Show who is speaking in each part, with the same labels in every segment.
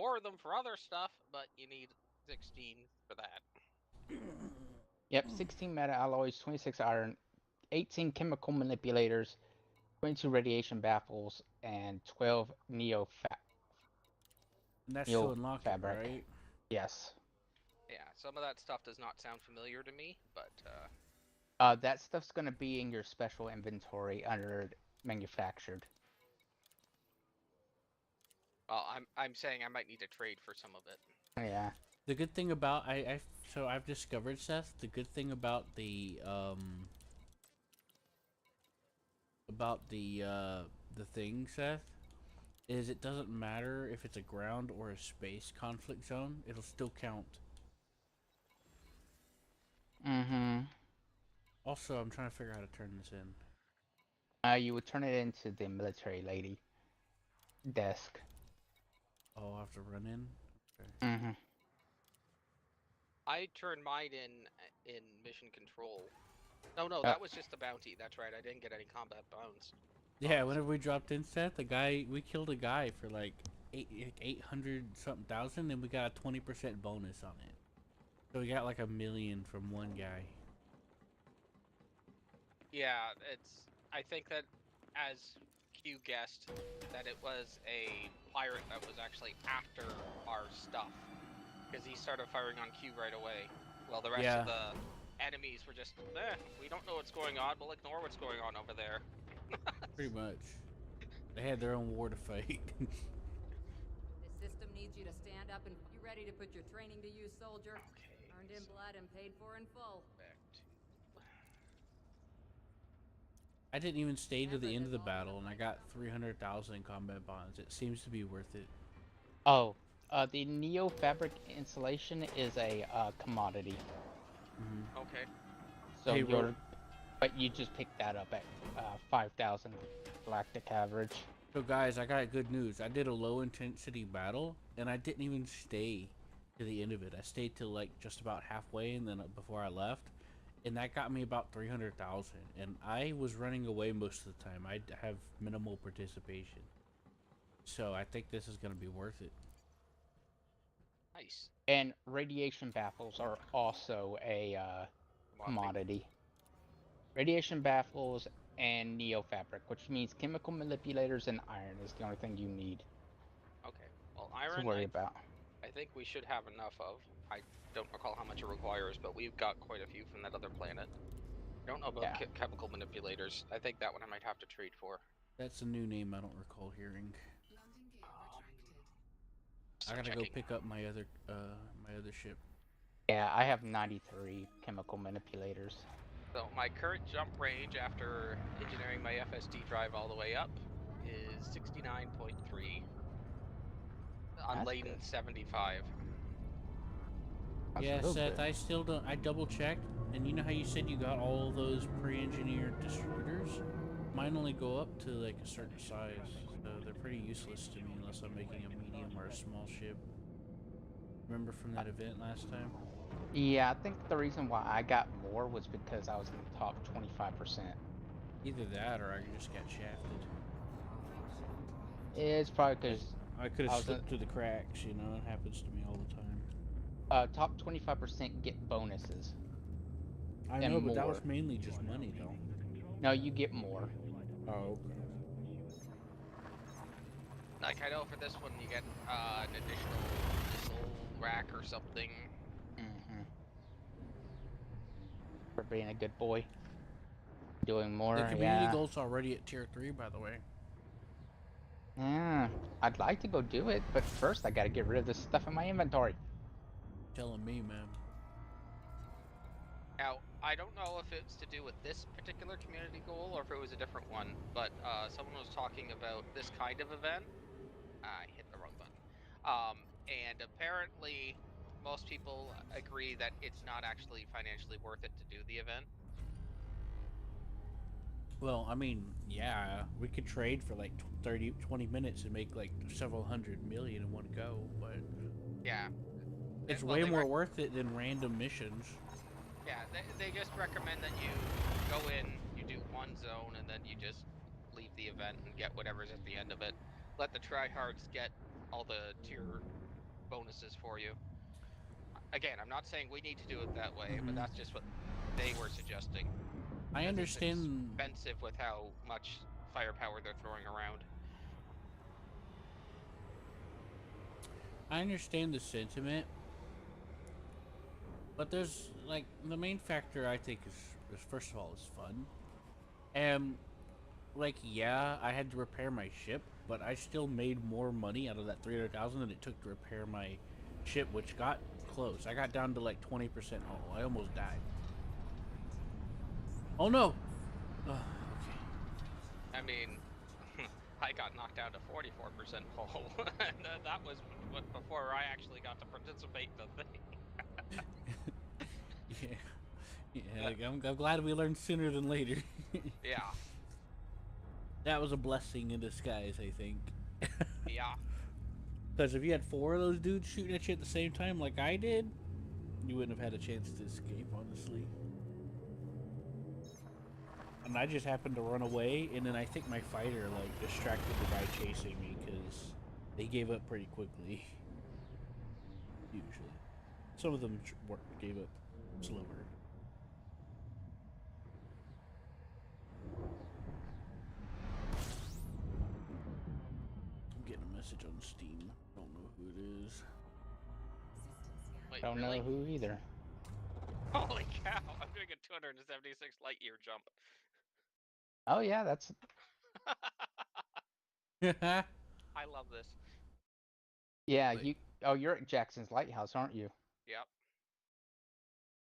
Speaker 1: more of them for other stuff, but you need 16 for that.
Speaker 2: Yep, 16 metal alloys, 26 iron, 18 chemical manipulators, 22 radiation baffles, and 12
Speaker 3: And that's to
Speaker 2: neo
Speaker 3: unlock it,
Speaker 2: fabric.
Speaker 3: right?
Speaker 2: Yes.
Speaker 1: Yeah, some of that stuff does not sound familiar to me, but
Speaker 2: That stuff's gonna be in your special inventory under manufactured.
Speaker 1: well, I'm saying I might need to trade for some of it.
Speaker 2: Yeah.
Speaker 3: The good thing about so I've discovered, Seth. The good thing about the thing, Seth, is it doesn't matter if it's a ground or a space conflict zone. It'll still count.
Speaker 2: Mm-hmm.
Speaker 3: Also, I'm trying to figure out how to turn this in.
Speaker 2: You would turn it into the military lady desk.
Speaker 3: Oh, I have to run in. Okay.
Speaker 2: Mm-hmm.
Speaker 1: I turned mine in mission control. No,
Speaker 2: Uh,
Speaker 1: that was just the bounty. That's right. I didn't get any combat bounds.
Speaker 3: Yeah, whenever we dropped in, Seth, we killed a guy for like 800 something thousand, and we got a 20% bonus on it. So we got like 1 million from one guy.
Speaker 1: Yeah, it's. I think that, as Q guessed, that it was a pirate that was actually after our stuff, because he started firing on Q right away, while the rest of
Speaker 3: Yeah,
Speaker 1: the enemies were just, we don't know what's going on. We'll ignore what's going on over there.
Speaker 3: pretty much. They had their own war to fight.
Speaker 4: This system needs you to stand up and you ready to put your training to use, soldier.
Speaker 1: Okay.
Speaker 4: Earned in blood and paid for in full.
Speaker 1: Back to.
Speaker 3: I didn't even stay to the
Speaker 4: Remember,
Speaker 3: end of the
Speaker 4: there's always
Speaker 3: battle,
Speaker 4: a
Speaker 3: and I
Speaker 4: fight
Speaker 3: got
Speaker 4: somewhere.
Speaker 3: 300,000 in combat bonds. It seems to be worth it.
Speaker 2: oh, the neo fabric insulation is a commodity.
Speaker 1: Okay.
Speaker 2: So
Speaker 3: Hey,
Speaker 2: but you just pick that up at 5,000 galactic average.
Speaker 3: so guys, I got good news. I did a low intensity battle, and I didn't even stay to the end of it. I stayed till like just about halfway, and then before I left, and that got me about 300,000. And I was running away most of the time. I have minimal participation, so I think this is gonna be worth it.
Speaker 1: Nice.
Speaker 2: And radiation baffles are also a commodity. Radiation baffles and neo fabric, which means chemical manipulators and iron is the only thing you need
Speaker 1: Okay. Well,
Speaker 2: to
Speaker 1: iron,
Speaker 2: worry about.
Speaker 1: I think we should have enough of. I don't recall how much it requires, but we've got quite a few from that other planet. I don't know about
Speaker 2: Yeah.
Speaker 1: chemical manipulators. I think that one I might have to trade for.
Speaker 3: That's a new name I don't recall hearing. I
Speaker 1: So
Speaker 3: gotta go
Speaker 1: checking.
Speaker 3: pick up my other ship.
Speaker 2: Yeah, I have 93 chemical manipulators.
Speaker 1: So my current jump range after engineering my FSD drive all the way up is 69.3 on
Speaker 2: That's
Speaker 1: lane
Speaker 2: good.
Speaker 1: 75.
Speaker 2: That's
Speaker 3: Yeah,
Speaker 2: real
Speaker 3: Seth,
Speaker 2: good.
Speaker 3: I still don't. I double checked, and you know how you said you got all those pre-engineered destroyers? Mine only go up to like a certain size, so they're pretty useless to me unless I'm making a medium or a small ship. Remember from that event last time?
Speaker 2: Yeah, I think the reason why I got more was because I was in the top 25%.
Speaker 3: Either that, or I just got shafted.
Speaker 2: It's probably
Speaker 3: Like
Speaker 2: because
Speaker 3: I could
Speaker 2: I
Speaker 3: have
Speaker 2: was in
Speaker 3: slipped through the cracks. You know, it happens to me all the time.
Speaker 2: top 25% get bonuses
Speaker 3: I
Speaker 2: and
Speaker 3: know, but that was
Speaker 2: more.
Speaker 3: mainly just money, though.
Speaker 2: No, you get more.
Speaker 3: Oh, okay.
Speaker 1: Like I know for this one you get an additional missile rack or something.
Speaker 2: Hmm. For being a good boy. Doing
Speaker 3: The
Speaker 2: more,
Speaker 3: community
Speaker 2: yeah.
Speaker 3: goal's already at tier 3, by the way.
Speaker 2: Yeah, I'd like to go do it, but first I gotta get rid of this stuff in my inventory.
Speaker 3: Telling me, man.
Speaker 1: Now, I don't know if it's to do with this particular community goal or if it was a different one, but someone was talking about this kind of event. I hit the wrong button. And apparently, most people agree that it's not actually financially worth it to do the event.
Speaker 3: Well, I mean, yeah, we could trade for like 30, 20 minutes and make like several hundred million in one go, but
Speaker 1: Yeah.
Speaker 3: it's
Speaker 1: Well,
Speaker 3: way more worth it than random missions.
Speaker 1: yeah, they just recommend that you go in, you do one zone, and then you just leave the event and get whatever's at the end of it. Let the tryhards get all the tier purposes for you. Again, I'm not saying we need to do it that way, but
Speaker 3: Mhm.
Speaker 1: that's just what they were suggesting.
Speaker 3: I
Speaker 1: Because it's
Speaker 3: understand.
Speaker 1: expensive with how much firepower they're throwing around.
Speaker 3: I understand the sentiment, but there's like the main factor I think is first of all is fun, and like yeah, I had to repair my ship, but I still made more money out of that 300,000 than it took to repair my ship, which got close. I got down to like 20% hull. I almost died. Oh no! Okay.
Speaker 1: I mean, I got knocked down to 44% hull, and that was before I actually got to participate in the thing.
Speaker 3: Yeah, yeah. Like, I'm glad we learned sooner than later.
Speaker 1: Yeah,
Speaker 3: That was a blessing in disguise, I think.
Speaker 1: yeah.
Speaker 3: Because if you had 4 of those dudes shooting at you at the same time, like I did, you wouldn't have had a chance to escape, honestly. And I just happened to run away, and then I think my fighter like distracted the guy chasing me because they gave up pretty quickly. Usually, some of them gave up slower. I'm getting a message on Steam. Don't know who it is.
Speaker 1: Wait,
Speaker 2: Don't know
Speaker 1: really?
Speaker 2: who either.
Speaker 1: Holy cow! I'm doing a 276 light year jump.
Speaker 2: Oh yeah, that's
Speaker 1: I love this.
Speaker 2: yeah.
Speaker 3: Like,
Speaker 2: You're at Jackson's Lighthouse, aren't you?
Speaker 1: Yep.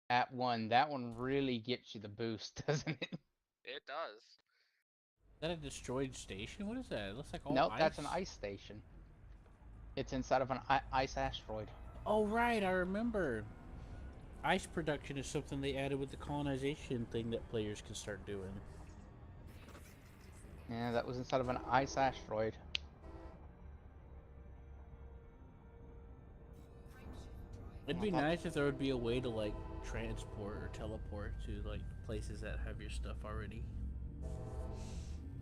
Speaker 2: At one, that one really gets you the boost, doesn't it?
Speaker 1: It does.
Speaker 3: is that a destroyed station? What is that? It looks like all
Speaker 2: Nope, that's an
Speaker 3: ice.
Speaker 2: ice station. It's inside of an ice asteroid.
Speaker 3: Oh right, I remember. Ice production is something they added with the colonization thing that players can start doing.
Speaker 2: Yeah, that was inside of an ice asteroid.
Speaker 3: It'd be nice if there would be a way to like transport or teleport to like places that have your stuff already.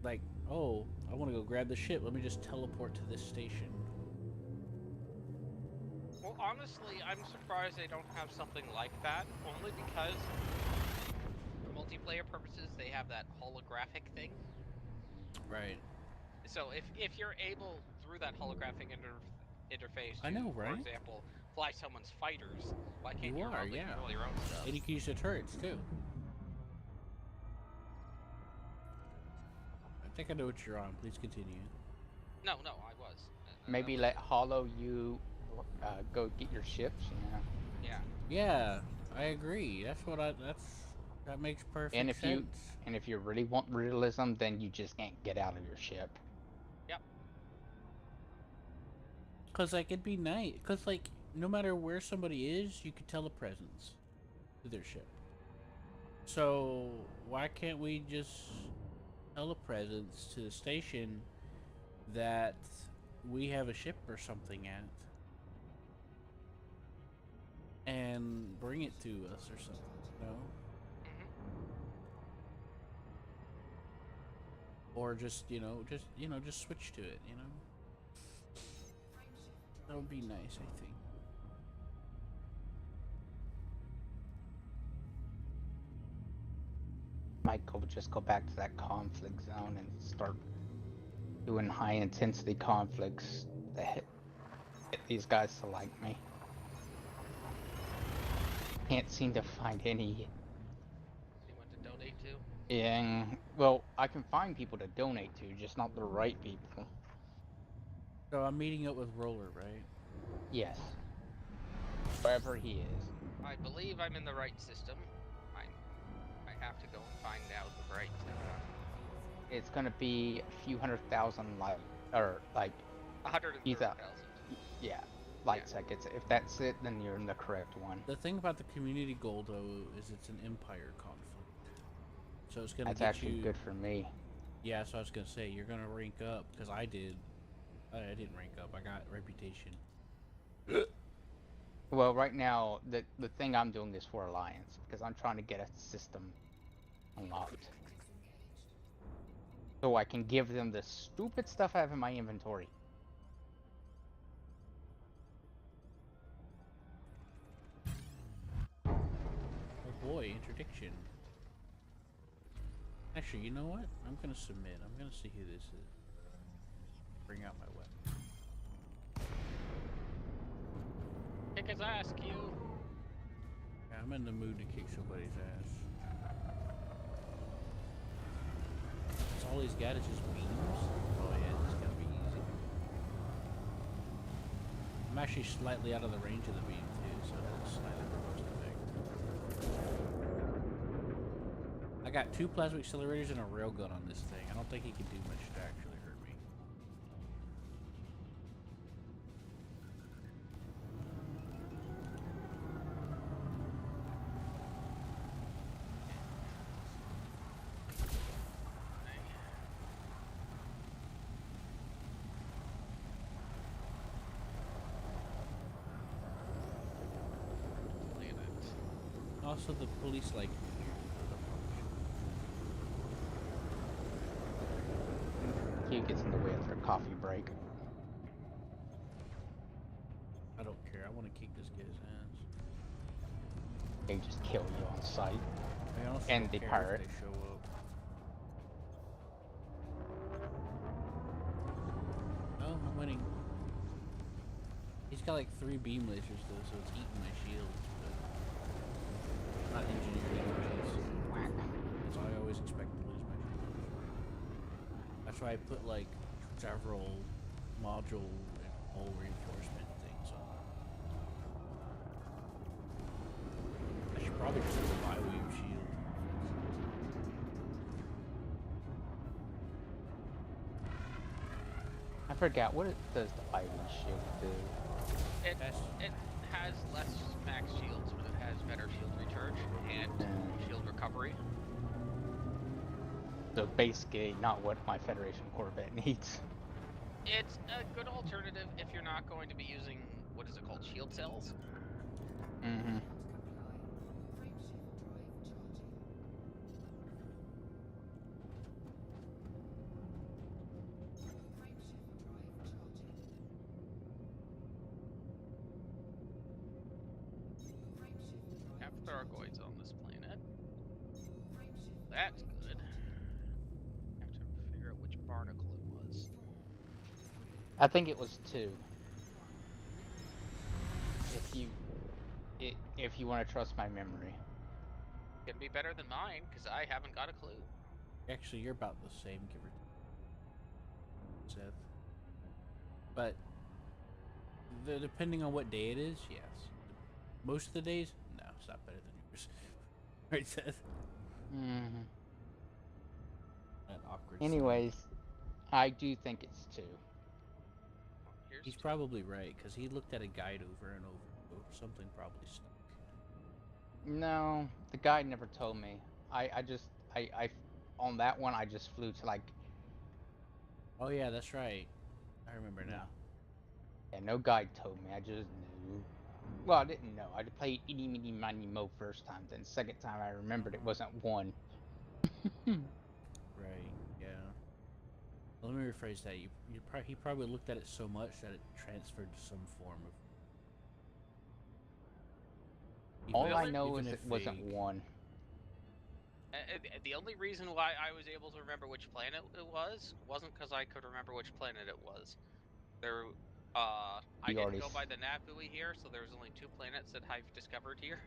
Speaker 3: Like, oh, I want to go grab the ship. Let me just teleport to this station.
Speaker 1: Well, honestly, I'm surprised they don't have something like that, only because for multiplayer purposes they have that holographic thing.
Speaker 3: Right.
Speaker 1: So if you're able through that holographic interface
Speaker 3: I
Speaker 1: to,
Speaker 3: know,
Speaker 1: for
Speaker 3: right?
Speaker 1: example, fly someone's fighters, why can't
Speaker 3: You
Speaker 1: you
Speaker 3: are,
Speaker 1: remotely
Speaker 3: yeah.
Speaker 1: control your own stuff?
Speaker 3: And you can use the turrets too. I think I know what you're on. Please continue.
Speaker 1: No, I was. That
Speaker 2: Maybe
Speaker 1: was
Speaker 2: let
Speaker 1: it.
Speaker 2: Hollow you go get your ships.
Speaker 1: Yeah.
Speaker 3: Yeah, I agree. That makes
Speaker 2: And
Speaker 3: perfect
Speaker 2: if you
Speaker 3: sense.
Speaker 2: and if you really want realism, then you just can't get out of your ship.
Speaker 1: Yep.
Speaker 3: Cause like it'd be nice. Cause like no matter where somebody is, you could tell a presence to their ship. So why can't we just tell a presence to the station that we have a ship or something at, and bring it to us or something? You know?
Speaker 1: Mhm.
Speaker 3: Or just switch to it. You know, that would be nice. I think.
Speaker 2: Might go just go back to that conflict zone and start doing high intensity conflicts to get these guys to like me. Can't seem to find any.
Speaker 1: Anyone to donate to?
Speaker 2: And well, I can find people to donate to, just not the right people.
Speaker 3: So I'm meeting up with Roller, right?
Speaker 2: Yes, wherever he is.
Speaker 1: I believe I'm in the right system. I have to go and find out the right.
Speaker 2: It's gonna be a few 100,000 light, or like either
Speaker 1: 130,000.
Speaker 2: yeah,
Speaker 1: Yeah.
Speaker 2: light seconds. If that's it, then you're in the correct one.
Speaker 3: The thing about the community goal though is it's an empire conflict, so it's gonna
Speaker 2: That's
Speaker 3: get
Speaker 2: actually
Speaker 3: you.
Speaker 2: good for me.
Speaker 3: Yeah, so I was gonna say you're gonna rank up because I did. I didn't rank up. I got reputation.
Speaker 2: Well, right now the thing I'm doing is for Alliance because I'm trying to get a system unlocked so I can give them the stupid stuff I have in my inventory.
Speaker 3: boy, interdiction. Actually, you know what? I'm gonna submit. I'm gonna see who this is. Bring out my weapon.
Speaker 1: Kick his ass, Q.
Speaker 3: Yeah, I'm in the mood to kick somebody's ass. That's all he's got is just beams. Oh yeah, this is gonna be easy. I'm actually slightly out of the range of the beam too, so that's slightly reversed effect. I got 2 plasma accelerators and a railgun on this thing. I don't think he can do much to actually hurt me. Also, the police like me here.
Speaker 2: Q gets in the way of their coffee break.
Speaker 3: I don't care. I want to kick this guy's ass.
Speaker 2: They just kill you on sight.
Speaker 3: I also
Speaker 2: And
Speaker 3: don't
Speaker 2: the
Speaker 3: care
Speaker 2: pirate.
Speaker 3: if they show up. Oh, I'm winning. He's got like 3 beam lasers though, so it's eating my shields. But not engineered anyways. So I always expect to lose my shields. That's why I put like several module and hull reinforcement things on. I should probably just have a bi-weave shield.
Speaker 2: I forgot, what does the Ivy shield do?
Speaker 1: It has less max shields, but it has better shield recharge and shield recovery.
Speaker 2: So basically, not what my Federation Corvette needs.
Speaker 1: It's a good alternative if you're not going to be using, what is it called, shield cells?
Speaker 2: Mm-hmm.
Speaker 1: Have Thargoids on this planet. That's good. Have to figure out which barnacle it was.
Speaker 2: I think it was 2. If you want to trust my memory.
Speaker 1: Can be better than mine, because I haven't got a clue.
Speaker 3: Actually, you're about the same, give or take, Seth. But depending on what day it is, yes. Most of the days, no, it's not better than yours. Right, Seth?
Speaker 2: Mm-hmm.
Speaker 3: That awkward.
Speaker 2: Anyways, I do think it's 2.
Speaker 1: Here's
Speaker 3: He's
Speaker 1: two.
Speaker 3: probably right, because he looked at a guide over and over. So something probably stuck.
Speaker 2: No, the guy never told me. I on that one, I just flew to like,
Speaker 3: Oh yeah, that's right. I remember
Speaker 2: no.
Speaker 3: now.
Speaker 2: Yeah, no guide told me, I just knew. Well, I didn't know. I played Itty Meeny Miny Mo first time, then second time I remembered it wasn't 1.
Speaker 3: Right. Yeah. Well, let me rephrase that. He probably looked at it so much that it transferred to some form of.
Speaker 2: All I
Speaker 3: if-
Speaker 2: know
Speaker 3: even
Speaker 2: is
Speaker 3: if
Speaker 2: it wasn't
Speaker 3: vague.
Speaker 2: 1.
Speaker 1: The only reason why I was able to remember which planet it wasn't because I could remember which planet it was. There, I
Speaker 2: You
Speaker 1: didn't
Speaker 2: already
Speaker 1: go
Speaker 2: s-
Speaker 1: by the nav buoy here, so there's only 2 planets that I've discovered here.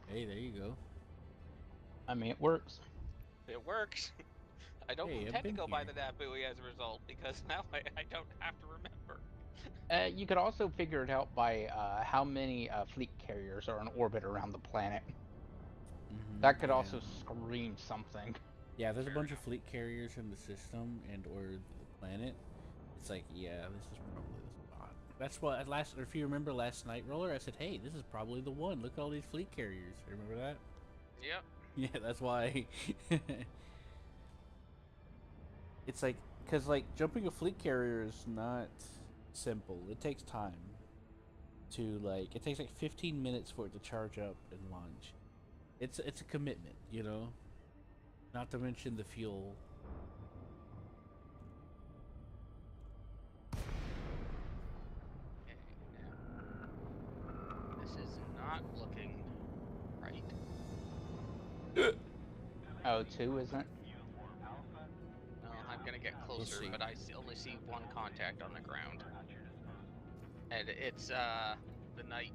Speaker 3: Hey, there you go.
Speaker 2: I mean, it works.
Speaker 1: It works. I don't
Speaker 3: Hey, I've
Speaker 1: intend to
Speaker 3: been
Speaker 1: go by
Speaker 3: here.
Speaker 1: the nav buoy as a result, because now I don't have to remember.
Speaker 2: You could also figure it out by how many fleet carriers are in orbit around the planet. That could
Speaker 3: Yeah.
Speaker 2: also scream something.
Speaker 3: Yeah, there's a
Speaker 1: Fair
Speaker 3: bunch
Speaker 1: enough.
Speaker 3: of fleet carriers in the system and or the planet. It's like, yeah, this is probably the spot. That's what if you remember last night, Roller, I said, hey, this is probably the one. Look at all these fleet carriers. Remember that?
Speaker 1: Yep.
Speaker 3: Yeah, that's why. It's like, because like jumping a fleet carrier is not simple. It takes time to it takes like 15 minutes for it to charge up and launch. It's a commitment, you know. Not to mention the fuel.
Speaker 1: Okay, now. This is not looking right.
Speaker 2: Oh, 2 isn't?
Speaker 1: No, I'm gonna get closer,
Speaker 3: see.
Speaker 1: but I only see one contact on the ground. And it's the night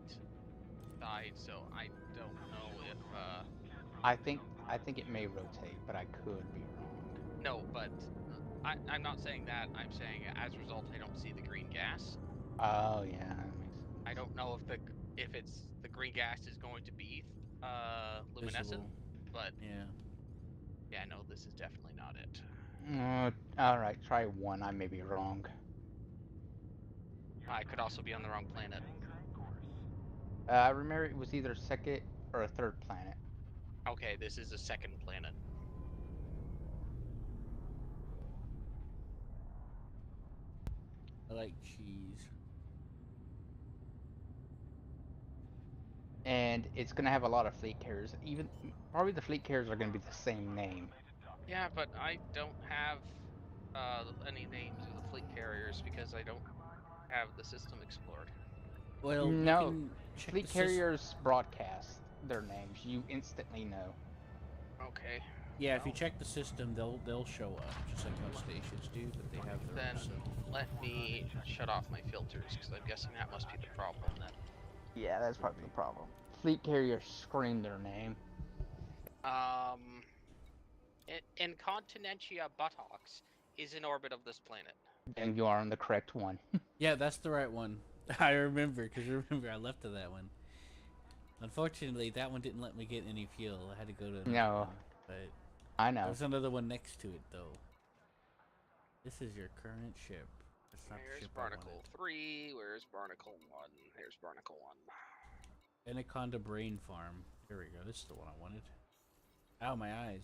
Speaker 1: side, so I don't know if
Speaker 2: I think it may rotate, but I could be wrong.
Speaker 1: no, but I'm not saying that. I'm saying as a result, I don't see the green gas.
Speaker 2: Oh yeah, that makes sense.
Speaker 1: I don't know if it's the green gas is going to be luminescent,
Speaker 3: Visible.
Speaker 1: but
Speaker 3: Yeah.
Speaker 1: yeah, no, this is definitely not it.
Speaker 2: Alright, try 1. I may be wrong.
Speaker 1: I could also be on the wrong planet.
Speaker 2: I remember it was either second or a third planet.
Speaker 1: Okay, this is a second planet.
Speaker 3: I like cheese.
Speaker 2: And it's gonna have a lot of fleet carriers. Even probably the fleet carriers are gonna be the same name.
Speaker 1: Yeah, but I don't have any names of the fleet carriers because I don't have the system explored.
Speaker 3: Well, you
Speaker 2: No,
Speaker 3: can check
Speaker 2: fleet
Speaker 3: the system.
Speaker 2: carriers broadcast their names. You instantly know.
Speaker 1: Okay.
Speaker 3: Yeah, if you
Speaker 1: Well,
Speaker 3: check the system, they'll show up just like how stations do, but they have their
Speaker 1: then
Speaker 3: own. So
Speaker 1: let me shut off my filters because I'm guessing that must be the problem then.
Speaker 2: Yeah, that's
Speaker 3: could
Speaker 2: probably
Speaker 3: be.
Speaker 2: the problem. Fleet carriers scream their name.
Speaker 1: Um, in Continentia buttocks is in orbit of this planet.
Speaker 2: Then you are on the correct one.
Speaker 3: Yeah, that's the right one. I remember because remember I left to that one. Unfortunately, that one didn't let me get any fuel. I had to go to another
Speaker 2: No,
Speaker 3: one, but
Speaker 2: I
Speaker 3: there
Speaker 2: know.
Speaker 3: was another one next to it though. This is your current ship. That's not the
Speaker 1: Here's
Speaker 3: ship I
Speaker 1: Barnacle
Speaker 3: wanted.
Speaker 1: 3. Where's Barnacle 1? Here's Barnacle 1.
Speaker 3: Anaconda Brain Farm. Here we go. This is the one I wanted. Ow, my eyes.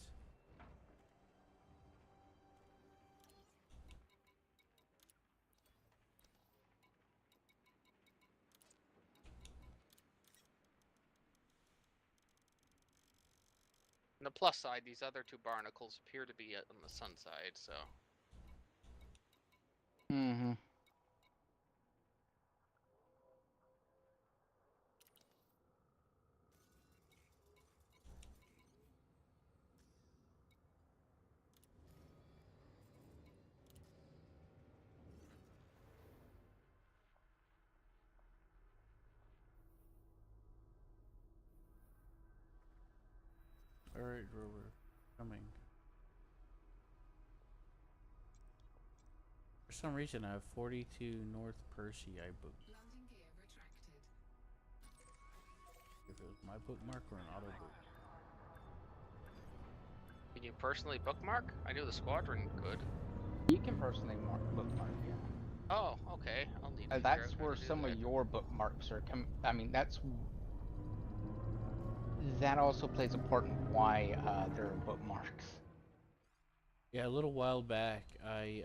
Speaker 1: On the plus side, these other two barnacles appear to be on the sun side, so.
Speaker 2: Mm-hmm.
Speaker 3: Alright, Rover. Coming. For some reason, I have 42 North Percy I booked.
Speaker 5: Landing gear retracted.
Speaker 3: If it was my bookmark or an auto book.
Speaker 1: Can you personally bookmark? I knew the squadron could.
Speaker 2: You can personally bookmark, yeah.
Speaker 1: Oh, okay. I'll need to figure
Speaker 2: That's
Speaker 1: out how
Speaker 2: where
Speaker 1: to do
Speaker 2: some
Speaker 1: that.
Speaker 2: of your bookmarks are I mean, that also plays a part in why there are bookmarks.
Speaker 3: Yeah, a little while back, I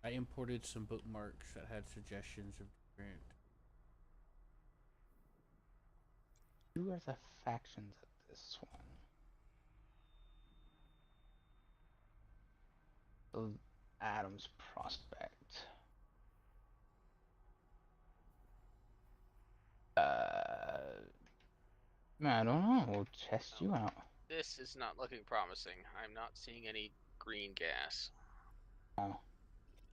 Speaker 3: imported some bookmarks that had suggestions of different.
Speaker 2: Who are the factions of this one? Adams Prospect. I don't know. We'll test you out.
Speaker 1: This is not looking promising. I'm not seeing any green gas.
Speaker 2: Oh,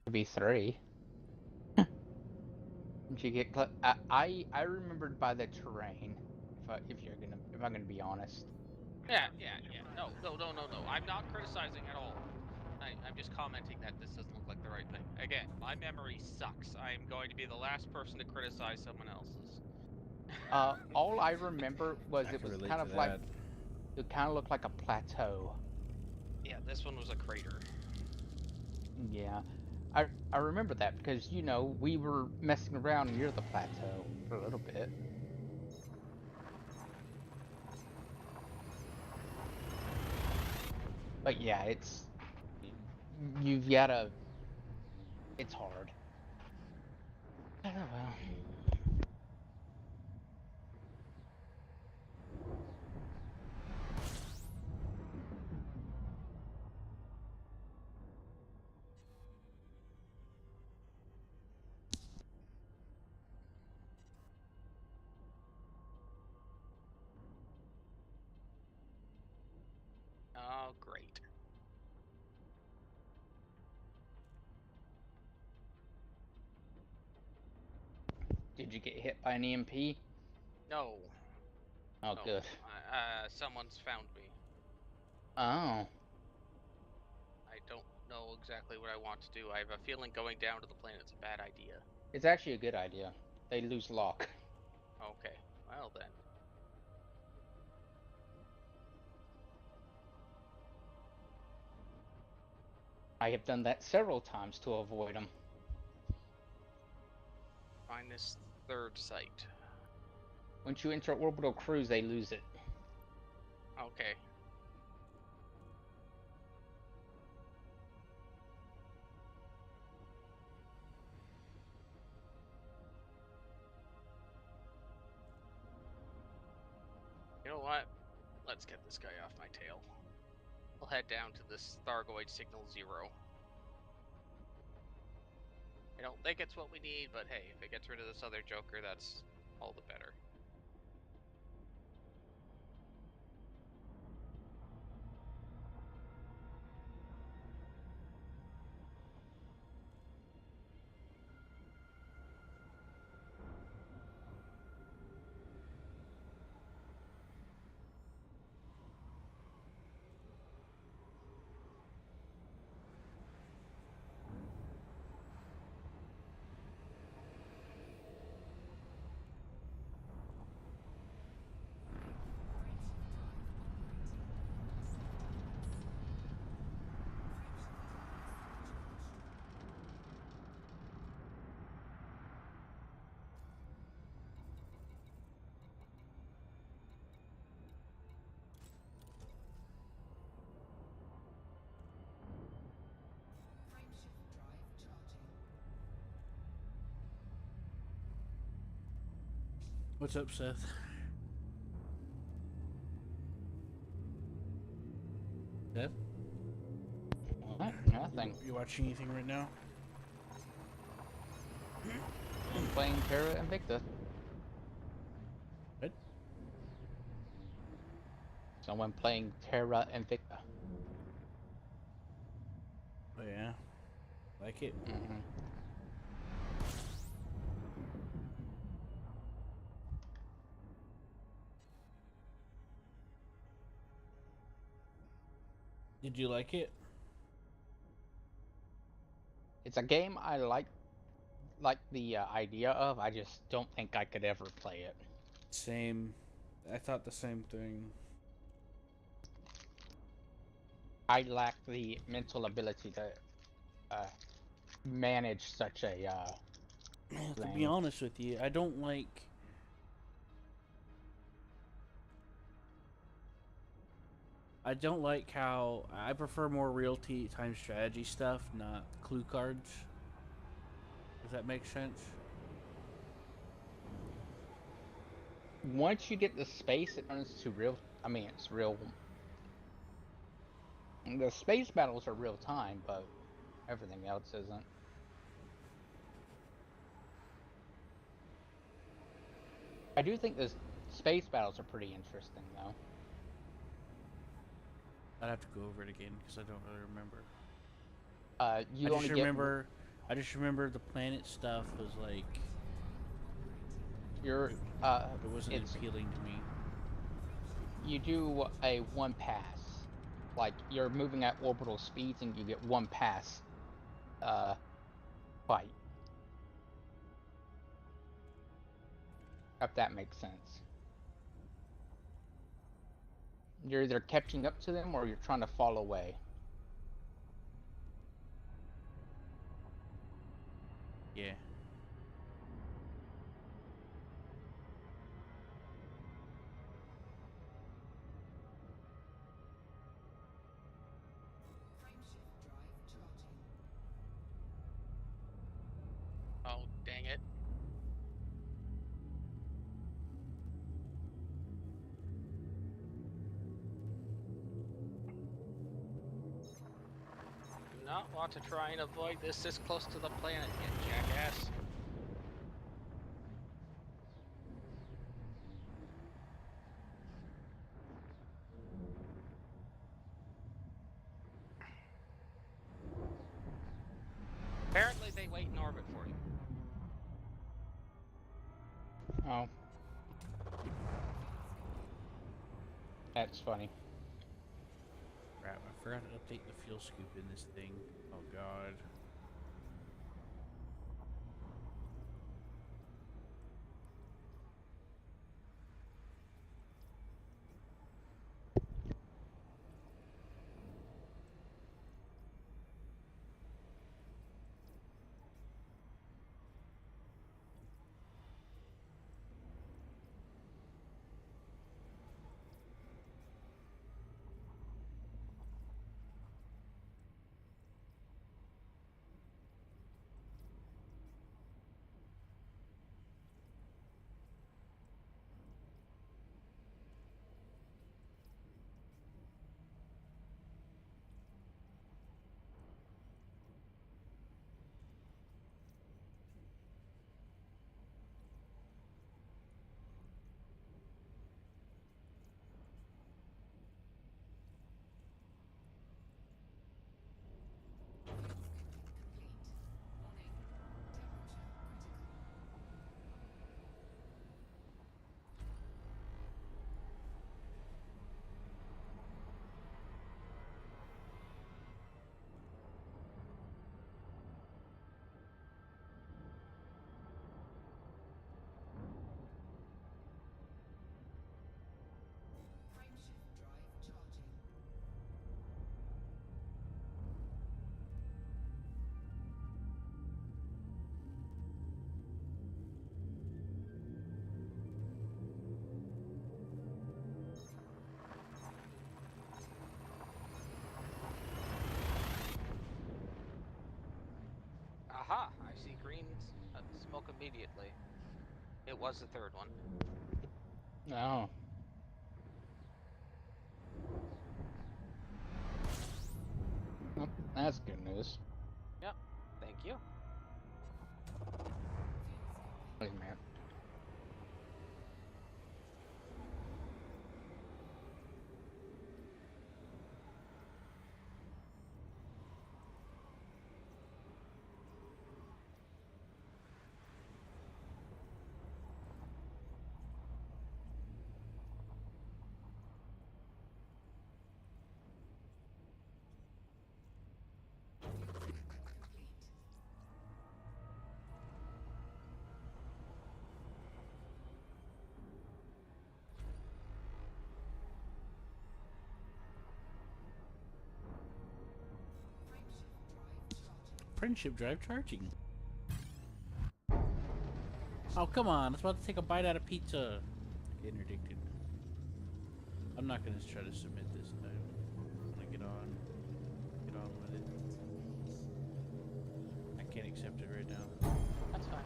Speaker 2: could be 3. Did you get? I remembered by the terrain. If I'm gonna be honest.
Speaker 1: Yeah. No. I'm not criticizing at all. I'm just commenting that this doesn't look like the right thing. Again, my memory sucks. I'm going to be the last person to criticize someone else's.
Speaker 2: All I remember was
Speaker 3: I
Speaker 2: it
Speaker 3: can
Speaker 2: was
Speaker 3: relate
Speaker 2: kind
Speaker 3: to
Speaker 2: of like
Speaker 3: that.
Speaker 2: it kind of looked like a plateau.
Speaker 1: Yeah, this one was a crater.
Speaker 2: Yeah, I remember that because we were messing around near the plateau for a little bit. But yeah, you've gotta. It's hard. Oh well.
Speaker 1: Oh, great.
Speaker 2: Did you get hit by an EMP?
Speaker 1: No.
Speaker 2: Oh,
Speaker 1: No.
Speaker 2: good.
Speaker 1: Someone's found me.
Speaker 2: Oh.
Speaker 1: I don't know exactly what I want to do. I have a feeling going down to the planet's a bad idea.
Speaker 2: It's actually a good idea. They lose lock.
Speaker 1: Okay. Well then.
Speaker 2: I have done that several times to avoid them.
Speaker 1: Find this third site.
Speaker 2: Once you enter orbital cruise, they lose it.
Speaker 1: Okay. You know what? Let's get this guy off my tail. We'll head down to this Thargoid Signal 0. I don't think it's what we need, but hey, if it gets rid of this other Joker, that's all the better.
Speaker 3: What's up, Seth? Seth?
Speaker 2: What? Nothing.
Speaker 3: You watching anything right now?
Speaker 2: I'm playing Terra Invicta.
Speaker 3: What?
Speaker 2: Someone playing Terra Invicta.
Speaker 3: Oh yeah. Like it?
Speaker 2: Mm-hmm.
Speaker 3: Did you like it?
Speaker 2: It's a game I like the idea of. I just don't think I could ever play it.
Speaker 3: Same. I thought the same thing.
Speaker 2: I lack the mental ability to manage such a
Speaker 3: To be
Speaker 2: thing.
Speaker 3: honest with you, I don't like. I don't like how I prefer more real-time strategy stuff, not clue cards. Does that make sense?
Speaker 2: Once you get the space, it turns to real. I mean, it's real. The space battles are real time, but everything else isn't. I do think the space battles are pretty interesting, though.
Speaker 3: I'd have to go over it again because I don't really remember.
Speaker 2: You only get
Speaker 3: I just remember the planet stuff was like
Speaker 2: your
Speaker 3: it wasn't
Speaker 2: it's
Speaker 3: appealing to me.
Speaker 2: you do a one pass, like you're moving at orbital speeds and you get one pass fight. If that makes sense. You're either catching up to them or you're trying to fall away.
Speaker 3: Yeah.
Speaker 1: Oh, dang it. Do not want to try and avoid this close to the planet, you jackass. stay wait in orbit for you.
Speaker 2: Oh. That's funny.
Speaker 3: Crap, I forgot to update the fuel scoop in this thing. Oh god.
Speaker 1: Aha! I see green smoke immediately. It was the third one.
Speaker 2: Oh. Well, that's good news.
Speaker 1: Yep. Thank you.
Speaker 2: Wait a minute.
Speaker 3: Friendship drive charging. Oh, come on. I was about to take a bite out of pizza. Interdicted. I'm not going to try to submit this time. I'm going to get on with it. I can't accept it right now.
Speaker 1: That's fine.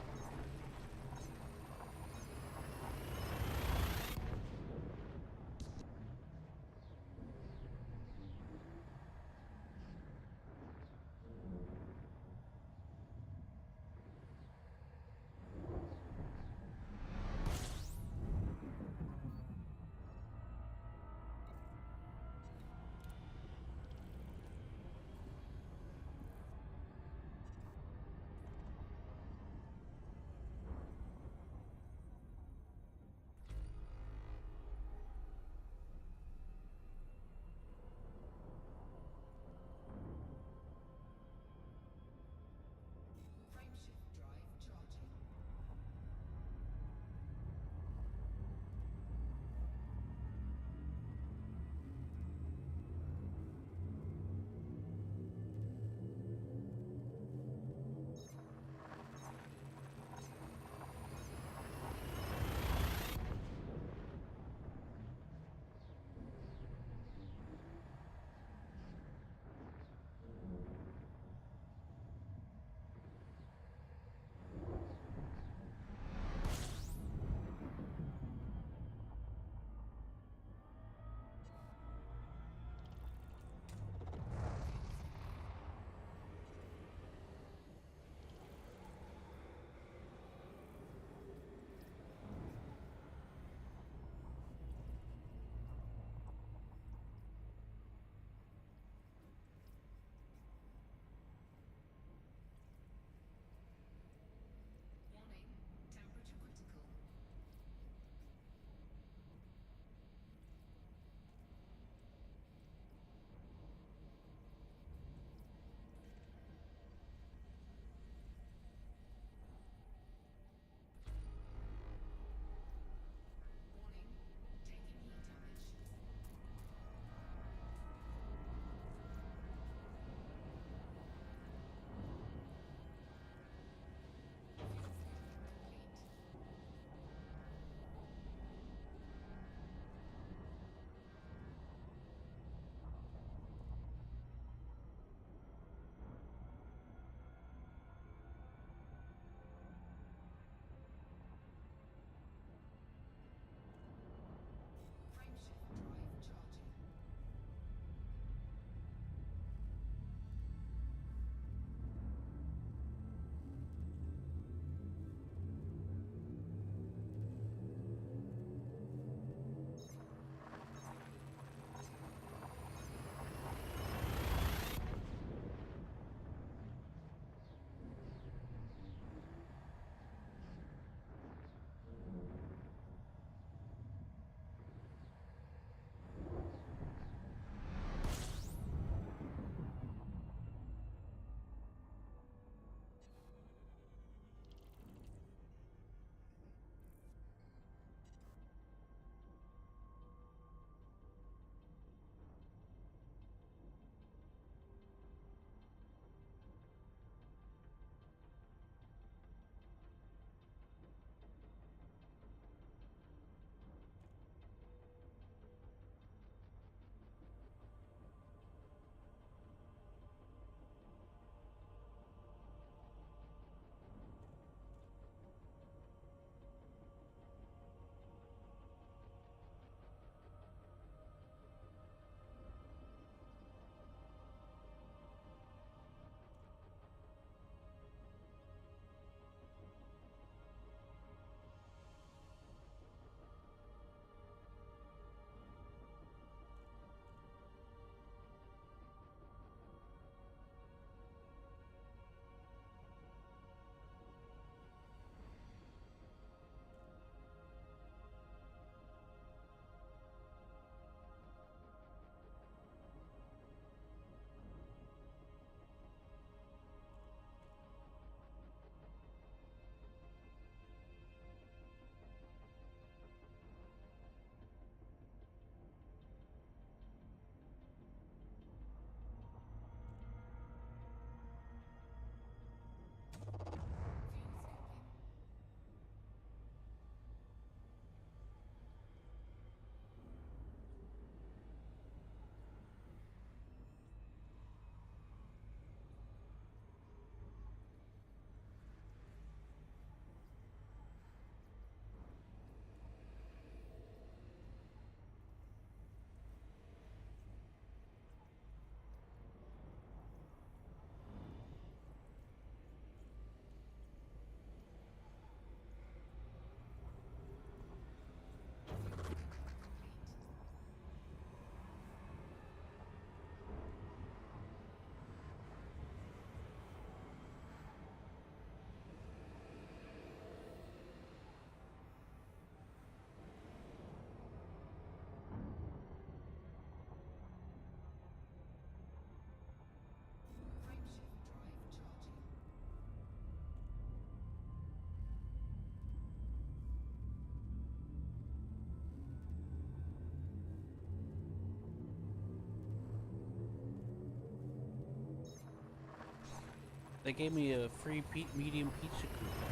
Speaker 3: They gave me a free medium pizza coupon.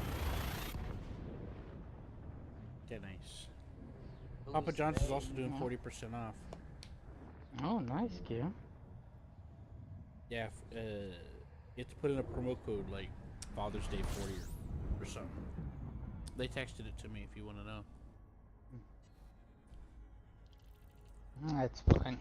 Speaker 3: Yeah, nice. Papa
Speaker 1: Who's
Speaker 3: John's is
Speaker 1: they?
Speaker 3: also doing 40% off.
Speaker 2: Oh, nice, Q.
Speaker 3: Yeah, you have to put in a promo code like Father's Day 40 or something. They texted it to me if you want to know.
Speaker 2: That's fine.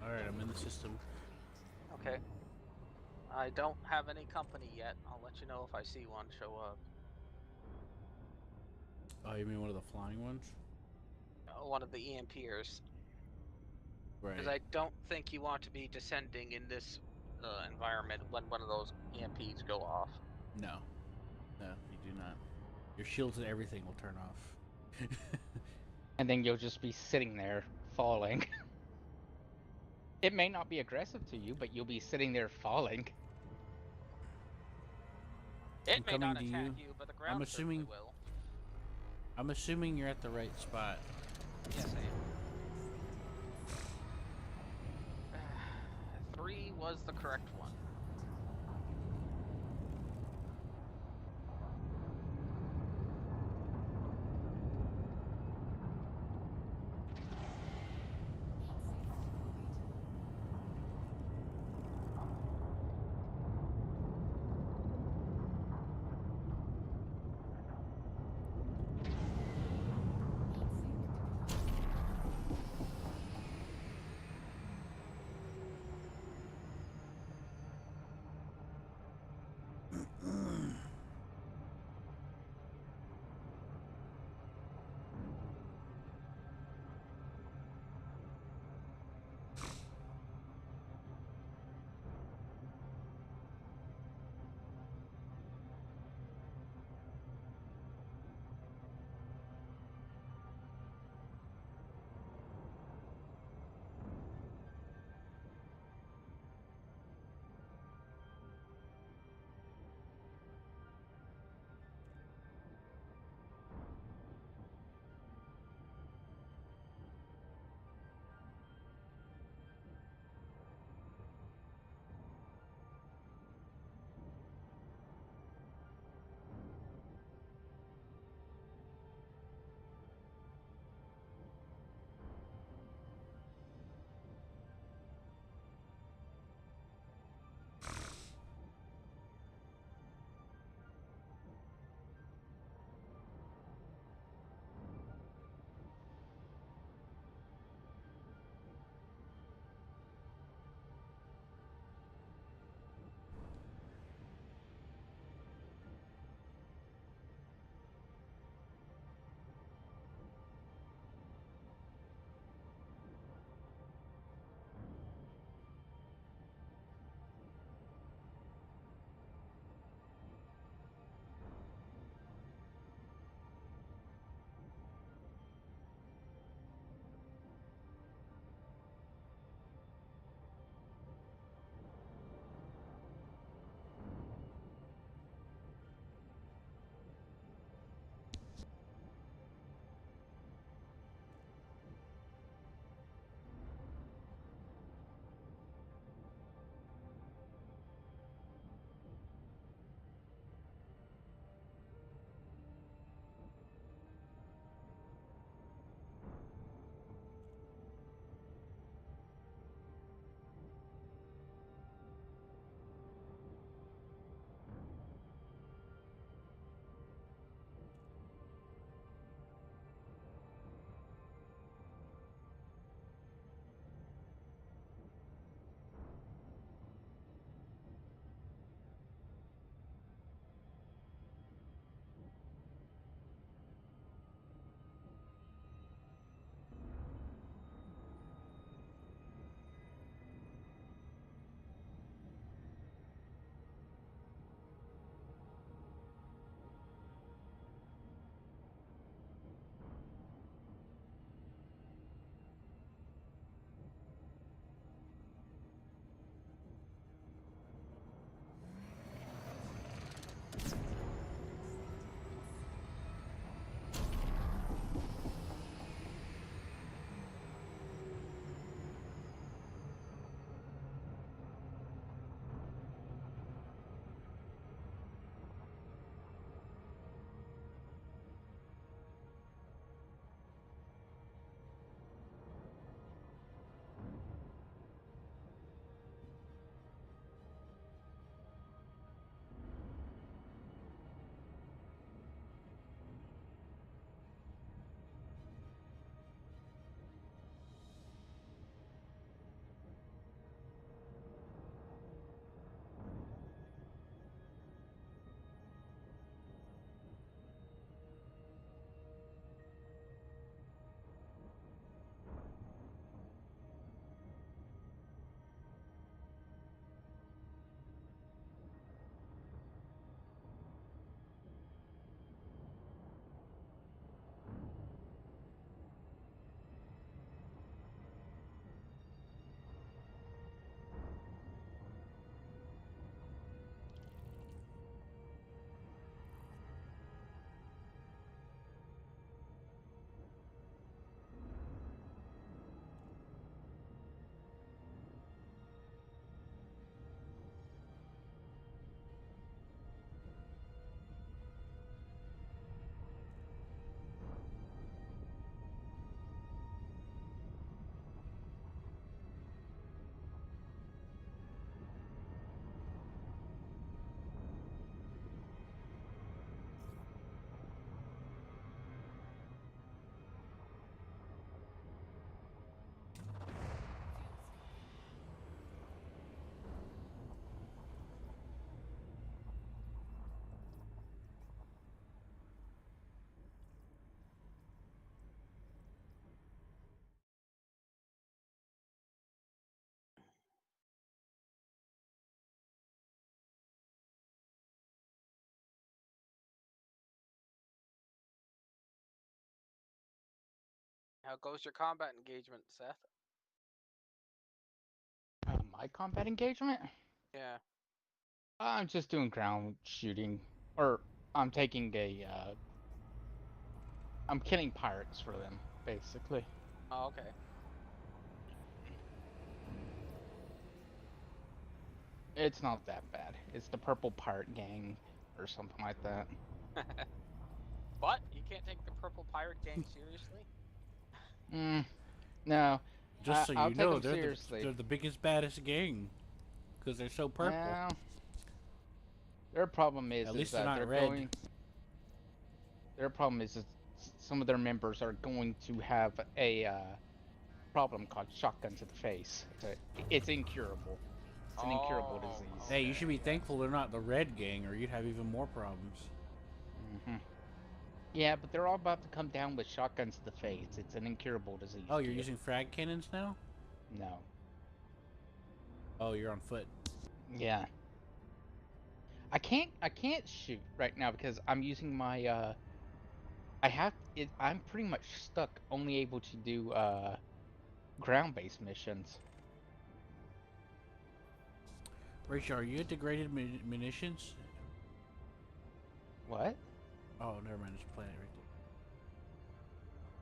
Speaker 3: Alright, I'm in the system.
Speaker 1: Okay. I don't have any company yet. I'll let you know if I see one show up.
Speaker 3: Oh, you mean one of the flying ones?
Speaker 1: One of the EMPers.
Speaker 3: Right.
Speaker 1: Because I don't think you want to be descending in this environment when one of those EMPs go off.
Speaker 3: No. No, you do not. Your shields and everything will turn off.
Speaker 2: And then you'll just be sitting there falling. It may not be aggressive to you, but you'll be sitting there falling.
Speaker 1: It
Speaker 3: I'm
Speaker 1: may not
Speaker 3: coming to
Speaker 1: attack
Speaker 3: you.
Speaker 1: you, but the ground certainly will.
Speaker 3: I'm assuming you're at the right spot.
Speaker 1: Yes, I am. 3 was the correct one.
Speaker 5: How goes your combat engagement, Seth?
Speaker 2: My combat engagement?
Speaker 5: Yeah.
Speaker 2: I'm just doing ground shooting, or I'm taking a. I'm killing pirates for them, basically.
Speaker 5: Oh, okay.
Speaker 2: It's not that bad. It's the Purple Pirate Gang, or something like that.
Speaker 5: But you can't take the Purple Pirate Gang seriously.
Speaker 2: No.
Speaker 3: Just so
Speaker 2: I'll
Speaker 3: you
Speaker 2: take
Speaker 3: know,
Speaker 2: them seriously.
Speaker 3: they're the biggest, baddest gang. Because they're so purple.
Speaker 2: Well, their problem
Speaker 3: At
Speaker 2: is
Speaker 3: least they're
Speaker 2: that
Speaker 3: not
Speaker 2: they're
Speaker 3: red.
Speaker 2: going. Their problem is some of their members are going to have a problem called shotgun to the face. It's incurable. It's an incurable
Speaker 5: Oh,
Speaker 2: disease.
Speaker 3: Hey, you
Speaker 5: okay,
Speaker 3: should be
Speaker 5: yeah.
Speaker 3: thankful they're not the red gang, or you'd have even more problems.
Speaker 2: Hmm. Yeah, but they're all about to come down with shotguns to the face. It's an incurable disease.
Speaker 3: Oh, you're
Speaker 2: kid.
Speaker 3: using frag cannons now?
Speaker 2: No.
Speaker 3: Oh, you're on foot.
Speaker 2: Yeah. I can't shoot right now because I'm using my I'm pretty much stuck only able to do ground-based missions.
Speaker 3: Rachel, are you at degraded munitions?
Speaker 2: What?
Speaker 3: Oh, never mind. There's a planet right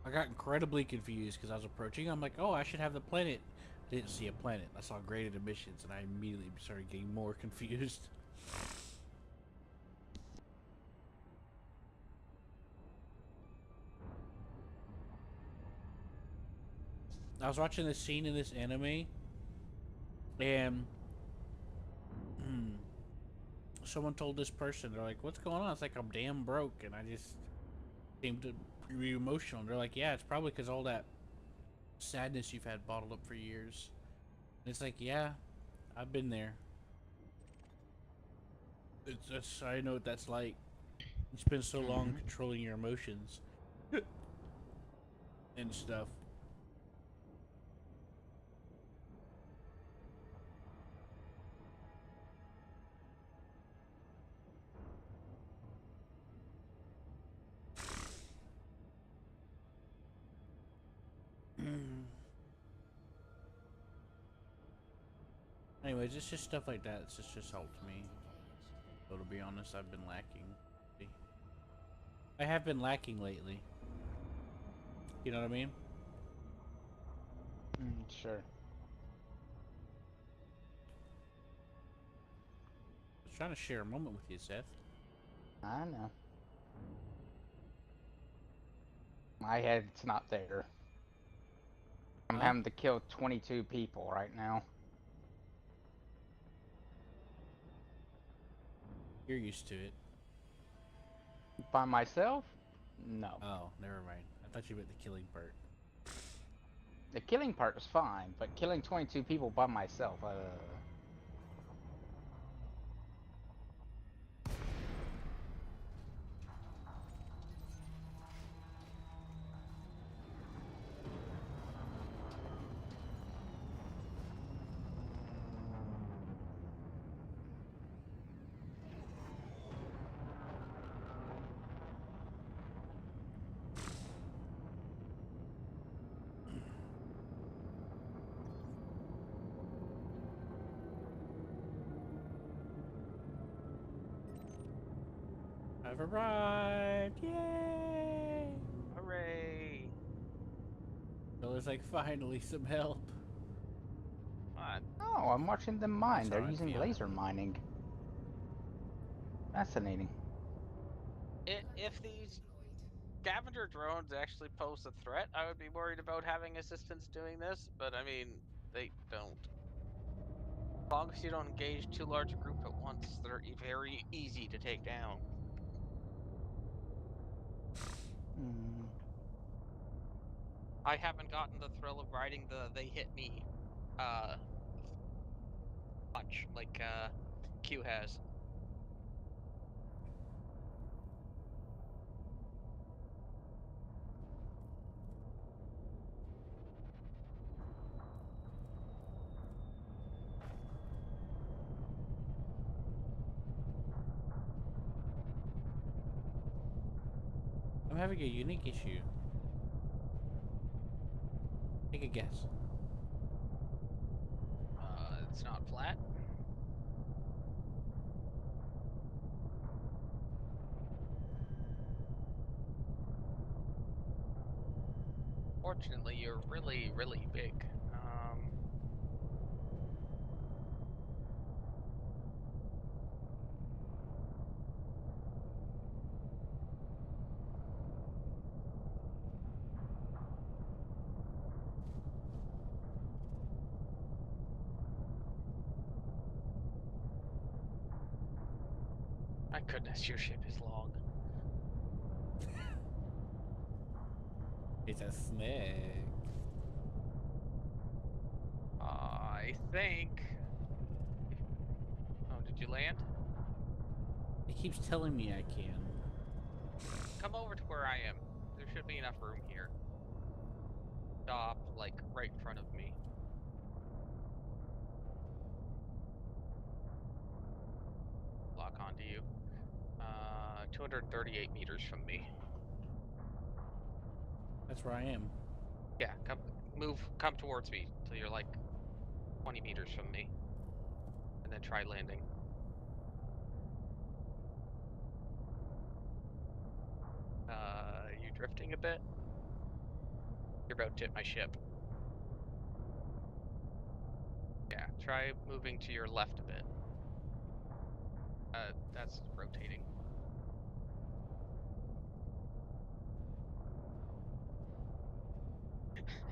Speaker 3: there. I got incredibly confused because I was approaching. I'm like, oh, I should have the planet. I didn't see a planet. I saw graded emissions, and I immediately started getting more confused. I was watching this scene in this anime, and someone told this person, they're like, what's going on? It's like, I'm damn broke, and I just seemed to be emotional. And they're like, yeah, it's probably because all that sadness you've had bottled up for years. And it's like, yeah, I've been there. I know what that's like. You spend so long controlling your emotions and stuff. Anyways, it's just stuff like that. It's just helped me. So to be honest, I've been lacking. I have been lacking lately. You know what I mean?
Speaker 2: Sure.
Speaker 3: I was trying to share a moment with you, Seth.
Speaker 2: I know. My head's not there. I'm
Speaker 3: Huh?
Speaker 2: having to kill 22 people right now.
Speaker 3: You're used to it.
Speaker 2: By myself? No.
Speaker 3: Oh, never mind. I thought you meant the killing part.
Speaker 2: The killing part is fine, but killing 22 people by myself,
Speaker 3: I've arrived! Yay!
Speaker 5: Hooray!
Speaker 3: So there's like finally some help.
Speaker 5: Fun.
Speaker 2: Oh, I'm watching them mine.
Speaker 3: That's
Speaker 2: They're
Speaker 3: how I
Speaker 2: using
Speaker 3: feel.
Speaker 2: laser mining. Fascinating.
Speaker 5: If these scavenger drones actually pose a threat, I would be worried about having assistants doing this, but I mean, they don't. As long as you don't engage too large a group at once, they're very easy to take down.
Speaker 2: Hmm.
Speaker 1: I haven't gotten the thrill of riding the they hit me much like Q has.
Speaker 3: I'm having a unique issue. Take a guess.
Speaker 1: It's not flat. Fortunately, you're really, really big. My goodness, your ship is long.
Speaker 3: It's a snake.
Speaker 1: I think. Oh, did you land?
Speaker 3: It keeps telling me I can.
Speaker 1: Come over to where I am. There should be enough room here. Stop, like, right in front of me. Lock onto you. 238 meters from me.
Speaker 3: That's where I am.
Speaker 1: Yeah, come towards me till you're like 20 meters from me. And then try landing. You drifting a bit? You're about to hit my ship. Yeah, try moving to your left a bit. That's rotating.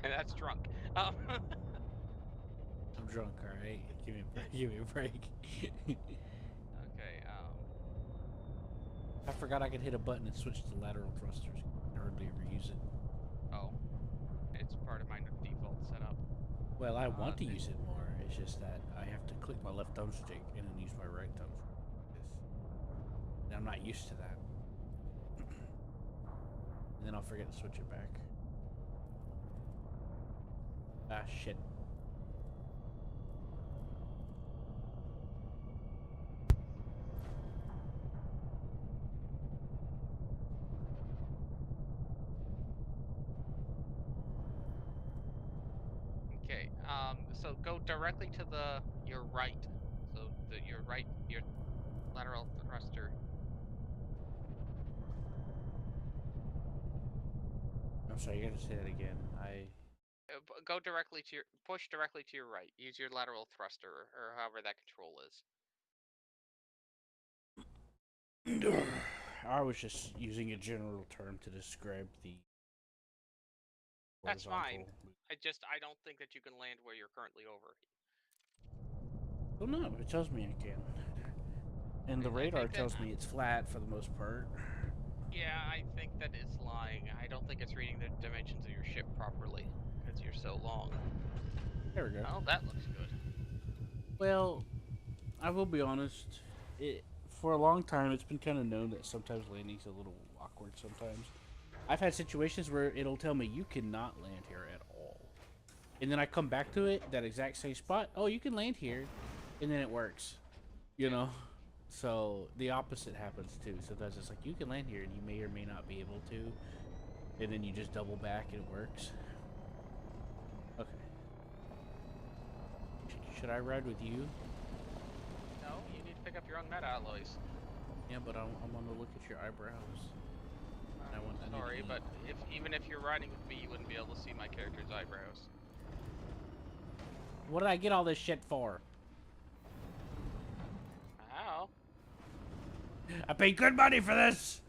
Speaker 1: And that's drunk.
Speaker 3: I'm drunk, alright? Give me a break. Give me a break.
Speaker 1: Okay,
Speaker 3: I forgot I could hit a button and switch to lateral thrusters. I hardly ever use it.
Speaker 1: oh. It's part of my default setup.
Speaker 3: Well, I want to use it more. It's just that I have to click my left thumbstick and then use my right thumbstick. And I'm not used to that. And then I'll forget to switch it back. Ah, shit.
Speaker 1: Okay, so go directly to your right. So your right, your lateral thruster.
Speaker 3: I'm sorry, you gotta say that again.
Speaker 1: Go directly to push directly to your right. Use your lateral thruster, or however that control is.
Speaker 3: I was just using a general term to describe the
Speaker 1: That's fine.
Speaker 3: horizontal.
Speaker 1: I don't think that you can land where you're currently over.
Speaker 3: Oh no, it tells me I can. And the radar tells me it's flat for the most part.
Speaker 1: Yeah, I think that it's lying. I don't think it's reading the dimensions of your ship properly because you're so long.
Speaker 3: There we go.
Speaker 1: Oh, that looks good.
Speaker 3: Well, I will be honest. For a long time, it's been kind of known that sometimes landing's a little awkward sometimes. I've had situations where it'll tell me you cannot land here at all. And then I come back to it, that exact same spot. Oh, you can land here. And then it works. You know? So the opposite happens too. Sometimes it's like you can land here and you may or may not be able to. And then you just double back and it works. Okay. Should I ride with you?
Speaker 1: No, you need to pick up your own meta alloys.
Speaker 3: Yeah, but I want to look at your eyebrows.
Speaker 1: Sorry, but even if you're riding with me, you wouldn't be able to see my character's eyebrows.
Speaker 3: What did I get all this shit for?
Speaker 1: How?
Speaker 3: I paid good money for this!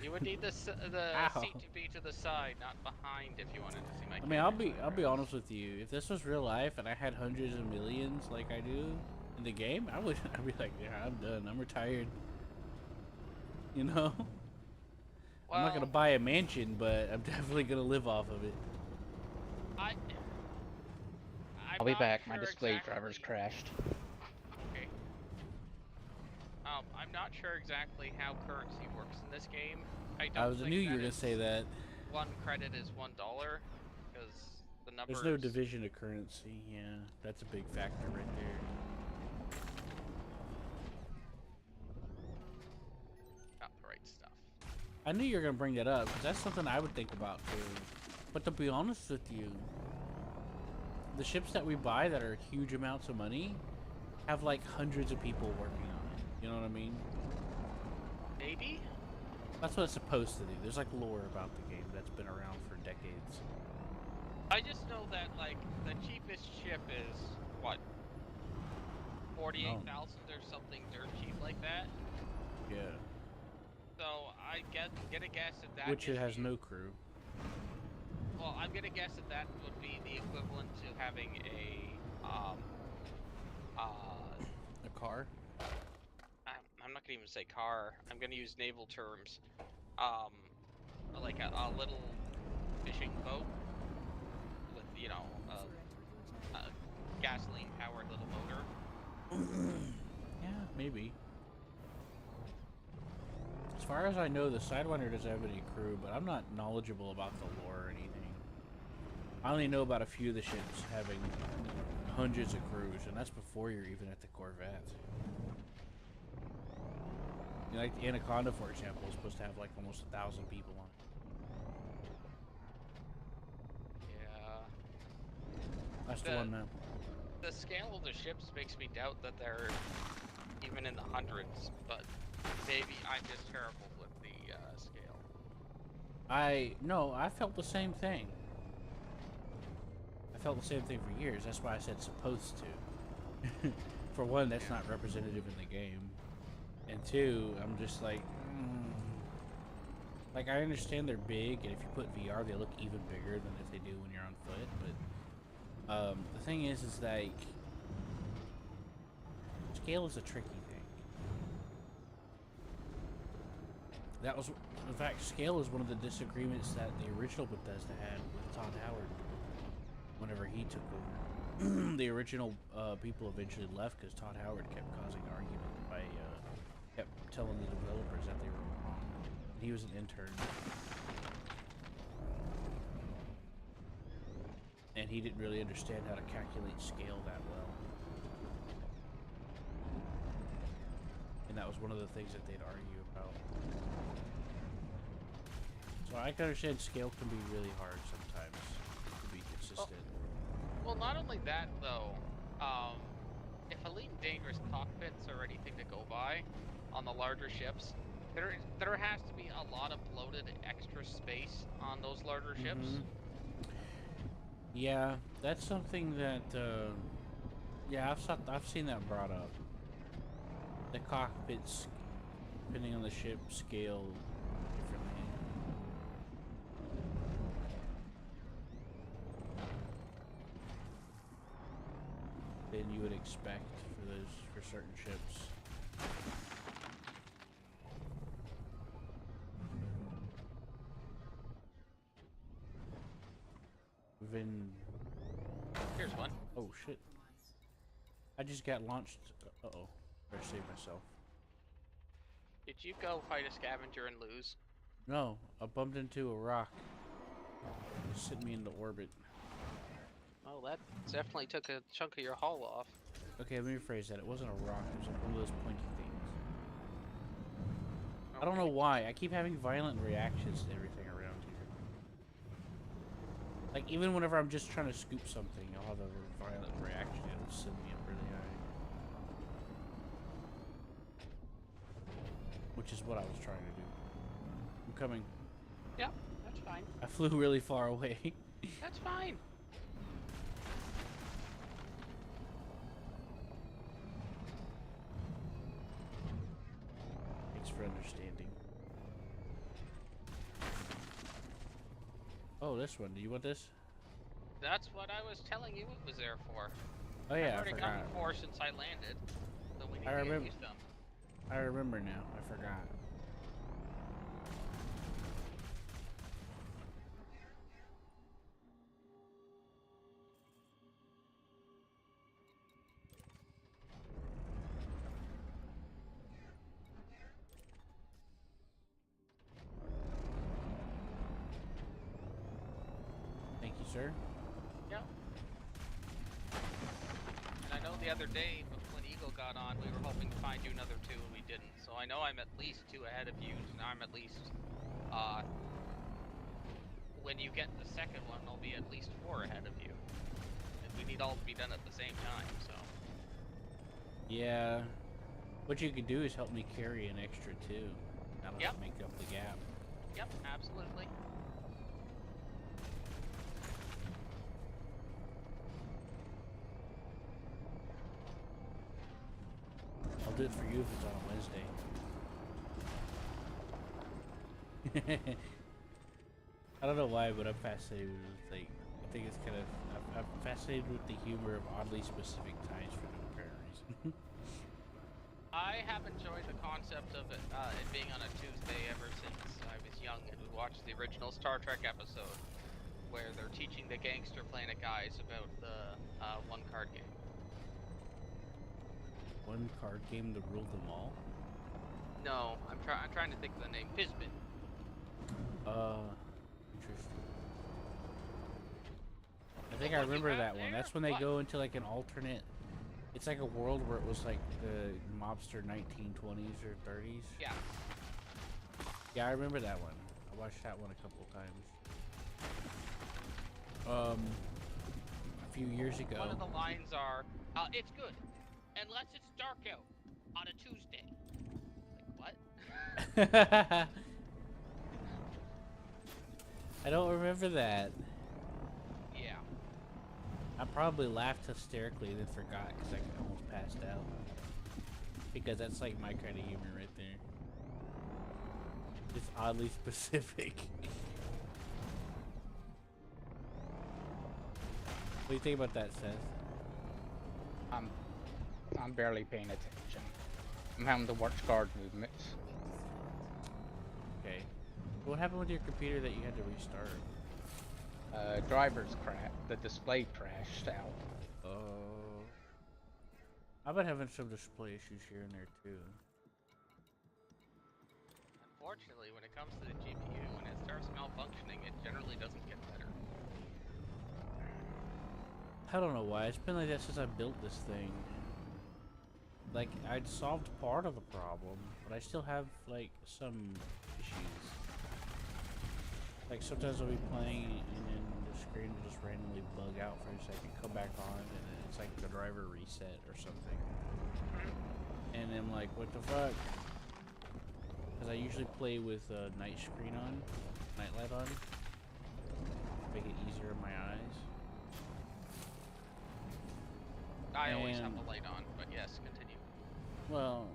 Speaker 1: You would need the seat to be to the side, not behind, if you wanted to see my.
Speaker 3: I mean, I'll be honest with you. If this was real life and I had hundreds of millions like I do in the game, I'd be like, yeah, I'm done. I'm retired. You know? Well, I'm not gonna buy a mansion, but I'm definitely gonna live off of it.
Speaker 2: I'll be back. My display driver's crashed.
Speaker 1: Okay. I'm not sure exactly how currency works in this game.
Speaker 3: I knew you were gonna say that.
Speaker 1: 1 credit is $1 because the numbers.
Speaker 3: There's no division of currency. Yeah, that's a big factor right there.
Speaker 1: Got the right stuff.
Speaker 3: I knew you were gonna bring that up because that's something I would think about too. But to be honest with you, the ships that we buy that are huge amounts of money have like hundreds of people working on it. You know what I mean?
Speaker 5: Maybe?
Speaker 3: That's what it's supposed to do. There's like lore about the game that's been around for decades.
Speaker 5: I just know that, like, the cheapest ship is, what, 48,000 or something dirt cheap like that?
Speaker 3: Yeah.
Speaker 5: So, I get a guess at that.
Speaker 3: Which it has no crew.
Speaker 5: Well, I'm gonna guess that that would be the equivalent to having
Speaker 3: A car?
Speaker 5: I'm not gonna even say car. I'm gonna use naval terms. Like a little fishing boat with, you know, a gasoline-powered little motor.
Speaker 3: Yeah, maybe. As far as I know, the Sidewinder doesn't have any crew, but I'm not knowledgeable about the lore or anything. I only know about a few of the ships having hundreds of crews, and that's before you're even at the Corvette. You know, like the Anaconda, for example, is supposed to have like almost 1,000 people on it.
Speaker 5: Yeah.
Speaker 3: That's the one now.
Speaker 5: The scale of the ships makes me doubt that they're even in the hundreds, but maybe I'm just terrible with the scale.
Speaker 3: No, I felt the same thing. I felt the same thing for years. That's why I said supposed to. For one, that's not representative in the game. And two, I'm just like, like I understand they're big, and if you put VR, they look even bigger than if they do when you're on foot. But the thing is like, scale is a tricky thing. That was, in fact, scale is one of the disagreements that the original Bethesda had with Todd Howard whenever he took over. The original people eventually left because Todd Howard kept causing argument by kept telling the developers that they were wrong. And he was an intern. And he didn't really understand how to calculate scale that well. And that was one of the things that they'd argue about. So I can understand scale can be really hard sometimes to be consistent.
Speaker 1: Well, not only that, though, if Elite and Dangerous cockpits are anything to go by on the larger ships, there has to be a lot of bloated extra space on those larger ships.
Speaker 3: Yeah, that's something that, yeah, I've seen that brought up. The cockpits, depending on the ship, scale differently. Than you would expect for certain ships.
Speaker 1: Here's one.
Speaker 3: Oh shit! I just got launched. Uh-oh. Better save myself.
Speaker 1: Did you go fight a scavenger and lose?
Speaker 3: No, I bumped into a rock. It sent me into orbit.
Speaker 1: Oh, that definitely took a chunk of your hull off.
Speaker 3: Okay, let me rephrase that. It wasn't a rock. It was like one of those pointy things.
Speaker 1: Okay.
Speaker 3: I don't know why. I keep having violent reactions to everything around here. Like, even whenever I'm just trying to scoop something, I'll have a violent reaction. It'll send me up really high. Which is what I was trying to do. I'm coming.
Speaker 1: Yep, that's fine.
Speaker 3: I flew really far away.
Speaker 1: That's fine.
Speaker 3: Thanks for understanding. Oh, this one. Do you want this?
Speaker 1: That's what I was telling you it was there for.
Speaker 3: Oh yeah,
Speaker 1: I've
Speaker 3: I
Speaker 1: already
Speaker 3: forgot.
Speaker 1: gotten 4 since I landed. So we need
Speaker 3: I
Speaker 1: to
Speaker 3: remember.
Speaker 1: use them.
Speaker 3: I remember now. I forgot. Thank you, sir.
Speaker 1: Yep. And I know the other day when Eagle got on, we were hoping to find you another 2 and we didn't. So I know I'm at least 2 ahead of you, and I'm at least, when you get the second one, I'll be at least 4 ahead of you. And we need need all to be done at the same time. So
Speaker 3: Yeah. What you could do is help me carry an extra too. That'll
Speaker 1: Yep.
Speaker 3: help make up the gap.
Speaker 1: yep, absolutely.
Speaker 3: I'll do it for you if it's on a Wednesday. I don't know why, but I'm fascinated with like. I think it's kind of. I'm fascinated with the humor of oddly specific times for no apparent reason.
Speaker 1: I have enjoyed the concept of it being on a Tuesday ever since I was young and we watched the original Star Trek episode where they're teaching the Gangster Planet guys about the one card game.
Speaker 3: One card game to rule them all.
Speaker 1: No, I'm trying to think of the name. Fizbin.
Speaker 3: Interesting. I think I
Speaker 1: What you
Speaker 3: remember
Speaker 1: have
Speaker 3: that one.
Speaker 1: there?
Speaker 3: That's when they
Speaker 1: What?
Speaker 3: go into like an alternate. It's like a world where it was like the mobster 1920s or 30s.
Speaker 1: Yeah.
Speaker 3: Yeah, I remember that one. I watched that one a couple times. A few years ago.
Speaker 1: One of the lines are, "It's good, unless it's dark out on a Tuesday." Like what?
Speaker 3: I don't remember that.
Speaker 1: Yeah.
Speaker 3: I probably laughed hysterically and then forgot because I almost passed out. Because that's like my kind of humor right there. It's oddly specific. What do you think about that, Seth?
Speaker 2: I'm barely paying attention. I'm having to watch guard movements.
Speaker 3: Okay. What happened with your computer that you had to restart?
Speaker 2: Driver's crash. The display crashed out.
Speaker 3: Oh. I've been having some display issues here and there too.
Speaker 1: Unfortunately, when it comes to the GPU, when it starts malfunctioning, it generally doesn't get better.
Speaker 3: I don't know why. It's been like that since I built this thing. Like, I'd solved part of the problem, but I still have, like, some issues. Like, sometimes I'll be playing and then the screen will just randomly bug out for a second, come back on, and then it's like the driver reset or something. And I'm like, what the fuck? Because I usually play with a night screen on, night light on, make it easier on my eyes.
Speaker 1: I always have
Speaker 3: And-
Speaker 1: the light on, but yes, continue.
Speaker 3: Well,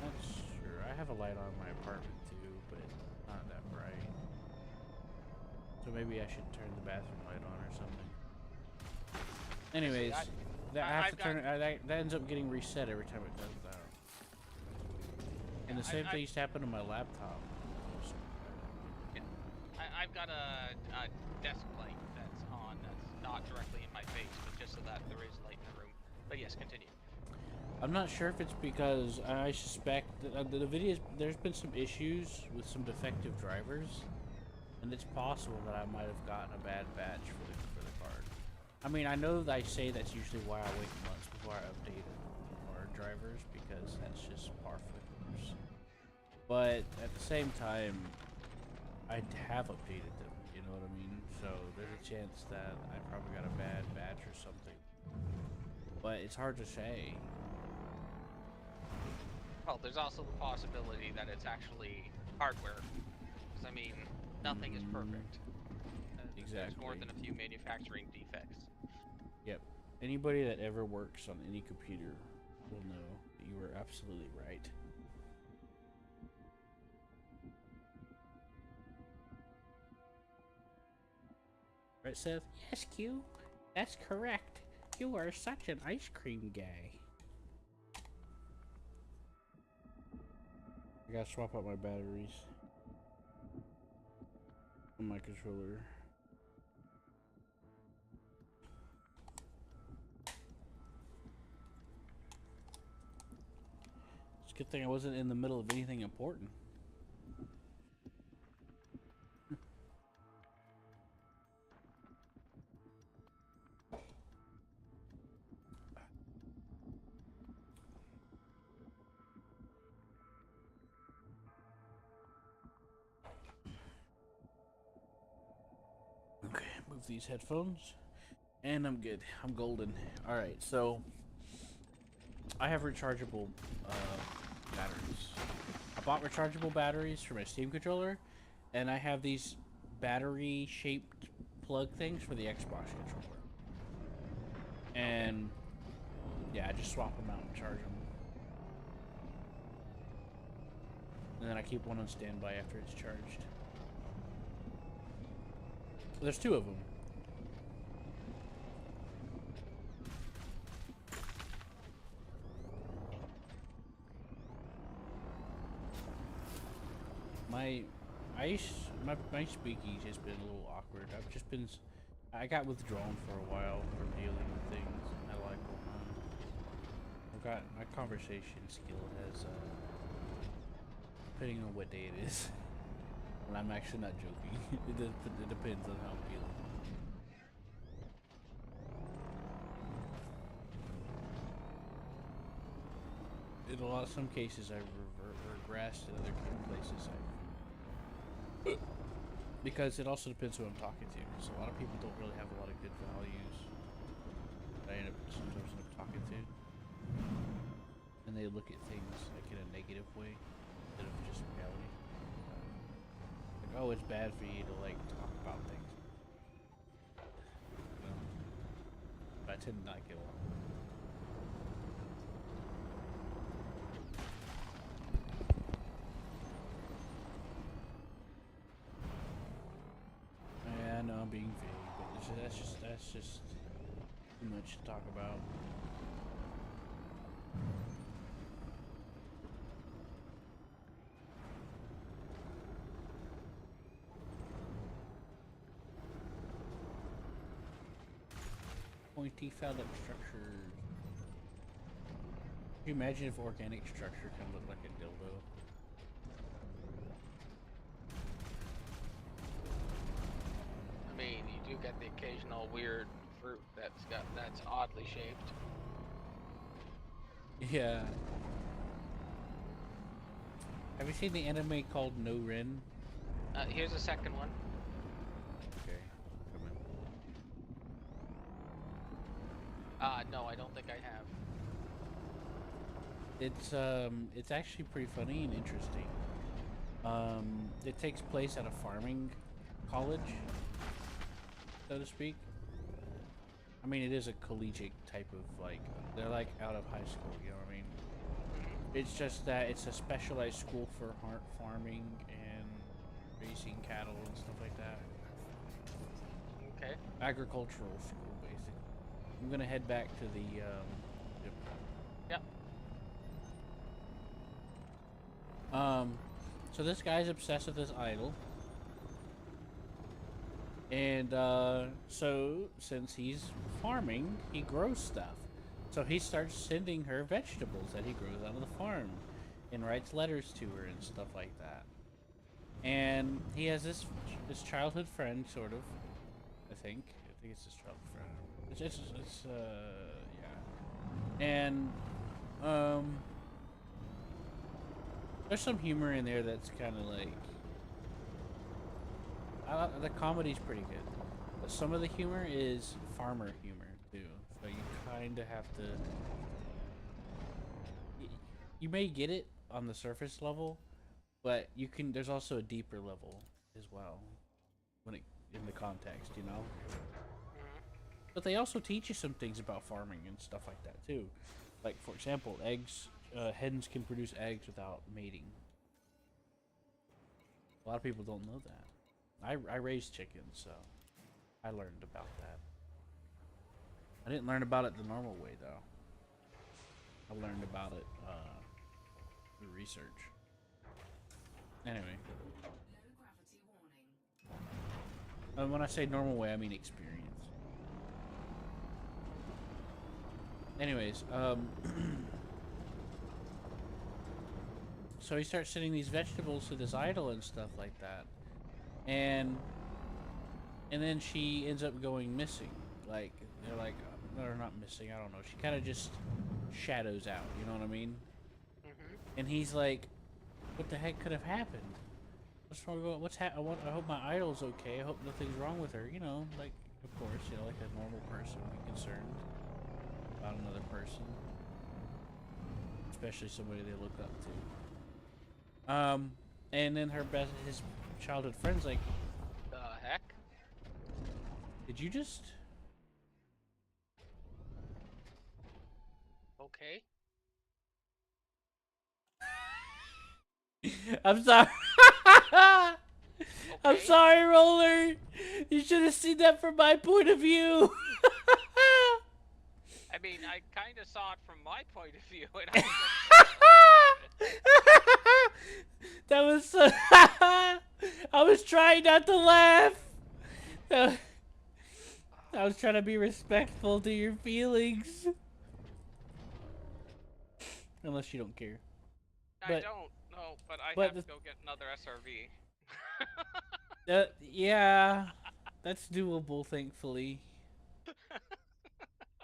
Speaker 3: that's true. I have a light on in my apartment too, but it's not that bright. So maybe I should turn the bathroom light on or something. Anyways, I have
Speaker 1: I've
Speaker 3: to turn it. That ends up getting reset every time it does that. And the same thing used to happen to my laptop.
Speaker 1: I've got a desk light that's on that's not directly in my face, but just so that there is light in the room. But yes, continue.
Speaker 3: I'm not sure if it's because I suspect that the videos, there's been some issues with some defective drivers, and it's possible that I might have gotten a bad batch for the card. I mean, I know that I say that's usually why I wait months before I update the card drivers, because that's just par for the course. But at the same time, I have updated them, you know what I mean? So there's a chance that I probably got a bad batch or something. But it's hard to say.
Speaker 1: Well, there's also the possibility that it's actually hardware. Because, I mean, nothing is perfect. There's more
Speaker 3: Exactly.
Speaker 1: than a few manufacturing defects.
Speaker 3: Yep. Anybody that ever works on any computer will know that you were absolutely right. Right, Seth? Yes, Q. That's correct. You are such an ice cream guy. I gotta swap out my batteries on my controller. It's a good thing I wasn't in the middle of anything important. Okay, move these headphones. And I'm good. I'm golden. All right, so I have rechargeable batteries. I bought rechargeable batteries for my Steam controller, and I have these battery-shaped plug things for the Xbox controller. And yeah, I just swap them out and charge them. And then I keep one on standby after it's charged. There's two of them. My speaking has been a little awkward. I got withdrawn for a while from dealing with things I like going on. I've got my conversation skill has depending on what day it is. And I'm actually not joking. It depends on how I'm feeling. In some cases I regressed, in other places because it also depends who I'm talking to. So a lot of people don't really have a lot of good values that I sometimes end up talking to. And they look at things like in a negative way instead of just reality. Like, oh, it's bad for you to like talk about things. You know? But I tend to not get along. Yeah, I know I'm being vague, but that's just too much to talk about. Pointy phallic structures. Can you imagine if organic structure can look like a dildo?
Speaker 1: I mean, you do get the occasional weird fruit that's oddly shaped.
Speaker 3: Yeah. Have you seen the anime called No Ren?
Speaker 1: Here's a second one.
Speaker 3: Okay, come in.
Speaker 1: No, I don't think I have.
Speaker 3: It's actually pretty funny and interesting. It takes place at a farming college, so to speak. I mean, it is a collegiate type of like, they're like out of high school, you know what I mean? It's just that it's a specialized school for farming and raising cattle and stuff like that.
Speaker 1: Okay.
Speaker 3: Agricultural school, basically. I'm gonna head back to the
Speaker 1: Yep.
Speaker 3: So this guy's obsessed with this idol. And so since he's farming, he grows stuff. So he starts sending her vegetables that he grows out of the farm and writes letters to her and stuff like that. And he has this childhood friend, sort of. I think it's his childhood friend. It's yeah. And there's some humor in there that's kind of like, the comedy's pretty good, but some of the humor is farmer humor too. So you kind of have to. You may get it on the surface level, but you can. There's also a deeper level as well, when it in the context, you know. But they also teach you some things about farming and stuff like that too. Like for example, eggs. Hens can produce eggs without mating. A lot of people don't know that. I raised chickens, so I learned about that. I didn't learn about it the normal way, though. I learned about it through research. Anyway. When I say normal way, I mean experience. Anyways, so he starts sending these vegetables to this idol and stuff like that. And then she ends up going missing. Like, they're like, or not missing, I don't know. She kind of just shadows out, you know what I mean? And he's like, what the heck could have happened? What's wrong? I hope my idol's okay. I hope nothing's wrong with her, you know? Like, Of course, you know, like a normal person would be concerned about another person, especially somebody they look up to. And then his childhood friend's like,
Speaker 1: The heck?
Speaker 3: "Did you just?"
Speaker 1: Okay.
Speaker 3: I'm sorry. I'm
Speaker 1: Okay.
Speaker 3: sorry, Roller. You should have seen that from my point of view.
Speaker 1: I mean, I kind of saw it from my point of view, and I was
Speaker 3: That was so I was trying not to laugh. I was trying to be respectful to your feelings. Unless you don't care.
Speaker 1: I don't know, but I
Speaker 3: but
Speaker 1: have to go get another SRV.
Speaker 3: Yeah, that's doable, thankfully.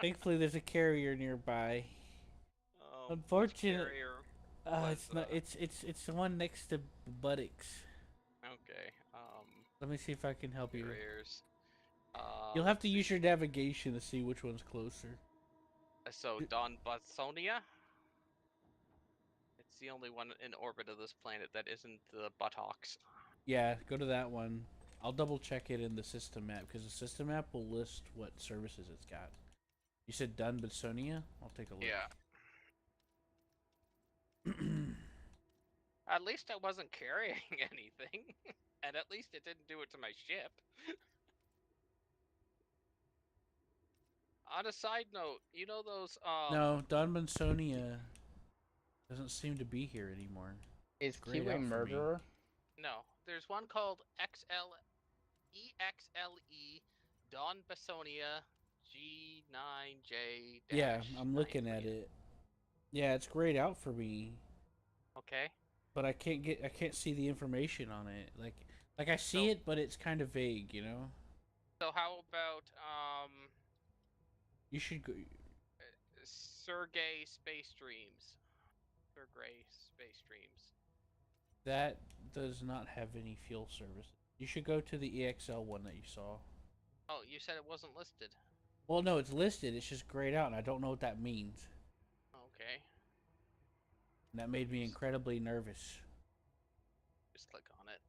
Speaker 3: Thankfully, there's a carrier nearby.
Speaker 1: Which
Speaker 3: Unfortunate.
Speaker 1: carrier was,
Speaker 3: It's not. It's the one next to Buttocks.
Speaker 1: okay,
Speaker 3: Let me see if I can help you.
Speaker 1: carriers.
Speaker 3: You'll have
Speaker 1: Let's
Speaker 3: to use
Speaker 1: see.
Speaker 3: your navigation to see which one's closer.
Speaker 1: So, Don Butsonia? It's the only one in orbit of this planet that isn't the buttocks.
Speaker 3: Yeah, go to that one. I'll double check it in the system map because the system map will list what services it's got. You said Dunbitsonia? I'll take a look.
Speaker 1: Yeah. At least I wasn't carrying anything. And at least it didn't do it to my ship. On a side note, you know those,
Speaker 3: No, Dunbitsonia doesn't seem to be here anymore.
Speaker 2: Is
Speaker 3: Grayed
Speaker 2: Q a
Speaker 3: out for me.
Speaker 2: murderer?
Speaker 1: No, there's one called EXLE Don Bassonia G9J.
Speaker 3: Yeah, I'm looking at it. Yeah, it's grayed out for me.
Speaker 1: Okay.
Speaker 3: But I can't see the information on it. Like I see it, but it's kind of vague, you know?
Speaker 1: So how about
Speaker 3: You should go.
Speaker 1: Sergey Space Dreams? Sergey Space Dreams.
Speaker 3: That does not have any fuel service. You should go to the EXL one that you saw.
Speaker 1: Oh, you said it wasn't listed.
Speaker 3: Well, no, it's listed. It's just grayed out, and I don't know what that means.
Speaker 1: Okay.
Speaker 3: And that made me incredibly nervous.
Speaker 1: Just click on it.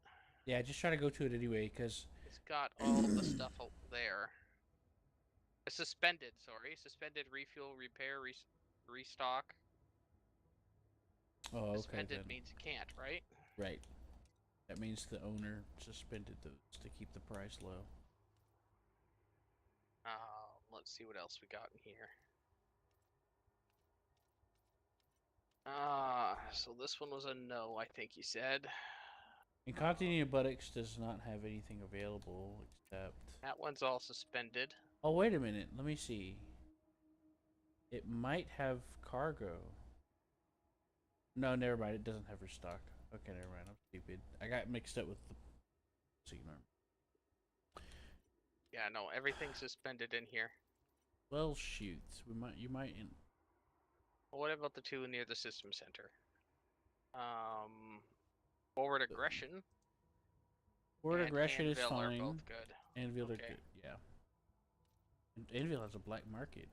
Speaker 3: Yeah, just try to go to it anyway, because
Speaker 1: it's got all the stuff there. Suspended, sorry. Suspended refuel, repair, restock.
Speaker 3: oh, okay.
Speaker 1: Suspended
Speaker 3: Then.
Speaker 1: means you can't, right?
Speaker 3: Right. That means the owner suspended those to keep the price low.
Speaker 1: Let's see what else we got in here. So this one was a no, I think you said.
Speaker 3: Incontinent buttocks does not have anything available except...
Speaker 1: That one's all suspended.
Speaker 3: Oh, wait a minute. Let me see. It might have cargo. No, never mind. It doesn't have restock. Okay, never mind. I'm stupid. I got mixed up with the...
Speaker 1: Yeah, no, everything's suspended in here.
Speaker 3: Well, shoot. You might...
Speaker 1: Well, what about the two near the system center? Forward aggression.
Speaker 3: Forward aggression is
Speaker 1: Anvil
Speaker 3: fine.
Speaker 1: are both good.
Speaker 3: Anvil
Speaker 1: okay.
Speaker 3: are good, yeah. And Anvil has a black market.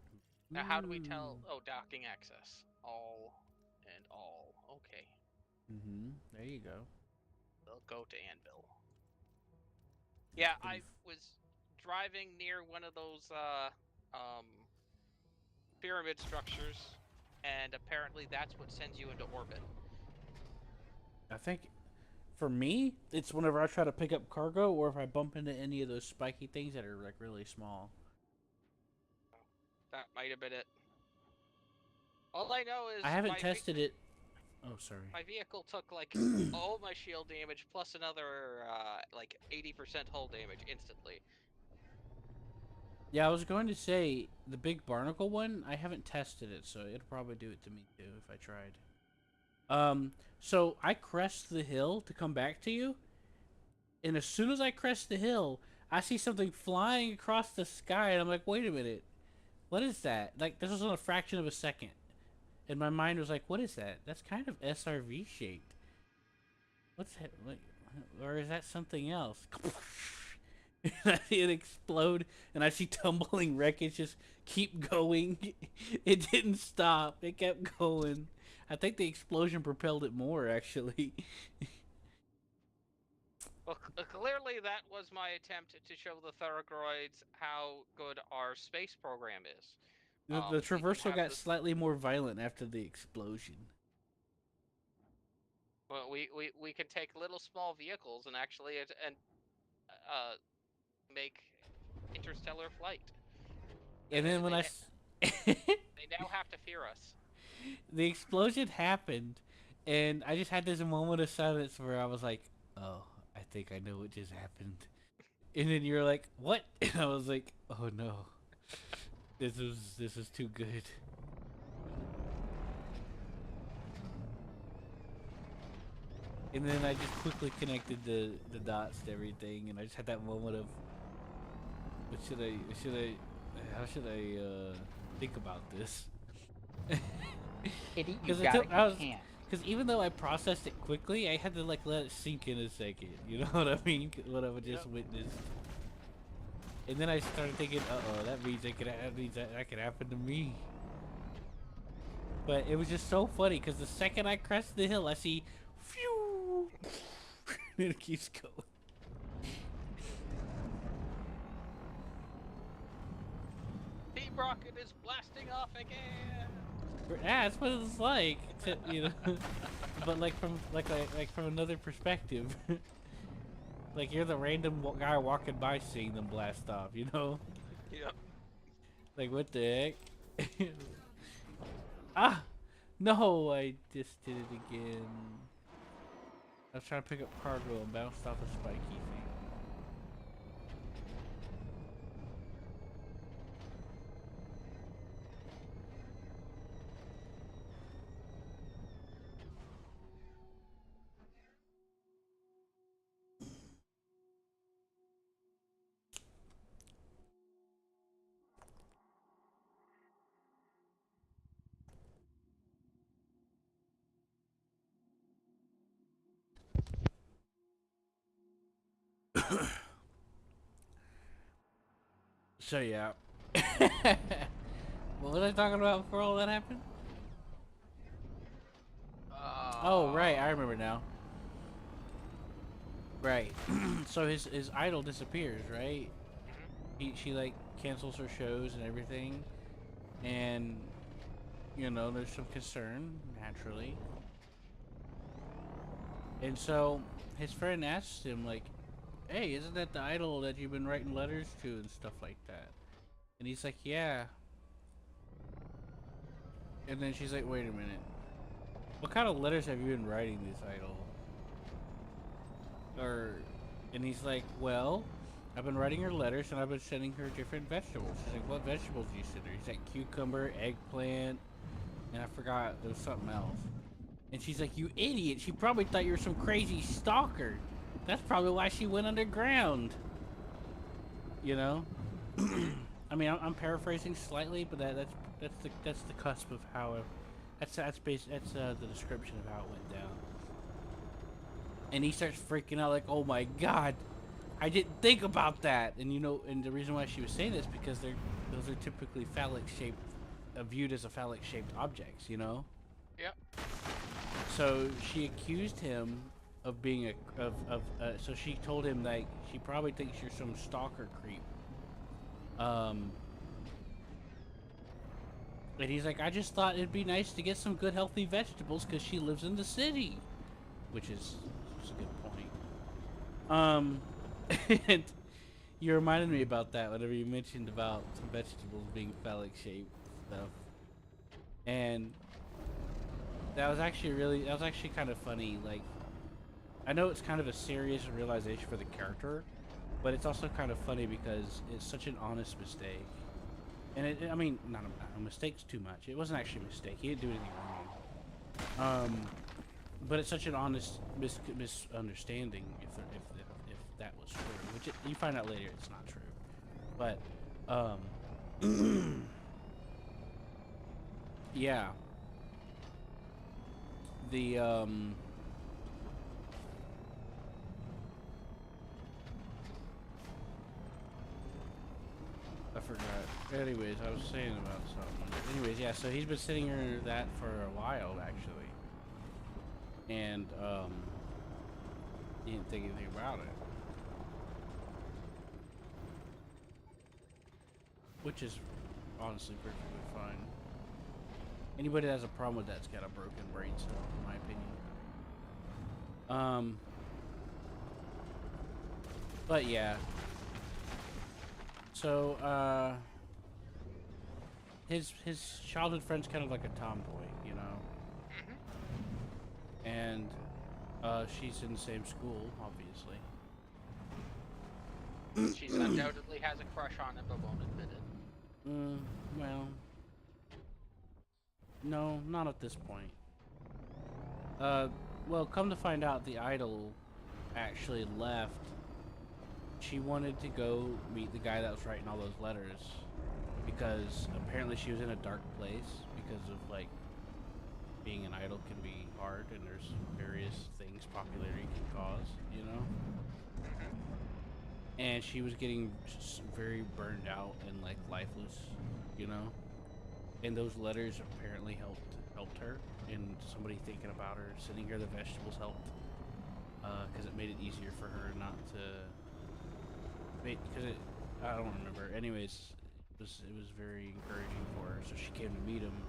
Speaker 1: Now, how do we tell? Oh, docking access. All and all. Okay.
Speaker 3: There you go.
Speaker 1: They'll go to Anvil. Yeah, I was driving near one of those pyramid structures, and apparently that's what sends you into orbit.
Speaker 3: I think for me, it's whenever I try to pick up cargo or if I bump into any of those spiky things that are like really small.
Speaker 1: That might have been it. All I know is
Speaker 3: I haven't tested it. Oh, sorry.
Speaker 1: My vehicle took like all my shield damage plus another like 80% hull damage instantly.
Speaker 3: Yeah, I was going to say the big barnacle one. I haven't tested it, so it'll probably do it to me too if I tried. So I crest the hill to come back to you, and as soon as I crest the hill, I see something flying across the sky, and I'm like, wait a minute, what is that? Like, this was in a fraction of a second, and my mind was like, what is that? That's kind of SRV shaped. What's that? Like, or is that something else? And I see it explode, and I see tumbling wreckage just keep going. It didn't stop. It kept going. I think the explosion propelled it more, actually.
Speaker 1: Well, clearly that was my attempt to show the Theragroids how good our space program is.
Speaker 3: The
Speaker 1: We can
Speaker 3: traversal
Speaker 1: have
Speaker 3: got
Speaker 1: this.
Speaker 3: slightly more violent after the explosion.
Speaker 1: Well, we can take little small vehicles and actually uh make interstellar flight.
Speaker 3: And then when
Speaker 1: They
Speaker 3: I
Speaker 1: they now have to fear us.
Speaker 3: the explosion happened, and I just had this moment of silence where I was like, "Oh, I think I know what just happened." And then you're like, "What?" And I was like, "Oh no, this is too good." And then I just quickly connected the dots to everything, and I just had that moment of, how should I think about this?
Speaker 2: Kitty, you
Speaker 3: Because
Speaker 2: got it. You
Speaker 3: I was,
Speaker 2: can't.
Speaker 3: because even though I processed it quickly, I had to like let it sink in a second. You know what I mean? What I just witnessed. And then I started thinking, uh-oh, that means that could happen to me. But it was just so funny because the second I crest the hill, I see, phew, and it keeps going.
Speaker 1: Team Rocket is blasting off again.
Speaker 3: Yeah, that's what it's like, except, but like from another perspective. Like you're the random guy walking by seeing them blast off, you know?
Speaker 1: Yep.
Speaker 3: Like what the heck? Ah! No, I just did it again. I was trying to pick up cargo and bounced off a spiky thing. So yeah. What was I talking about before all that happened? Oh right, I remember now. Right. So his idol disappears, right? She like cancels her shows and everything, and there's some concern naturally. And so his friend asks him like, "Hey, isn't that the idol that you've been writing letters to and stuff like that?" And he's like, "Yeah." And then she's like, "Wait a minute. What kind of letters have you been writing this idol?" And he's like, "Well, I've been writing her letters and I've been sending her different vegetables." She's like, "What vegetables do you send her?" He's like, "Cucumber, eggplant, and I forgot there was something else." And she's like, "You idiot! She probably thought you were some crazy stalker. That's probably why she went underground." You know? I mean, I'm paraphrasing slightly, but that's the cusp of how that's the description of how it went down. And he starts freaking out like, "Oh my god, I didn't think about that." And and the reason why she was saying this because those are typically phallic shaped, viewed as a phallic shaped objects,
Speaker 1: Yep.
Speaker 3: So she accused him of being so she told him like she probably thinks you're some stalker creep. And he's like, "I just thought it'd be nice to get some good healthy vegetables because she lives in the city," which is a good point. And you reminded me about that whenever you mentioned about some vegetables being phallic shaped stuff, and that was actually kind of funny. Like, I know it's kind of a serious realization for the character, but it's also kind of funny because it's such an honest mistake. And I mean, not a mistake's too much. It wasn't actually a mistake. He didn't do anything wrong. But it's such an honest misunderstanding if that was true, which you find out later it's not true. But yeah, the forgot. Anyways, I was saying about something. Anyways, yeah, so he's been sitting here that for a while, actually. And, he didn't think anything about it. Which is honestly perfectly fine. Anybody that has a problem with that's got a broken brain cell, in my opinion. But yeah. So, his childhood friend's kind of like a tomboy, you know? And, she's in the same school, obviously.
Speaker 1: She's undoubtedly has a crush on him, but won't admit it.
Speaker 3: Well... No, not at this point. Well, come to find out, the idol actually left. She wanted to go meet the guy that was writing all those letters because apparently she was in a dark place because of, like, being an idol can be hard and there's various things popularity can cause, you know? And she was getting just very burned out and, like, lifeless, you know? And those letters apparently helped her, and somebody thinking about her sitting here, the vegetables helped, because it made it easier for her not to. Because I don't remember. Anyways, it was very encouraging for her. So she came to meet him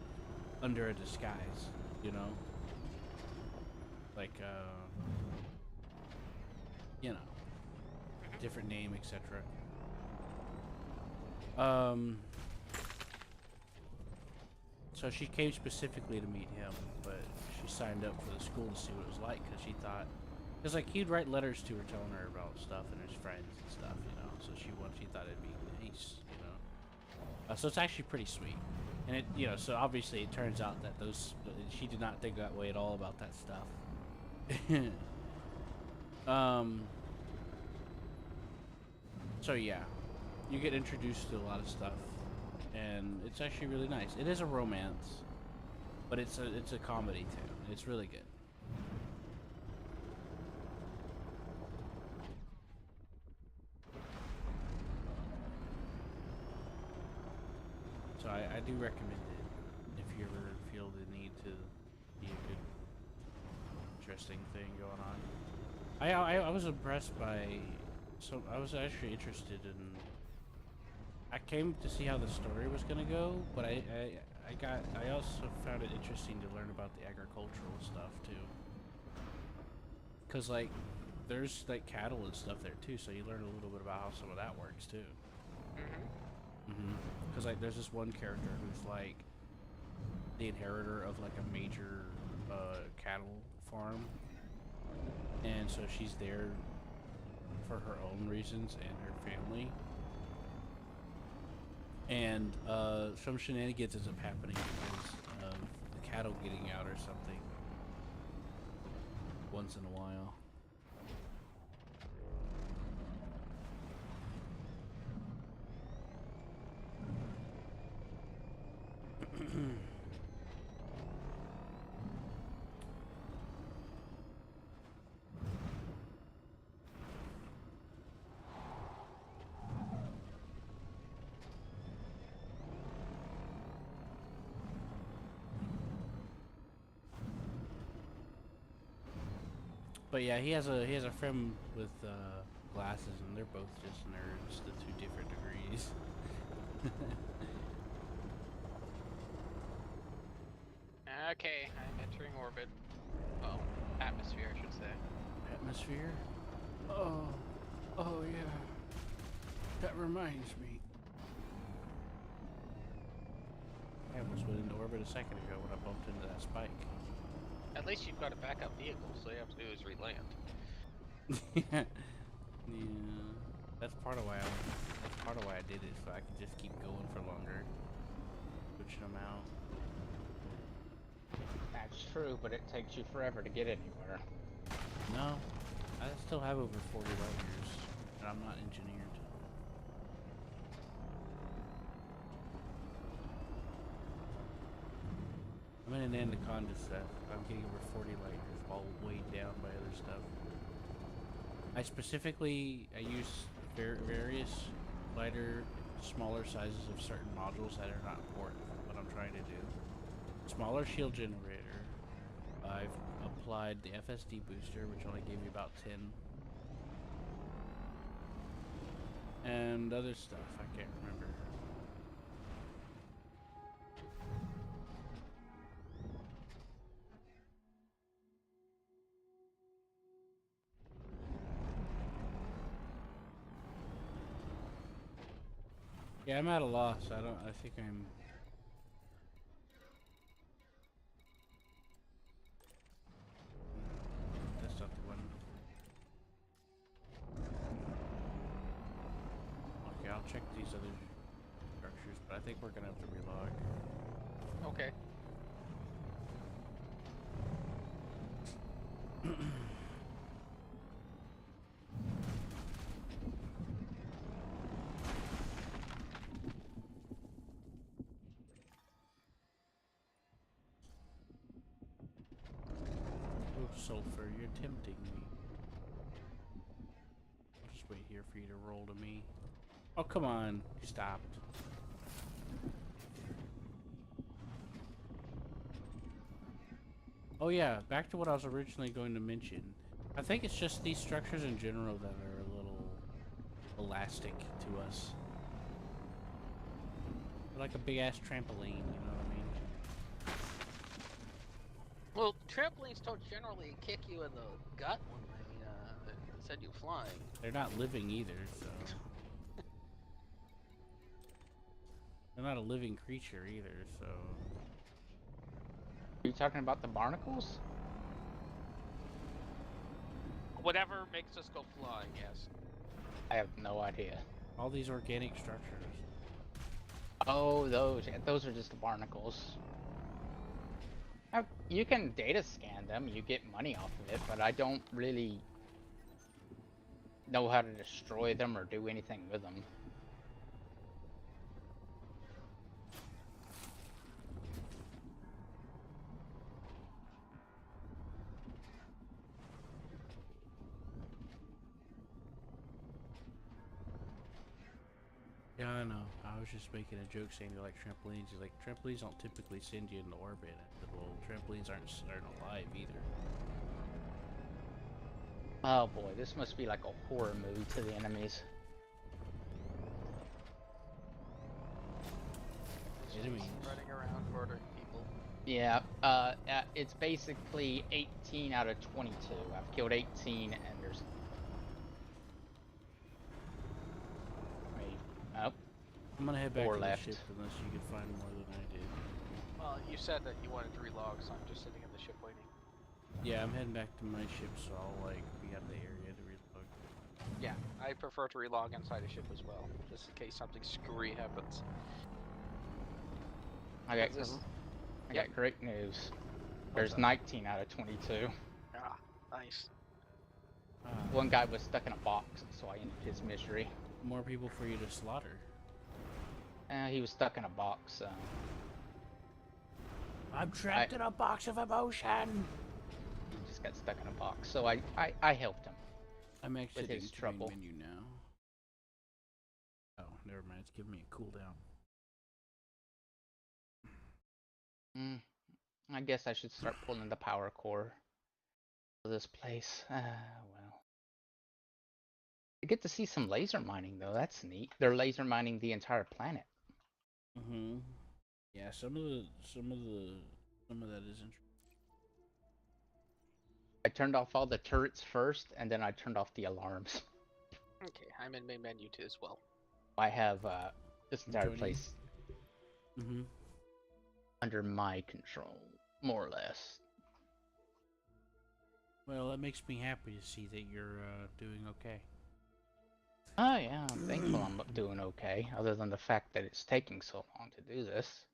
Speaker 3: under a disguise, you know, like you know, different name, etc. So she came specifically to meet him, but she signed up for the school to see what it was like because she thought, because like he'd write letters to her telling her about stuff and his friends and stuff, you know. So she thought it'd be nice, you know. So it's actually pretty sweet, and it, you know, so obviously it turns out that she did not think that way at all about that stuff. So yeah, you get introduced to a lot of stuff. And it's actually really nice. It is a romance, but it's a comedy too. It's really good. So I do recommend it if you ever feel the need to be a good, interesting thing going on. I was impressed by. So I was actually interested in. I came to see how the story was gonna go, but I also found it interesting to learn about the agricultural stuff too. Cause like, there's like cattle and stuff there too, so you learn a little bit about how some of that works too. Cause like, there's this one character who's like the inheritor of like a major cattle farm, and so she's there for her own reasons and her family. And some shenanigans ends up happening because of the cattle getting out or something once in a while. But yeah, he has a friend with glasses, and they're both just nerds to two different degrees.
Speaker 1: Okay, I'm entering orbit. Oh, atmosphere, I should say.
Speaker 3: Atmosphere? Oh yeah. That reminds me. I almost went into orbit a second ago when I bumped into that spike.
Speaker 1: At least you've got a backup vehicle, so all you have to do is re-land.
Speaker 3: Yeah, that's part of why I did it, so I could just keep going for longer, switching them out.
Speaker 2: That's true, but it takes you forever to get anywhere.
Speaker 3: No, I still have over 40 light years, and I'm not engineered. I'm in an anaconda set. I'm getting over 40 light years, all weighed down by other stuff. I use various lighter smaller sizes of certain modules that are not important for what I'm trying to do. Smaller shield generator. I've applied the FSD booster, which only gave me about 10. And other stuff, I can't remember. Yeah, I'm at a loss. I think I'm... That's not the one. Okay, I'll check these other structures, but I think we're gonna have to relog.
Speaker 1: Okay.
Speaker 3: Oh, sulfur, you're tempting me. I'll just wait here for you to roll to me. Oh, come on. You stopped. Oh yeah, back to what I was originally going to mention. I think it's just these structures in general that are a little elastic to us. They're like a big ass trampoline, you know what I mean?
Speaker 5: Well, trampolines don't generally kick you in the gut when they send you flying.
Speaker 3: They're not living either, so... They're not a living creature either, so...
Speaker 2: Are you talking about the barnacles?
Speaker 5: Whatever makes us go flying, yes.
Speaker 2: I have no idea.
Speaker 3: All these organic structures.
Speaker 2: Oh, those are just the barnacles. Now, you can data scan them, you get money off of it, but I don't really know how to destroy them or do anything with them.
Speaker 3: Yeah, I know. I was just making a joke saying they're like trampolines. He's like, trampolines don't typically send you into orbit. I said, well, trampolines aren't alive either.
Speaker 2: Oh boy, this must be like a horror movie to the enemies.
Speaker 3: Enemies.
Speaker 5: Running around murdering people.
Speaker 2: Yeah, it's basically 18 out of 22. I've killed 18 and there's... Wait, oh,
Speaker 3: I'm gonna head back
Speaker 2: Four
Speaker 3: to
Speaker 2: left.
Speaker 3: the ship unless you can find more than I did.
Speaker 5: Well, you said that you wanted to relog, so I'm just sitting in the ship waiting.
Speaker 3: Yeah, I'm heading back to my ship, so I'll like be out of the area to relog.
Speaker 5: Yeah, I prefer to relog inside a ship as well, just in case something screwy happens.
Speaker 2: I got,
Speaker 5: Is this-
Speaker 2: I
Speaker 5: Yep.
Speaker 2: got great news.
Speaker 5: What's
Speaker 2: There's
Speaker 5: up?
Speaker 2: 19 out of 22.
Speaker 5: Ah, nice.
Speaker 2: One guy was stuck in a box, so I ended his misery.
Speaker 3: More people for you to slaughter.
Speaker 2: He was stuck in a box.
Speaker 3: I'm trapped in a box of emotion.
Speaker 2: He just got stuck in a box, so I helped him.
Speaker 3: I'm exiting
Speaker 2: his
Speaker 3: to main
Speaker 2: trouble.
Speaker 3: menu now. Oh, never mind. It's giving me a cooldown.
Speaker 2: I guess I should start pulling the power core of this place. Well. I get to see some laser mining though, that's neat. They're laser mining the entire planet.
Speaker 3: Mm-hmm. Yeah, some of that is interesting.
Speaker 2: I turned off all the turrets first, and then I turned off the alarms.
Speaker 5: Okay, I'm in main menu too as well.
Speaker 2: I have this entire
Speaker 3: joining you.
Speaker 2: place
Speaker 3: Mm-hmm.
Speaker 2: under my control, more or less.
Speaker 3: Well, it makes me happy to see that you're doing okay.
Speaker 2: Oh yeah, I'm thankful I'm doing okay, other than the fact that it's taking so long to do this.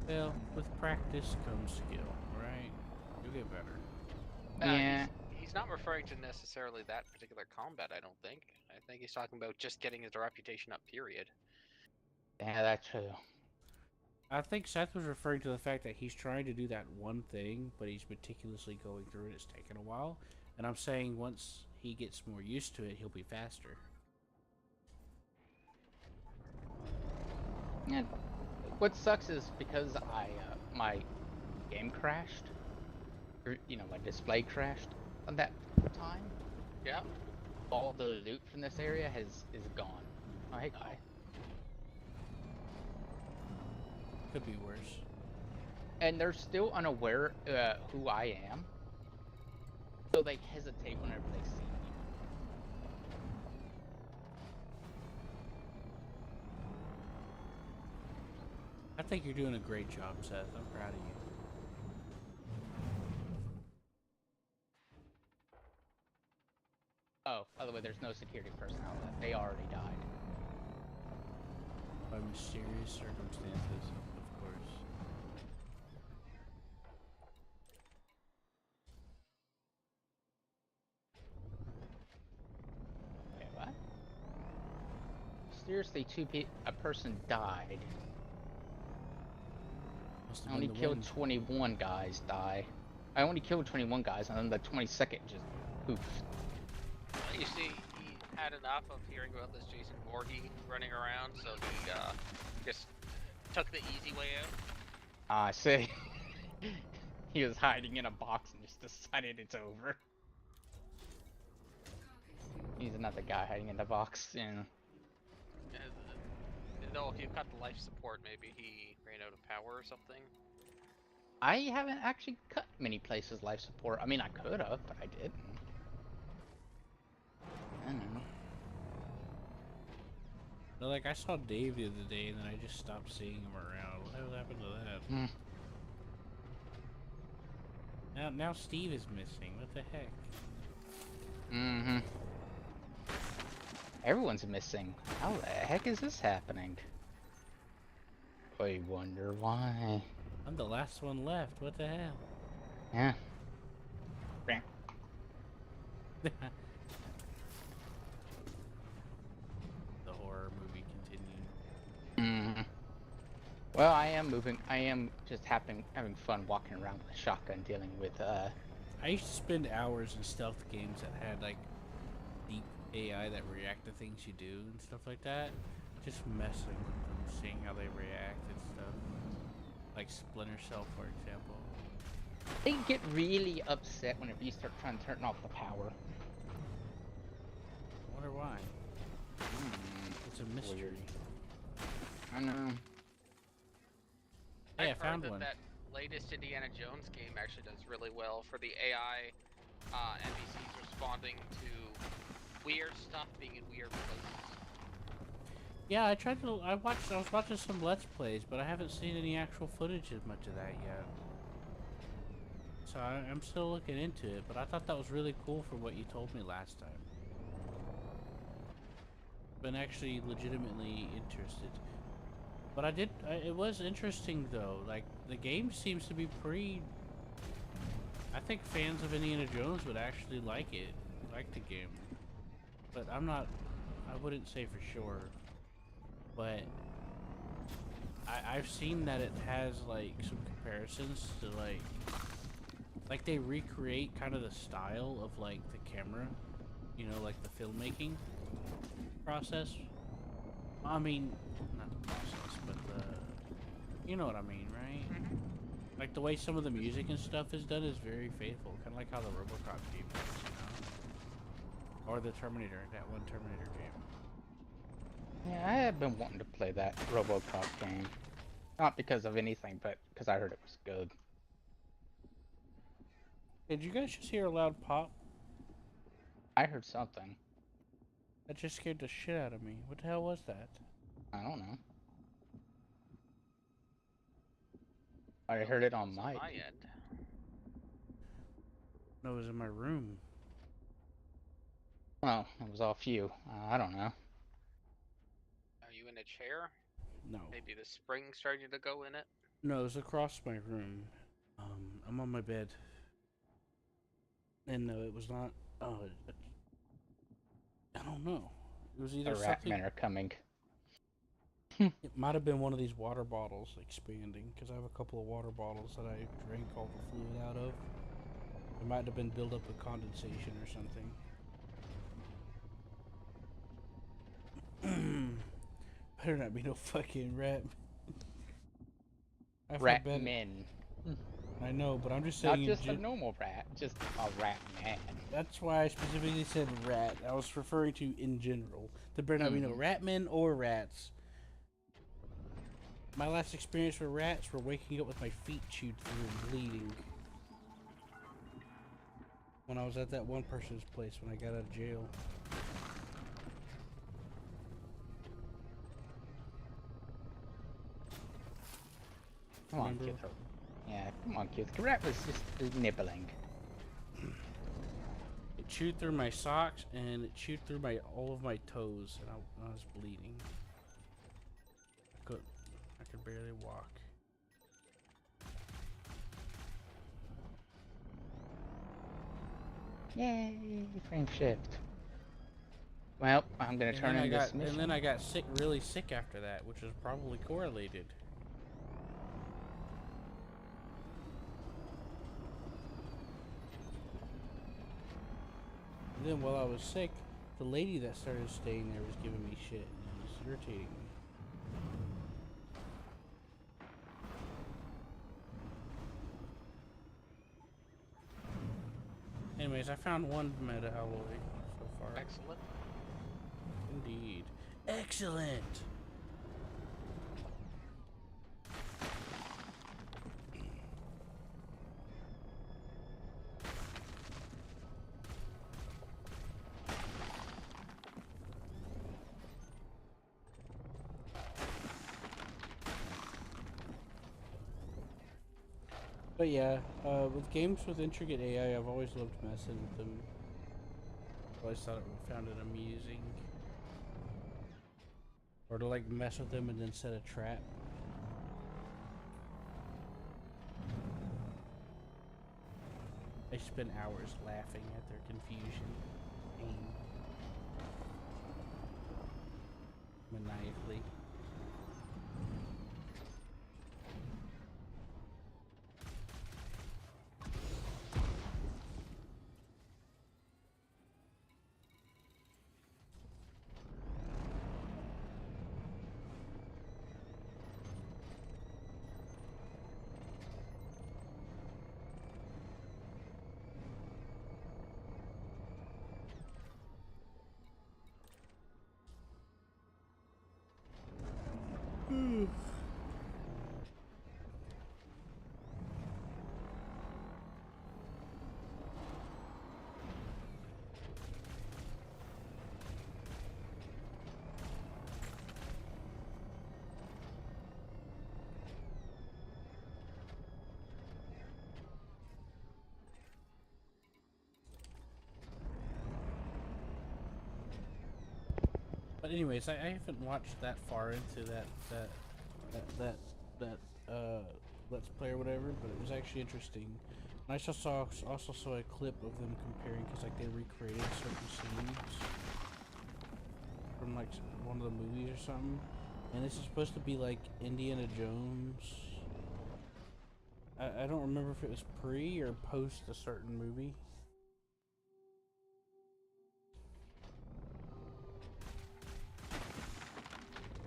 Speaker 3: Well, with practice comes skill, right? You'll get better.
Speaker 2: Yeah.
Speaker 5: He's not referring to necessarily that particular combat, I don't think. I think he's talking about just getting his reputation up, period.
Speaker 2: Yeah, that's true.
Speaker 3: I think Seth was referring to the fact that he's trying to do that one thing, but he's meticulously going through it. It's taken a while. And I'm saying once he gets more used to it, he'll be faster.
Speaker 2: And what sucks is because my game crashed, or my display crashed on that time.
Speaker 1: Yeah.
Speaker 2: All the loot from this area is gone. Oh, hey guy.
Speaker 3: Could be worse.
Speaker 2: And they're still unaware who I am, so they hesitate whenever they see me.
Speaker 3: I think you're doing a great job, Seth. I'm proud of you.
Speaker 2: Oh, by the way, there's no security personnel left. They already died.
Speaker 3: By mysterious circumstances, of course.
Speaker 2: Okay, what? Seriously, a person died.
Speaker 3: Must
Speaker 2: I
Speaker 3: have
Speaker 2: only
Speaker 3: been the
Speaker 2: killed
Speaker 3: wind.
Speaker 2: 21 guys die. I only killed 21 guys, and then the 22nd just poof.
Speaker 5: You see, he had enough of hearing about this Jason Voorhees running around, so he just took the easy way out.
Speaker 2: I see. He was hiding in a box and just decided it's over. He's another guy hiding in the box,
Speaker 5: And, though if you cut the life support, maybe he ran out of power or something.
Speaker 2: I haven't actually cut many places life support. I mean, I could have, but I didn't. I don't know.
Speaker 3: No, like I saw Dave the other day, and then I just stopped seeing him around. What the hell happened to that? Now Steve is missing. What the heck?
Speaker 2: Mm-hmm. Everyone's missing. How the heck is this happening? I wonder why.
Speaker 3: I'm the last one left. What the hell?
Speaker 2: Yeah.
Speaker 3: The horror movie continued.
Speaker 2: Well, I am just having fun walking around with a shotgun, dealing with
Speaker 3: I used to spend hours in stealth games that had like deep AI that react to things you do and stuff like that. Just messing with them, seeing how they react and stuff. Like Splinter Cell, for example.
Speaker 2: They get really upset whenever you start trying to turn off the power.
Speaker 3: I wonder why. It's a mystery.
Speaker 2: Weird. I know.
Speaker 3: Hey, I
Speaker 5: I've
Speaker 3: found
Speaker 5: heard
Speaker 3: one.
Speaker 5: that latest Indiana Jones game actually does really well for the AI NPCs responding to weird stuff being in weird places.
Speaker 3: Yeah, I was watching some Let's Plays, but I haven't seen any actual footage of much of that yet. So I'm still looking into it, but I thought that was really cool for what you told me last time. Been actually legitimately interested. But it was interesting though, like the game seems to be pretty... I think fans of Indiana Jones would actually like the game. But I wouldn't say for sure. But I've seen that it has like some comparisons to like they recreate kind of the style of like the camera, like the filmmaking process. I mean, not the process, but you know what I mean, right? Like the way some of the music and stuff is done is very faithful, kind of like how the RoboCop game is, or the Terminator, that one Terminator game.
Speaker 2: Yeah, I have been wanting to play that RoboCop game. Not because of anything, but because I heard it was good.
Speaker 3: Did you guys just hear a loud pop?
Speaker 2: I heard something.
Speaker 3: That just scared the shit out of me. What the hell was that?
Speaker 2: I don't know. I heard it on
Speaker 5: On
Speaker 2: mic.
Speaker 5: my end.
Speaker 3: No, it was in my room.
Speaker 2: Oh, it was off you. I don't know.
Speaker 5: Are you in a chair?
Speaker 3: No.
Speaker 5: Maybe the spring starting to go in it?
Speaker 3: No, it was across my room. I'm on my bed. And no, it was not. Oh, I don't know. It was either
Speaker 2: The rat
Speaker 3: something.
Speaker 2: men are coming.
Speaker 3: It might have been one of these water bottles expanding, because I have a couple of water bottles that I drank all the fluid out of. It might have been buildup of condensation or something. Better not be no fucking rat. I feel
Speaker 2: Rat
Speaker 3: bad.
Speaker 2: men.
Speaker 3: I know, but I'm just
Speaker 2: Not
Speaker 3: saying.
Speaker 2: just a normal rat, just a rat man.
Speaker 3: That's why I specifically said rat. I was referring to in general. There better not be no rat men or rats. My last experience with rats were waking up with my feet chewed through and bleeding. When I was at that one person's place when I got out of jail.
Speaker 2: Come on,
Speaker 3: Remember?
Speaker 2: Kith. Yeah, come on, Kith. The rat was just nibbling.
Speaker 3: It chewed through my socks and it chewed through all of my toes, and I was bleeding. I could barely walk.
Speaker 2: Yay, frame shift. Well, I'm gonna turn in this mission.
Speaker 3: And then I got sick, really sick after that, which was probably correlated. And then while I was sick, the lady that started staying there was giving me shit, and it was irritating me. Anyways, I found one meta alloy so far.
Speaker 1: Excellent.
Speaker 3: Indeed. Excellent! But yeah, with games with intricate AI, I've always loved messing with them. I always found it amusing. Or to like mess with them and then set a trap. I spend hours laughing at their confusion. Pain. Maniacally. But anyways, I haven't watched that far into that Let's Play or whatever, but it was actually interesting. And I also saw a clip of them comparing, because like they recreated certain scenes from like one of the movies or something. And this is supposed to be like Indiana Jones. I don't remember if it was pre or post a certain movie.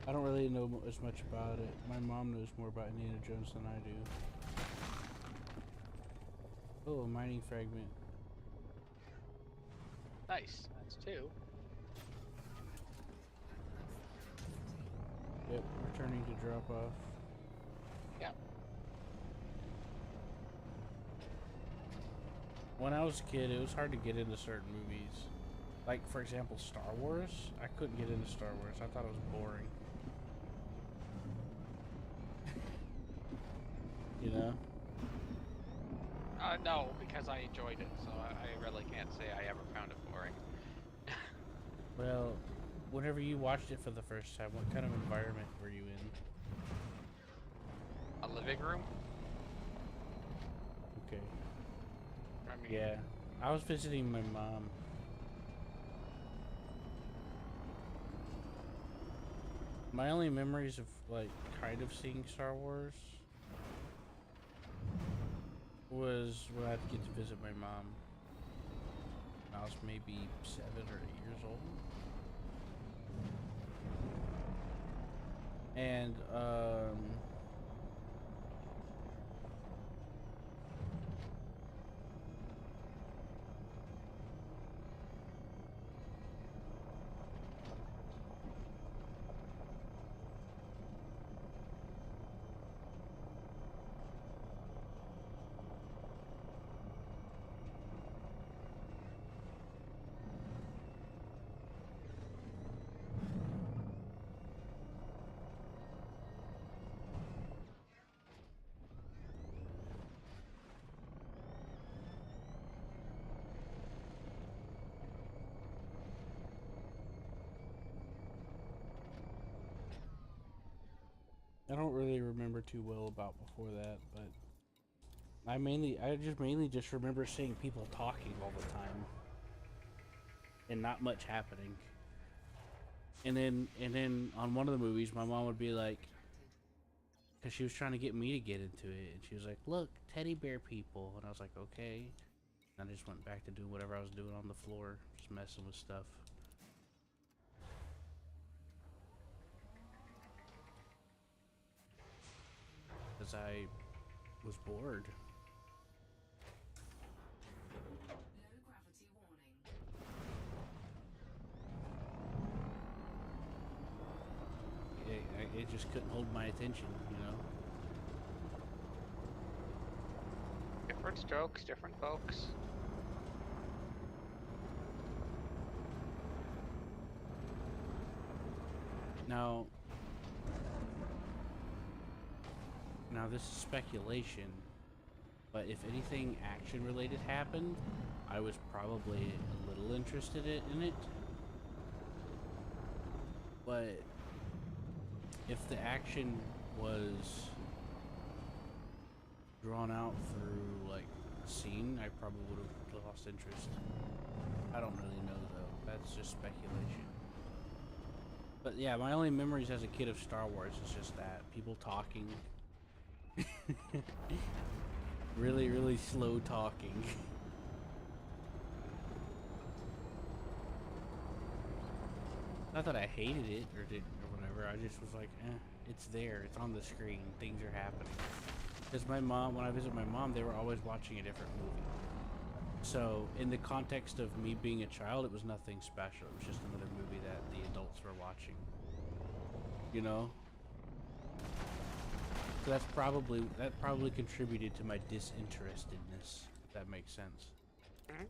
Speaker 3: I don't really know as much about it. My mom knows more about Indiana Jones than I do. Oh, a mining fragment.
Speaker 1: Nice. That's two.
Speaker 3: Yep, returning to drop off.
Speaker 1: Yep.
Speaker 3: When I was a kid, it was hard to get into certain movies. Like, for example, Star Wars. I couldn't get into Star Wars. I thought it was boring. You know?
Speaker 1: No, because I enjoyed it, so I really can't say I ever found it boring.
Speaker 3: Well, whenever you watched it for the first time, what kind of environment were you in?
Speaker 1: A living room?
Speaker 3: Okay.
Speaker 1: I mean,
Speaker 3: Yeah. I was visiting my mom. My only memories of, like, kind of seeing Star Wars was when I had to get to visit my mom. I was maybe 7 or 8 years old. And I don't really remember too well about before that, but I just mainly just remember seeing people talking all the time and not much happening. And then on one of the movies, my mom would be like, because she was trying to get me to get into it, and she was like, "Look, teddy bear people," and I was like, "Okay." And I just went back to doing whatever I was doing on the floor, just messing with stuff. Because I was bored. It just couldn't hold my attention, you know?
Speaker 1: Different strokes, different folks.
Speaker 3: Now, this is speculation, but if anything action related happened, I was probably a little interested in it. But if the action was drawn out through like a scene, I probably would have lost interest. I don't really know though. That's just speculation. But yeah, my only memories as a kid of Star Wars is just that. People talking. Really, really slow talking. Not that I hated it or whatever. I just was like, it's there. It's on the screen. Things are happening. Because my mom, when I visit my mom, they were always watching a different movie. So, in the context of me being a child, it was nothing special. It was just another movie that the adults were watching. You know? So that probably contributed to my disinterestedness, if that makes sense.
Speaker 1: Mm-hmm.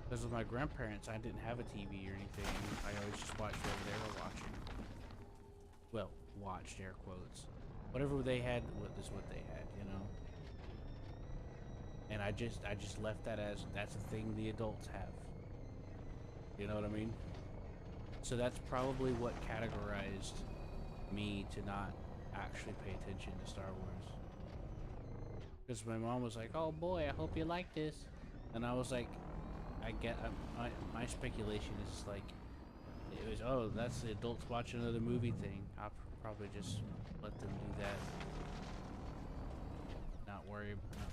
Speaker 3: Because with my grandparents, I didn't have a TV or anything. I always just watched whatever they were watching. Well, watched, air quotes. Whatever they had is what they had, you know? And I just left that as, that's a thing the adults have. You know what I mean? So that's probably what categorized me to not actually pay attention to Star Wars. Because my mom was like, "Oh boy, I hope you like this," and I was like, my speculation is like, it was, oh, that's the adults watching another movie thing. I'll probably just let them do that. Not worry about it.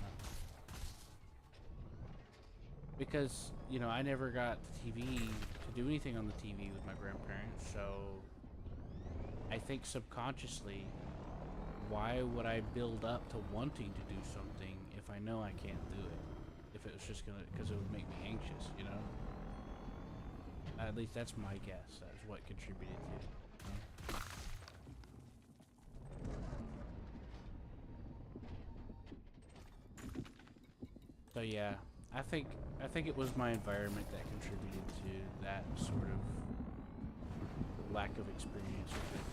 Speaker 3: Because, you know, I never got the TV to do anything on the TV with my grandparents, so I think subconsciously, why would I build up to wanting to do something if I know I can't do it? If it was just gonna, because it would make me anxious, you know? At least that's my guess. That's what contributed to it. You know? So yeah, I think it was my environment that contributed to that sort of lack of experience with it.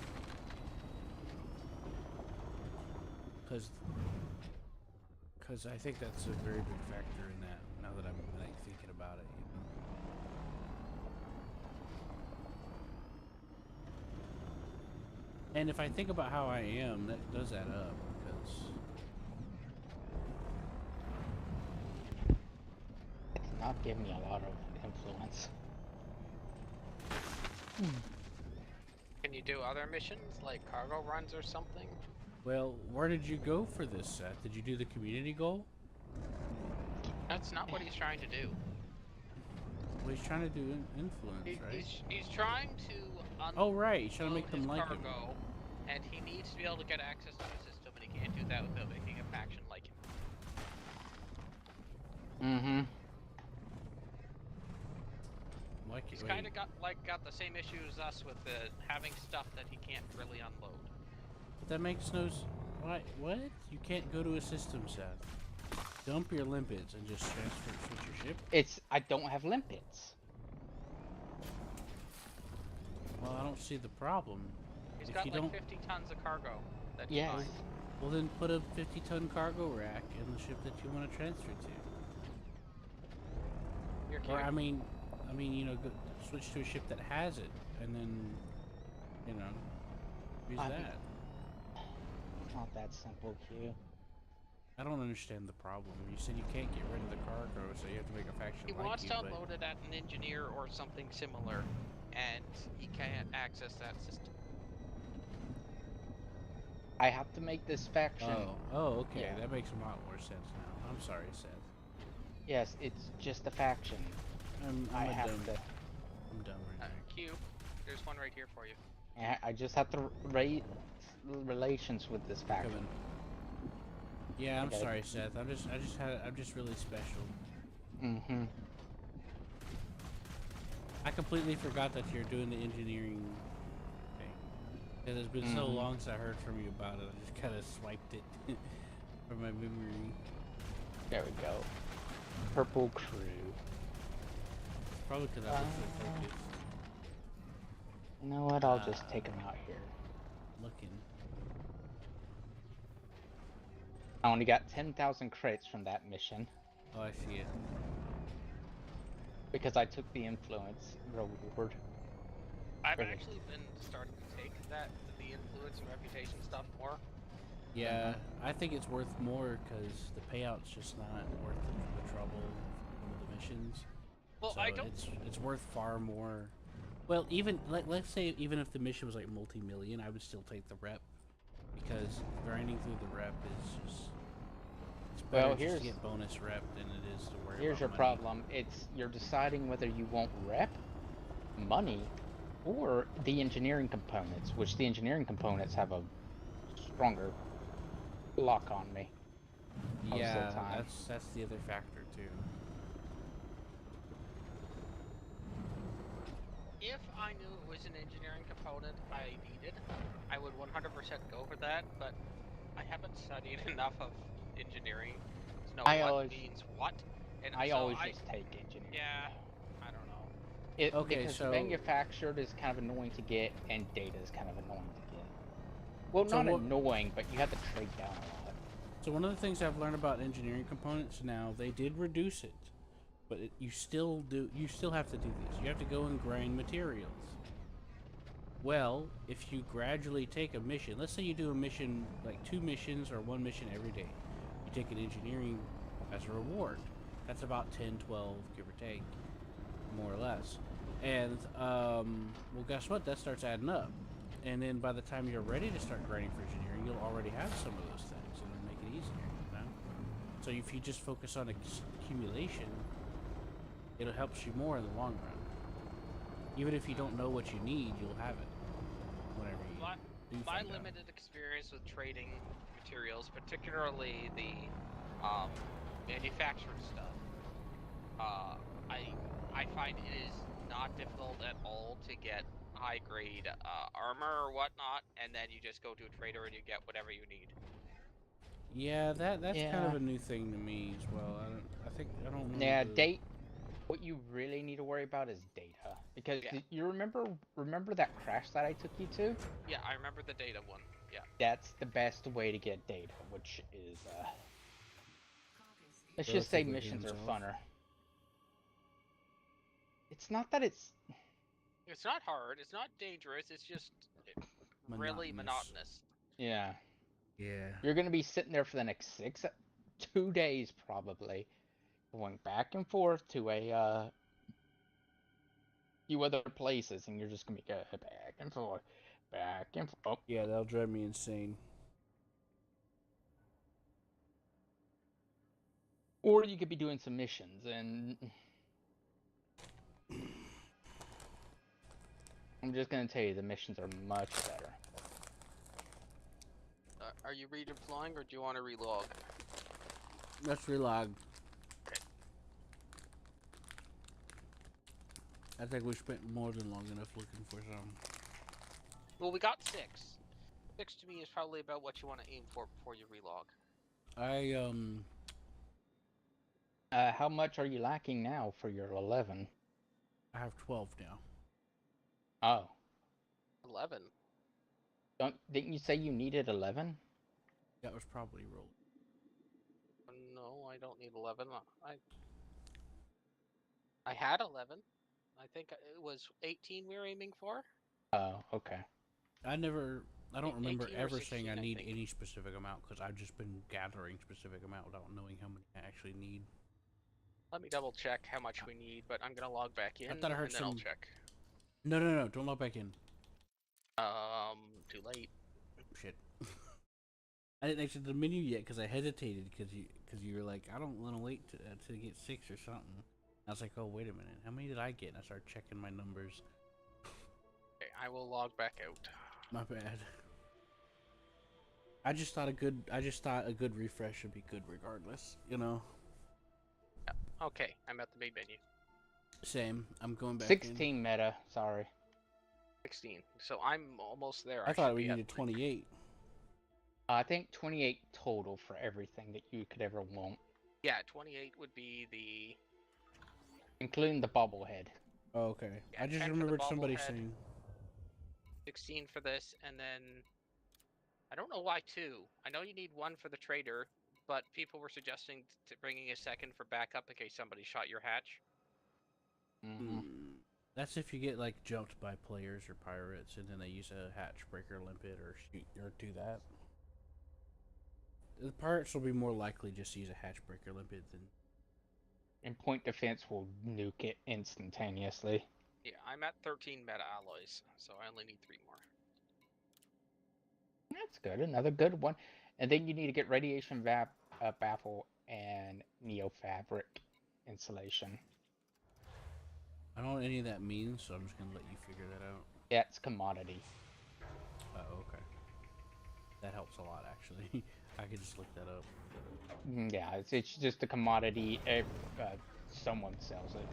Speaker 3: Because I think that's a very big factor in that. Now that I'm like thinking about it, you know. And if I think about how I am, that does add up. Because
Speaker 2: It's not giving me a lot of influence.
Speaker 1: Can you do other missions like cargo runs or something?
Speaker 3: well, where did you go for this, Seth? Did you do the community goal?
Speaker 1: That's not what he's trying to do.
Speaker 3: Well, he's trying to do influence, right?
Speaker 1: He's trying to
Speaker 3: Oh, right. He's trying to
Speaker 1: unload
Speaker 3: make
Speaker 1: his
Speaker 3: them like him.
Speaker 1: cargo, and he needs to be able to get access to the system, and he can't do that without making a faction like him.
Speaker 2: Mm-hmm.
Speaker 3: Like it.
Speaker 1: He's kind of got the same issue as us with having stuff that he can't really unload.
Speaker 3: But that makes no. What? What? You can't go to a system, Seth. Dump your limpets and just switch your ship.
Speaker 2: I don't have limpets.
Speaker 3: Well, I don't see the problem.
Speaker 1: He's
Speaker 3: If
Speaker 1: got
Speaker 3: you
Speaker 1: like
Speaker 3: don't,
Speaker 1: 50 tons of cargo that he
Speaker 2: Yes.
Speaker 1: mined.
Speaker 3: well then put a 50-ton cargo rack in the ship that you want to transfer to.
Speaker 1: You're
Speaker 3: Or
Speaker 1: cute.
Speaker 3: I mean, you know, switch to a ship that has it, and then, you know, use that.
Speaker 2: It's not that simple, Q.
Speaker 3: I don't understand the problem. You said you can't get rid of the cargo, so you have to make a faction
Speaker 1: He
Speaker 3: like
Speaker 1: wants
Speaker 3: you.
Speaker 1: to
Speaker 3: But
Speaker 1: unload it at an engineer or something similar, and he can't access that system.
Speaker 2: I have to make this faction.
Speaker 3: oh, okay,
Speaker 2: Yeah.
Speaker 3: that makes a lot more sense now. I'm sorry, Seth.
Speaker 2: Yes, it's just a faction. I have
Speaker 3: dumb.
Speaker 2: to.
Speaker 3: I'm dumb right now.
Speaker 1: Q, there's one right here for you.
Speaker 2: I just have to rate relations with this faction.
Speaker 3: Come in. Yeah, I'm
Speaker 2: Okay.
Speaker 3: sorry, Seth. I'm just really special.
Speaker 2: Mm-hmm.
Speaker 3: I completely forgot that you're doing the engineering thing. Because it's been so long since I heard from you about it. I just kind of swiped it from my memory.
Speaker 2: There we go. Purple crew.
Speaker 3: Probably because I was so focused.
Speaker 2: You know what? I'll just take them out here.
Speaker 3: Looking.
Speaker 2: I only got 10,000 crates from that mission
Speaker 3: Oh, I see it.
Speaker 2: because I took the influence reward.
Speaker 1: I've
Speaker 2: Really?
Speaker 1: actually been starting to take the influence and reputation stuff more.
Speaker 3: Yeah, I think it's worth more because the payout's just not worth the trouble of the missions.
Speaker 1: Well,
Speaker 3: So
Speaker 1: I don't.
Speaker 3: it's worth far more. Well, even let's say even if the mission was like multi-million, I would still take the rep because grinding through the rep is just it's better
Speaker 2: Well,
Speaker 3: just to get bonus rep than it is to worry
Speaker 2: Here's
Speaker 3: about
Speaker 2: your
Speaker 3: money.
Speaker 2: problem. It's you're deciding whether you want rep, money, or the engineering components, which the engineering components have a stronger lock on me. most of the
Speaker 3: Yeah,
Speaker 2: time.
Speaker 3: that's the other factor too.
Speaker 1: If I knew it was an engineering component I needed, I would 100% go for that, but I haven't studied enough of engineering to know what means what. And
Speaker 2: I
Speaker 1: so
Speaker 2: always just take engineering.
Speaker 1: Yeah, I don't know.
Speaker 3: Okay,
Speaker 2: because
Speaker 3: so-
Speaker 2: manufactured is kind of annoying to get, and data is kind of annoying to get. Well,
Speaker 3: So
Speaker 2: not
Speaker 3: what-
Speaker 2: annoying, but you have to trade down a lot.
Speaker 3: So one of the things I've learned about engineering components now, they did reduce it, but you still have to do this. You have to go and grind materials. Well, if you gradually take a mission, let's say you do a mission, like 2 missions or 1 mission every day. You take an engineering as a reward. That's about 10, 12, give or take, more or less. And, well, guess what? That starts adding up. And then by the time you're ready to start grinding for engineering, you'll already have some of those things, and it'll make it easier, you know? So if you just focus on accumulation, it'll help you more in the long run. Even if you don't know what you need, you'll have it whenever you do
Speaker 1: My
Speaker 3: find out.
Speaker 1: limited experience with trading materials, particularly the manufactured stuff, I find it is not difficult at all to get high grade armor or whatnot, and then you just go to a trader and you get whatever you need.
Speaker 3: Yeah, that's kind
Speaker 2: Yeah.
Speaker 3: of a new thing to me as well. I don't know.
Speaker 2: Yeah, what you really need to worry about is data, because
Speaker 1: Yeah.
Speaker 2: you remember that crash that I took you to?
Speaker 1: Yeah, I remember the data one. Yeah.
Speaker 2: That's the best way to get data, which is let's just say
Speaker 3: Relatively
Speaker 2: missions are
Speaker 3: hands-off.
Speaker 2: funner. It's not that it's
Speaker 1: It's not hard. It's not dangerous. It's just really monotonous.
Speaker 2: yeah.
Speaker 3: Yeah.
Speaker 2: You're gonna be sitting there for the next 2 days probably, going back and forth to a few other places, and you're just gonna be going back and forth, back and forth. Oh,
Speaker 3: Yeah, that'll drive me insane.
Speaker 2: or you could be doing some missions, and I'm just gonna tell you, the missions are much better.
Speaker 5: Are you redeploying or do you want to relog?
Speaker 3: Let's relog. I think we spent more than long enough looking for some.
Speaker 5: Well, we got 6. 6 to me is probably about what you want to aim for before you relog.
Speaker 2: How much are you lacking now for your 11?
Speaker 3: I have 12 now.
Speaker 2: Oh,
Speaker 5: 11.
Speaker 2: didn't you say you needed 11?
Speaker 3: That was probably rolled.
Speaker 5: No, I don't need 11. I had 11. I think it was 18 we were aiming for.
Speaker 2: Oh, okay.
Speaker 3: I don't remember
Speaker 5: 18 or
Speaker 3: ever saying
Speaker 5: 16,
Speaker 3: I
Speaker 5: I
Speaker 3: need
Speaker 5: think.
Speaker 3: any specific amount because I've just been gathering specific amount without knowing how many I actually need.
Speaker 5: Let me double check how much we need, but I'm gonna log back in
Speaker 3: I thought I heard
Speaker 5: and then I'll
Speaker 3: some.
Speaker 5: check.
Speaker 3: No, don't log back in.
Speaker 5: Too late.
Speaker 3: Shit. I didn't exit the menu yet because I hesitated because you were like, I don't want to wait to get 6 or something. I was like, oh wait a minute, how many did I get? And I started checking my numbers.
Speaker 5: Okay, I will log back out.
Speaker 3: My bad. I just thought a good refresh would be good regardless, you know.
Speaker 5: Okay, I'm at the main menu.
Speaker 3: Same. I'm going back
Speaker 2: 16
Speaker 3: in.
Speaker 2: meta, sorry.
Speaker 5: 16. So I'm almost there.
Speaker 3: I thought
Speaker 5: should
Speaker 3: we
Speaker 5: be at
Speaker 3: needed 28.
Speaker 2: I think 28 total for everything that you could ever want,
Speaker 5: Yeah, 28 would be the.
Speaker 2: including the bobblehead.
Speaker 3: Oh, okay.
Speaker 5: Yeah,
Speaker 3: I just
Speaker 5: 10 for the
Speaker 3: remembered somebody
Speaker 5: bobblehead.
Speaker 3: saying
Speaker 5: 16 for this, and then I don't know why 2. I know you need 1 for the trader, but people were suggesting bringing a second for backup in case somebody shot your hatch.
Speaker 2: Mm-hmm.
Speaker 3: that's if you get like jumped by players or pirates, and then they use a hatch breaker limpet or shoot or do that. The pirates will be more likely just to use a hatch breaker limpet than.
Speaker 2: And point defense will nuke it instantaneously.
Speaker 5: Yeah, I'm at 13 meta alloys, so I only need 3 more.
Speaker 2: That's good, another good one. And then you need to get radiation baffle and neo fabric insulation.
Speaker 3: I don't know what any of that means, so I'm just gonna let you figure that out.
Speaker 2: Yeah, it's commodity.
Speaker 3: Oh, okay. That helps a lot, actually. I could just look that up.
Speaker 2: Yeah, it's just a commodity. Someone sells it.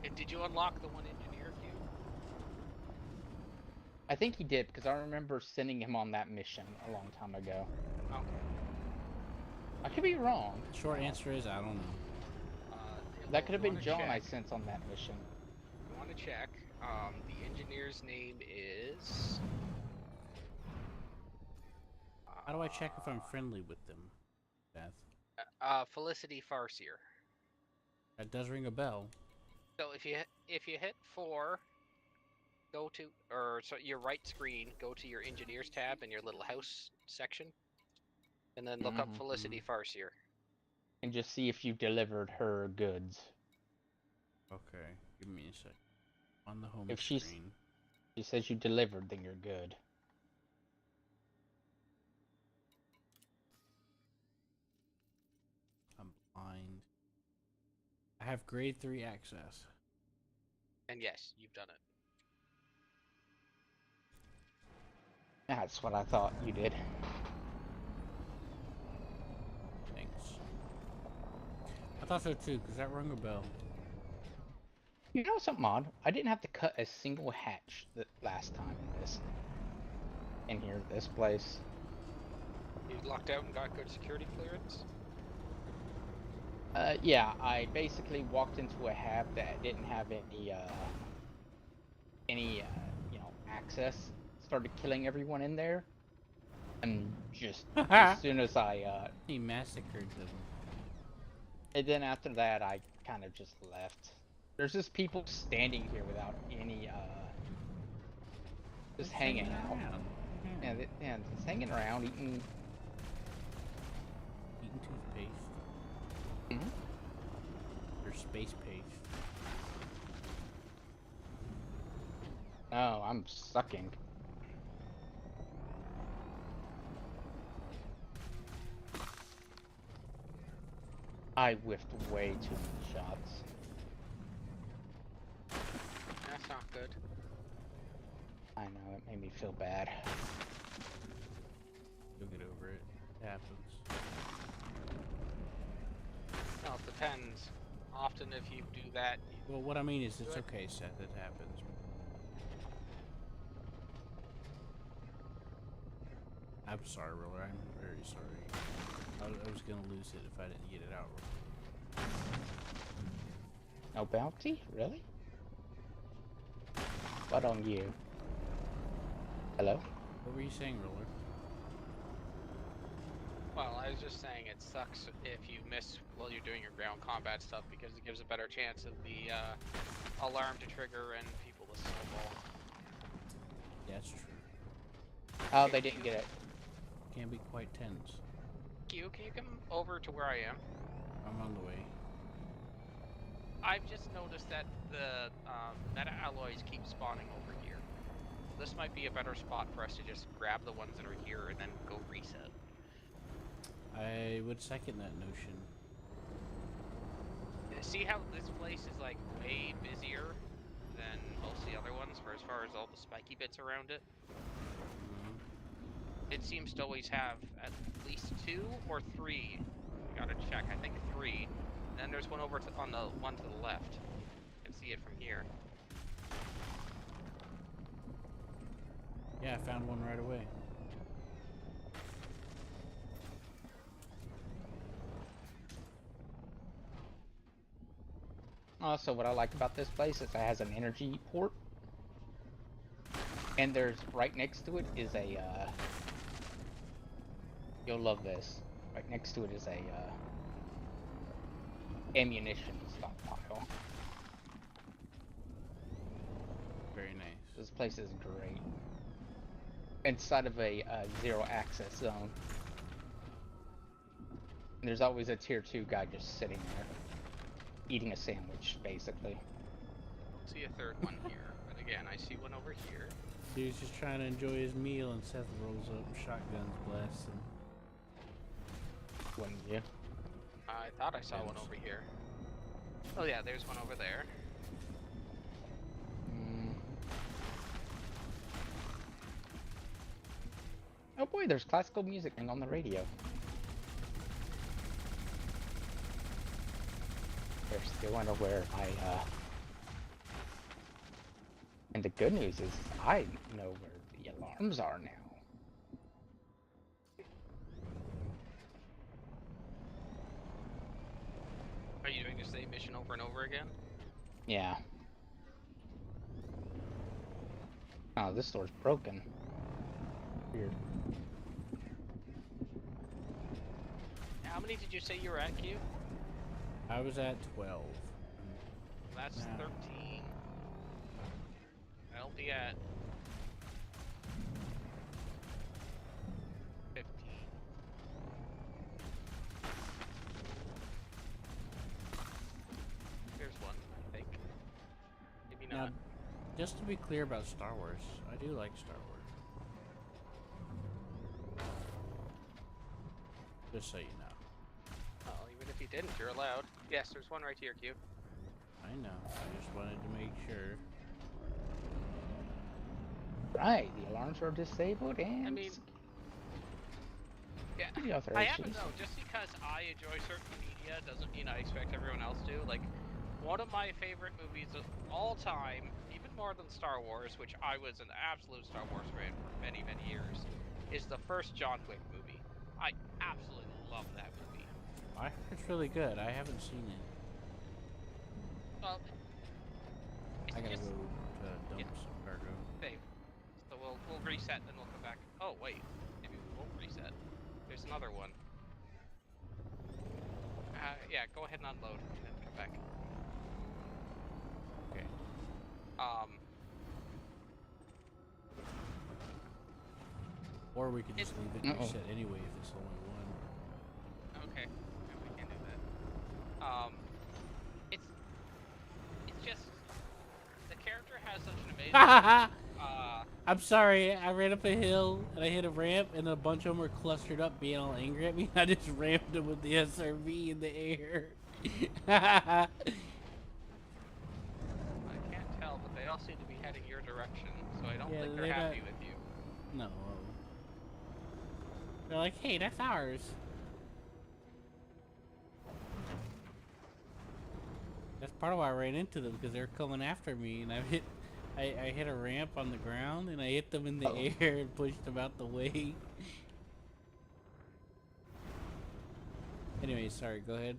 Speaker 5: And did you unlock the 1 engineer cube?
Speaker 2: I think he did, because I remember sending him on that mission a long time ago.
Speaker 5: Okay.
Speaker 2: I could be wrong.
Speaker 3: Short answer is I don't know.
Speaker 2: That could have been
Speaker 5: wanna
Speaker 2: John I
Speaker 5: check.
Speaker 2: sent on that mission.
Speaker 5: I want to check. The engineer's name is.
Speaker 3: How do I check if I'm friendly with them, Beth?
Speaker 5: Felicity Farseer.
Speaker 3: That does ring a bell.
Speaker 5: So if you hit 4, go to your right screen, go to your engineers tab in your little house section, and then look up Felicity Farseer.
Speaker 2: And just see if you delivered her goods.
Speaker 3: Okay, give me a sec. On the home
Speaker 2: If
Speaker 3: screen.
Speaker 2: she says you delivered, then you're good.
Speaker 3: I'm blind. I have grade 3 access.
Speaker 5: And yes, you've done it.
Speaker 2: That's what I thought you did.
Speaker 3: Thanks. I thought so too, because that rung a bell.
Speaker 2: You know something odd? I didn't have to cut a single hatch the last time in this place.
Speaker 5: You lucked out and got good security clearance?
Speaker 2: Yeah, I basically walked into a hab that didn't have any access. Started killing everyone in there, and just as soon as
Speaker 3: He massacred them.
Speaker 2: and then after that, I kind of just left. There's just people standing here without any just hanging out.
Speaker 3: Yeah.
Speaker 2: Yeah, just hanging around, eating.
Speaker 3: Eating toothpaste. Or space paste.
Speaker 2: No, I'm sucking. I whiffed way too many shots.
Speaker 5: Yeah,
Speaker 2: I know, it made me feel bad.
Speaker 3: You'll get over it. It happens.
Speaker 1: Well, it depends. Often if you do that,
Speaker 3: Well, what I mean is, it's
Speaker 1: Good.
Speaker 3: okay, Seth. It happens. I'm sorry, Roller. I'm very sorry. I was gonna lose it if I didn't get it out.
Speaker 2: No bounty? Really? What on you? Hello?
Speaker 3: What were you saying, Roller?
Speaker 1: well, I was just saying it sucks if you miss while you're doing your ground combat stuff because it gives a better chance of the alarm to trigger and people to snowball.
Speaker 3: Yeah, that's true.
Speaker 2: Oh, they didn't get it.
Speaker 3: Can be quite tense.
Speaker 1: Q, can you come over to where I am?
Speaker 3: I'm on the way.
Speaker 1: I've just noticed that the meta alloys keep spawning over here. This might be a better spot for us to just grab the ones that are here and then go reset.
Speaker 3: I would second that notion.
Speaker 1: See how this place is like way busier than most of the other ones for as far as all the spiky bits around it? It seems to always have at least 2 or 3. I gotta check. I think 3. And then there's one over on the one to the left. You can see it from here.
Speaker 3: Yeah, I found one right away.
Speaker 2: Also, what I like about this place is it has an energy port. And there's, right next to it is a, you'll love this. Right next to it is a, ammunition stockpile.
Speaker 3: Very nice.
Speaker 2: This place is great. Inside of a, zero access zone. And there's always a tier 2 guy just sitting there. Eating a sandwich, basically.
Speaker 1: Don't see a third one here, but again, I see one over here.
Speaker 3: Dude's just trying to enjoy his meal, and Seth rolls up, shotguns blast him.
Speaker 2: Wouldn't you?
Speaker 1: I thought I saw one over here. Oh yeah, there's one over there.
Speaker 2: Oh boy, there's classical music on the radio. They're still unaware of my, And the good news is, I know where the alarms are now.
Speaker 1: Are you doing the same mission over and over again?
Speaker 2: Yeah. Oh, this door's broken. Weird.
Speaker 1: How many did you say you were at, Q?
Speaker 3: I was at 12.
Speaker 1: That's
Speaker 3: Nah.
Speaker 1: 13. I'll be at 15. Here's one, I think. Maybe
Speaker 3: Now,
Speaker 1: not.
Speaker 3: just to be clear about Star Wars, I do like Star Wars. Just so you know.
Speaker 1: Well, even if you didn't, you're allowed. Yes, there's one right here, Q.
Speaker 3: I know. I just wanted to make sure.
Speaker 2: Right, the alarms are disabled and...
Speaker 1: I mean, yeah,
Speaker 2: the other
Speaker 1: I happen
Speaker 2: issues.
Speaker 1: to know, just because I enjoy certain media doesn't mean I expect everyone else to. Like, one of my favorite movies of all time, even more than Star Wars, which I was an absolute Star Wars fan for many, many years, is the first John Wick movie. I absolutely love that movie.
Speaker 3: I heard it's really good. I haven't seen it.
Speaker 1: Well, it's
Speaker 3: I gotta
Speaker 1: just
Speaker 3: go dump
Speaker 1: yeah.
Speaker 3: some cargo.
Speaker 1: save. So we'll reset, then we'll come back. Oh wait, maybe we won't reset. There's another one. Yeah, go ahead and unload, and then come back.
Speaker 3: Okay. Or we could just leave it and reset anyway if it's only one.
Speaker 1: Okay, yeah, we can do that. It's just the character has such an amazing.
Speaker 3: I'm sorry, I ran up a hill and I hit a ramp and a bunch of them were clustered up being all angry at me. I just rammed them with the SRV in the air.
Speaker 1: I can't tell, but they all seem to be heading your direction, so I don't
Speaker 3: Yeah,
Speaker 1: think they're
Speaker 3: they're not.
Speaker 1: happy with you.
Speaker 3: No. They're like, hey, that's ours. That's part of why I ran into them, because they're coming after me, and I hit a ramp on the ground, and I hit them in the air and pushed them out the way. Anyway, sorry, go ahead.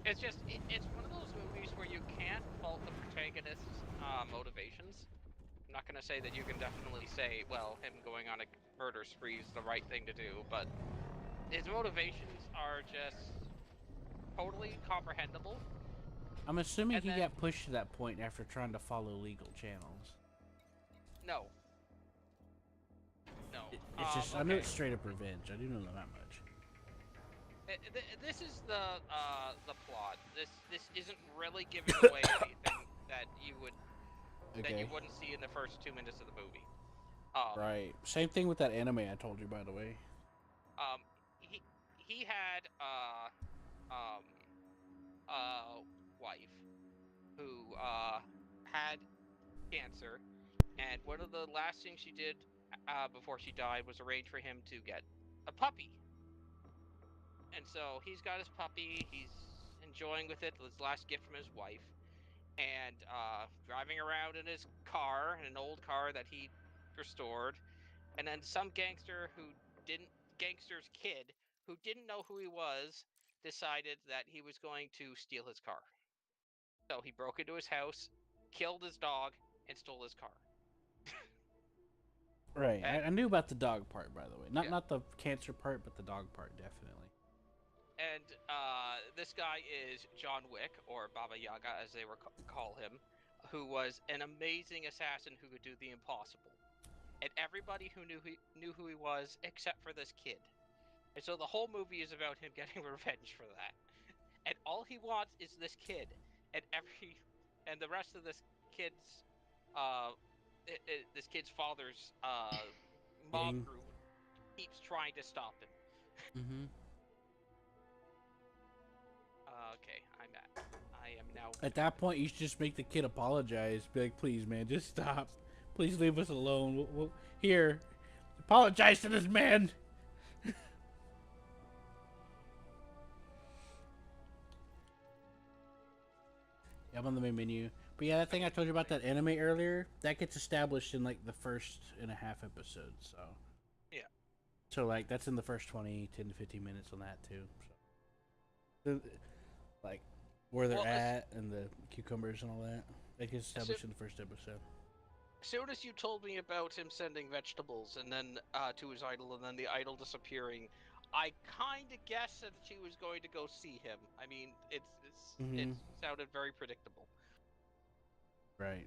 Speaker 1: It's just, it's one of those movies where you can't fault the protagonist's motivations. I'm not going to say that you can definitely say, well, him going on a murder spree is the right thing to do, but his motivations are just totally comprehensible.
Speaker 3: I'm assuming
Speaker 1: And
Speaker 3: he
Speaker 1: then,
Speaker 3: got pushed to that point after trying to follow legal channels.
Speaker 1: no. No.
Speaker 3: It's just, I know
Speaker 1: Okay.
Speaker 3: it's straight up revenge. I do know that much.
Speaker 1: This is the plot. This isn't really giving away anything that you wouldn't see in the first 2 minutes of the movie.
Speaker 3: Right. Same thing with that anime I told you, by the way.
Speaker 1: Um, he had um a wife who had cancer, and one of the last things she did before she died was arrange for him to get a puppy. And so he's got his puppy. He's enjoying with it. His last gift from his wife, and driving around in his car, an old car that he restored. And then some gangster's kid who didn't know who he was, decided that he was going to steal his car. So he broke into his house, killed his dog, and stole his car.
Speaker 3: Right.
Speaker 1: And
Speaker 3: I knew about the dog part, by the way.
Speaker 1: yeah.
Speaker 3: Not the cancer part, but the dog part, definitely.
Speaker 1: And this guy is John Wick, or Baba Yaga, as they call him, who was an amazing assassin who could do the impossible. And everybody who knew who he was, except for this kid. And so the whole movie is about him getting revenge for that. And all he wants is this kid, and the rest of kid's, uh, this kid's father's mob
Speaker 3: Gang.
Speaker 1: group keeps trying to stop him.
Speaker 3: Mm-hmm.
Speaker 1: Okay, I am now.
Speaker 3: At that point, you should just make the kid apologize. Be like, please, man, just stop. Please leave us alone. Here, apologize to this man. Yeah, I'm on the main menu. But yeah, that thing I told you about that anime earlier, that gets established in like the first and a half episodes. So
Speaker 1: Yeah.
Speaker 3: So like that's in the first 10 to 15 minutes on that too. So like where they're at and the cucumbers and all that. That gets established in the first episode.
Speaker 1: As soon as you told me about him sending vegetables and then to his idol and then the idol disappearing, I kind of guessed that she was going to go see him. I mean, it sounded very predictable.
Speaker 3: Right.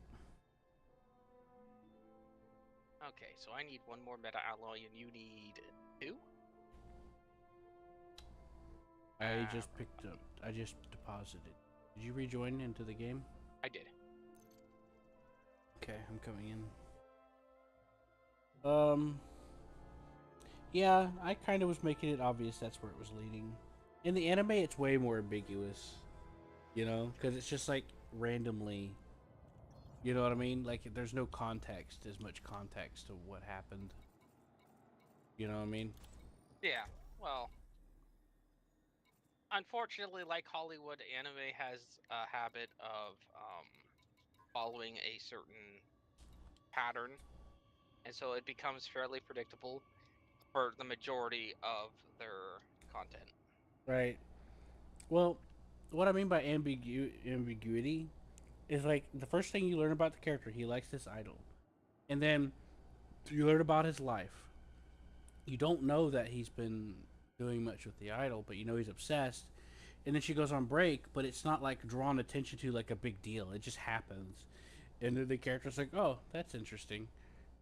Speaker 1: Okay, so I need one more meta alloy, and you need 2.
Speaker 3: I just picked up. I just deposited. Did you rejoin into the game?
Speaker 1: I did.
Speaker 3: Okay, I'm coming in. Yeah, I kind of was making it obvious that's where it was leading. In the anime, it's way more ambiguous, you know, because it's just like randomly. You know what I mean? Like, there's no context, as much context to what happened. You know what I mean?
Speaker 1: Yeah, well, unfortunately, like Hollywood, anime has a habit of following a certain pattern, and so it becomes fairly predictable for the majority of their content.
Speaker 3: Right. Well, what I mean by ambiguity is like the first thing you learn about the character, he likes this idol. And then you learn about his life. You don't know that he's been doing much with the idol, but you know he's obsessed. And then she goes on break, but it's not like drawn attention to like a big deal. It just happens. And then the character's like, oh, that's interesting.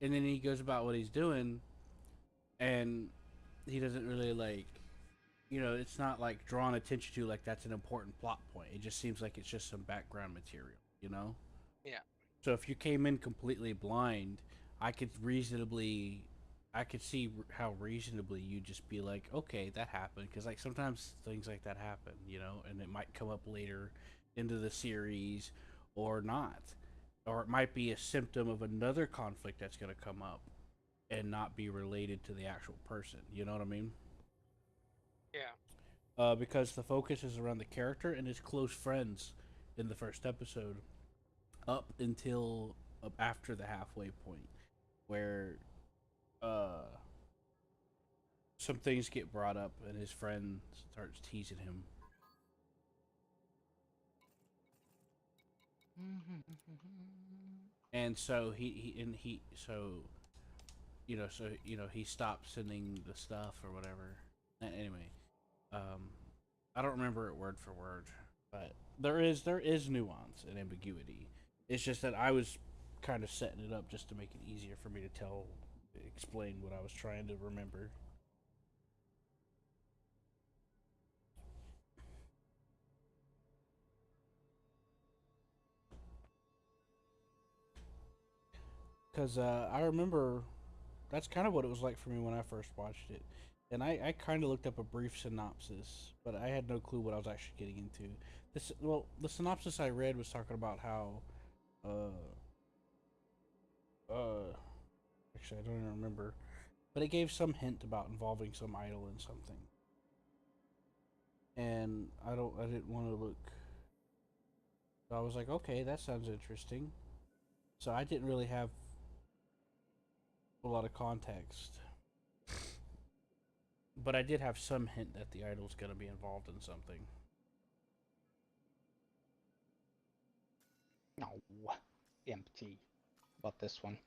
Speaker 3: And then he goes about what he's doing, and he doesn't really like, you know, it's not like drawn attention to like that's an important plot point. It just seems like it's just some background material, you know?
Speaker 1: Yeah.
Speaker 3: So if you came in completely blind, I could reasonably, I could see how reasonably you just be like, okay, that happened, because like sometimes things like that happen, you know, and it might come up later into the series or not. or it might be a symptom of another conflict that's going to come up and not be related to the actual person. You know what I mean?
Speaker 1: Yeah.
Speaker 3: Because the focus is around the character and his close friends in the first episode, up until after the halfway point, where some things get brought up and his friend starts teasing him. And so he stopped sending the stuff or whatever. Anyway, I don't remember it word for word, but there is nuance and ambiguity. It's just that I was kind of setting it up just to make it easier for me to explain what I was trying to remember. Because I remember that's kind of what it was like for me when I first watched it. And I kind of looked up a brief synopsis, but I had no clue what I was actually getting into. The synopsis I read was talking about how, uh, uh, actually, I don't even remember, but it gave some hint about involving some idol in something. And I didn't want to look. So I was like, okay, that sounds interesting. So I didn't really have a lot of context. But I did have some hint that the idol's going to be involved in something.
Speaker 2: No, empty about this one.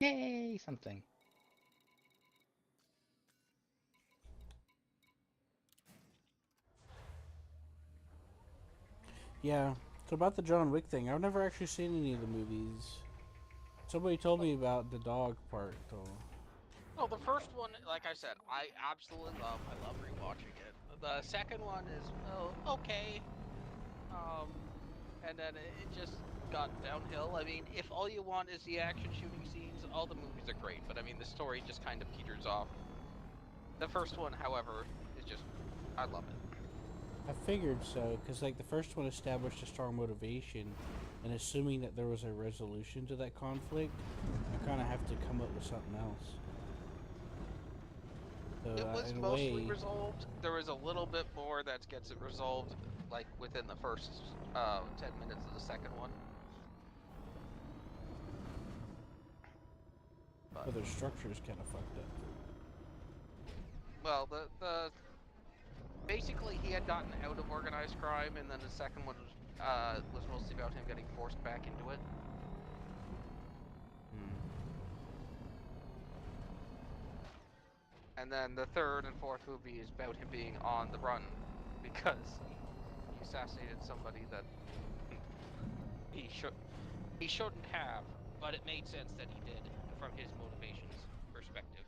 Speaker 2: Yay, something.
Speaker 3: Yeah. So about the John Wick thing, I've never actually seen any of the movies. Somebody told me about the dog part, though.
Speaker 5: Well, the first one, like I said, I absolutely love. I love rewatching it. The second one is okay, and then it just got downhill. I mean, if all you want is the action shooting scenes, all the movies are great, but I mean, the story just kind of peters off. The first one, however, is just, I love it.
Speaker 3: I figured so, because like the first one established a strong motivation, and assuming that there was a resolution to that conflict, you kind of have to come up with something else. So,
Speaker 5: It was
Speaker 3: in a
Speaker 5: mostly
Speaker 3: way,
Speaker 5: resolved. There was a little bit more that gets it resolved, like within the first 10 minutes of the second one.
Speaker 3: but their structure is kind of fucked up.
Speaker 5: Well, the basically he had gotten out of organized crime, and then the second one was mostly about him getting forced back into it. And then the third and fourth movie is about him being on the run because he assassinated somebody that he shouldn't have, but it made sense that he did from his motivations perspective.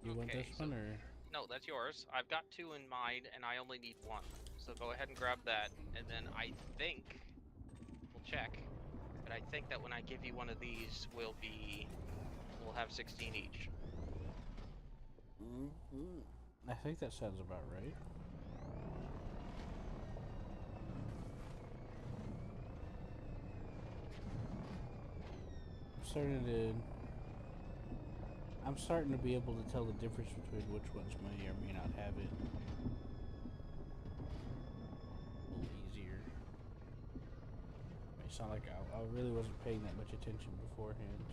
Speaker 3: You want this one or?
Speaker 5: No, that's yours. I've got two in mind, and I only need one. So go ahead and grab that, and then I think we'll check. But I think that when I give you one of these, we'll have 16 each.
Speaker 3: I think that sounds about right. I'm starting to be able to tell the difference between which ones may or may not have it. A little easier. It may sound like I really wasn't paying that much attention beforehand.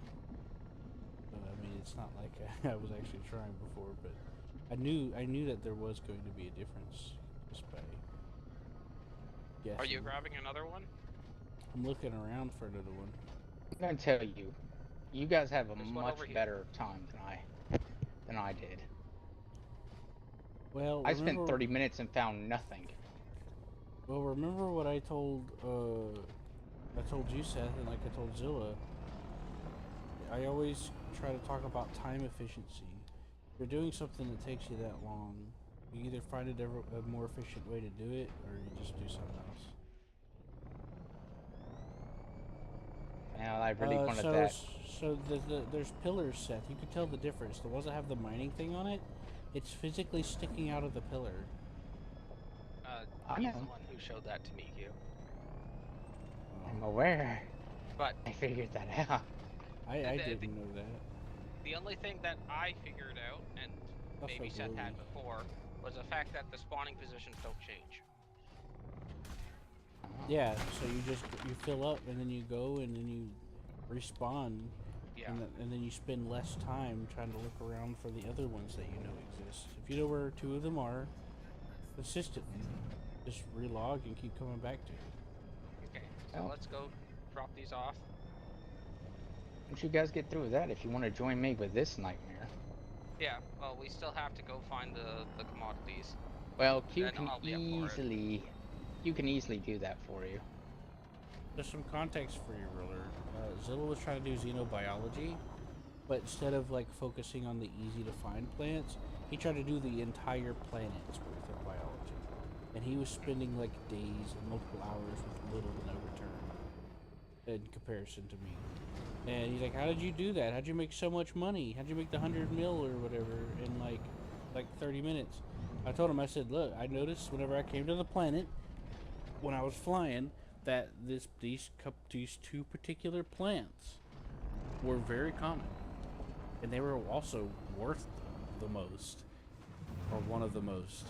Speaker 3: But I mean, it's not like I was actually trying before, but I knew that there was going to be a difference just by guessing.
Speaker 5: Are you grabbing another one?
Speaker 3: I'm looking around for another one.
Speaker 2: I'm gonna tell you, you guys have a
Speaker 5: There's one
Speaker 2: much
Speaker 5: over here.
Speaker 2: better time than I did.
Speaker 3: Well,
Speaker 2: I spent 30 minutes and found nothing.
Speaker 3: Well, remember what I told you, Seth, and like I told Zilla. I always try to talk about time efficiency. If you're doing something that takes you that long, you either find a more efficient way to do it, or you just do something else.
Speaker 2: Now I really wanted
Speaker 3: So
Speaker 2: that.
Speaker 3: there's pillars, Seth. You can tell the difference. The ones that have the mining thing on it, it's physically sticking out of the pillar.
Speaker 2: I
Speaker 1: He's the
Speaker 2: know.
Speaker 1: one who showed that to me, Q.
Speaker 2: I'm aware.
Speaker 1: But
Speaker 2: I figured that out.
Speaker 3: I
Speaker 1: the,
Speaker 3: didn't know that.
Speaker 1: the only thing that I figured out, and
Speaker 3: That's
Speaker 1: maybe
Speaker 3: so
Speaker 1: Seth had
Speaker 3: glowy.
Speaker 1: before, was the fact that the spawning positions don't change.
Speaker 3: Yeah, so you fill up and then you go and then you respawn.
Speaker 1: Yeah.
Speaker 3: And then you spend less time trying to look around for the other ones that you know exist. If you know where 2 of them are consistently, just relog and keep coming back to it.
Speaker 1: Okay, so
Speaker 2: Well,
Speaker 1: let's go drop these off.
Speaker 2: once you guys get through with that, if you want to join me with this nightmare,
Speaker 1: Yeah, well, we still have to go find the commodities.
Speaker 2: well, Q
Speaker 1: Then
Speaker 2: can
Speaker 1: I'll be up for it.
Speaker 2: easily do that for you.
Speaker 3: There's some context for you, Ruler. Zilla was trying to do xenobiology, but instead of like focusing on the easy to find plants, he tried to do the entire planet's worth of biology. And he was spending like days and multiple hours with little to no return in comparison to me. And he's like, "How did you do that? How'd you make so much money? How'd you make the 100 mil or whatever in like 30 minutes?" I told him, I said, "Look, I noticed whenever I came to the planet when I was flying that these 2 particular plants were very common, and they were also worth the most, or one of the most.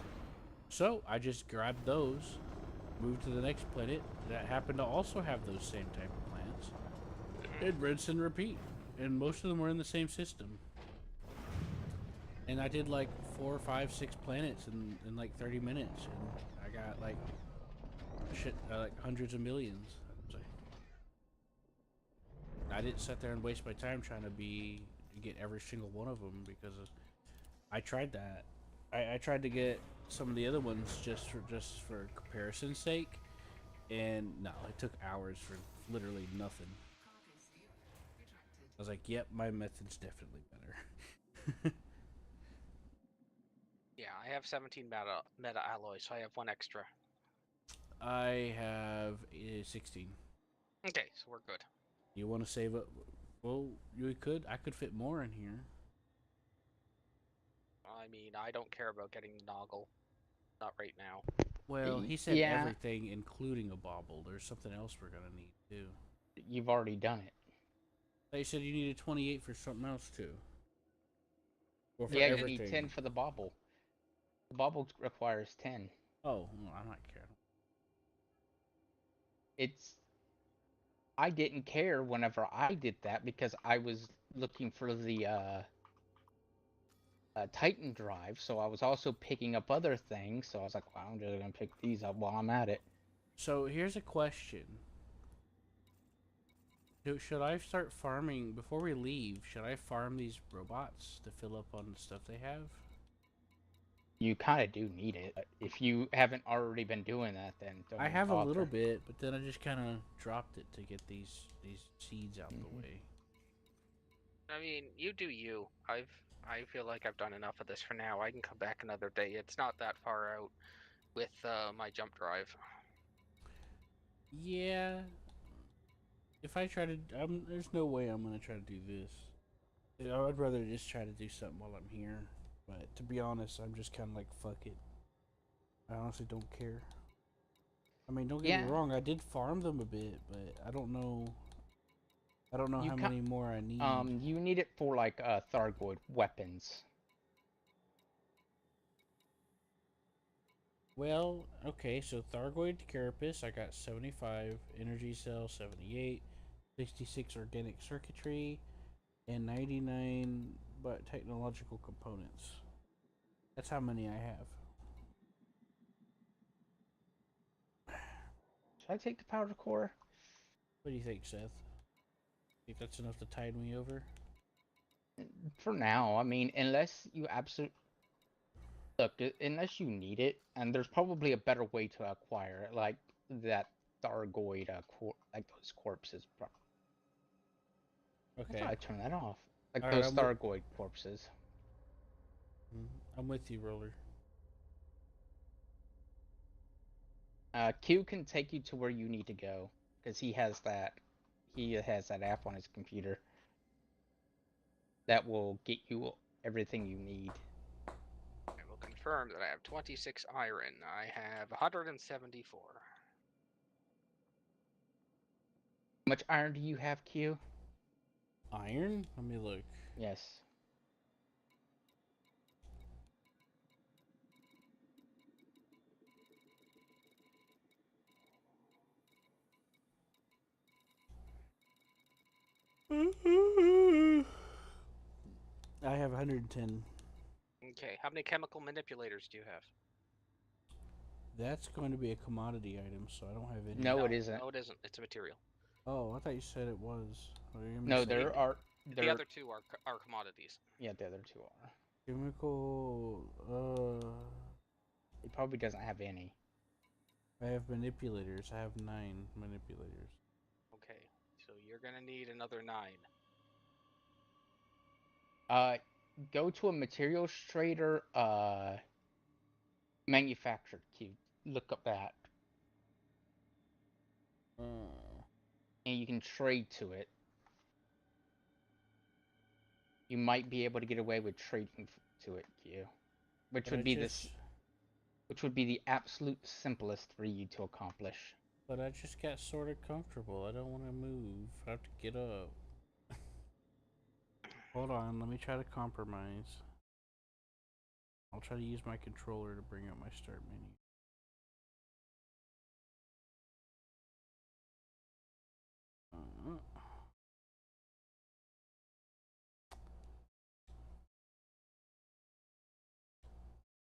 Speaker 3: So I just grabbed those, moved to the next planet that happened to also have those same type of plants, and rinse and repeat. And most of them were in the same system. And I did like 4, 5, 6 planets in like 30 minutes, and I got like shit, like hundreds of millions. I didn't sit there and waste my time trying to get every single one of them, because I tried that. I tried to get some of the other ones just for comparison's sake, and no, it took hours for literally nothing. I was like, "Yep, my method's definitely better."
Speaker 1: Yeah, I have 17 meta alloys, so I have 1 extra.
Speaker 3: I have 16.
Speaker 1: Okay, so we're good.
Speaker 3: You want to save up? Well, you could. I could fit more in here.
Speaker 1: I mean, I don't care about getting the Noggle. Not right now.
Speaker 3: Well, he said
Speaker 2: Yeah,
Speaker 3: everything, including a bauble. There's something else we're gonna need too.
Speaker 2: you've already done it.
Speaker 3: They said you needed 28 for something else too. Or for
Speaker 2: Yeah, you
Speaker 3: everything.
Speaker 2: need 10 for the bauble. The bauble requires 10.
Speaker 3: Oh, well, I'm not caring.
Speaker 2: It's I didn't care whenever I did that because I was looking for the Titan drive, so I was also picking up other things. So I was like, well, I'm just gonna pick these up while I'm at it.
Speaker 3: So here's a question. Should I start farming before we leave? Should I farm these robots to fill up on the stuff they have?
Speaker 2: You kind of do need it. If you haven't already been doing that, then don't
Speaker 3: I
Speaker 2: even
Speaker 3: have a
Speaker 2: bother.
Speaker 3: little bit, but then I just kind of dropped it to get these seeds out the way.
Speaker 1: I mean, you do you. I feel like I've done enough of this for now. I can come back another day. It's not that far out with my jump drive.
Speaker 3: Yeah. If I try to, there's no way I'm gonna try to do this. I'd rather just try to do something while I'm here. But to be honest, I'm just kind of like, fuck it. I honestly don't care. I mean, don't get me wrong. I did farm them a bit, but I don't know. I don't know how many more I need.
Speaker 2: You need it for like Thargoid weapons.
Speaker 3: Well, okay, so Thargoid Carapace, I got 75, Energy Cell 78, 66 Organic Circuitry, and 99 but technological components. That's how many I have.
Speaker 2: Should I take the powder core?
Speaker 3: What do you think, Seth? Think that's enough to tide me over?
Speaker 2: For now, I mean, unless you absolutely look, unless you need it, and there's probably a better way to acquire it, like that Thargoid, like those corpses.
Speaker 3: Okay.
Speaker 2: I thought I turned that off. Like
Speaker 3: All right,
Speaker 2: those Thargoid corpses.
Speaker 3: I'm with you, Roller.
Speaker 2: Q can take you to where you need to go because he has that. he has that app on his computer that will get you everything you need.
Speaker 1: I will confirm that I have 26 iron. I have 174.
Speaker 2: How much iron do you have, Q?
Speaker 3: Iron? Let me look.
Speaker 2: Yes.
Speaker 3: I have 110.
Speaker 1: Okay, how many chemical manipulators do you have?
Speaker 3: That's going to be a commodity item, so I don't have any.
Speaker 2: No, it isn't.
Speaker 1: No, it isn't. It's a material.
Speaker 3: Oh, I thought you said it was. What are you gonna
Speaker 2: No,
Speaker 3: say?
Speaker 2: there are.
Speaker 1: The other two are commodities.
Speaker 2: Yeah, the other two are.
Speaker 3: Chemical.
Speaker 2: It probably doesn't have any.
Speaker 3: I have manipulators. I have 9 manipulators.
Speaker 1: Okay, so you're gonna need another 9.
Speaker 2: Go to a materials trader. Manufactured Q. Look up that, and you can trade to it. You might be able to get away with trading to it, Q, which
Speaker 3: But
Speaker 2: would
Speaker 3: I
Speaker 2: be
Speaker 3: just.
Speaker 2: which would be the absolute simplest for you to accomplish.
Speaker 3: But I just got sort of comfortable. I don't want to move. I have to get up. Hold on. Let me try to compromise. I'll try to use my controller to bring up my start menu.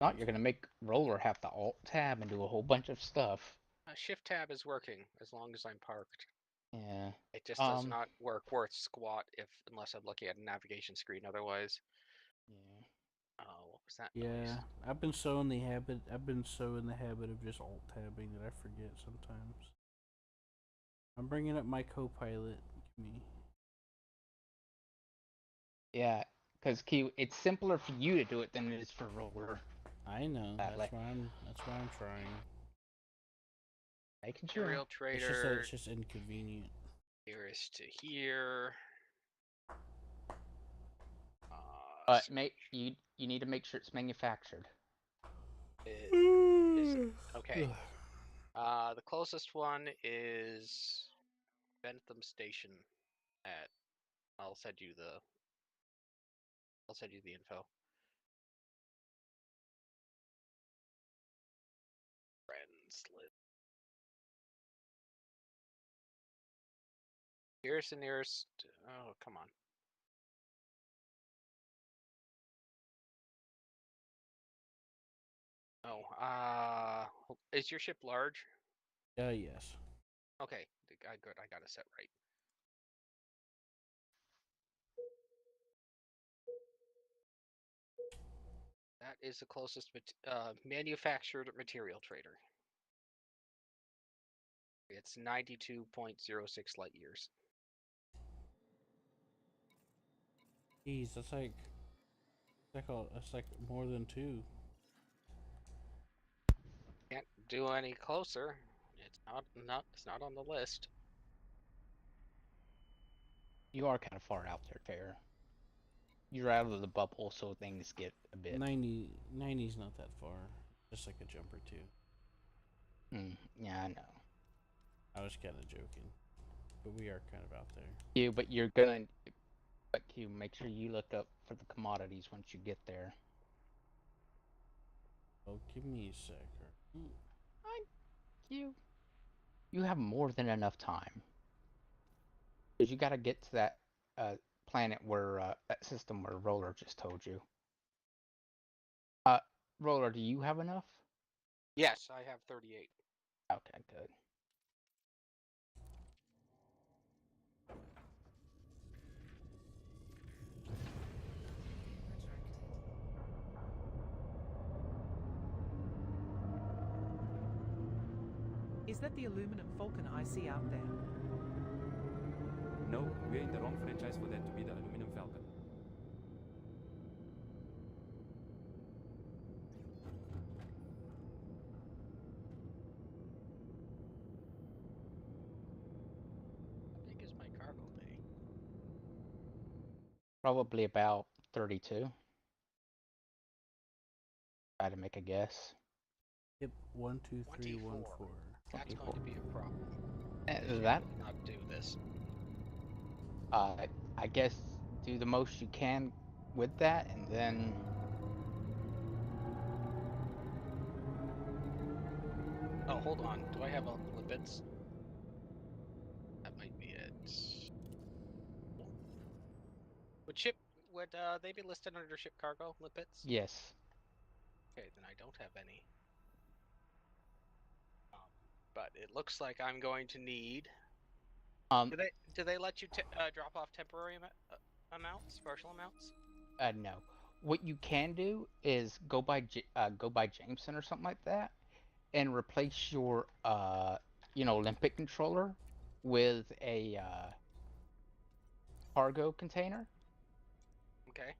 Speaker 2: Not you're gonna make Roller have to alt tab and do a whole bunch of stuff.
Speaker 1: Shift tab is working as long as I'm parked.
Speaker 2: Yeah.
Speaker 1: It just does not work worth squat unless I'm looking at a navigation screen. Otherwise,
Speaker 2: Yeah.
Speaker 1: oh, what was that
Speaker 3: Yeah,
Speaker 1: noise?
Speaker 3: I've been so in the habit. I've been so in the habit of just alt tabbing that I forget sometimes. I'm bringing up my co-pilot. Me.
Speaker 2: Yeah. Because Q, it's simpler for you to do it than it is for Roller.
Speaker 3: I know.
Speaker 2: That,
Speaker 3: That's why I'm. That's why I'm trying.
Speaker 2: Making sure.
Speaker 1: Material
Speaker 3: It's just that
Speaker 1: trader.
Speaker 3: it's just inconvenient.
Speaker 1: Nearest to here.
Speaker 2: But you need to make sure it's manufactured.
Speaker 1: It isn't. Okay. The closest one is Bentham Station. At I'll send you the info. Friends list. Here's the nearest. Oh, come on. Oh, is your ship large?
Speaker 3: Yes.
Speaker 1: Okay, good. I got it set right. That is the closest manufactured material trader. It's 92.06 light years.
Speaker 3: Jeez, that's like more than 2.
Speaker 1: Can't do any closer. It's not on the list.
Speaker 2: You are kind of far out there, Fair. You're out of the bubble, so things get a bit.
Speaker 3: 90's not that far. Just like a jump or 2.
Speaker 2: Yeah, I know.
Speaker 3: I was kind of joking, but we are kind of out there.
Speaker 2: Yeah, but you're gonna. But Q, make sure you look up for the commodities once you get there.
Speaker 3: Oh, give me a sec.
Speaker 2: Q, you have more than enough time. Because you got to get to that planet where that system where Roller just told you. Roller, do you have enough?
Speaker 1: Yes, I have 38.
Speaker 2: Okay, good.
Speaker 6: Is that the aluminum Falcon I see out there?
Speaker 7: No, we're in the wrong franchise for that to be the Aluminum Falcon.
Speaker 1: How big is my
Speaker 2: Probably about 32. Try to make a guess.
Speaker 3: Yep, 1, 2, 3, 1,
Speaker 1: 24.
Speaker 3: 4.
Speaker 1: That's
Speaker 2: 24.
Speaker 1: going to be a problem. Because you
Speaker 2: That,
Speaker 1: will not do this.
Speaker 2: I guess, do the most you can with that, and then
Speaker 1: Oh, hold on. Do I have lipids? That might be it. Would they be listed under ship cargo lipids?
Speaker 2: yes.
Speaker 1: Okay, then I don't have any. But it looks like I'm going to need.
Speaker 2: Um,
Speaker 1: Do they let you drop off temporary amounts, partial amounts?
Speaker 2: no. What you can do is go by Jameson or something like that, and replace your Olympic controller with a cargo container,
Speaker 1: Okay.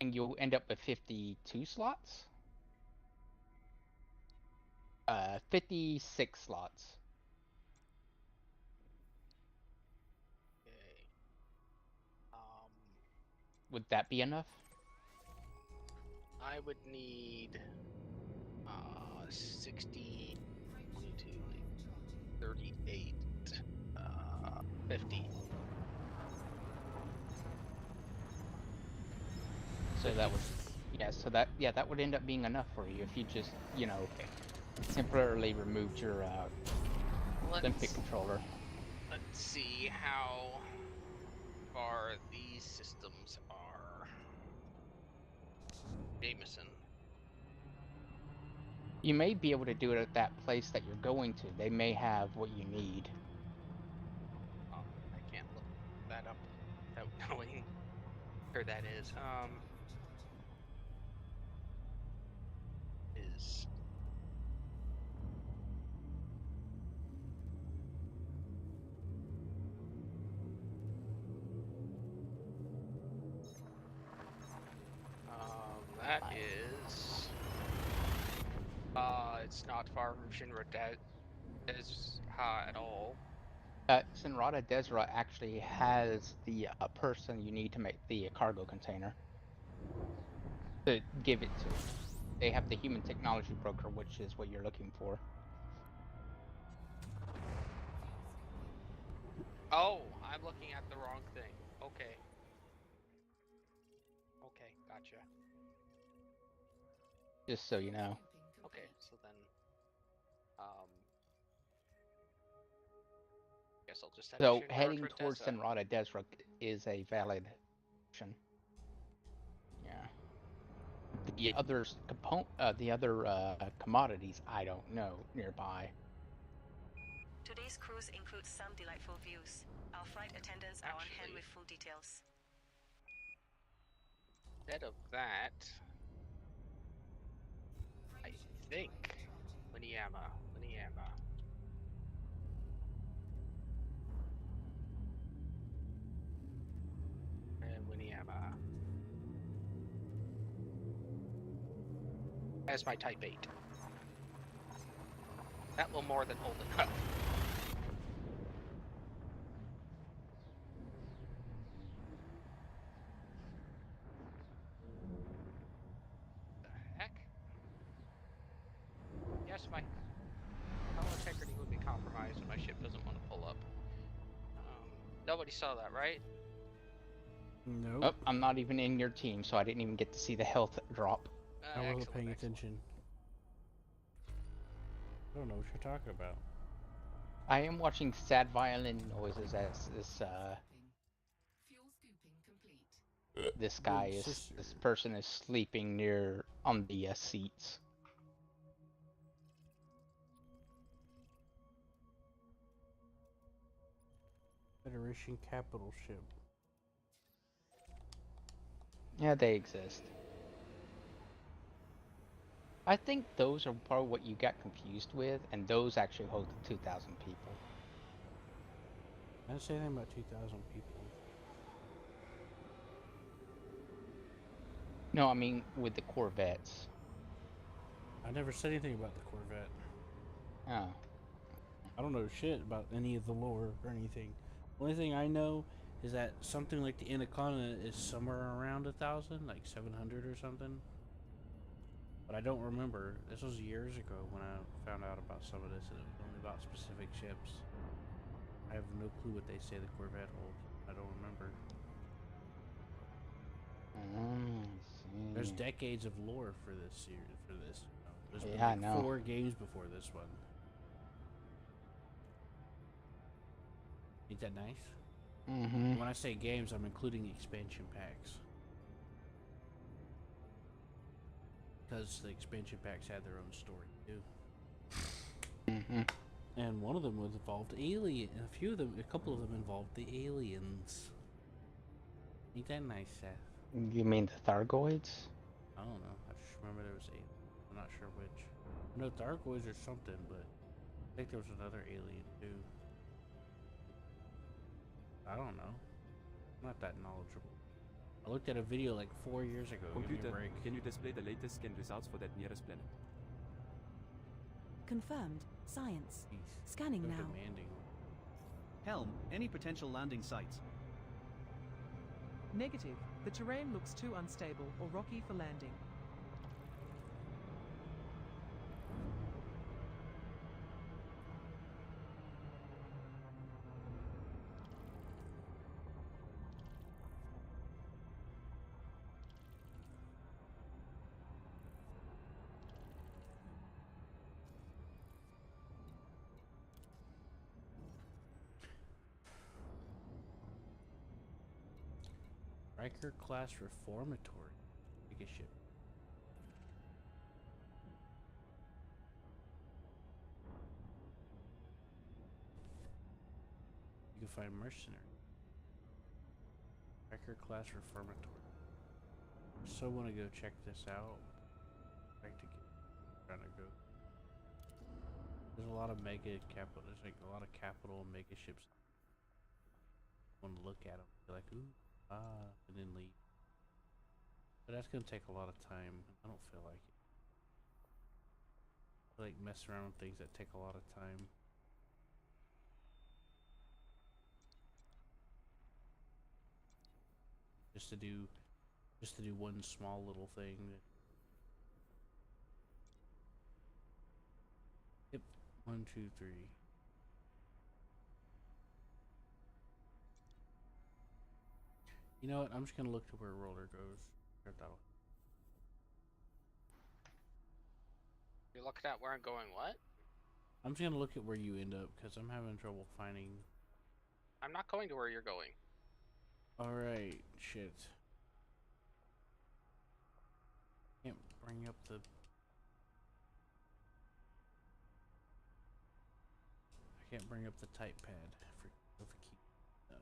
Speaker 2: and you'll end up with 52 slots. 56 slots.
Speaker 1: Okay.
Speaker 2: Would that be enough?
Speaker 1: I would need 60, 22, 38, 50.
Speaker 2: So that would, that would end up being enough for you if you just, temporarily removed your Olympic controller.
Speaker 1: Let's see how far these systems are. Jameson.
Speaker 2: You may be able to do it at that place that you're going to. They may have what you need.
Speaker 1: Oh, I can't look that up without knowing where that is. Is that is it's not far from Shinra at all.
Speaker 2: Sinrata Desra actually has the person you need to make the cargo container to give it to. They have the human technology broker, which is what you're looking for.
Speaker 1: Oh, I'm looking at the wrong thing. Okay. Okay, gotcha.
Speaker 2: Just so you know.
Speaker 1: Okay, so then, guess I'll just head to
Speaker 2: So
Speaker 1: Shinra
Speaker 2: heading towards
Speaker 1: Trentessa.
Speaker 2: Sinrata Desra is a valid option. Yeah. The other commodities, I don't know nearby.
Speaker 8: Today's cruise includes some delightful views. Our flight attendants are on hand
Speaker 1: Actually,
Speaker 8: with full details.
Speaker 1: instead of that, I think Winiyama. Winiyama. As my Type 8. That little more than old enough. The heck? Yes, my power integrity would be compromised and my ship doesn't want to pull up. Nobody saw that, right?
Speaker 3: Nope.
Speaker 2: Oh, I'm not even in your team, so I didn't even get to see the health drop.
Speaker 3: I wasn't
Speaker 1: Excellent,
Speaker 3: paying
Speaker 1: excellent.
Speaker 3: attention. I don't know what you're talking about.
Speaker 2: I am watching sad violin noises as this person is sleeping on the seats.
Speaker 3: Federation capital ship.
Speaker 2: Yeah, they exist. I think those are probably what you got confused with, and those actually hold 2,000 people.
Speaker 3: I didn't say anything about 2,000 people.
Speaker 2: No, I mean with the Corvettes.
Speaker 3: I never said anything about the Corvette.
Speaker 2: Oh.
Speaker 3: I don't know shit about any of the lore or anything. The only thing I know is that something like the Anaconda is somewhere around 1,000, like 700 or something. But I don't remember. This was years ago when I found out about some of this, and it was only about specific ships. I have no clue what they say the Corvette holds. I don't remember. There's
Speaker 2: See.
Speaker 3: decades of lore for this series. For this, there's been
Speaker 2: Yeah, I
Speaker 3: like
Speaker 2: know.
Speaker 3: 4 games before this one. Ain't that nice?
Speaker 2: Mm-hmm.
Speaker 3: When I say games, I'm including expansion packs. Because the expansion packs had their own story too.
Speaker 2: Mm-hmm.
Speaker 3: And one of them was involved alien. A couple of them involved the aliens. Ain't that nice, Seth?
Speaker 2: You mean the Thargoids?
Speaker 3: I don't know. I just remember there was alien. I'm not sure which. I know Thargoids or something, but I think there was another alien too. I don't know. I'm not that knowledgeable. I looked at a video like 4 years ago.
Speaker 7: Computer,
Speaker 3: Give me a break.
Speaker 7: can you display the latest scan results for that nearest planet?
Speaker 9: Confirmed. Science.
Speaker 3: Jeez,
Speaker 9: Scanning
Speaker 3: so
Speaker 9: now.
Speaker 3: demanding.
Speaker 10: Helm, any potential landing sites?
Speaker 6: Negative. The terrain looks too unstable or rocky for landing.
Speaker 3: Riker class reformatory. Take a ship. You can find mercenary. Riker class reformatory. So want to go check this out. Like to get trying to go. There's a lot of mega capital. There's like a lot of capital mega ships. Want to look at them? Be like, ooh, and then leave. But that's gonna take a lot of time. I don't feel like it. I like mess around with things that take a lot of time. Just to do one small little thing. Yep. 1, 2, 3. You know what? I'm just gonna look to where roller goes.
Speaker 1: You're looking at where I'm going. What?
Speaker 3: I'm just gonna look at where you end up because I'm having trouble finding.
Speaker 1: I'm not going to where you're going.
Speaker 3: All right, shit. Can't bring up the. I can't bring up the type pad for key stuff.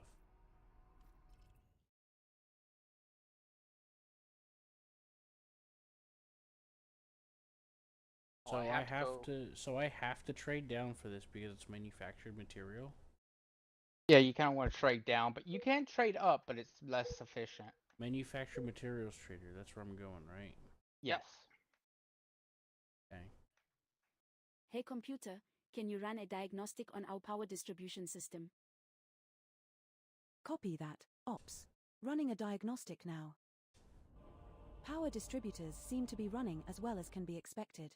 Speaker 3: So I have to trade down for this because it's manufactured material.
Speaker 2: Yeah, you kind of want to trade down, but you can trade up, but it's less efficient.
Speaker 3: Manufactured materials trader. That's where I'm going, right?
Speaker 2: Yes.
Speaker 3: Okay.
Speaker 11: Hey computer, can you run a diagnostic on our power distribution system?
Speaker 9: Copy that. Ops. Running a diagnostic now. Power distributors seem to be running as well as can be expected.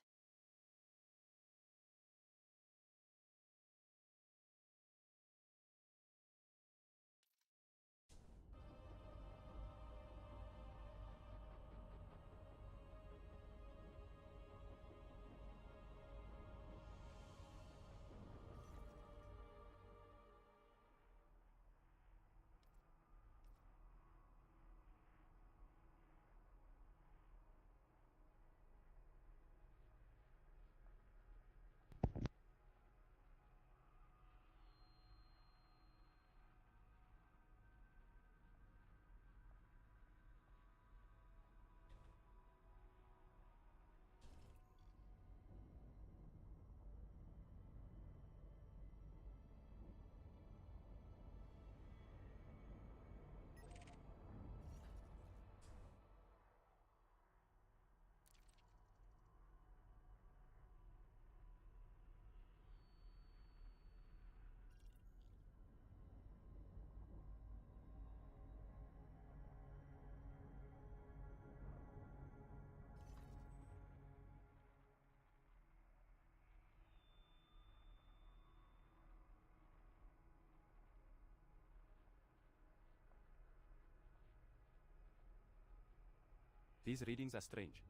Speaker 7: These readings are strange.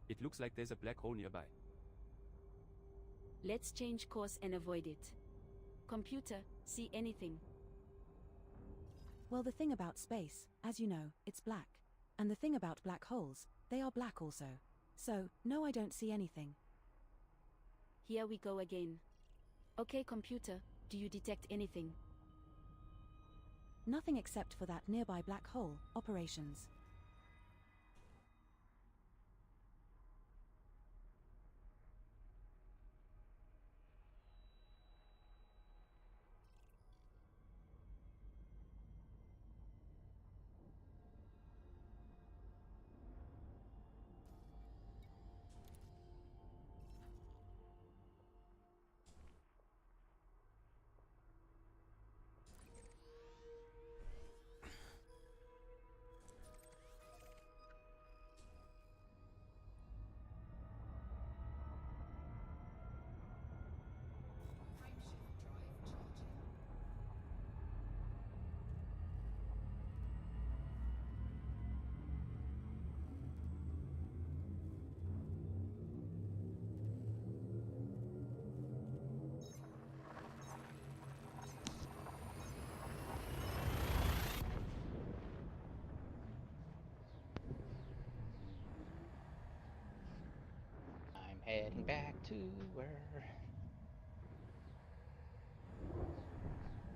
Speaker 7: It looks like there's a black hole nearby.
Speaker 11: Let's change course and avoid it. Computer, see anything?
Speaker 9: Well, the thing about space, as you know, it's black. And the thing about black holes, they are black also. So, no, I don't see anything.
Speaker 11: Here we go again. Okay, computer, do you detect anything?
Speaker 9: Nothing except for that nearby black hole, operations.
Speaker 2: I'm heading back to where...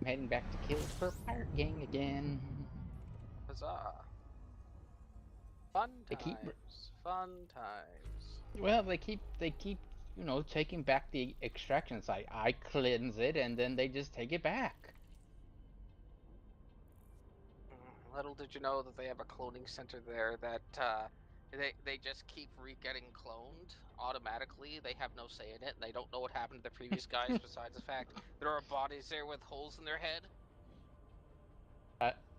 Speaker 2: I'm heading back to kill for Pirate Gang again.
Speaker 5: Huzzah. Fun
Speaker 2: They keep...
Speaker 5: times. Fun times.
Speaker 2: Well, they keep, you know, taking back the extraction site. I cleanse it, and then they just take it back.
Speaker 5: Little did you know that they have a cloning center there that they just keep getting cloned automatically. They have no say in it, and they don't know what happened to the previous guys besides the fact there are bodies there with holes in their head.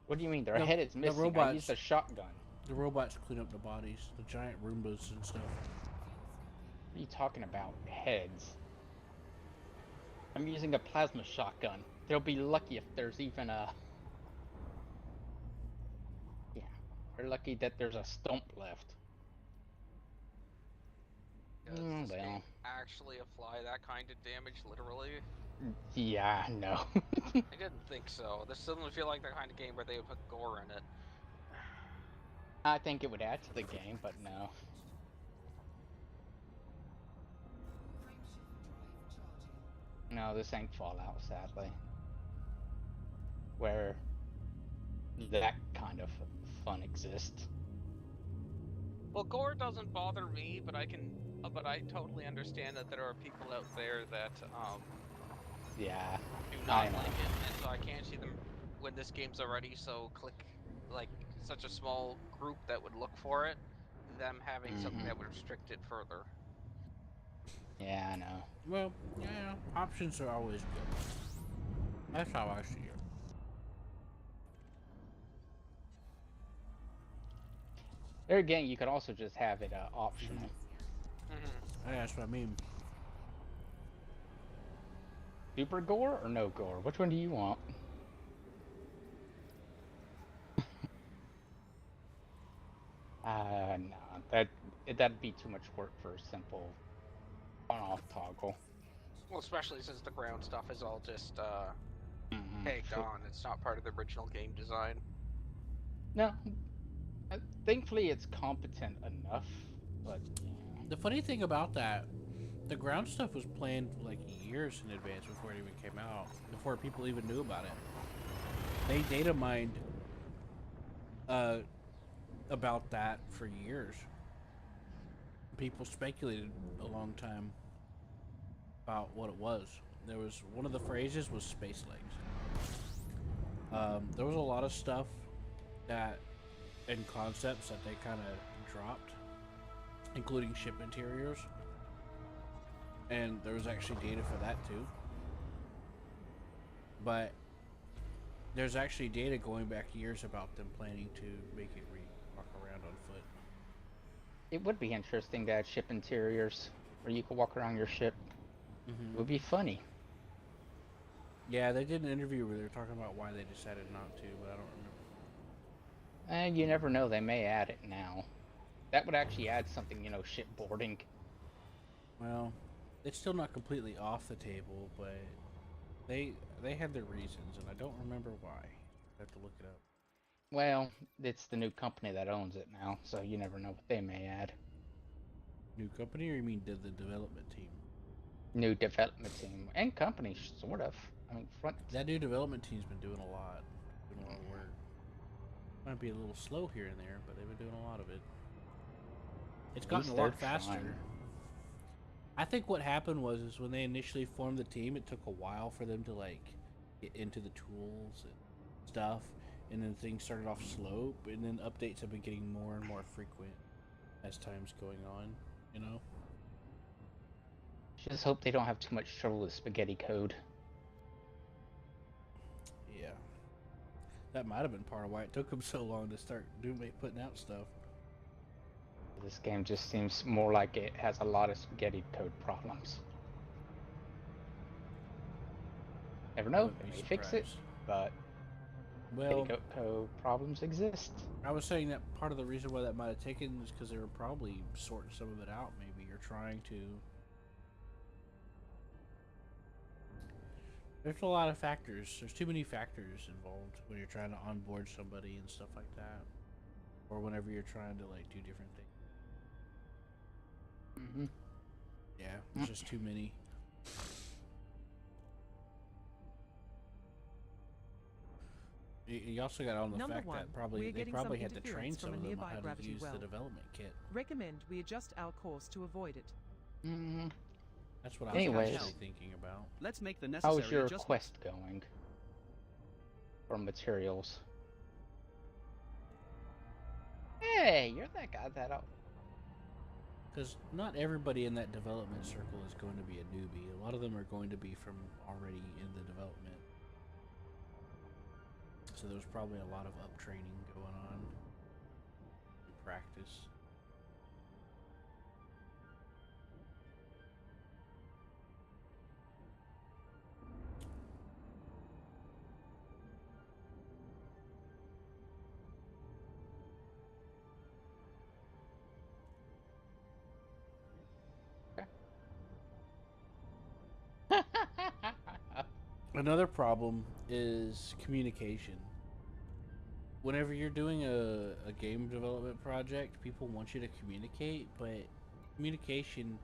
Speaker 2: What do you mean? Their head is missing.
Speaker 3: robots,
Speaker 2: I used a shotgun.
Speaker 3: The robots clean up the bodies, the giant Roombas and stuff.
Speaker 2: What are you talking about? Heads. I'm using a plasma shotgun. They'll be lucky if there's even a... Yeah. They're lucky that there's a stump left.
Speaker 5: Does this
Speaker 2: Well.
Speaker 5: game actually apply that kind of damage, literally?
Speaker 2: Yeah, no.
Speaker 5: I didn't think so. This doesn't feel like the kind of game where they would put gore in it.
Speaker 2: I think it would add to the game, but no. No, this ain't Fallout, sadly. Where that kind of fun exists.
Speaker 5: Well, gore doesn't bother me, but I totally understand that there are people out there that
Speaker 2: yeah,
Speaker 5: do not like it, and so I can't see them when this game's already so like such a small group that would look for it, them having something that would restrict it further.
Speaker 2: Yeah, I know.
Speaker 3: Well, yeah, options are always good. That's how I see it.
Speaker 2: There again, you could also just have it optional.
Speaker 3: Yeah, that's what I mean.
Speaker 2: Super gore or no gore? Which one do you want? No, that'd be too much work for a simple on-off toggle.
Speaker 5: Well, especially since the ground stuff is all just tagged on. It's not part of the original game design.
Speaker 2: No, thankfully it's competent enough. But yeah.
Speaker 3: The funny thing about that, the ground stuff was planned like years in advance before it even came out, before people even knew about it. They data mined about that for years. People speculated a long time about what it was. There was one of the phrases was space legs. There was a lot of stuff that and concepts that they kind of dropped, including ship interiors, and there was actually data for that too. But there's actually data going back years about them planning to make it walk around on foot.
Speaker 2: It would be interesting to add ship interiors where you could walk around your ship. It would be funny.
Speaker 3: Yeah, they did an interview where they were talking about why they decided not to, but I don't remember.
Speaker 2: You never know, they may add it now. That would actually add something, you know, shipboarding.
Speaker 3: Well, it's still not completely off the table, but they had their reasons, and I don't remember why. I have to look it up.
Speaker 2: Well, it's the new company that owns it now, so you never know what they may add.
Speaker 3: New company, or you mean the development team?
Speaker 2: New development team and company, sort of. I mean,
Speaker 3: That new development team's been doing a lot of work. Might be a little slow here and there, but they've been doing a lot of it. It's gotten a lot faster.
Speaker 2: Trying.
Speaker 3: I think what happened was is when they initially formed the team, it took a while for them to like get into the tools and stuff, and then things started off slow, and then updates have been getting more and more frequent as time's going on, you know?
Speaker 2: Just hope they don't have too much trouble with spaghetti code.
Speaker 3: Yeah. That might have been part of why it took them so long to start putting out stuff.
Speaker 2: This game just seems more like it has a lot of spaghetti code problems. Never know, they may fix it, but
Speaker 3: well,
Speaker 2: spaghetti code problems exist.
Speaker 3: I was saying that part of the reason why that might have taken is because they were probably sorting some of it out, maybe, or trying to. There's a lot of factors. There's too many factors involved when you're trying to onboard somebody and stuff like that, or whenever you're trying to like do different things. Yeah, there's just too many. You also got on the fact that they probably had to train some of them on how to use the development kit.
Speaker 6: Recommend we adjust our course to avoid it.
Speaker 3: That's what I was actually thinking about.
Speaker 10: Let's make the necessary
Speaker 2: How's your
Speaker 10: adjustments.
Speaker 2: quest going? For materials. Hey, you're that guy that
Speaker 3: Because not everybody in that development circle is going to be a newbie. A lot of them are going to be from already in the development. So there's probably a lot of up training going on in practice. Another problem is communication. Whenever you're doing a game development project, people want you to communicate, but communication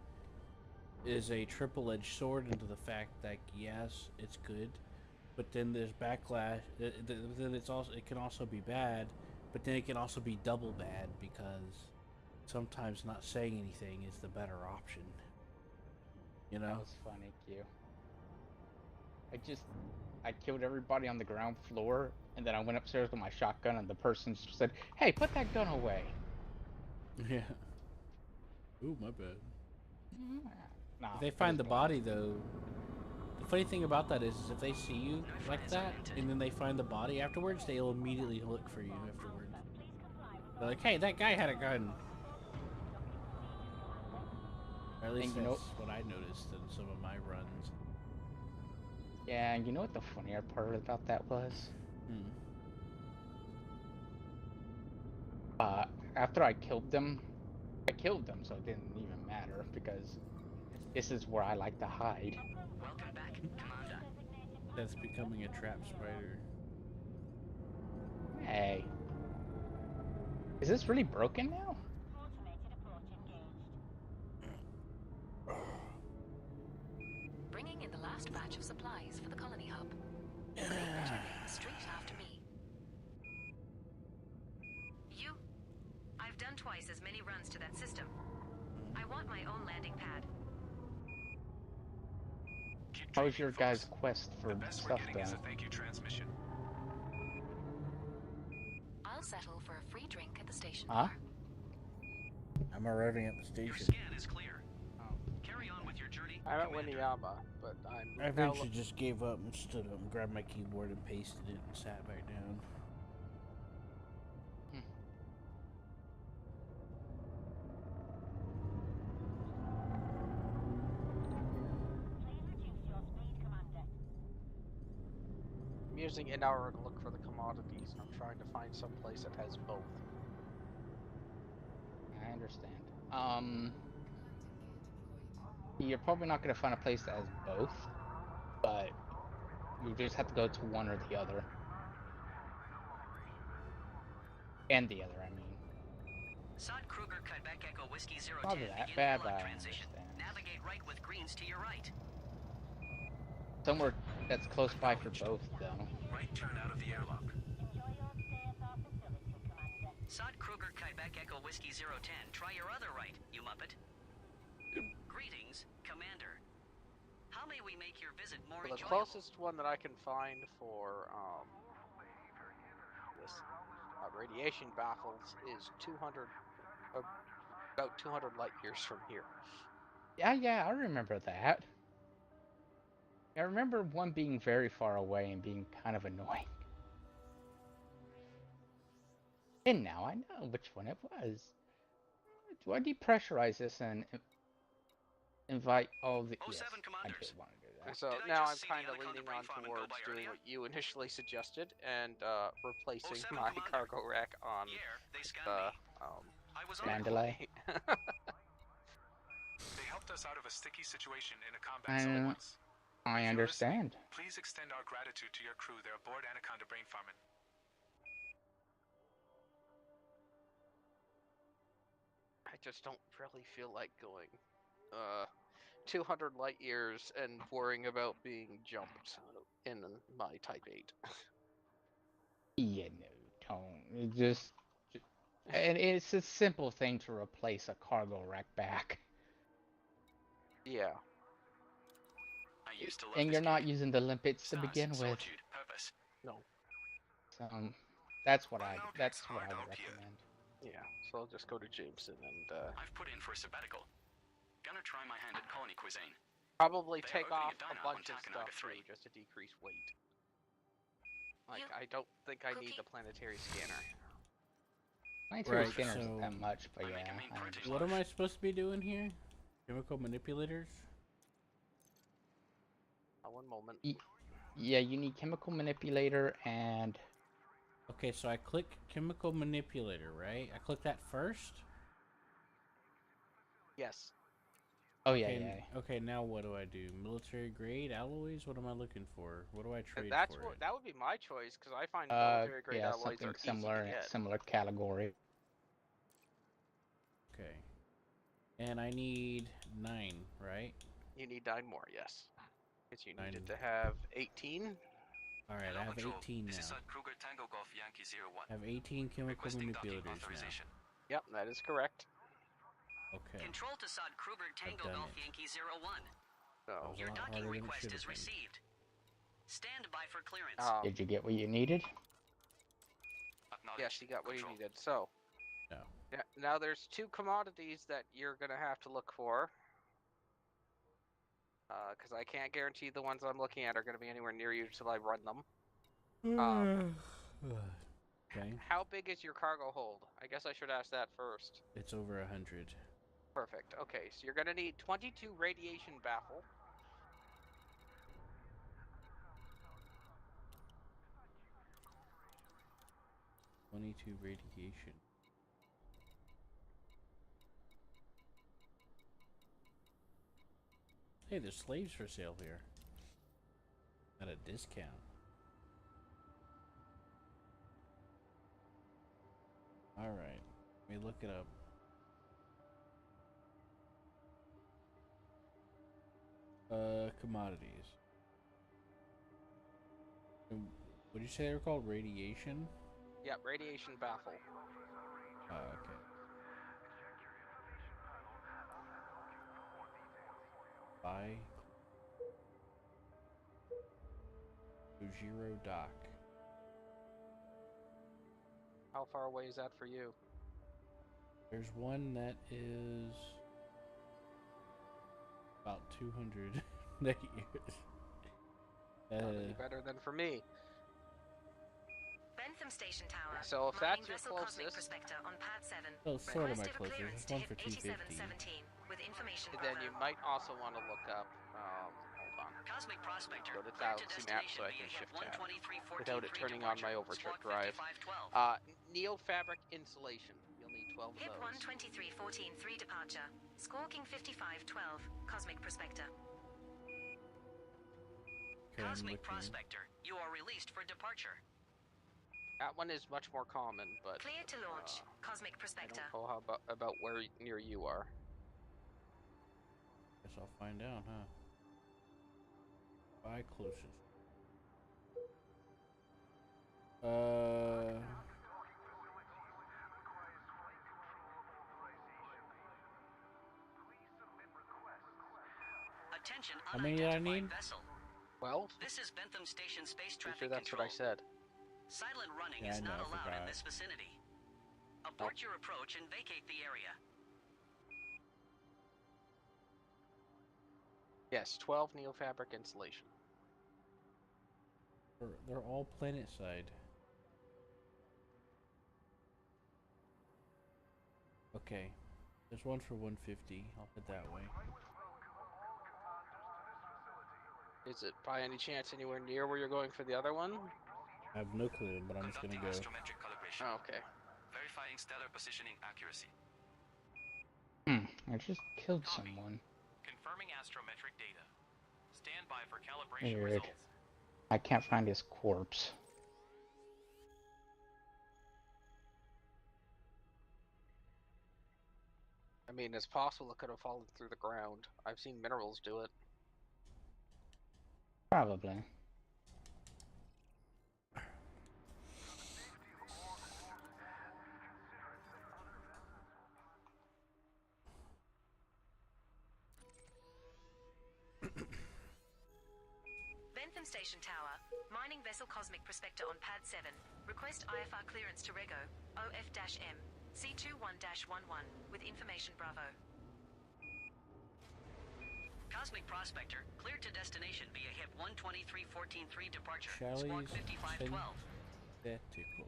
Speaker 3: is a triple-edged sword into the fact that yes, it's good, but then there's backlash. Then it can also be bad, but then it can also be double bad because sometimes not saying anything is the better option. You know?
Speaker 2: That was funny, Q. I killed everybody on the ground floor, and then I went upstairs with my shotgun, and the person said, "Hey, put that gun away."
Speaker 3: Yeah. Ooh, my bad.
Speaker 2: Nah,
Speaker 3: if they find the body, though, the funny thing about that is if they see you like that, and then they find the body afterwards, they'll immediately look for you afterwards. They're like, "Hey, that guy had a gun." Or at least that's what I noticed in some of my runs.
Speaker 2: Yeah, and you know what the funnier part about that was? After I killed them, so it didn't even matter, because this is where I like to hide.
Speaker 8: Welcome back, Commander.
Speaker 3: That's becoming a trap spider.
Speaker 2: Hey. Is this really broken now?
Speaker 8: Bringing in the last batch of supplies for the colony hub. Straight after me. I've done twice as many runs to that system. I want my own landing pad.
Speaker 2: How's your guys' quest for stuff going?
Speaker 12: Thank you transmission.
Speaker 8: I'll settle for a free drink at the station
Speaker 2: Huh?
Speaker 8: bar.
Speaker 3: I'm arriving at the station.
Speaker 12: Your scan is clear. Carry on with your journey.
Speaker 5: I'm at Winiyama, but
Speaker 3: I eventually just gave up and stood up and grabbed my keyboard and pasted it and sat back down.
Speaker 5: I'm using an hour to look for the commodities, and I'm trying to find some place that has both.
Speaker 2: I understand. You're probably not going to find a place that has both, but you just have to go to one or the other. And the other, I mean.
Speaker 12: Sod Kruger Quebec Echo Whiskey 010.
Speaker 2: Not that
Speaker 12: Begin
Speaker 2: bad,
Speaker 12: airlock
Speaker 2: but I
Speaker 12: transition.
Speaker 2: understand.
Speaker 12: Navigate right with greens to your right.
Speaker 2: Somewhere that's close by for both, though.
Speaker 12: Right turn out of the airlock. Sod Kruger Quebec Echo Whiskey 010. Try your other right, you muppet. Greetings, Commander. How may we make your visit more
Speaker 5: So the
Speaker 12: enjoyable?
Speaker 5: closest one that I can find for this radiation baffles is 200, about 200 light years from here.
Speaker 2: Yeah, I remember that. I remember one being very far away and being kind of annoying. And now I know which one it was. Do I depressurize this and invite all the... Yes, I did want to do that.
Speaker 5: So now I'm kind of leaning on towards doing what you initially suggested and replacing my cargo rack on the
Speaker 2: Mandalay.
Speaker 13: They helped us out of a sticky situation in a combat zone once.
Speaker 2: I understand.
Speaker 13: Please extend our gratitude to your crew. They're aboard Anaconda Brain Farming.
Speaker 5: I just don't really feel like going 200 light years and worrying about being jumped in my Type 8.
Speaker 2: Yeah, no, don't. It just... And it's a simple thing to replace a cargo rack back.
Speaker 5: Yeah.
Speaker 2: And you're not using the limpets to begin with.
Speaker 5: No.
Speaker 2: So that's what I would recommend.
Speaker 5: Yeah, so I'll just go to Jameson and
Speaker 12: I've put in for a sabbatical. Gonna try my hand at colony cuisine.
Speaker 5: probably
Speaker 12: They are
Speaker 5: take
Speaker 12: opening
Speaker 5: off
Speaker 12: a diner
Speaker 5: a bunch
Speaker 12: on
Speaker 5: of
Speaker 12: Takanaga
Speaker 5: stuff
Speaker 12: 3.
Speaker 5: too, just to decrease weight. Like, I don't think I need the planetary scanner.
Speaker 2: Planetary
Speaker 3: Right,
Speaker 2: scanner
Speaker 3: so-
Speaker 2: isn't that much, but yeah.
Speaker 3: What am I supposed to be doing here? Chemical manipulators?
Speaker 5: One moment.
Speaker 2: Yeah, you need chemical manipulator and...
Speaker 3: Okay, so I click chemical manipulator, right? I click that first?
Speaker 5: Yes.
Speaker 2: Oh, yeah,
Speaker 3: okay,
Speaker 2: yeah.
Speaker 3: Okay, now what do I do? Military grade alloys? What am I looking for? What do I trade
Speaker 5: That's
Speaker 3: for
Speaker 5: what
Speaker 3: it?
Speaker 5: that would be my choice because I find military grade
Speaker 2: yeah,
Speaker 5: alloys
Speaker 2: something
Speaker 5: are
Speaker 2: similar,
Speaker 5: easy to get.
Speaker 2: similar category.
Speaker 3: Okay. And I need 9, right?
Speaker 5: You need 9 more, yes. Because you
Speaker 3: 9.
Speaker 5: needed to have 18.
Speaker 3: Alright, I have 18 now.
Speaker 12: Kruger Tango Golf Yankee 01.
Speaker 3: I have 18 chemical manipulators now.
Speaker 5: Yep, that is correct.
Speaker 3: Okay.
Speaker 12: Control to Sod Kruger Tango
Speaker 3: done
Speaker 12: Golf
Speaker 3: it.
Speaker 12: Yankee 01.
Speaker 5: So,
Speaker 12: Your
Speaker 3: a lot
Speaker 12: docking
Speaker 3: harder than it
Speaker 12: request
Speaker 3: should
Speaker 12: is
Speaker 3: have been.
Speaker 12: received. Stand by for clearance.
Speaker 2: Did you get what you needed?
Speaker 5: yes, you got what you needed. So,
Speaker 3: no.
Speaker 5: Yeah, now there's 2 commodities that you're going to have to look for. Because I can't guarantee the ones I'm looking at are going to be anywhere near you until I run them.
Speaker 3: Okay.
Speaker 5: How big is your cargo hold? I guess I should ask that first.
Speaker 3: It's over 100.
Speaker 5: Perfect. Okay, so you're going to need 22 radiation baffle.
Speaker 3: Radiation. Hey, there's slaves for sale here. At a discount. Alright, let me look it up. Commodities. What did you say they were called? Radiation?
Speaker 5: Yep, radiation baffle.
Speaker 3: Okay. Buy. Ujiro Dock.
Speaker 5: How far away is that for you?
Speaker 3: There's one that is about 200 light years.
Speaker 5: That'd be better than for me.
Speaker 8: Bentham Station Tower.
Speaker 5: So if
Speaker 8: Mining
Speaker 5: that's your
Speaker 8: vessel Cosmic
Speaker 5: closest,
Speaker 8: Prospector on pad 7.
Speaker 3: Oh, sort of my
Speaker 8: Request
Speaker 3: closest.
Speaker 8: clearance
Speaker 3: There's one
Speaker 8: to
Speaker 3: for
Speaker 8: hit
Speaker 3: 250.
Speaker 8: 8717 with information
Speaker 5: then you
Speaker 8: bravo.
Speaker 5: might also want to look up. Hold on.
Speaker 12: Cosmic Prospector.
Speaker 5: Go to
Speaker 12: Cleared to
Speaker 5: Galaxy Map
Speaker 12: destination
Speaker 5: so I
Speaker 12: via
Speaker 5: can
Speaker 12: hit
Speaker 5: shift tab
Speaker 12: 12314
Speaker 5: without it turning on my
Speaker 12: pre-departure.
Speaker 5: overtrip
Speaker 12: Squawk
Speaker 5: drive.
Speaker 12: 5512.
Speaker 5: Neo fabric insulation. You'll need 12 of
Speaker 8: Hip
Speaker 5: those.
Speaker 8: 123-14-3 departure. Squawking 5512, Cosmic Prospector.
Speaker 3: Okay, I'm
Speaker 12: Cosmic
Speaker 3: looking.
Speaker 12: Prospector, you are released for departure.
Speaker 5: That one is much more common, but
Speaker 8: Clear to launch, Cosmic
Speaker 5: I
Speaker 8: Prospector.
Speaker 5: don't know how about where near you are.
Speaker 3: Guess I'll find out, huh? By closest.
Speaker 12: Attention,
Speaker 3: How many did I
Speaker 12: unidentified
Speaker 3: need?
Speaker 12: vessel.
Speaker 5: 12?
Speaker 12: This is Bentham Station Space
Speaker 5: Pretty
Speaker 12: Traffic
Speaker 5: sure that's
Speaker 12: Control.
Speaker 5: what I said.
Speaker 12: Silent running
Speaker 3: Yeah,
Speaker 12: is
Speaker 3: I know,
Speaker 12: not
Speaker 3: I
Speaker 12: allowed in
Speaker 3: forgot.
Speaker 12: this vicinity. Abort your approach and vacate the area.
Speaker 5: Yes, 12 Neofabric insulation.
Speaker 3: They're all planet side. Okay. There's one for 150. I'll head that way.
Speaker 5: Is it by any chance anywhere near where you're going for the other one?
Speaker 3: I have no clue, but I'm just gonna go.
Speaker 13: Astrometric calibration.
Speaker 5: Oh, okay.
Speaker 13: Verifying stellar positioning accuracy.
Speaker 2: I just killed someone.
Speaker 13: Confirming astrometric data. Stand by for calibration
Speaker 2: Weird.
Speaker 13: results.
Speaker 2: I can't find his corpse.
Speaker 5: I mean, it's possible it could have fallen through the ground. I've seen minerals do it.
Speaker 2: Probably.
Speaker 8: Bentham Station Tower. Mining vessel Cosmic Prospector on Pad 7. Request IFR clearance to Rego. OF-M. C21-11. With information Bravo.
Speaker 12: Cosmic Prospector, cleared to destination via HIP 123-14-3 departure.
Speaker 3: Charlie's
Speaker 12: Squawk 5512.
Speaker 3: synthetical.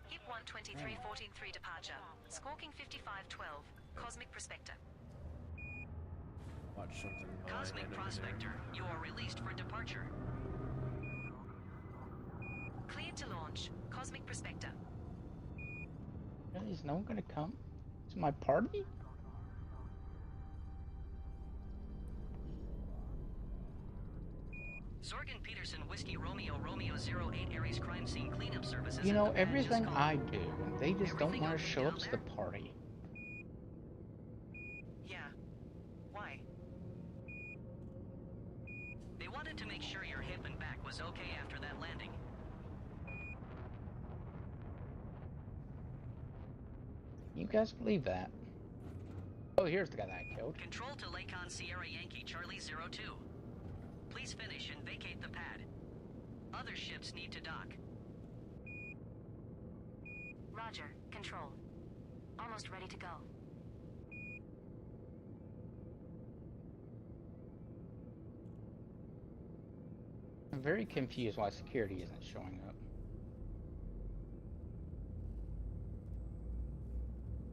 Speaker 8: HIP 123-14-3 departure. Squawking 5512. Cosmic Prospector.
Speaker 3: Watch something.
Speaker 12: Cosmic Prospector, you are released for departure.
Speaker 8: Cleared to launch. Cosmic Prospector.
Speaker 2: Really, is no one gonna come to my party?
Speaker 12: Sorgan Peterson Whiskey Romeo 08 Aries Crime Scene Cleanup Services.
Speaker 2: You know,
Speaker 12: at the pad just
Speaker 2: everything
Speaker 12: called.
Speaker 2: I do, they just don't
Speaker 12: Everything
Speaker 2: want to
Speaker 12: okay
Speaker 2: show
Speaker 12: down
Speaker 2: up to
Speaker 12: there?
Speaker 2: the party.
Speaker 8: Yeah. Why?
Speaker 12: They wanted to make sure your hip and back was okay after that landing.
Speaker 2: You guys believe that? Oh, here's the guy that I killed.
Speaker 12: Control to Lacon Sierra Yankee Charlie 02. Please finish and vacate the pad. Other ships need to dock.
Speaker 8: Roger. Control. Almost ready to go.
Speaker 2: I'm very confused why security isn't showing up.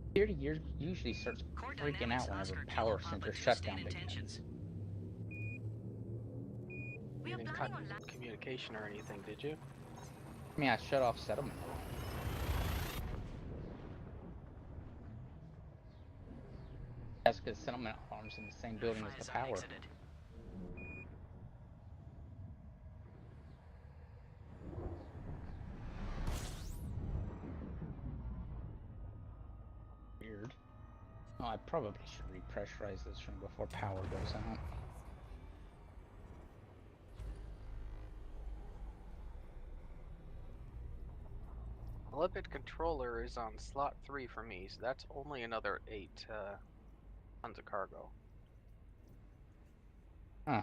Speaker 2: Security usually starts
Speaker 12: Core
Speaker 2: freaking
Speaker 12: Dynamics
Speaker 2: out whenever
Speaker 12: Oscar
Speaker 2: power
Speaker 12: Kilo Papa
Speaker 2: center
Speaker 12: 2
Speaker 2: shutdown
Speaker 12: state intentions.
Speaker 2: begins.
Speaker 8: We
Speaker 5: You
Speaker 8: are
Speaker 5: didn't
Speaker 8: planning
Speaker 5: cut
Speaker 8: on
Speaker 5: communication or anything, did you?
Speaker 2: I mean, I shut off settlement. That's because settlement alarm's in the same building as the power.
Speaker 12: Exited.
Speaker 2: Weird. Oh, I probably should repressurize this room before power goes out.
Speaker 5: The lipid controller is on slot 3 for me, so that's only another 8 tons of cargo.
Speaker 2: Huh.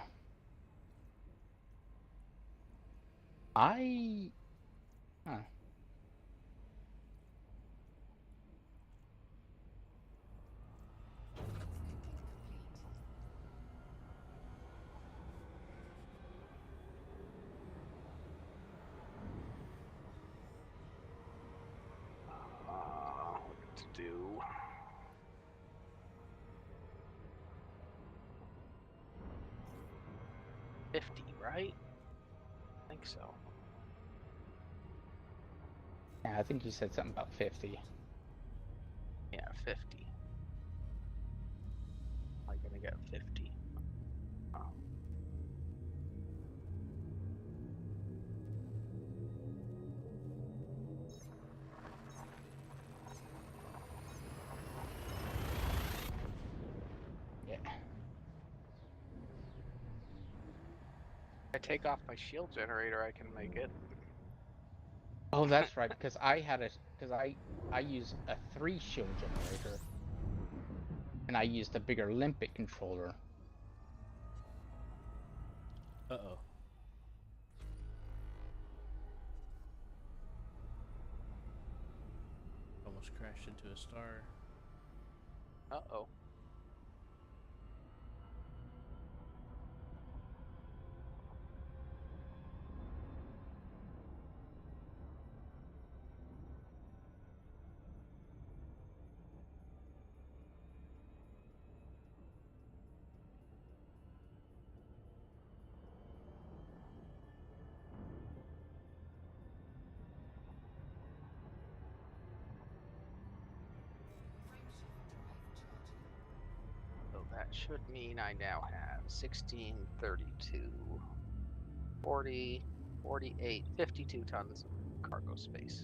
Speaker 2: Huh.
Speaker 5: What to do? $50, right? I think so.
Speaker 2: Yeah, I think you said something about 50.
Speaker 5: 50. I'm gonna get 50.
Speaker 2: Yeah.
Speaker 5: If I take off my shield generator, I can make it.
Speaker 2: Oh, that's right. Because I use a 3 shield generator, and I used a bigger limpet controller.
Speaker 3: Uh-oh. Almost crashed into a star.
Speaker 5: Uh-oh. So that should mean I now have 16, 32, 40, 48, 52 tons of cargo space.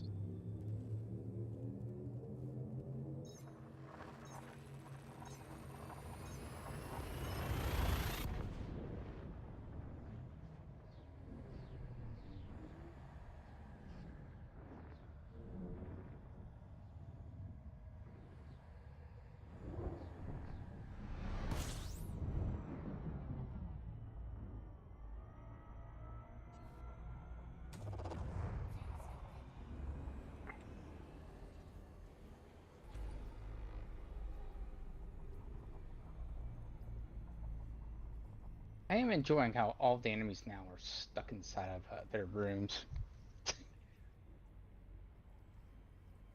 Speaker 2: I am enjoying how all the enemies now are stuck inside of their rooms.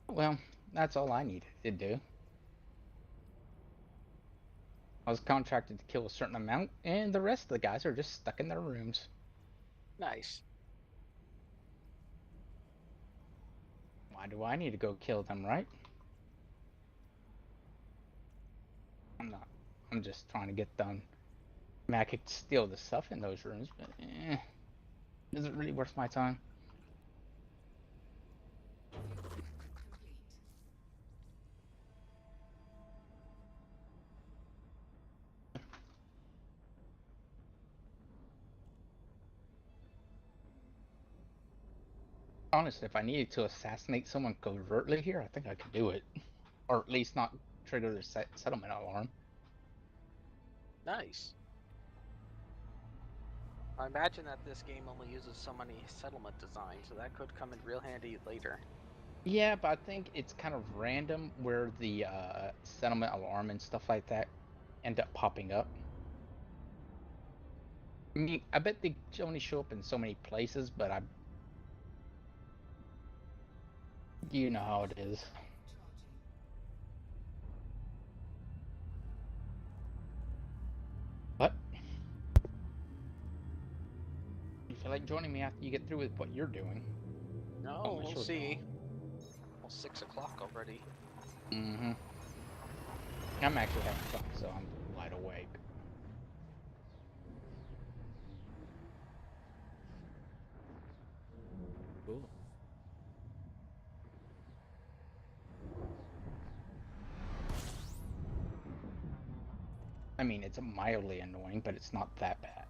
Speaker 2: Well, that's all I needed to do. I was contracted to kill a certain amount, and the rest of the guys are just stuck in their rooms.
Speaker 5: Nice.
Speaker 2: Why do I need to go kill them, right? I'm not. I'm just trying to get done. I mean, I could steal the stuff in those rooms, but is it really worth my time? Honestly, if I needed to assassinate someone covertly here, I think I could do it. Or at least not trigger the settlement alarm.
Speaker 5: Nice. I imagine that this game only uses so many settlement designs, so that could come in real handy later.
Speaker 2: Yeah, but I think it's kind of random where the settlement alarm and stuff like that end up popping up. I mean, I bet they only show up in so many places, but you know how it is. What? You feel like joining me after you get through with what you're doing?
Speaker 5: No, we'll see. Well, 6 o'clock already.
Speaker 2: Mm-hmm. I'm actually having fun, so I'm wide awake.
Speaker 3: Cool.
Speaker 2: I mean, it's mildly annoying, but it's not that bad.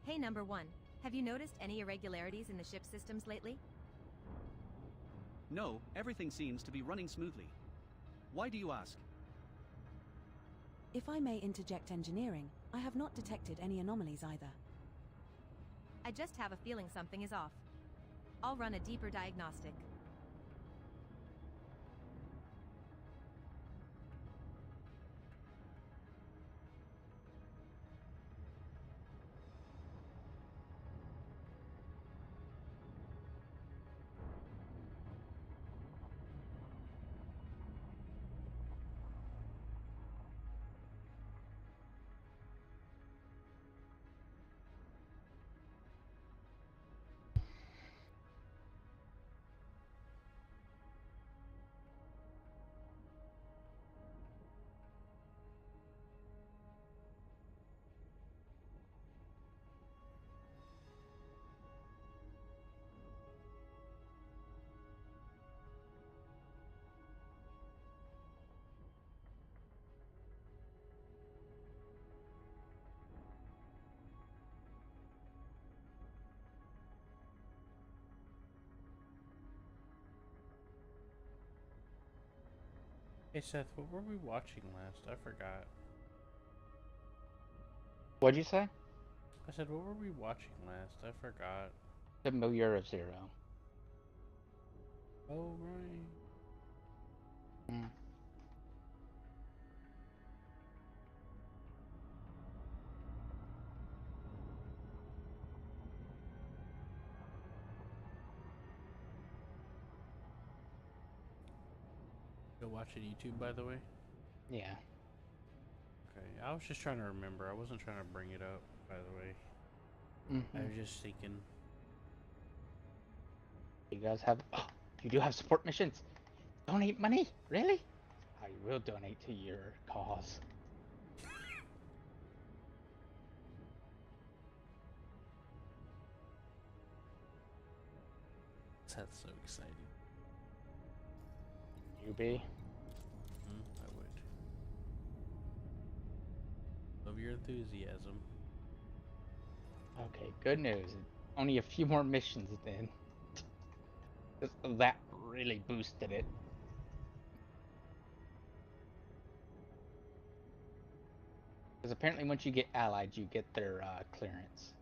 Speaker 14: Hey, number one. Have you noticed any irregularities in the ship systems lately?
Speaker 10: No, everything seems to be running smoothly. Why do you ask?
Speaker 9: If I may interject engineering, I have not detected any anomalies either.
Speaker 14: I just have a feeling something is off. I'll run a deeper diagnostic.
Speaker 3: Hey Seth, what were we watching last? I forgot.
Speaker 2: What'd you say?
Speaker 3: I said, what were we watching last? I forgot.
Speaker 2: Familiar of Zero.
Speaker 3: Oh, right.
Speaker 2: Mm.
Speaker 3: Go watch it YouTube, by the way?
Speaker 2: Yeah.
Speaker 3: Okay, I was just trying to remember. I wasn't trying to bring it up, by the way. I was just thinking.
Speaker 2: You guys have... Oh, you do have support missions. Donate money? Really? I will donate to your cause.
Speaker 3: That's so exciting.
Speaker 2: You be?
Speaker 3: I would. Love your enthusiasm.
Speaker 2: Okay, good news. Only a few more missions then. That really boosted it. Because apparently once you get allied, you get their clearance.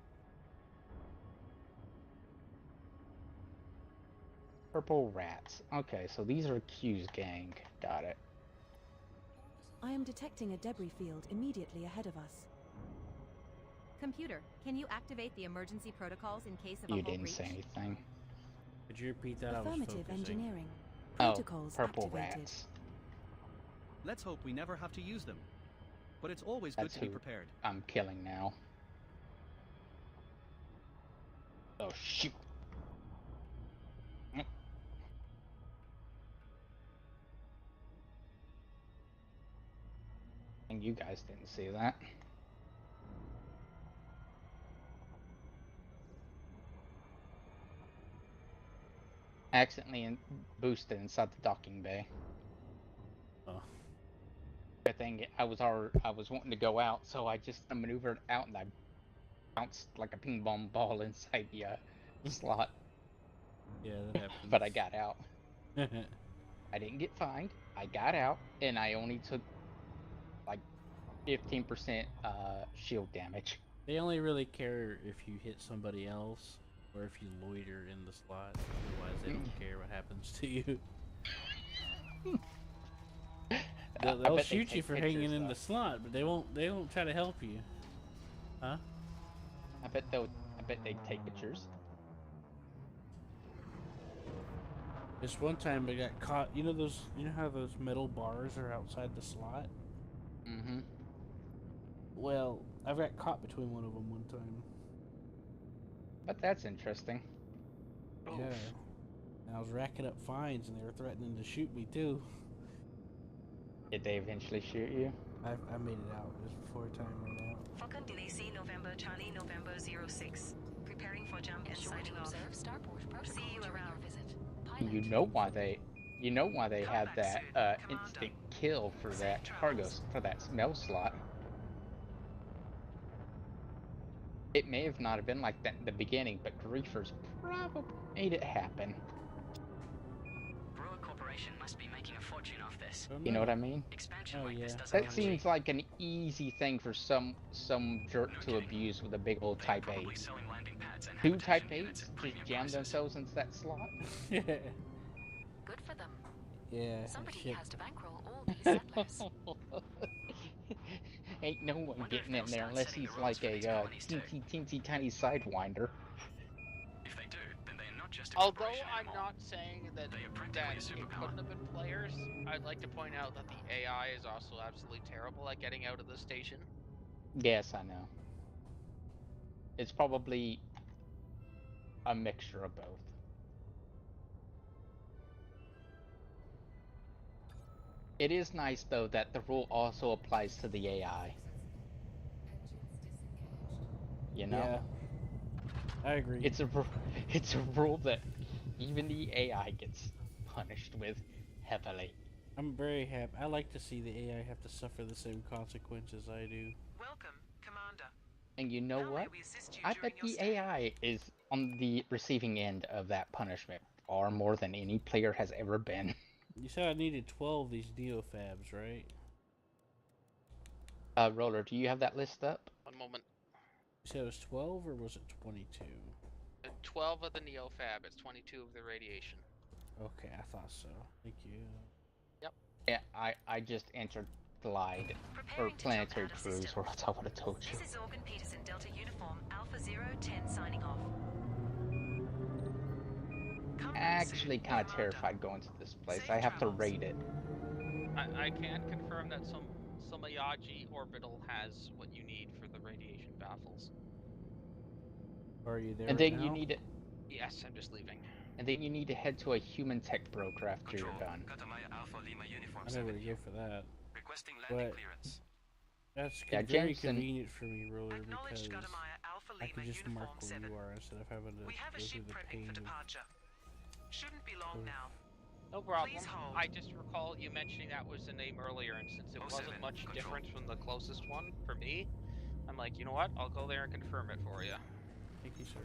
Speaker 2: Purple rats. Okay, so these are Q's gang. Got it.
Speaker 9: I am detecting a debris field immediately ahead of us.
Speaker 14: Computer, can you activate the emergency protocols in case of a
Speaker 2: You
Speaker 14: hull
Speaker 2: didn't
Speaker 14: breach?
Speaker 2: say anything.
Speaker 3: Could you repeat that?
Speaker 9: Affirmative
Speaker 3: I was focusing.
Speaker 9: engineering.
Speaker 2: Oh,
Speaker 9: Protocols
Speaker 2: purple
Speaker 9: activated.
Speaker 2: rats.
Speaker 10: Let's hope we never have to use them. But it's always good
Speaker 2: That's
Speaker 10: to be
Speaker 2: who
Speaker 10: prepared.
Speaker 2: I'm killing now. Oh, shoot. And you guys didn't see that. Accidentally boosted inside the docking bay.
Speaker 3: Oh.
Speaker 2: Good thing I was wanting to go out, so I just maneuvered out and I bounced like a ping pong ball inside the slot.
Speaker 3: Yeah, that happens.
Speaker 2: But I got out. I didn't get fined. I got out, and I only took like 15% shield damage.
Speaker 3: They only really care if you hit somebody else or if you loiter in the slot. Otherwise, they don't care what happens to you. They'll shoot you for hanging in the slot, but they won't try to help you. Huh?
Speaker 2: I bet they take pictures.
Speaker 3: This one time I got caught. You know how those metal bars are outside the slot?
Speaker 2: Mm-hmm.
Speaker 3: Well, I've got caught between one of them one time.
Speaker 2: But that's interesting.
Speaker 3: Yeah. And I was racking up fines, and they were threatening to shoot me too.
Speaker 2: Did they eventually shoot you?
Speaker 3: I made it out just before time ran out.
Speaker 8: Falcon DAC November Charlie November 06. Preparing for jump and sighting off. See you around.
Speaker 2: You know why they had that instant kill for that cargo for that smell slot. It may have not have been like that in the beginning, but griefers probably made it happen.
Speaker 12: Brewer Corporation must be making a fortune off this.
Speaker 2: You know what I mean?
Speaker 12: Expansion like this doesn't
Speaker 2: That
Speaker 12: come
Speaker 2: seems
Speaker 12: cheap.
Speaker 2: like an easy thing for some jerk to abuse with a big old Type 8. Two Type 8s just jam themselves into that slot?
Speaker 11: Good for them.
Speaker 3: Yeah.
Speaker 11: Somebody
Speaker 3: shit.
Speaker 11: has to bankroll all these settlers.
Speaker 2: Ain't no one getting in there unless he's like a teensy tiny sidewinder.
Speaker 12: If they do, then they are not just a
Speaker 1: Although
Speaker 12: corporation
Speaker 1: I'm
Speaker 12: anymore.
Speaker 1: not saying that
Speaker 12: They are practically a
Speaker 1: it
Speaker 12: superpower.
Speaker 1: couldn't have been players, I'd like to point out that the AI is also absolutely terrible at getting out of the station.
Speaker 2: Yes, I know. It's probably a mixture of both. It is nice, though, that the rule also applies to the AI. You know?
Speaker 3: Yeah. I agree.
Speaker 2: It's a rule that even the AI gets punished with heavily.
Speaker 3: I'm very happy. I like to see the AI have to suffer the same consequences I do.
Speaker 15: Welcome, Commander.
Speaker 2: And you know
Speaker 15: How may
Speaker 2: what?
Speaker 15: we assist you
Speaker 2: I
Speaker 15: during
Speaker 2: bet
Speaker 15: your
Speaker 2: the
Speaker 15: stay?
Speaker 2: AI is on the receiving end of that punishment far more than any player has ever been.
Speaker 3: You said I needed 12 of these neofabs, right?
Speaker 2: Roller, do you have that list up?
Speaker 1: One moment.
Speaker 3: You said it was 12 or was it 22?
Speaker 1: 12 of the neofab, it's 22 of the radiation.
Speaker 3: Okay, I thought so. Thank you.
Speaker 1: Yep.
Speaker 2: Yeah, I just entered glide or planetary cruise, or else I would have told you.
Speaker 8: This is Organ Peterson Delta Uniform Alpha 010 signing off.
Speaker 2: Actually kind of terrified going to this place. I have to rate it.
Speaker 1: I can confirm that some Samayaji orbital has what you need for the radiation baffles.
Speaker 3: Are you there
Speaker 2: And
Speaker 3: right
Speaker 2: then
Speaker 3: now?
Speaker 2: you need to.
Speaker 1: Yes, I'm just leaving.
Speaker 2: And then you need to head to a human tech bro after you're done.
Speaker 3: I know where to go for that.
Speaker 12: Requesting
Speaker 3: But
Speaker 12: clearance.
Speaker 3: that's
Speaker 2: Yeah,
Speaker 3: very
Speaker 2: Jameson-
Speaker 3: convenient for me, Roller, because I can just mark where you are instead of having to
Speaker 15: We have a
Speaker 3: go
Speaker 15: ship
Speaker 3: through the
Speaker 15: prepping
Speaker 3: pain
Speaker 15: for
Speaker 3: of...
Speaker 15: departure. Shouldn't be long now.
Speaker 1: No problem.
Speaker 15: Please hold.
Speaker 1: I just recall you mentioning that was the name earlier, and since it wasn't much difference from the closest one for me, I'm like, you know what? I'll go there and confirm it for you.
Speaker 3: Thank you, sir.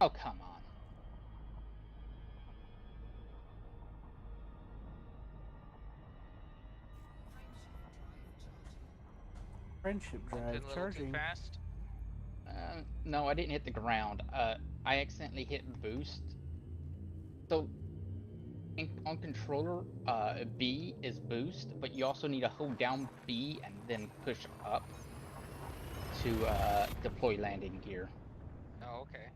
Speaker 2: Oh, come on.
Speaker 3: Friendship
Speaker 1: Bumped
Speaker 3: drive
Speaker 1: in a little
Speaker 3: charging.
Speaker 1: too fast.
Speaker 2: No, I didn't hit the ground. I accidentally hit boost. So, on controller, B is boost, but you also need to hold down B and then push up to deploy landing gear.
Speaker 1: Oh, okay.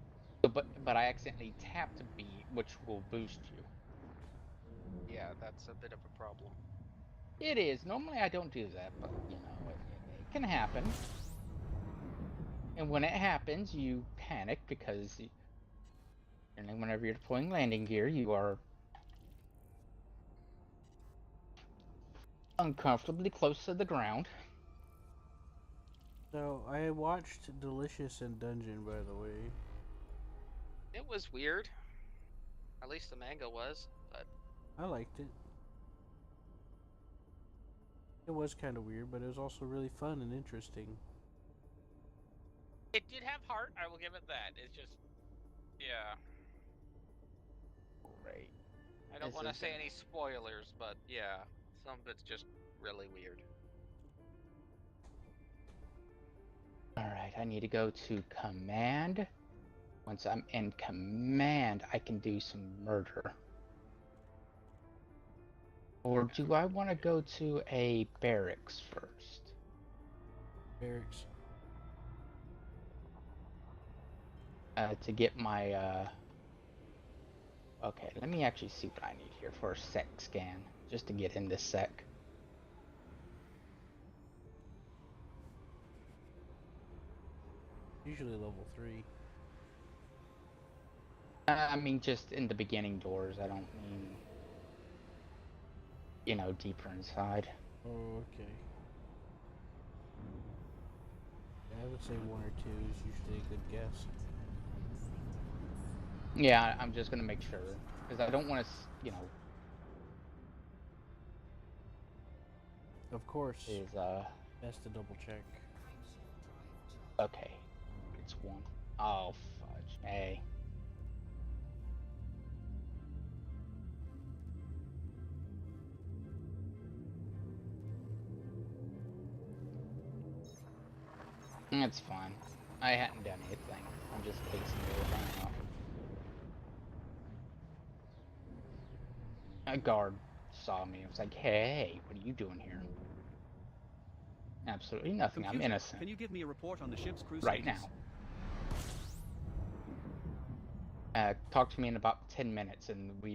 Speaker 2: So, but I accidentally tapped B, which will boost you.
Speaker 1: Yeah, that's a bit of a problem.
Speaker 2: It is. Normally I don't do that, but you know, it can happen. And when it happens, you panic because whenever you're deploying landing gear, you are uncomfortably close to the ground.
Speaker 3: So, I watched Delicious in Dungeon, by the way.
Speaker 1: It was weird. At least the manga was, but...
Speaker 3: I liked it. It was kind of weird, but it was also really fun and interesting.
Speaker 1: It did have heart, I will give it that. It's just... Yeah.
Speaker 2: Right.
Speaker 1: I don't want to say any spoilers, but yeah. Some of it's just really weird.
Speaker 2: Alright, I need to go to command. Once I'm in command, I can do some murder. Or do I want to go to a barracks first?
Speaker 3: Barracks.
Speaker 2: To get my, Okay, let me actually see what I need here for a sec scan, just to get in this sec.
Speaker 3: Usually level 3.
Speaker 2: I mean, just in the beginning doors, I don't mean, you know, deeper inside.
Speaker 3: Oh, okay. I would say 1 or 2 is usually a good guess.
Speaker 2: Yeah, I'm just gonna make sure because I don't want to,
Speaker 3: Of course,
Speaker 2: is
Speaker 3: best to double check.
Speaker 2: okay. It's 1. Oh fudge! Hey. It's fine. I hadn't done anything. I'm just casing everything off. A guard saw me. I was like, "Hey, what are you doing here?" Absolutely nothing. I'm
Speaker 10: Computer,
Speaker 2: innocent.
Speaker 10: can you give me a report on the ship's crew
Speaker 2: Right
Speaker 10: status?
Speaker 2: now. Talk to me in about 10 minutes, and me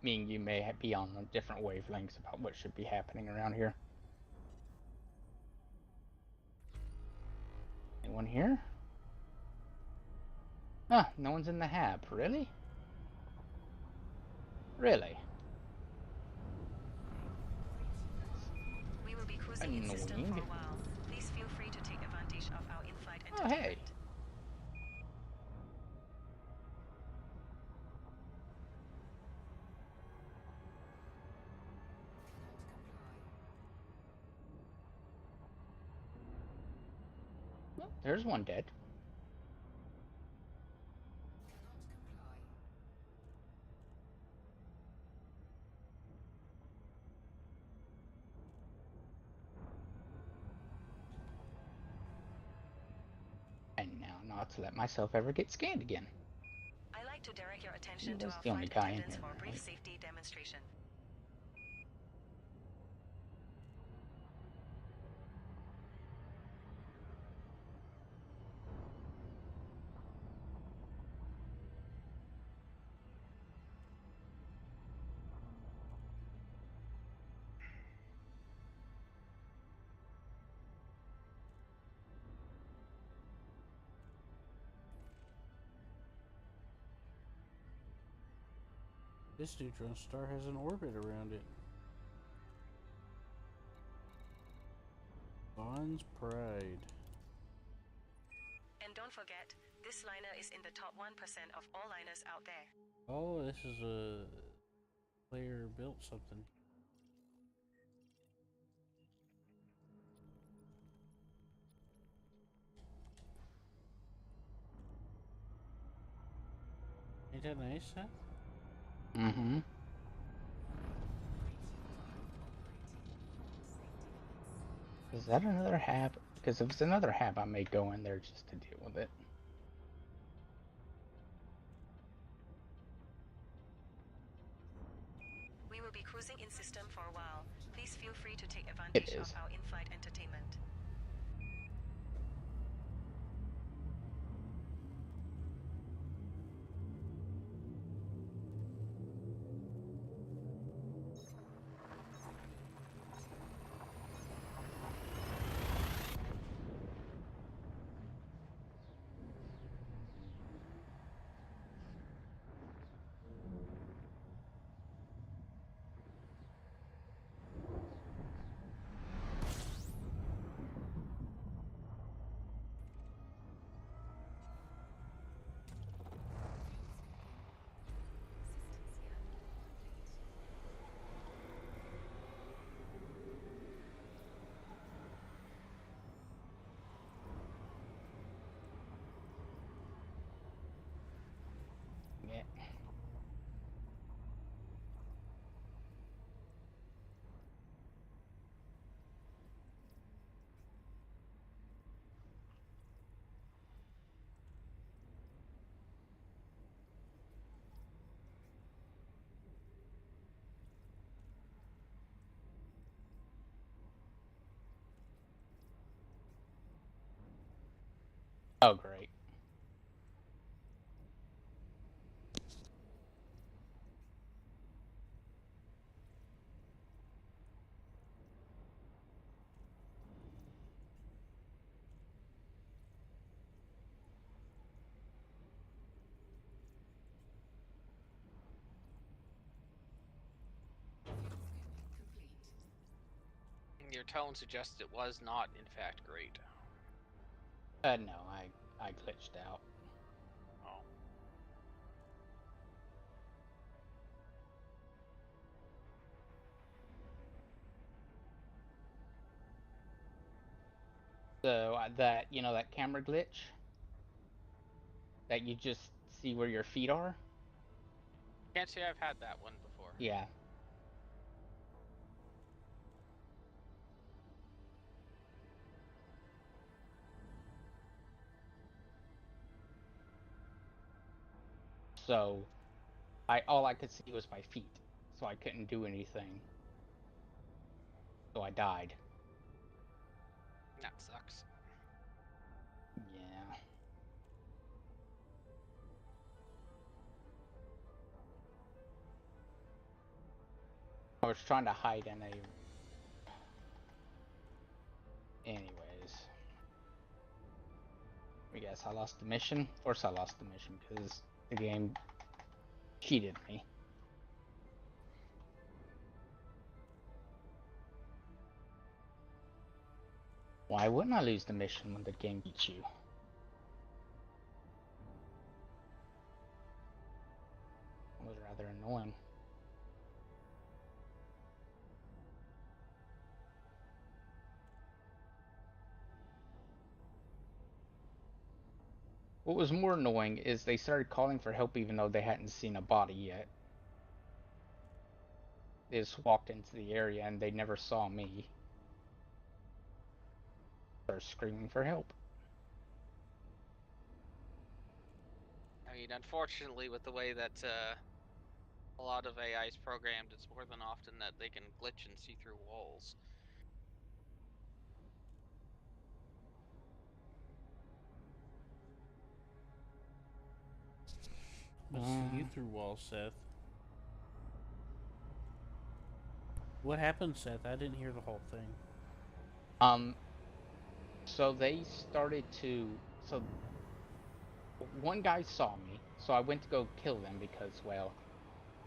Speaker 2: and you may be on different wavelengths about what should be happening around here. Anyone here? Ah, no one's in the hab. Really? Really?
Speaker 8: We will be cruising in system
Speaker 2: Annoying.
Speaker 8: for a while. Please feel free to take advantage of our in-flight
Speaker 2: Oh,
Speaker 8: entertainment.
Speaker 2: hey. Well, there's one dead. And now not to let myself ever get scanned again.
Speaker 8: I like to direct your attention
Speaker 2: He
Speaker 8: to
Speaker 2: was
Speaker 8: our
Speaker 2: the only
Speaker 8: flight
Speaker 2: guy in
Speaker 8: attendants
Speaker 2: here,
Speaker 8: for a brief
Speaker 2: right?
Speaker 8: safety demonstration.
Speaker 3: This neutron star has an orbit around it. Bond's Pride.
Speaker 8: And don't forget, this liner is in the top 1% of all liners out there.
Speaker 3: Oh, this is a player built something. Ain't that nice, huh?
Speaker 2: Mm-hmm. Is that another hab? Because if it's another hab, I may go in there just to deal with it.
Speaker 8: We will be cruising in system for a while. Please feel free to take
Speaker 2: It
Speaker 8: advantage of
Speaker 2: is.
Speaker 8: our in-flight entertainment.
Speaker 2: Yeah. Oh, great.
Speaker 1: Your tone suggests it was not, in fact, great.
Speaker 2: No, I glitched out.
Speaker 5: Oh.
Speaker 2: So that that camera glitch that you just see where your feet are.
Speaker 1: Can't say I've had that one before.
Speaker 2: Yeah. So, all I could see was my feet, so I couldn't do anything. So I died.
Speaker 1: That sucks.
Speaker 2: Yeah. I was trying to hide in a... Anyways. I guess I lost the mission. Of course I lost the mission, because the game cheated me. Why wouldn't I lose the mission when the game beats you? It was rather annoying. What was more annoying is they started calling for help even though they hadn't seen a body yet. They just walked into the area and they never saw me. They're screaming for help.
Speaker 1: I mean, unfortunately, with the way that a lot of AI is programmed, it's more than often that they can glitch and see through walls.
Speaker 3: Let's see you through walls, Seth. What happened, Seth? I didn't hear the whole thing.
Speaker 2: So they started to... So, one guy saw me, so I went to go kill them because, well...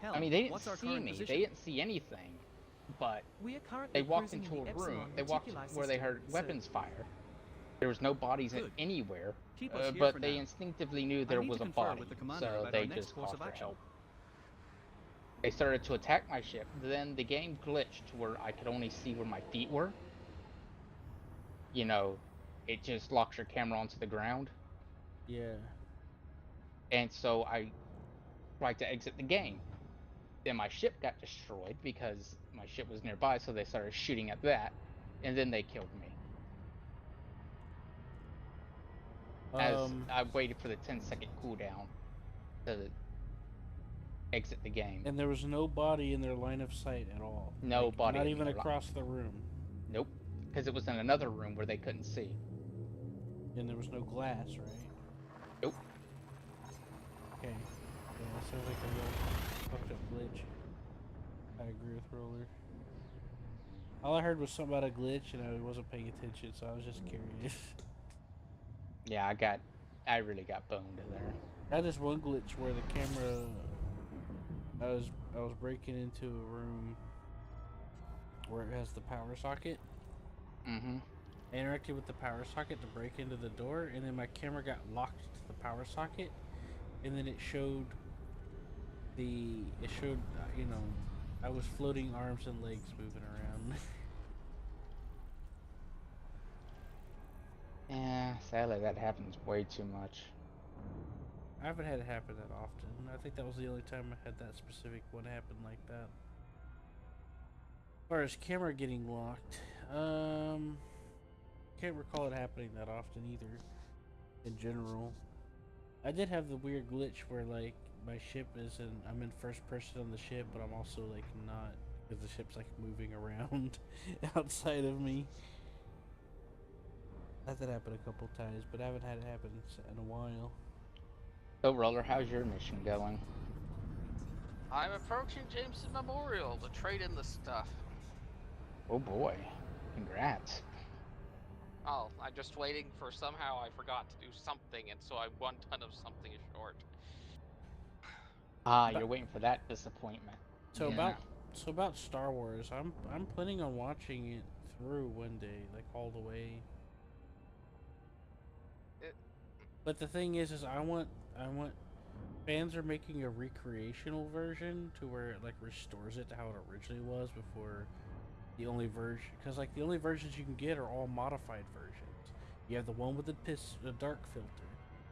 Speaker 10: Hell,
Speaker 2: I mean, they didn't
Speaker 10: what's our
Speaker 2: see
Speaker 10: current
Speaker 2: me,
Speaker 10: position?
Speaker 2: they didn't see anything, but
Speaker 6: We are currently
Speaker 2: they walked
Speaker 6: cruising
Speaker 2: into
Speaker 6: in the
Speaker 2: a room,
Speaker 6: Epsilon
Speaker 2: they walked
Speaker 6: Reticuli
Speaker 2: where they
Speaker 6: system,
Speaker 2: heard
Speaker 6: sir.
Speaker 2: weapons fire. There was no bodies
Speaker 10: Good.
Speaker 2: anywhere,
Speaker 10: Keep us here
Speaker 2: but
Speaker 10: for
Speaker 2: they
Speaker 10: now.
Speaker 2: instinctively knew
Speaker 10: I
Speaker 2: there
Speaker 10: need
Speaker 2: was
Speaker 10: to
Speaker 2: a
Speaker 10: confer
Speaker 2: body,
Speaker 10: with the commander
Speaker 2: so
Speaker 10: about
Speaker 2: they
Speaker 10: our next
Speaker 2: just
Speaker 10: course
Speaker 2: called
Speaker 10: of
Speaker 2: for
Speaker 10: action.
Speaker 2: help. They started to attack my ship, then the game glitched to where I could only see where my feet were. You know, it just locks your camera onto the ground.
Speaker 3: Yeah.
Speaker 2: And so I tried to exit the game. Then my ship got destroyed because my ship was nearby, so they started shooting at that, and then they killed me. As I waited for the 10-second cooldown to exit the game.
Speaker 3: And there was no body in their line of sight at all.
Speaker 2: No
Speaker 3: Like,
Speaker 2: body
Speaker 3: not
Speaker 2: in
Speaker 3: even
Speaker 2: their
Speaker 3: across the room.
Speaker 2: Nope, because it was in another room where they couldn't see.
Speaker 3: And there was no glass, right?
Speaker 2: Nope.
Speaker 3: Okay. Yeah, that sounds like a real fucked up glitch. I agree with Roller. All I heard was something about a glitch, and I wasn't paying attention, so I was just curious.
Speaker 2: Yeah, I really got boned there.
Speaker 3: I had this one glitch where the camera, I was breaking into a room where it has the power socket.
Speaker 2: Mm-hmm.
Speaker 3: I interacted with the power socket to break into the door, and then my camera got locked to the power socket, and then it showed, you know, I was floating arms and legs moving around.
Speaker 2: Yeah, sadly that happens way too much.
Speaker 3: I haven't had it happen that often. I think that was the only time I had that specific one happen like that. As far as camera getting locked, can't recall it happening that often either, in general. I did have the weird glitch where, like, my ship is I'm in first person on the ship, but I'm also, like, not, because the ship's, like, moving around outside of me. That did happen a couple times, but I haven't had it happen in a while.
Speaker 2: So, Roller, how's your mission going?
Speaker 1: I'm approaching Jameson Memorial to trade in the stuff.
Speaker 2: Oh boy, congrats.
Speaker 1: Oh, I'm just waiting for somehow I forgot to do something, and so I'm 1 ton of something short.
Speaker 2: Ah, you're waiting for that disappointment.
Speaker 3: So
Speaker 2: Yeah.
Speaker 3: about Star Wars, I'm planning on watching it through one day, like all the way. But the thing is I want fans are making a recreational version to where it like restores it to how it originally was before the only version, because like the only versions you can get are all modified versions. You have the one with the dark filter.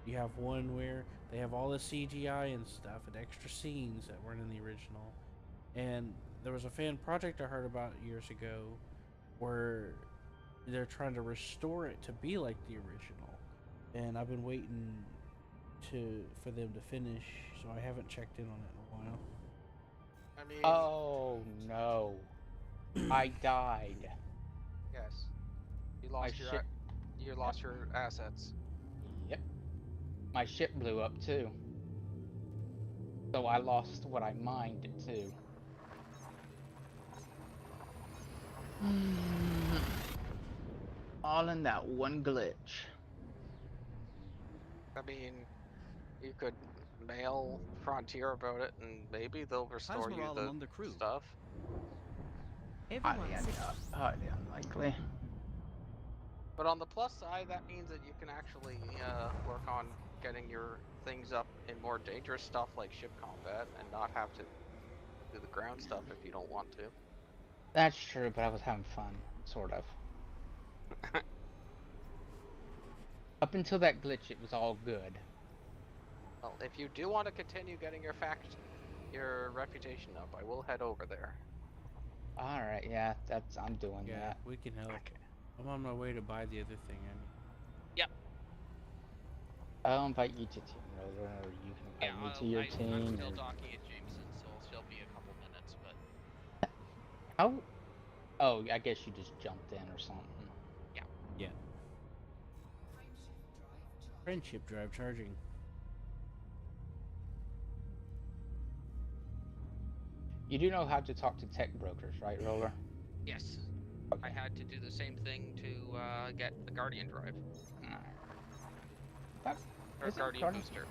Speaker 3: You have one where they have all the CGI and stuff and extra scenes that weren't in the original. And there was a fan project I heard about years ago where they're trying to restore it to be like the original. And I've been waiting for them to finish, so I haven't checked in on it in a while.
Speaker 5: I mean,
Speaker 2: Oh no. I died.
Speaker 5: yes, you
Speaker 2: My
Speaker 5: lost
Speaker 2: ship.
Speaker 5: your assets.
Speaker 2: Yep. My ship blew up too. So I lost what I mined too. All in that one glitch.
Speaker 5: I mean, you could mail Frontier about it, and maybe they'll restore you
Speaker 10: morale
Speaker 5: the
Speaker 10: among the crew?
Speaker 5: stuff.
Speaker 6: Everyone sit.
Speaker 2: Highly unlikely.
Speaker 5: But on the plus side, that means that you can actually work on getting your things up in more dangerous stuff like ship combat, and not have to do the ground stuff if you don't want to.
Speaker 2: That's true, but I was having fun, sort of. Up until that glitch, it was all good.
Speaker 5: Well, if you do want to continue getting your reputation up, I will head over there.
Speaker 2: All right, yeah, I'm doing
Speaker 3: Yeah,
Speaker 2: that.
Speaker 3: we can help.
Speaker 2: Okay.
Speaker 3: I'm on my way to buy the other thing. I need.
Speaker 1: Yep.
Speaker 2: I'll invite you to Team Roller, or you can invite me to your team.
Speaker 1: I'm still docking at Jameson, so it'll be a couple minutes, but...
Speaker 2: How? Oh, I guess you just jumped in or something.
Speaker 1: Yeah.
Speaker 3: Yeah. Friendship drive charging.
Speaker 2: You do know how to talk to tech brokers, right, Roller?
Speaker 1: Yes.
Speaker 2: Okay.
Speaker 1: I had to do the same thing to get the Guardian drive. Or Guardian booster.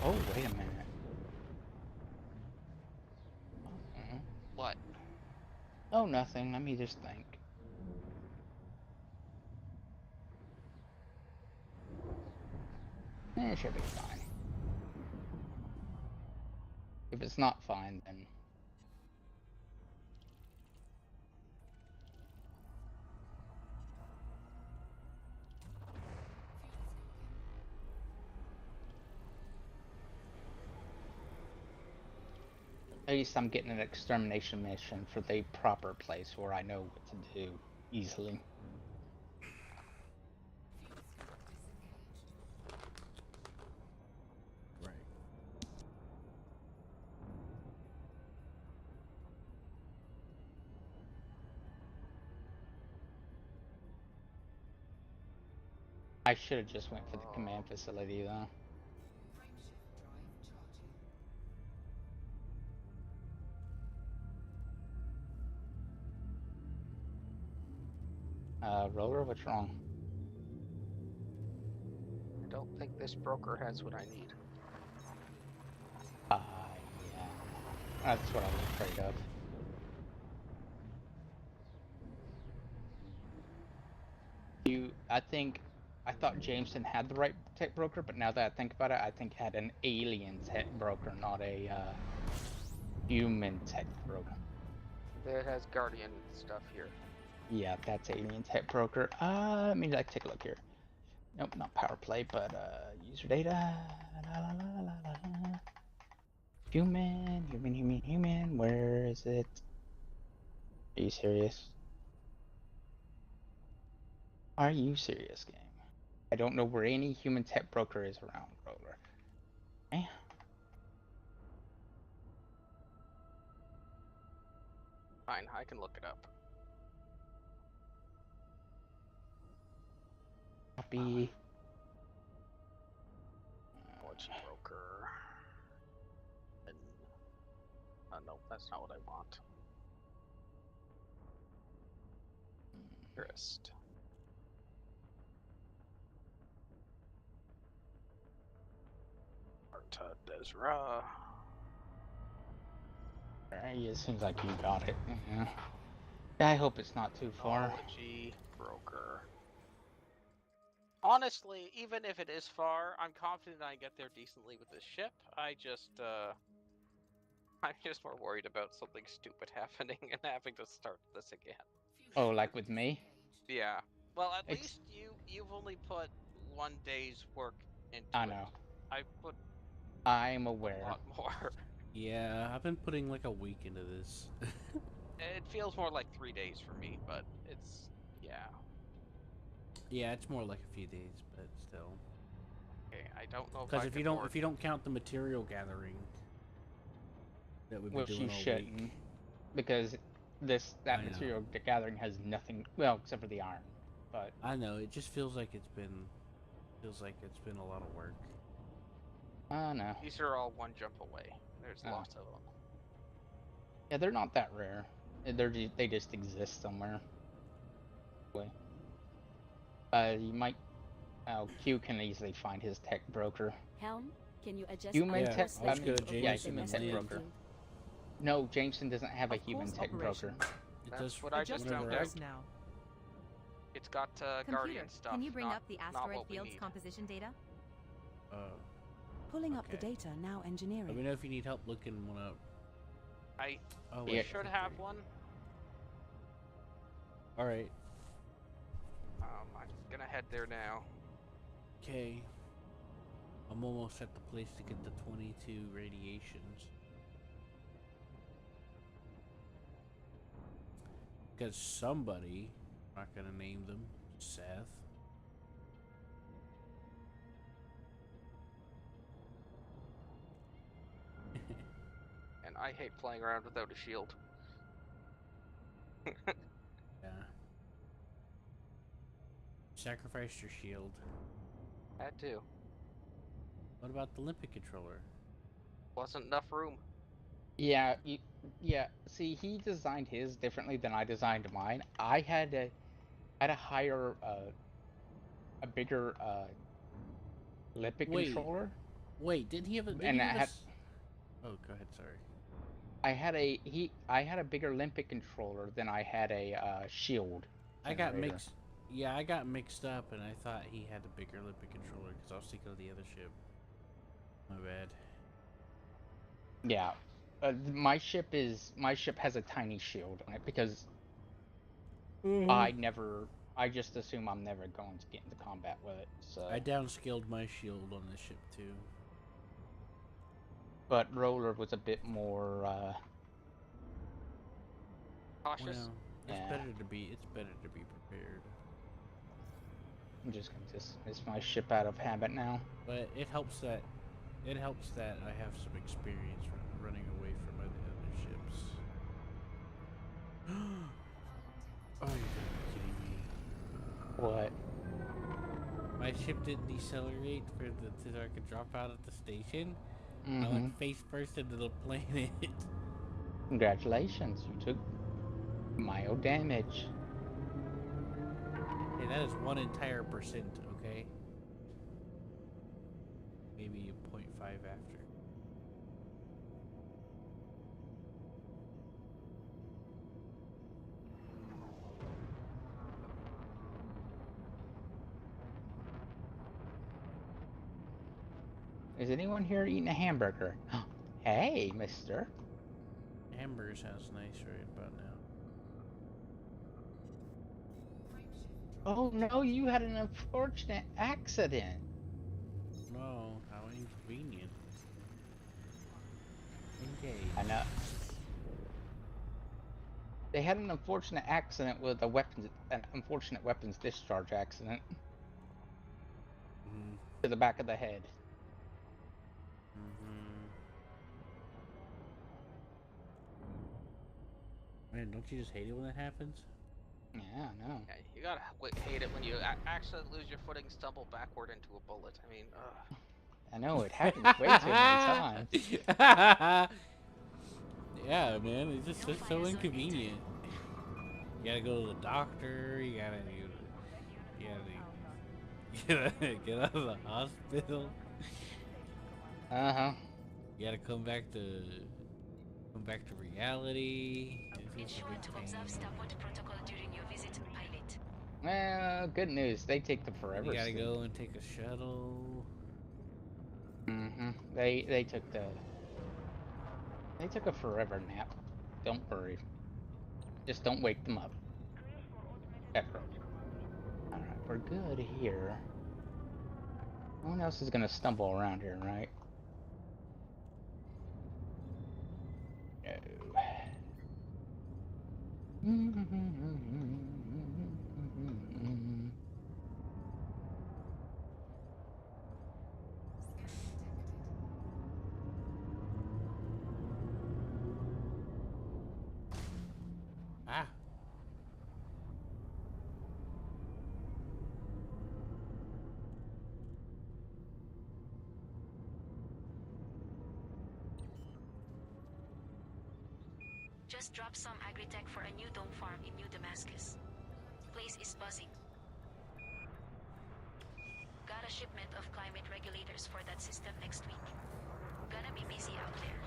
Speaker 2: Oh, wait a minute.
Speaker 1: What?
Speaker 2: Oh, nothing. Let me just think. It should be fine. If it's not fine, then... At least I'm getting an extermination mission for the proper place where I know what to do easily.
Speaker 3: Right.
Speaker 2: I should have just went for the command facility, though. Roller, what's wrong?
Speaker 5: I don't think this broker has what I need.
Speaker 2: Yeah. That's what I'm afraid of. I thought Jameson had the right tech broker, but now that I think about it, I think had an alien tech broker, not a human tech broker.
Speaker 5: It has Guardian stuff here.
Speaker 2: Yeah, that's alien tech broker. Let me take a look here. Nope, not power play, but user data. La, la, la, la, la. Human. Where is it? Are you serious? Are you serious, game? I don't know where any human tech broker is around, Roller. Okay.
Speaker 5: Fine, I can look it up.
Speaker 2: Copy.
Speaker 5: Knowledge broker. And no, that's not what I want. Interest. Arta Desra.
Speaker 2: It seems like you got it. Yeah. I hope it's not too far.
Speaker 5: Technology broker. Honestly, even if it is far, I'm confident I get there decently with this ship. I'm just more worried about something stupid happening and having to start this again.
Speaker 2: Oh, like with me?
Speaker 5: Yeah. Well, at
Speaker 2: It's,
Speaker 5: least you've only put 1 day's work
Speaker 2: I
Speaker 5: into it.
Speaker 2: know.
Speaker 5: I put
Speaker 2: I'm
Speaker 5: a
Speaker 2: aware.
Speaker 5: lot more.
Speaker 3: Yeah, I've been putting like a week into this.
Speaker 5: It feels more like 3 days for me, but yeah.
Speaker 3: Yeah, it's more like a few days, but still.
Speaker 5: Okay, I don't know if
Speaker 3: Because
Speaker 5: I can
Speaker 3: if you don't count the material gathering that we've been
Speaker 2: Which
Speaker 3: doing
Speaker 2: you
Speaker 3: all
Speaker 2: shouldn't,
Speaker 3: week.
Speaker 2: because that
Speaker 3: I know.
Speaker 2: material gathering has nothing, well, except for the iron. But
Speaker 3: I know, it just feels like it's been a lot of work.
Speaker 2: I know.
Speaker 5: These are all one jump away. There's
Speaker 2: Oh.
Speaker 5: lots of them.
Speaker 2: Yeah, they're not that rare. They just exist somewhere. You might. Q can easily find his tech broker.
Speaker 11: Helm, can you adjust
Speaker 2: Human
Speaker 11: our
Speaker 2: tech.
Speaker 11: course
Speaker 3: let's
Speaker 11: to
Speaker 3: go,
Speaker 11: avoid
Speaker 2: Yeah,
Speaker 11: the
Speaker 2: human
Speaker 3: Jameson
Speaker 2: tech
Speaker 3: and
Speaker 11: massive
Speaker 2: broker.
Speaker 11: field?
Speaker 2: No, Jameson doesn't have a
Speaker 6: Of
Speaker 2: human
Speaker 6: course,
Speaker 2: tech broker.
Speaker 6: operations.
Speaker 5: That's what I just
Speaker 6: Adjusting
Speaker 5: found
Speaker 3: Whatever.
Speaker 5: out.
Speaker 6: course now.
Speaker 5: It's got
Speaker 14: Computer,
Speaker 5: Guardian stuff.
Speaker 14: can you bring
Speaker 5: not,
Speaker 14: up the
Speaker 5: not
Speaker 14: asteroid
Speaker 5: what we
Speaker 14: field's
Speaker 5: need.
Speaker 14: composition data?
Speaker 9: Pulling up the
Speaker 3: Okay.
Speaker 9: data, now
Speaker 3: Let
Speaker 9: engineering.
Speaker 3: me know if you need help looking one up.
Speaker 5: I
Speaker 3: Oh,
Speaker 2: Yeah.
Speaker 5: should have one.
Speaker 3: Alright.
Speaker 5: I'm gonna head there now.
Speaker 3: Okay. I'm almost at the place to get the 22 radiations. Because somebody, I'm not gonna name them, Seth.
Speaker 5: And I hate playing around without a shield.
Speaker 3: Yeah. Sacrificed your shield.
Speaker 5: Had to.
Speaker 3: What about the Olympic controller?
Speaker 5: Wasn't enough room.
Speaker 2: Yeah, yeah. See, he designed his differently than I designed mine. I had a higher, a bigger Olympic controller,
Speaker 3: Wait, didn't he have a? Didn't
Speaker 2: and
Speaker 3: he
Speaker 2: I
Speaker 3: have a
Speaker 2: had
Speaker 3: Oh, go ahead. Sorry.
Speaker 2: I had a bigger Olympic controller than I had a shield.
Speaker 3: I got
Speaker 2: generator.
Speaker 3: mixed. Yeah, I got mixed up, and I thought he had a bigger Olympic controller because I was thinking of the other ship. My bad.
Speaker 2: Yeah, my ship has a tiny shield on it because I just assume I'm never going to get into combat with it. So
Speaker 3: I downscaled my shield on this ship too.
Speaker 2: but Roller was a bit more.
Speaker 5: Cautious.
Speaker 3: Well, it's
Speaker 2: Yeah.
Speaker 3: better to be. It's better to be prepared.
Speaker 2: I'm just going to dismiss my ship out of habit now.
Speaker 3: But it helps that I have some experience running away from other ships. Oh, you gotta be kidding me!
Speaker 2: What?
Speaker 3: My ship didn't decelerate so I could drop out at the station. I
Speaker 2: Mm-hmm.
Speaker 3: went face first into the planet.
Speaker 2: Congratulations, you took mild damage.
Speaker 3: Hey, that is 1 entire percent, okay? Maybe a 0.5 after.
Speaker 2: Is anyone here eating a hamburger? Hey, mister.
Speaker 3: Hamburger sounds nice right about now.
Speaker 2: Oh no, you had an unfortunate accident.
Speaker 3: No, how inconvenient. Engage.
Speaker 2: I know. They had an unfortunate accident with an unfortunate weapons discharge accident to the back of the head.
Speaker 3: Man, don't you just hate it when that happens?
Speaker 2: Yeah, I know.
Speaker 5: Yeah, you gotta hate it when you actually lose your footing, stumble backward into a bullet. I mean, ugh.
Speaker 2: I know, it happens way too many times.
Speaker 3: Yeah, man, it's just so inconvenient. You gotta go to the doctor, you gotta get out of the hospital.
Speaker 2: Uh-huh.
Speaker 3: You gotta come back to reality. It's
Speaker 8: Ensure
Speaker 3: a big
Speaker 8: to
Speaker 3: pain.
Speaker 8: observe starport protocol during your visit, pilot.
Speaker 2: Well, good news. They take the
Speaker 3: And
Speaker 2: forever
Speaker 3: you gotta
Speaker 2: sleep.
Speaker 3: go and take a shuttle.
Speaker 2: They took a forever nap. Don't worry. Just don't wake them up. Pepper. Alright, we're good here. No one else is gonna stumble around here, right? No.
Speaker 3: Ah.
Speaker 11: Just drop some agri-tech for a new dome farm in New Damascus. Place is buzzing. Got a shipment of climate regulators for that system next week. Gonna be busy out there.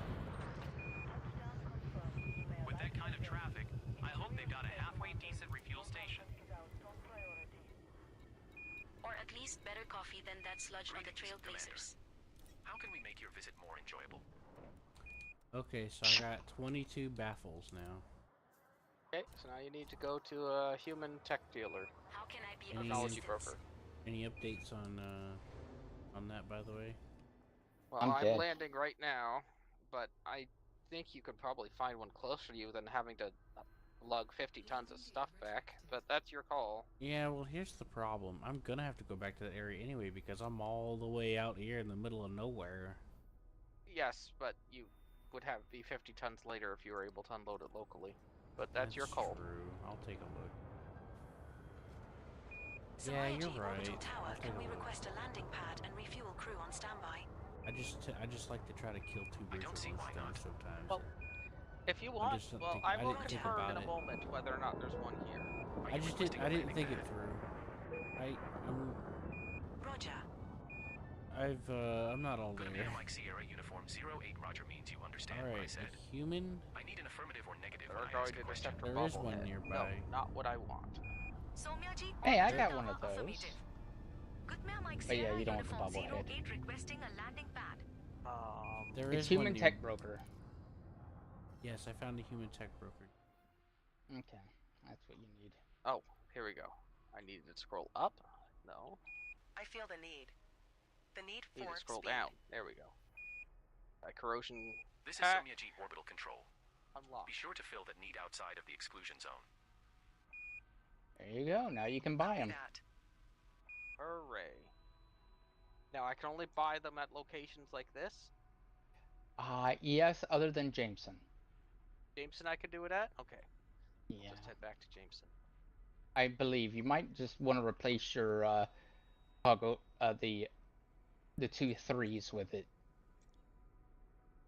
Speaker 16: With that kind of traffic, I hope they've got a halfway decent refuel station.
Speaker 11: Or at least better coffee than that sludge on the Trailblazers.
Speaker 16: How can we make your visit more enjoyable?
Speaker 3: Okay, so I got 22 baffles now.
Speaker 5: Okay, so now you need to go to a human tech dealer.
Speaker 11: How can I be
Speaker 5: technology broker?
Speaker 3: Any updates on that, by the way?
Speaker 5: Well,
Speaker 2: I'm dead.
Speaker 5: landing right now, but I think you could probably find one closer to you than having to lug 50 tons of stuff back, but that's your call.
Speaker 3: Yeah, well, here's the problem. I'm gonna have to go back to that area anyway because I'm all the way out here in the middle of nowhere.
Speaker 5: Yes, but you would be 50 tons later if you were able to unload it locally. But that's your call.
Speaker 3: True. I'll take a look.
Speaker 8: Yeah,
Speaker 3: you're right.
Speaker 8: Tower,
Speaker 3: I'll
Speaker 8: can
Speaker 3: take
Speaker 8: we
Speaker 3: a look.
Speaker 8: request a landing pad and refuel crew on standby?
Speaker 3: I just like to try to kill two birds with one stone sometimes.
Speaker 5: Well, if you want,
Speaker 3: just don't
Speaker 5: well,
Speaker 3: think-
Speaker 5: I
Speaker 3: I
Speaker 5: will
Speaker 3: didn't think
Speaker 5: confirm in
Speaker 3: about
Speaker 5: a
Speaker 3: it.
Speaker 5: moment whether or not there's one here.
Speaker 3: I didn't think it through.
Speaker 8: Roger.
Speaker 3: I'm not all
Speaker 16: Good
Speaker 3: there.
Speaker 16: Mail Mike Sierra Uniform 08 Roger means you understand what I
Speaker 3: Alright,
Speaker 16: said.
Speaker 3: a human.
Speaker 16: I need an affirmative or negative
Speaker 5: They're
Speaker 16: when I
Speaker 5: going
Speaker 16: ask
Speaker 5: to
Speaker 16: a question.
Speaker 5: intercept a
Speaker 3: There is one
Speaker 5: bobblehead.
Speaker 3: nearby.
Speaker 5: No, not what I want.
Speaker 2: Hey, I got one of those.
Speaker 8: Good Mail Mike
Speaker 2: But yeah,
Speaker 8: Sierra
Speaker 2: you don't want the
Speaker 8: Uniform
Speaker 2: bobblehead.
Speaker 8: 08 requesting a landing pad.
Speaker 3: There
Speaker 2: It's
Speaker 3: is
Speaker 2: human
Speaker 3: one
Speaker 2: tech
Speaker 3: near-
Speaker 2: broker.
Speaker 3: Yes, I found a human tech broker.
Speaker 2: Okay, that's what you need.
Speaker 5: Oh, here we go. I needed to scroll up. No.
Speaker 15: I feel the need. The need
Speaker 5: Need
Speaker 15: for
Speaker 5: to scroll
Speaker 15: speed.
Speaker 5: down. There we go. Corrosion.
Speaker 16: This is
Speaker 5: pack.
Speaker 16: Somya G orbital control.
Speaker 5: Unlocked.
Speaker 16: Be sure to fill that need outside of the exclusion zone.
Speaker 2: There you go. Now you can buy them.
Speaker 5: Hooray. Now I can only buy them at locations like this.
Speaker 2: Yes, other than Jameson.
Speaker 5: Jameson I could do it at? Okay.
Speaker 2: Yeah.
Speaker 5: We'll just head back to Jameson.
Speaker 2: I believe you might just want to replace your toggle the 2 3s with it.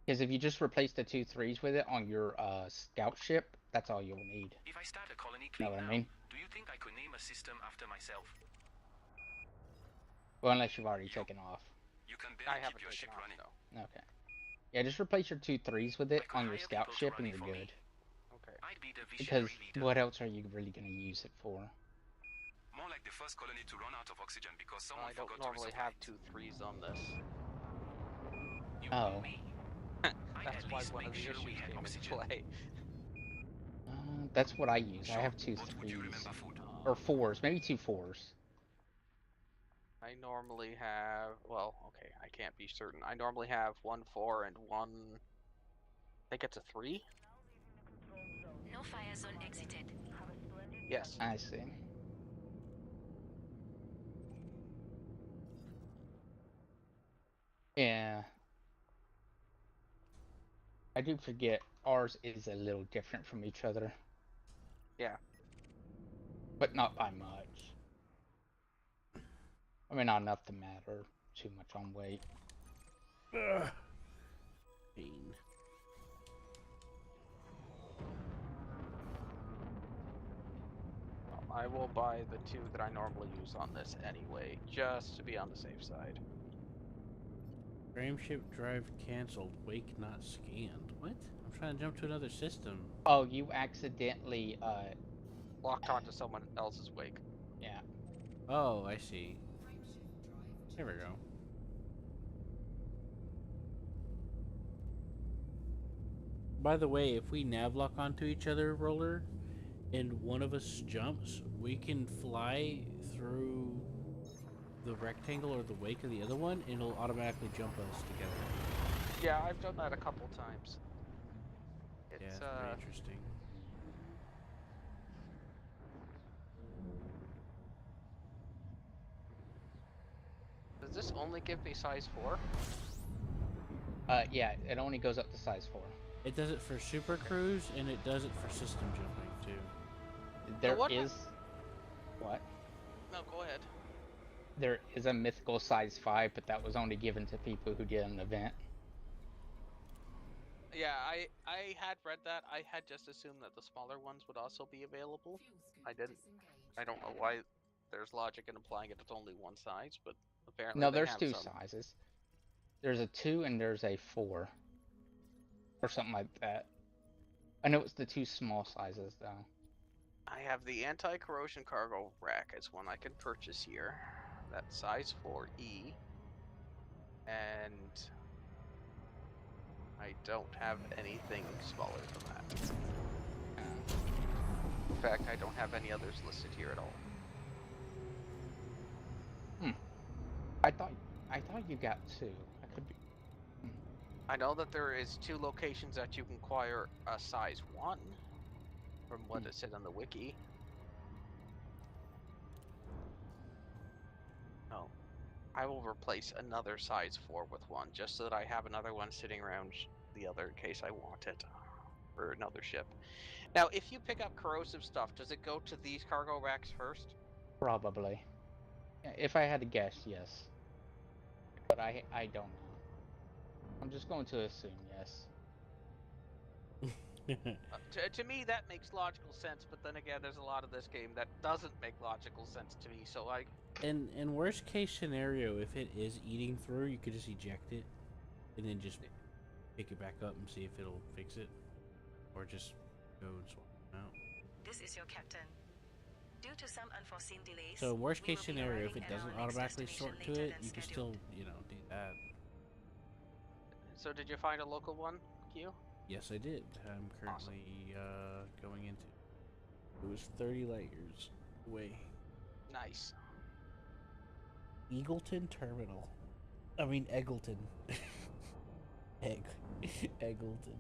Speaker 2: Because if you just replace the 2 3s with it on your scout ship, that's all you'll need.
Speaker 16: If I start a colony
Speaker 2: Know
Speaker 16: clean
Speaker 2: what I
Speaker 16: now,
Speaker 2: mean?
Speaker 16: do you think I could name a system after myself?
Speaker 2: Well, unless you've already taken off.
Speaker 16: You can
Speaker 5: I
Speaker 16: barely
Speaker 5: haven't
Speaker 16: keep your ship
Speaker 5: taken off,
Speaker 16: running.
Speaker 5: no.
Speaker 2: Okay. Yeah, just replace your 2 3s with it on your scout ship and you're good.
Speaker 5: Okay.
Speaker 16: I'd be the
Speaker 2: Because
Speaker 16: visionary leader.
Speaker 2: what else are you really going to use it for?
Speaker 16: More like the first colony to run out of oxygen because someone
Speaker 5: I don't
Speaker 16: forgot
Speaker 5: normally
Speaker 16: to
Speaker 5: have
Speaker 16: resupply
Speaker 5: 2 3s on this.
Speaker 16: You
Speaker 2: Oh.
Speaker 16: me.
Speaker 5: That's
Speaker 16: at
Speaker 5: why
Speaker 16: least
Speaker 5: one of
Speaker 16: make
Speaker 5: the
Speaker 16: sure we
Speaker 5: issues
Speaker 16: had
Speaker 5: came into
Speaker 16: oxygen.
Speaker 5: play.
Speaker 2: That's what I use. I have 2 3s. Or 4s. Maybe 2 4s.
Speaker 5: I normally have, well, okay, I can't be certain. I normally have 1 4 and 1, I think it's a 3?
Speaker 11: No fire zone exited.
Speaker 5: Yes.
Speaker 2: I see. Yeah. I do forget ours is a little different from each other.
Speaker 5: Yeah.
Speaker 2: But not by much. I mean, not enough to matter too much on weight.
Speaker 3: Ugh. Pain.
Speaker 5: Well, I will buy the 2 that I normally use on this anyway, just to be on the safe side.
Speaker 3: Frameship drive canceled. Wake not scanned. What? I'm trying to jump to another system.
Speaker 2: Oh, you accidentally
Speaker 5: Locked onto someone else's wake.
Speaker 2: Yeah.
Speaker 3: Oh, I see. There we go. By the way, if we navlock onto each other, Roller, and one of us jumps, we can fly through the rectangle or the wake of the other one, and it'll automatically jump us together.
Speaker 5: Yeah, I've done that a couple times.
Speaker 3: Yeah, it's pretty interesting.
Speaker 5: Does this only give me size 4?
Speaker 2: Yeah, it only goes up to size 4.
Speaker 3: It does it for Super Cruise, and it does it for system jumping, too.
Speaker 2: There is... What?
Speaker 5: No, go ahead.
Speaker 2: There is a mythical size 5, but that was only given to people who did an event.
Speaker 5: Yeah, I had read that. I had just assumed that the smaller ones would also be available. I didn't. I don't know why there's logic in implying it's only one size, but apparently
Speaker 2: No,
Speaker 5: they
Speaker 2: there's
Speaker 5: have
Speaker 2: 2
Speaker 5: some.
Speaker 2: sizes. There's a 2 and there's a 4. Or something like that. I know it's the 2 small sizes, though.
Speaker 5: I have the anti-corrosion cargo rack as one I can purchase here. That's size 4E. And I don't have anything smaller than that. In fact, I don't have any others listed here at all.
Speaker 2: I thought you got 2. I could be...
Speaker 5: I know that there is 2 locations that you can acquire a size 1, from what it said on the wiki. Oh, I will replace another size 4 with one, just so that I have another one sitting around the other in case I want it, for another ship. Now, if you pick up corrosive stuff, does it go to these cargo racks first?
Speaker 2: Probably. If I had to guess, yes. But I don't know. I'm just going to assume yes.
Speaker 5: To me, that makes logical sense, but then again, there's a lot of this game that doesn't make logical sense to me, so I...
Speaker 3: In worst case scenario, if it is eating through, you could just eject it, and then just pick it back up and see if it'll fix it. Or just go and swap it out.
Speaker 8: This is your captain. Due to some unforeseen delays,
Speaker 3: So worst case scenario, if it doesn't automatically sort to it, you can still, do that.
Speaker 5: So did you find a local one, Q?
Speaker 3: Yes, I did. I'm currently going into. It was 30 light years away.
Speaker 5: Nice.
Speaker 3: Eagleton Terminal. I mean Eggleton. Eggleton.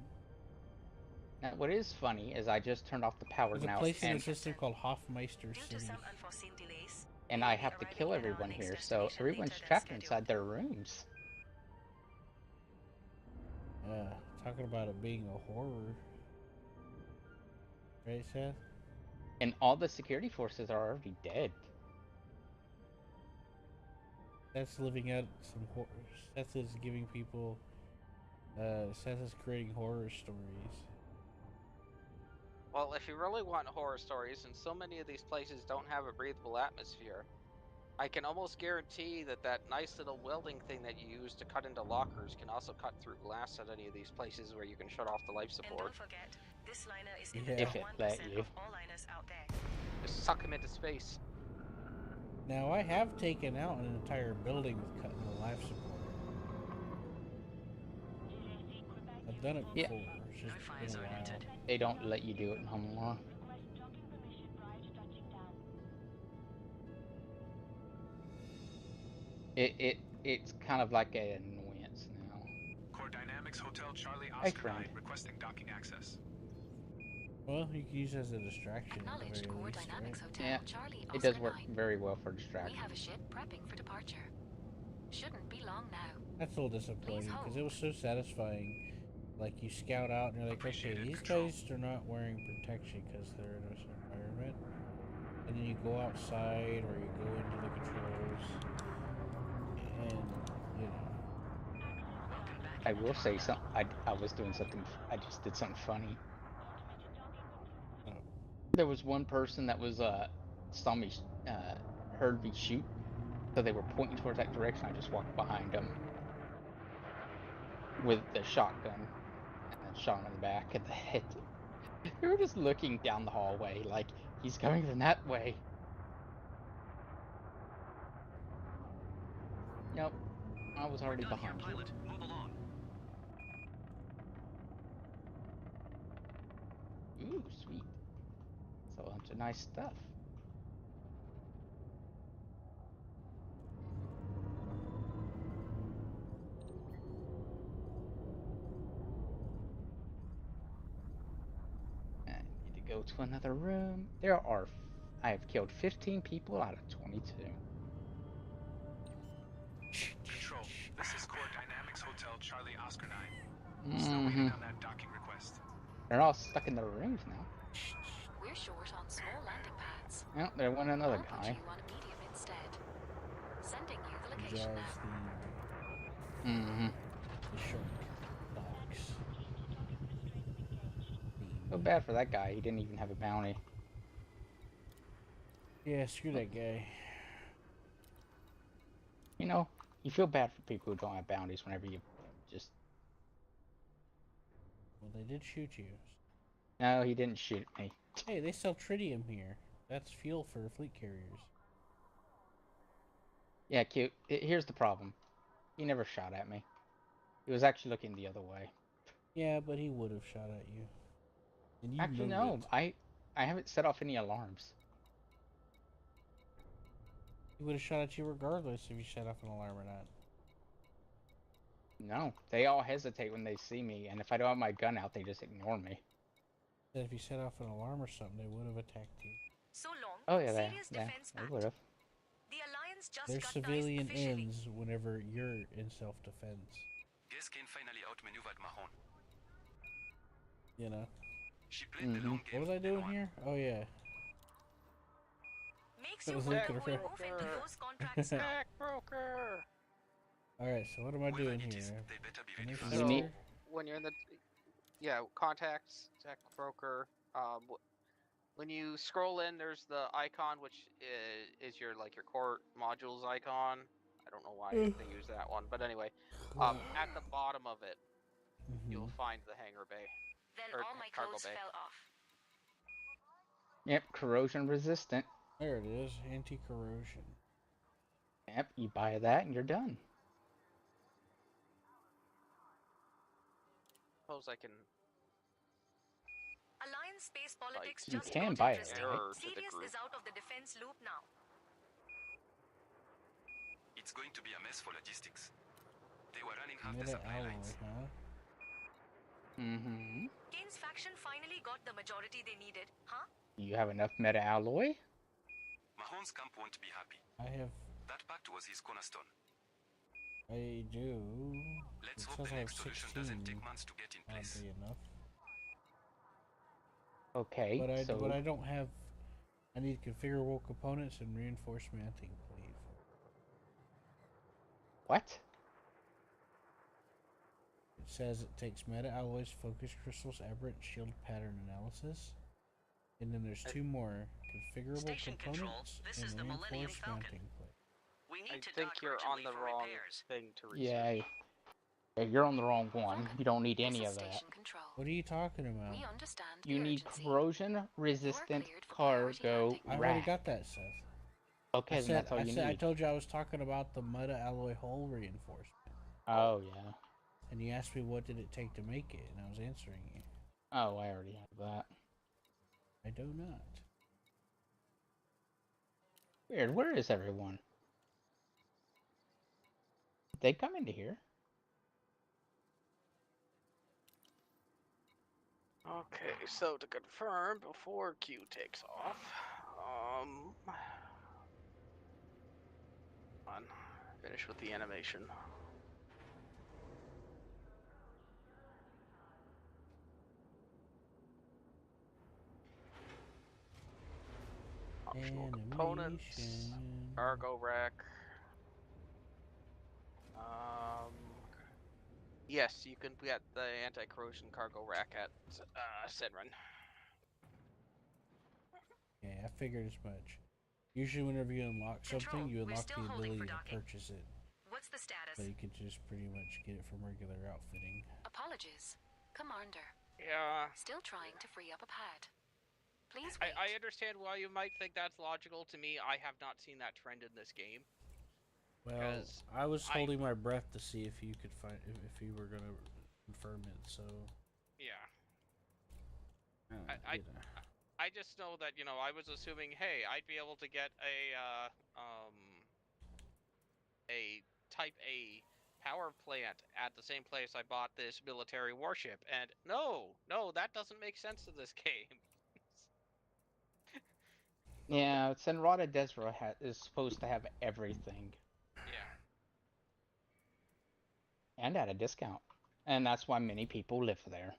Speaker 2: Now, what is funny is I just turned off the power
Speaker 3: There's
Speaker 2: now,
Speaker 3: a place in the system called Hoffmeister City.
Speaker 2: And I have to kill everyone here, so everyone's trapped inside their rooms.
Speaker 3: Talking about it being a horror. Right, Seth?
Speaker 2: And all the security forces are already dead.
Speaker 3: Seth's living out some horror. Seth is giving people. Seth is creating horror stories.
Speaker 5: Well, if you really want horror stories, and so many of these places don't have a breathable atmosphere, I can almost guarantee that that nice little welding thing that you use to cut into lockers can also cut through glass at any of these places where you can shut off the life support.
Speaker 8: And don't forget, this liner is in
Speaker 2: If
Speaker 8: the
Speaker 2: it
Speaker 8: top
Speaker 2: let
Speaker 8: 1%
Speaker 2: you.
Speaker 8: of all liners out there.
Speaker 5: Just suck them into space.
Speaker 3: Now, I have taken out an entire building with cutting the life support. I've done it before. It's just been a while.
Speaker 2: They don't let you do it no more. It's kind of like an annoyance now.
Speaker 13: Core Dynamics Hotel Charlie
Speaker 2: Hey,
Speaker 13: Oscar
Speaker 2: friend.
Speaker 13: 9 requesting docking access.
Speaker 3: Well, you can use it as a distraction. At the very least, right?
Speaker 2: Yeah, it does work very well for distraction.
Speaker 11: We have a ship prepping for departure. Shouldn't be long now.
Speaker 3: That's a little disappointing because it was so satisfying. Like you scout out and you're like, okay, these guys are not wearing protection because they're in this environment. And then you go outside or you go into the controls, and
Speaker 2: I will say something. I was doing something. I just did something funny. There was one person that was saw me, heard me shoot, so they were pointing towards that direction. I just walked behind them with the shotgun and then shot him in the back of the head. They were just looking down the hallway like he's coming from that way. was already behind you.
Speaker 12: Pilot, move along.
Speaker 2: Ooh, sweet. That's a bunch of nice stuff. I need to go to another room. I have killed 15 people out of 22.
Speaker 13: Control, this is Core Dynamics Hotel Charlie Oscar 9. Still waiting on that docking request.
Speaker 2: They're all stuck in their rooms now.
Speaker 11: We're short on small landing pads.
Speaker 2: Well, there went another
Speaker 11: I'll put
Speaker 2: guy.
Speaker 11: you on a medium instead. Sending you the location now.
Speaker 2: Mm-hmm.
Speaker 3: The shark docks.
Speaker 2: So bad for that guy. He didn't even have a bounty.
Speaker 3: Yeah, screw that guy.
Speaker 2: You know, you feel bad for people who don't have bounties whenever you just...
Speaker 3: Well, they did shoot you.
Speaker 2: No, he didn't shoot me.
Speaker 3: Hey, they sell tritium here. That's fuel for fleet carriers.
Speaker 2: Yeah, cute. Here's the problem. He never shot at me. He was actually looking the other way.
Speaker 3: Yeah, but he would have shot at you. And you
Speaker 2: Actually,
Speaker 3: know
Speaker 2: no.
Speaker 3: it.
Speaker 2: I haven't set off any alarms.
Speaker 3: He would have shot at you regardless if you set off an alarm or not.
Speaker 2: No. They all hesitate when they see me, and if I don't have my gun out, they just ignore me.
Speaker 3: That if you set off an alarm or something, they would have attacked you.
Speaker 8: So long,
Speaker 2: Oh, yeah,
Speaker 8: serious defense
Speaker 2: they
Speaker 8: pact.
Speaker 2: would have.
Speaker 8: The Alliance just
Speaker 3: There's
Speaker 8: got
Speaker 3: civilian
Speaker 8: officially.
Speaker 3: ends whenever you're in self-defense.
Speaker 7: Gaskin finally outmaneuvered Mahon.
Speaker 3: You know?
Speaker 7: She played the long game.
Speaker 3: What was I doing here? Oh, yeah.
Speaker 8: Makes
Speaker 3: I
Speaker 8: you
Speaker 3: was
Speaker 8: wonder
Speaker 3: looking
Speaker 8: who will
Speaker 3: for-
Speaker 8: move into those contracts now.
Speaker 5: Tech broker.
Speaker 3: Alright, so what am I doing here?
Speaker 7: They better be ready for
Speaker 2: You
Speaker 1: So
Speaker 2: need-
Speaker 1: when you're in the contacts, tech broker, when you scroll in, there's the icon which is your core modules icon. I don't know why they use that one, but anyway, at the bottom of it, you'll find the hangar bay.
Speaker 8: Then
Speaker 1: Or
Speaker 8: all my
Speaker 1: cargo
Speaker 8: clothes
Speaker 1: bay.
Speaker 8: fell off.
Speaker 2: Yep, corrosion resistant.
Speaker 3: There it is, anti-corrosion.
Speaker 2: Yep, you buy that and you're done.
Speaker 1: Suppose I can.
Speaker 8: Alliance space politics
Speaker 2: You
Speaker 8: just
Speaker 2: can
Speaker 8: got
Speaker 2: buy it,
Speaker 8: interesting.
Speaker 2: right?
Speaker 8: Sirius is out of the defense loop now.
Speaker 7: It's going to be a mess for logistics. They were running half the
Speaker 3: Meta
Speaker 7: supply
Speaker 3: alloy,
Speaker 7: lines.
Speaker 3: huh?
Speaker 2: Mm-hmm.
Speaker 8: Kane's faction finally got the majority they needed, huh?
Speaker 2: You have enough meta alloy?
Speaker 7: Mahon's camp won't be happy.
Speaker 3: I have...
Speaker 7: That pact was his cornerstone.
Speaker 3: I do...
Speaker 7: Let's
Speaker 3: It
Speaker 7: hope
Speaker 3: says
Speaker 7: the
Speaker 3: I have
Speaker 7: next solution
Speaker 3: 16,
Speaker 7: doesn't take months to get in place.
Speaker 3: oddly enough.
Speaker 2: Okay,
Speaker 3: But I don't have... I need configurable components and reinforced mounting plate.
Speaker 2: What?
Speaker 3: It says it takes meta alloys, focus crystals, aberrant shield pattern analysis. And then there's two more. Configurable
Speaker 12: Station control,
Speaker 3: components
Speaker 12: this
Speaker 3: and
Speaker 12: is the Millennium
Speaker 3: reinforced
Speaker 12: Falcon.
Speaker 3: mounting plate.
Speaker 12: We
Speaker 1: I
Speaker 12: need to
Speaker 1: think
Speaker 12: dock
Speaker 1: you're on
Speaker 12: urgently
Speaker 1: the
Speaker 12: for
Speaker 1: wrong
Speaker 12: repairs.
Speaker 1: thing to research.
Speaker 2: Yeah, you're on the wrong one. You don't need any of that.
Speaker 11: Station control.
Speaker 3: What are you talking about?
Speaker 11: We understand
Speaker 2: You
Speaker 11: the
Speaker 2: need
Speaker 11: urgency.
Speaker 2: corrosion-resistant
Speaker 11: cleared for priority
Speaker 2: cargo
Speaker 11: landing.
Speaker 3: I've already
Speaker 2: rack.
Speaker 3: got that, Seth.
Speaker 2: Okay, then that's all you
Speaker 3: I
Speaker 2: need.
Speaker 3: told you I was talking about the meta alloy hull reinforcement.
Speaker 2: Oh, yeah.
Speaker 3: And you asked me what did it take to make it, and I was answering you.
Speaker 2: Oh, I already have that.
Speaker 3: I do not.
Speaker 2: Weird, where is everyone? Did they come into here?
Speaker 5: Okay, so to confirm before Q takes off, finish with the animation. Optional components, cargo rack. Yes, you can get the anti-corrosion cargo rack at Sedrun.
Speaker 3: Yeah, I figured as much. Usually whenever you unlock something, you
Speaker 8: we're
Speaker 3: unlock
Speaker 8: still
Speaker 3: the
Speaker 8: holding
Speaker 3: ability
Speaker 8: for
Speaker 3: to
Speaker 8: docking.
Speaker 3: purchase it.
Speaker 8: What's the status?
Speaker 3: But you can just pretty much get it from regular outfitting.
Speaker 11: Apologies, Commander.
Speaker 5: Yeah.
Speaker 11: Still trying to free up a pad. Please wait.
Speaker 5: I understand why you might think that's logical. To me, I have not seen that trend in this game.
Speaker 3: Well, I was holding my breath to see if you could find if you were gonna confirm it. So
Speaker 1: Yeah.
Speaker 3: you know.
Speaker 1: I just know that, I was assuming, hey, I'd be able to get a Type A power plant at the same place I bought this military warship, and no, that doesn't make sense in this game.
Speaker 2: Yeah, Senrata Desra is supposed to have everything.
Speaker 1: Yeah.
Speaker 2: And at a discount. And that's why many people live there.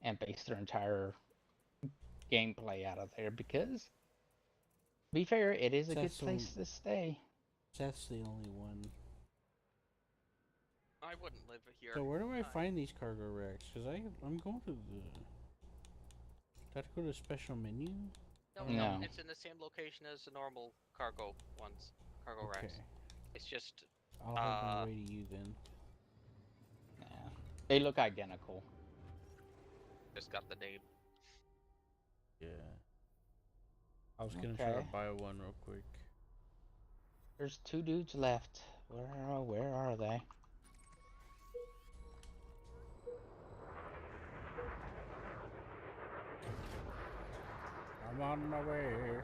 Speaker 2: And base their entire gameplay out of there because, to be fair, it is a good place to stay.
Speaker 3: That's the only one.
Speaker 1: I wouldn't live here.
Speaker 3: So where do I find these cargo racks? Because I'm going to the... Did I go to the special menu?
Speaker 1: No, it's in the same location as the normal cargo ones. Cargo racks. It's just...
Speaker 3: I'll head my way to you then.
Speaker 2: Yeah. They look identical.
Speaker 1: Just got the name.
Speaker 3: Yeah. I was gonna try to buy one real quick.
Speaker 2: There's 2 dudes left. Where are they?
Speaker 3: I'm on my way.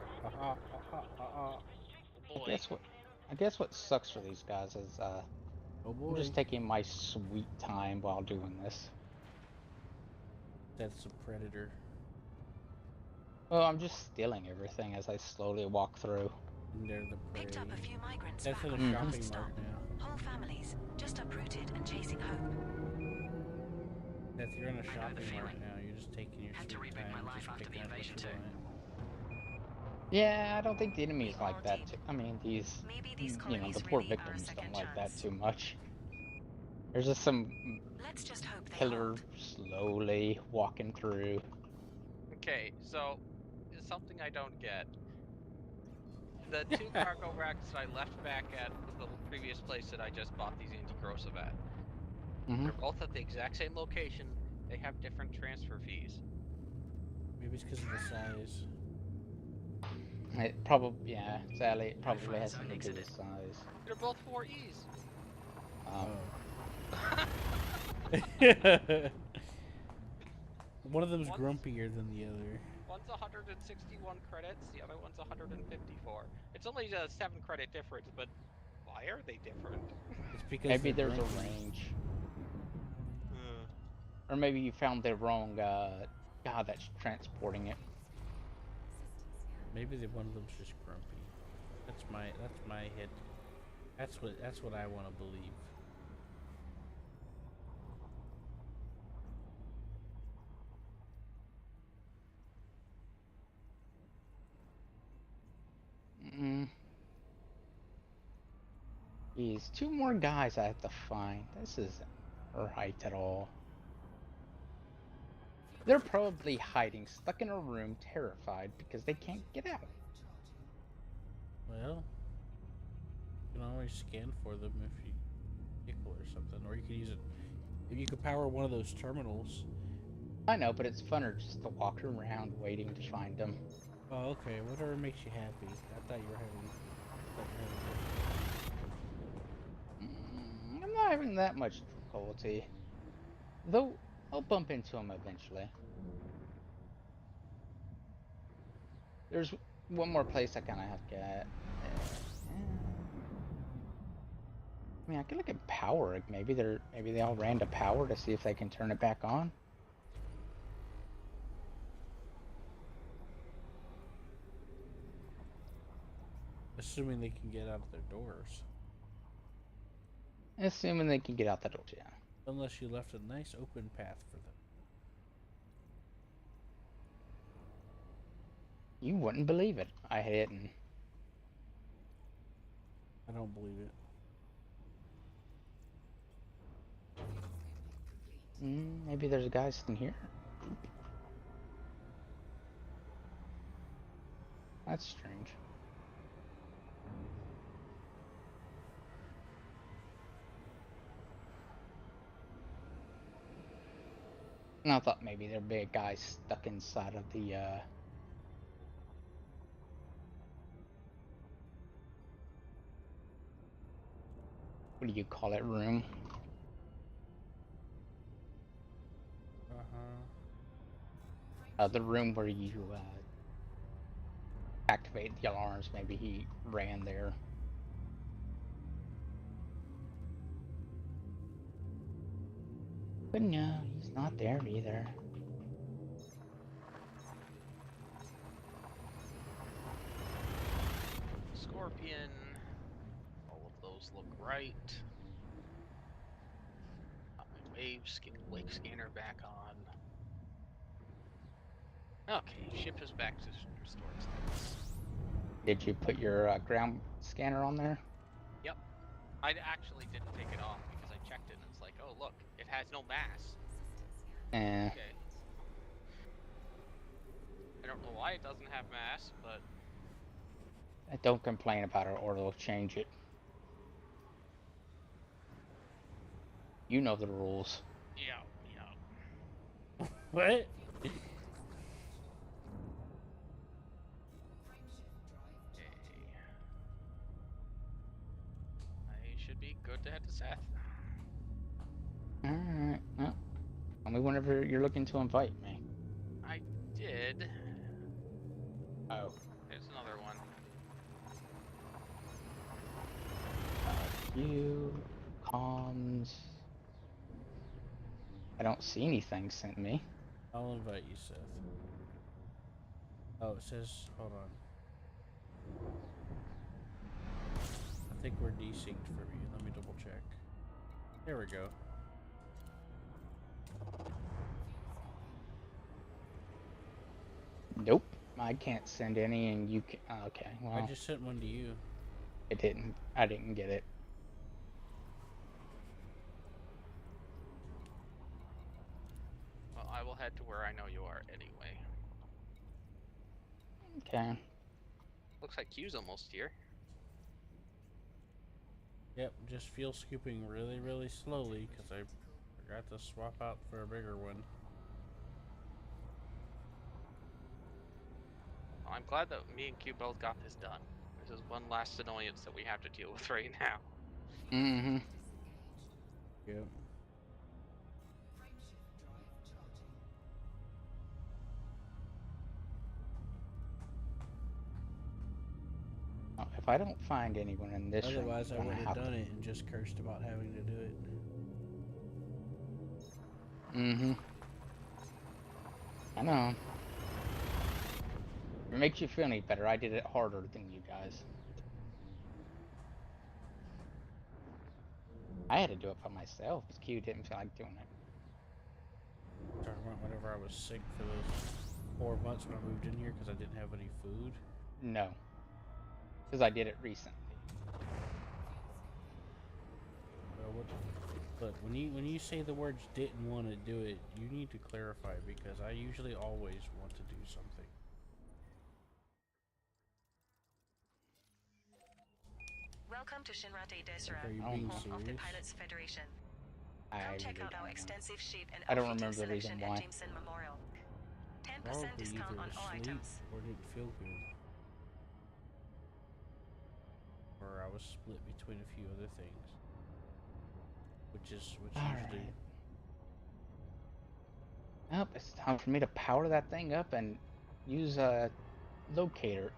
Speaker 2: I guess what sucks for these guys is I'm just taking my sweet time while doing this.
Speaker 3: That's a predator.
Speaker 2: Well, I'm just stealing everything as I slowly walk through.
Speaker 3: And they're the prey.
Speaker 8: Picked up a few migrants
Speaker 3: That's
Speaker 8: back
Speaker 3: at
Speaker 8: on
Speaker 3: a
Speaker 8: the
Speaker 3: shopping
Speaker 8: last stop.
Speaker 3: mart now.
Speaker 8: Whole families, just uprooted and chasing hope.
Speaker 3: That's you're in a shopping mart now. You're just taking your sweet time, just picking up what you want.
Speaker 2: Yeah, I don't think the enemies like that too. I mean, the poor victims don't like that too much. There's just some killer slowly walking through.
Speaker 1: Okay, so something I don't get. The 2 cargo racks that I left back at the previous place that I just bought these anti-corrosive at. They're both at the exact same location. They have different transfer fees.
Speaker 3: Maybe it's because of the size.
Speaker 2: It probably, yeah, sadly, it probably has something to do with size.
Speaker 1: They're both 4Es.
Speaker 3: One of them's grumpier than the other.
Speaker 1: One's 161 credits, the other one's 154. It's only a 7 credit difference, but why are they different?
Speaker 3: It's because
Speaker 2: maybe there's a range. Or maybe you found the wrong guy that's transporting it.
Speaker 3: Maybe one of them's just grumpy. That's my head. That's what I want to believe.
Speaker 2: Geez, 2 more guys I have to find. This isn't right at all. They're probably hiding, stuck in a room, terrified because they can't get out.
Speaker 3: Well, you can always scan for them if you pickle or something, or you can use it. If you could power one of those terminals.
Speaker 2: I know, but it's funner just to walk around waiting to find them.
Speaker 3: Oh, okay. Whatever makes you happy. I thought you were having.
Speaker 2: I'm not having that much difficulty, though. I'll bump into them eventually. There's one more place I kind of have to get. I mean, I could look at power. Maybe they all ran to power to see if they can turn it back on.
Speaker 3: Assuming they can get out of their doors.
Speaker 2: Assuming they can get out the doors, yeah.
Speaker 3: Unless you left a nice open path for them.
Speaker 2: You wouldn't believe it. I hadn't.
Speaker 3: I don't believe it.
Speaker 2: Maybe there's guys in here. That's strange. And I thought maybe there'd be a guy stuck inside of the what do you call it, room? The room where you activate the alarms. Maybe he ran there. But no, he's not there either.
Speaker 1: Scorpion. All of those look right. Got my wake scanner back on. Okay, ship is back to restored status.
Speaker 2: Did you put your ground scanner on there?
Speaker 1: Yep. I actually didn't take it off because I checked it and it's like, oh look, it has no mass. Okay. I don't know why it doesn't have mass, but...
Speaker 2: Don't complain about it or they'll change it. You know the rules.
Speaker 1: Yeah.
Speaker 3: What?
Speaker 1: I should be good to head to Seth.
Speaker 2: Alright, well, tell me whenever you're looking to invite me.
Speaker 1: I did.
Speaker 2: Oh.
Speaker 1: There's another one.
Speaker 2: You, comms. I don't see anything sent me.
Speaker 3: I'll invite you, Seth. Oh, it says, hold on. I think we're desynced for you. Let me double check. There we go.
Speaker 2: Nope, I can't send any, and you can. Okay, well.
Speaker 3: I just sent one to you.
Speaker 2: It didn't. I didn't get it.
Speaker 1: Well, I will head to where I know you are anyway.
Speaker 2: Okay.
Speaker 1: Looks like Q's almost here.
Speaker 3: Yep, just fuel scooping really, really slowly because I forgot to swap out for a bigger one.
Speaker 1: Well, I'm glad that me and Q both got this done. This is one last annoyance that we have to deal with right now.
Speaker 2: Mm-hmm.
Speaker 3: Yep.
Speaker 2: If I don't find anyone in this room,
Speaker 3: Otherwise, I
Speaker 2: I'm
Speaker 3: would
Speaker 2: gonna
Speaker 3: have
Speaker 2: have
Speaker 3: done it and just cursed about having to do it.
Speaker 2: Mm-hmm. I know. If it makes you feel any better, I did it harder than you guys. I had to do it by myself because Q didn't feel like doing it.
Speaker 3: Talking about whenever I was sick for those 4 months when I moved in here because I didn't have any food.
Speaker 2: No. Because I did it recently.
Speaker 3: Look, when you say the words "didn't want to do it," you need to clarify because I usually always want to do something.
Speaker 15: Welcome to Shinrate Desera,
Speaker 3: Are you
Speaker 15: home
Speaker 3: being
Speaker 15: of the
Speaker 3: serious?
Speaker 15: Pilots Federation.
Speaker 2: I
Speaker 15: Come check
Speaker 2: really
Speaker 15: out our
Speaker 2: don't know.
Speaker 15: extensive sheep and
Speaker 2: I don't
Speaker 15: outfitting
Speaker 2: remember the
Speaker 15: selection
Speaker 2: reason
Speaker 15: at
Speaker 2: why.
Speaker 15: Jameson Memorial. 10%
Speaker 3: Probably
Speaker 15: discount
Speaker 3: either
Speaker 15: on all
Speaker 3: asleep
Speaker 15: items.
Speaker 3: or didn't feel good. Or I was split between a few other things. Which usually...
Speaker 2: Right. Nope, it's time for me to power that thing up and use the locator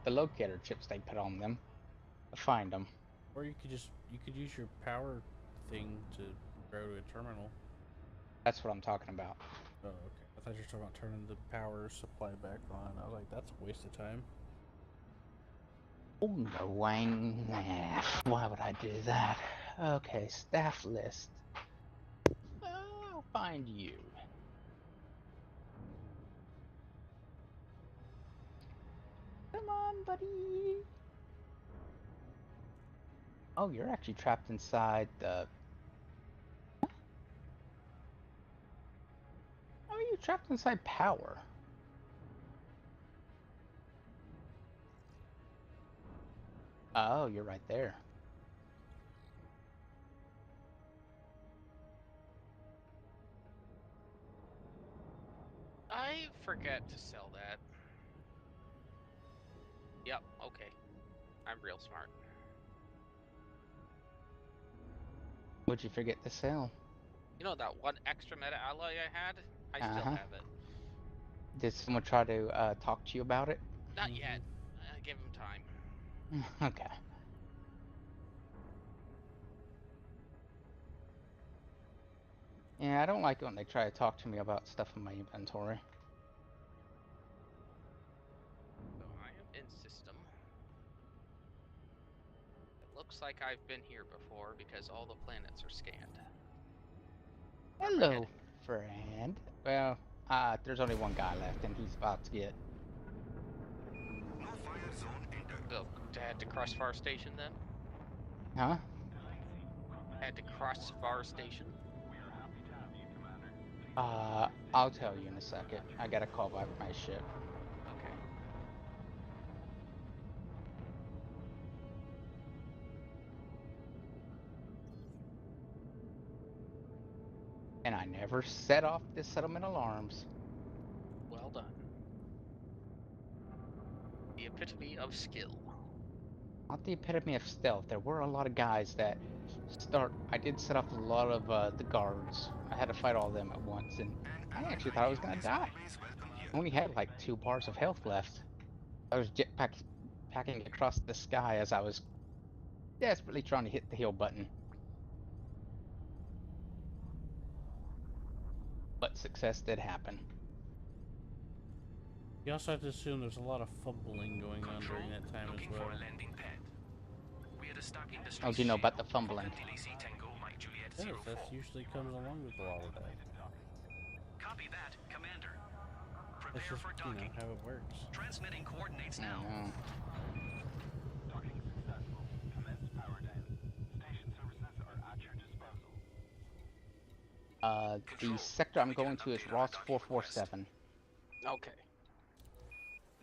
Speaker 2: chips they put on them to find them.
Speaker 3: Or you could use your power thing to go to a terminal.
Speaker 2: That's what I'm talking about.
Speaker 3: Oh, okay. I thought you were talking about turning the power supply back on. I was like, that's a waste of time.
Speaker 2: Oh no, Wayne. Nah, why would I do that? Okay, staff list. I'll find you. Come on, buddy. Oh, you're actually trapped inside the... How are you trapped inside power? Oh, you're right there.
Speaker 1: I forget to sell that. Yep, okay. I'm real smart.
Speaker 2: What'd you forget to sell?
Speaker 1: You know that one extra meta alloy I had? I still
Speaker 2: Uh-huh.
Speaker 1: have it.
Speaker 2: Did someone try to talk to you about it?
Speaker 1: Not yet. Give him time.
Speaker 2: Okay. Yeah, I don't like it when they try to talk to me about stuff in my inventory.
Speaker 1: So I am in system. It looks like I've been here before because all the planets are scanned. Where am I
Speaker 2: Hello,
Speaker 1: heading?
Speaker 2: friend. Well, there's only one guy left, and he's about to get...
Speaker 1: Oh, I had to cross Far Station then?
Speaker 2: Huh?
Speaker 1: I had to cross Far Station?
Speaker 2: I'll tell you in a second. I gotta call back my ship.
Speaker 1: Okay.
Speaker 2: And I never set off the settlement alarms.
Speaker 1: Well done. The epitome of skill.
Speaker 2: Not the epitome of stealth. There were a lot of guys that I did set off a lot of the guards. I had to fight all of them at once, and I actually thought I was gonna die. I only had like 2 bars of health left. I was packing across the sky as I was desperately trying to hit the heal button. But success did happen.
Speaker 3: You also have to assume there's a lot of fumbling going on during that time as well.
Speaker 2: How do you know about the fumbling?
Speaker 3: Yes, that usually comes along with a lot of that.
Speaker 12: Copy that, Commander.
Speaker 3: That's
Speaker 12: Prepare
Speaker 3: just,
Speaker 12: for
Speaker 3: you know,
Speaker 12: docking.
Speaker 3: how it works.
Speaker 12: Transmitting coordinates now.
Speaker 2: The sector I'm going to is Ross 447.
Speaker 1: Okay.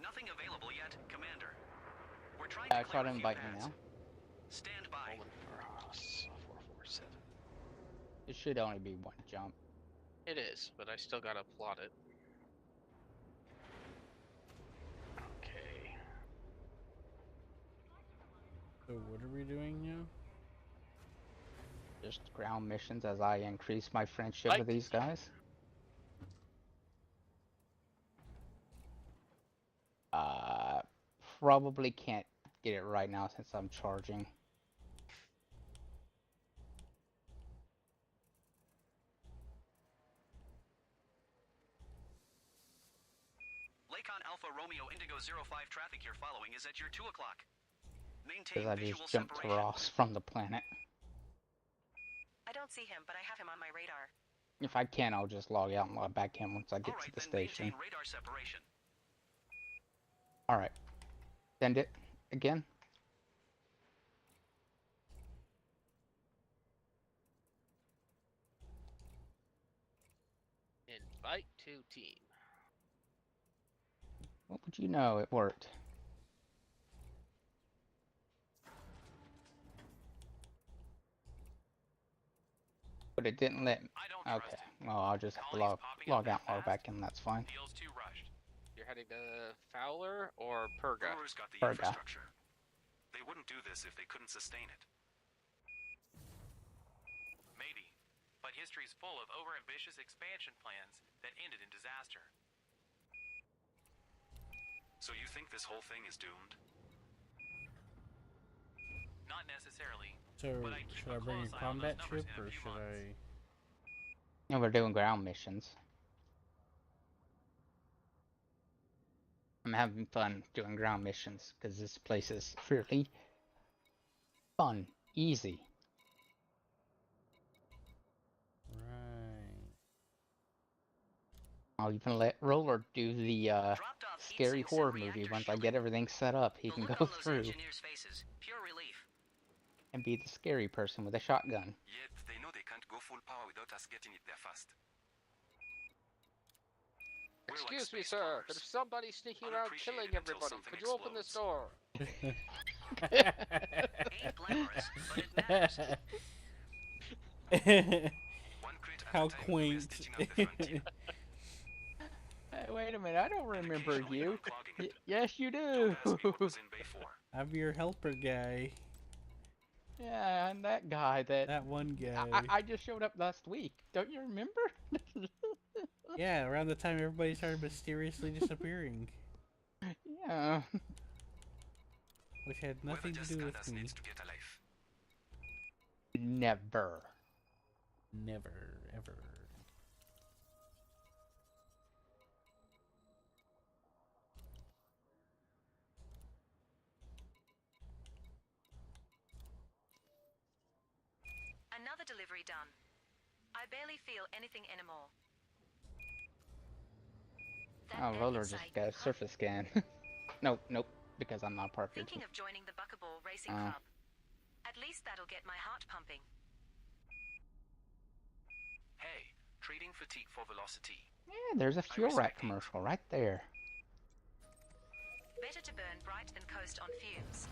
Speaker 12: Nothing available yet, Commander. We're trying
Speaker 2: I
Speaker 12: to
Speaker 2: try
Speaker 12: clear
Speaker 2: to
Speaker 12: a few
Speaker 2: invite you
Speaker 12: paths.
Speaker 2: now.
Speaker 12: Stand by.
Speaker 1: 447.
Speaker 2: It should only be 1 jump.
Speaker 1: It is, but I still gotta plot it. Okay.
Speaker 3: So what are we doing now?
Speaker 2: Just ground missions as I increase my friendship with these guys. Probably can't get it right now since I'm charging.
Speaker 12: Lakon Alpha Romeo Indigo 05 traffic you're following is at your 2 o'clock.
Speaker 2: Because
Speaker 12: Maintain
Speaker 2: I
Speaker 12: visual
Speaker 2: just jumped to
Speaker 12: separation.
Speaker 2: Ross from the planet.
Speaker 15: I don't see him, but I have him on my radar.
Speaker 2: If I can, I'll just log out and log back in once I get to the station.
Speaker 12: Maintain radar separation.
Speaker 2: Alright. Send it again.
Speaker 1: Invite to team.
Speaker 2: What would you know? It worked. But it didn't let me. Okay. Well, I'll just have to log out and log back in. That's fine.
Speaker 16: Feels too rushed.
Speaker 1: You're heading to Fowler or Perga?
Speaker 13: Brewers got the
Speaker 2: Perga.
Speaker 13: infrastructure. They wouldn't do this if they couldn't sustain it.
Speaker 16: Maybe. But history's full of overambitious expansion plans that ended in disaster.
Speaker 13: So you think this whole thing is doomed?
Speaker 16: Not necessarily.
Speaker 3: So,
Speaker 16: but I keep
Speaker 3: should I
Speaker 16: a
Speaker 3: bring a
Speaker 16: close eye on
Speaker 3: combat
Speaker 16: those
Speaker 3: ship,
Speaker 16: numbers in a
Speaker 3: or
Speaker 16: few
Speaker 3: should
Speaker 16: months.
Speaker 3: I...
Speaker 2: Yeah, we're doing ground missions. I'm having fun doing ground missions because this place is really fun, easy.
Speaker 3: Right.
Speaker 2: I'll even let Roller do the scary horror movie once I get everything set up. He can go through
Speaker 12: Faces. Pure relief.
Speaker 2: and be the scary person with a shotgun.
Speaker 13: Yet they know they can't go full power without us getting it there fast.
Speaker 1: Excuse me, sir. There's somebody sneaking around killing everybody. Could you open this door?
Speaker 12: Ain't glamorous, but it matters.
Speaker 3: How quaint.
Speaker 2: Hey, wait a minute, I don't remember you. Yes, you do.
Speaker 3: I'm your helper guy.
Speaker 2: Yeah, and that guy
Speaker 3: That one guy.
Speaker 2: I just showed up last week. Don't you remember?
Speaker 3: Yeah, around the time everybody started mysteriously disappearing.
Speaker 2: Yeah.
Speaker 3: Which had nothing to do with me.
Speaker 13: needs to get a life.
Speaker 2: Never.
Speaker 3: Never, ever.
Speaker 8: Another delivery done. I barely feel anything anymore.
Speaker 2: Oh, Roller just got a surface scan. Nope, nope, because I'm not perfect.
Speaker 8: Thinking of joining the Buckaball Racing Club. At least that'll get my heart pumping.
Speaker 16: Hey, trading fatigue for velocity.
Speaker 2: Yeah, there's a fuel rack commercial right there.
Speaker 8: Better to burn bright than coast on fumes.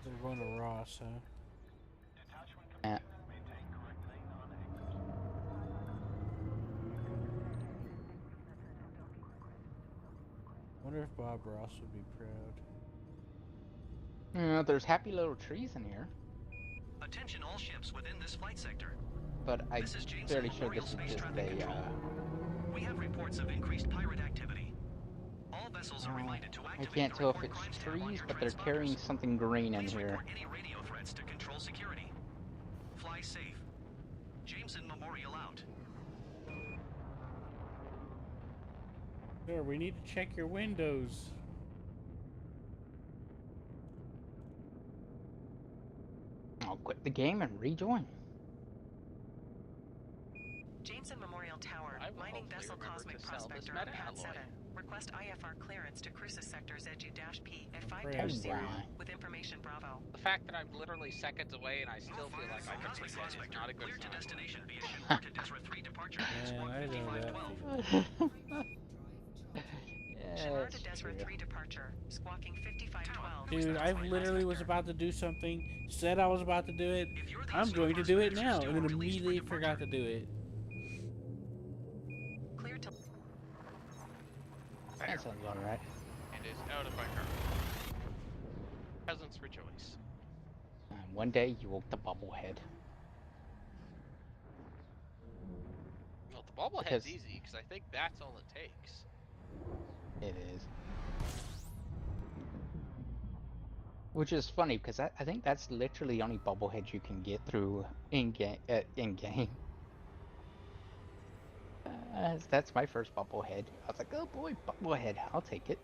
Speaker 3: We're going to Ross, huh?
Speaker 2: Yeah.
Speaker 3: Wonder if Bob Ross would be proud.
Speaker 2: Yeah, there's happy little trees in here.
Speaker 12: Attention all ships within this flight sector.
Speaker 2: But I'm
Speaker 12: This is Jameson
Speaker 2: fairly sure
Speaker 12: Memorial
Speaker 2: this is
Speaker 12: Space
Speaker 2: just
Speaker 12: Traffic Control. We have reports of increased pirate activity. All vessels are reminded to
Speaker 2: I
Speaker 12: activate
Speaker 2: can't
Speaker 12: the
Speaker 2: tell if
Speaker 12: report
Speaker 2: it's
Speaker 12: crimes tab on
Speaker 2: trees,
Speaker 12: your
Speaker 2: but they're carrying
Speaker 12: transponders.
Speaker 2: something green in
Speaker 12: Please
Speaker 2: here.
Speaker 12: report any radio threats to control security. Fly safe. Jameson Memorial out.
Speaker 3: Sure, we need to check your windows.
Speaker 2: I'll quit the game and rejoin.
Speaker 15: Jameson Memorial Tower, mining vessel Cosmic Prospector on Pad 7. Request IFR clearance to cruises sector ZU-P at 5-0 with information Bravo.
Speaker 1: The fact that I'm literally seconds away and I still feel like I can forget is not a good
Speaker 12: Clear to
Speaker 1: sign.
Speaker 12: destination via ship to Desra 3 departure.
Speaker 3: Man, I know that feeling.
Speaker 15: Shinar to Desra 3 departure. Squawking 5512.
Speaker 3: Dude, I literally was about to do something, said I was about to do it, I'm going to do it now, and then immediately forgot to do it.
Speaker 15: Clear to...
Speaker 2: That sounds alright.
Speaker 1: And is out of my car. Peasants rejoice.
Speaker 2: One day you woke the bubblehead.
Speaker 1: Well, the bobblehead's easy, because I think that's all it takes.
Speaker 2: It is. Which is funny, because I think that's literally the only bubblehead you can get through in-game. That's my first bubblehead. I was like, oh boy, bubblehead, I'll take it.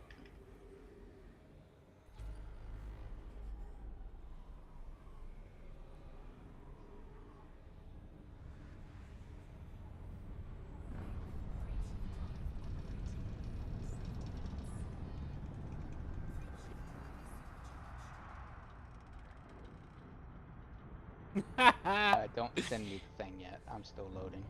Speaker 2: Don't send me the thing yet. I'm still loading.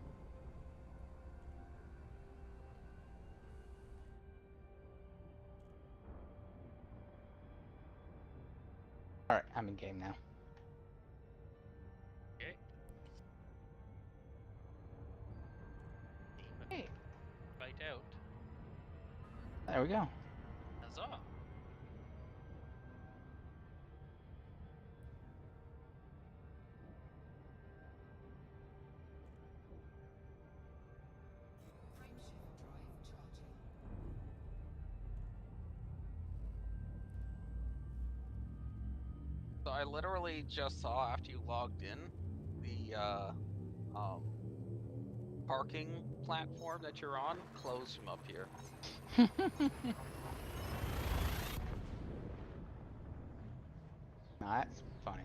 Speaker 2: Alright, I'm in game now.
Speaker 1: Okay.
Speaker 2: Hey.
Speaker 1: Fight out.
Speaker 2: There we go.
Speaker 1: Huzzah. So I literally just saw after you logged in the parking platform that you're on close from up here.
Speaker 2: That's funny.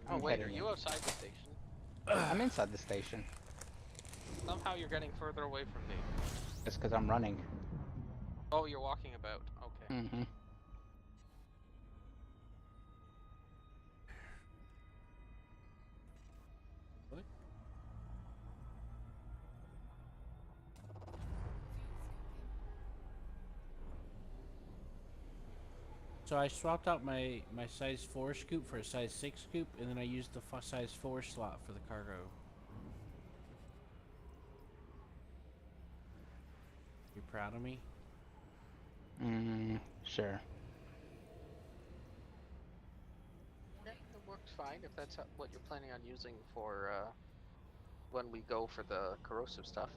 Speaker 1: Oh wait, are you outside the station?
Speaker 2: I'm inside the station.
Speaker 1: Somehow you're getting further away from me.
Speaker 2: Just because I'm running.
Speaker 1: Oh, you're walking about. Okay.
Speaker 2: Mm-hmm.
Speaker 3: What? So I swapped out my size 4 scoop for a size 6 scoop, and then I used the size 4 slot for the cargo. You proud of me?
Speaker 2: Sure.
Speaker 5: fine if that's what you're planning on using for when we go for the corrosive stuff.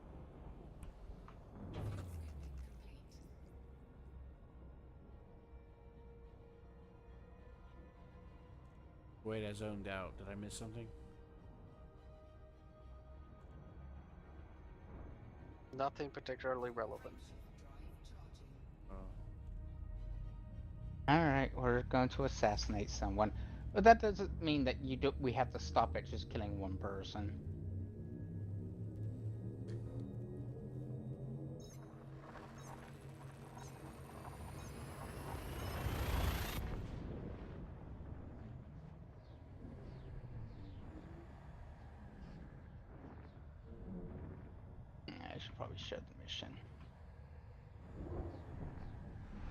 Speaker 3: Wait, I zoned out. Did I miss something?
Speaker 5: Nothing particularly relevant.
Speaker 2: Alright, we're going to assassinate someone. But that doesn't mean that we have to stop at just killing one person. I should probably share the mission.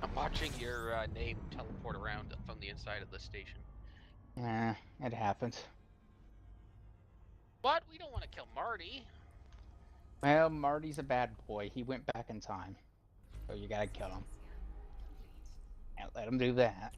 Speaker 5: I'm watching your name teleport around from the inside of the station.
Speaker 2: Yeah, it happens.
Speaker 5: What? We don't want to kill Marty.
Speaker 2: Well, Marty's a bad boy. He went back in time. So you gotta kill him. Can't let him do that.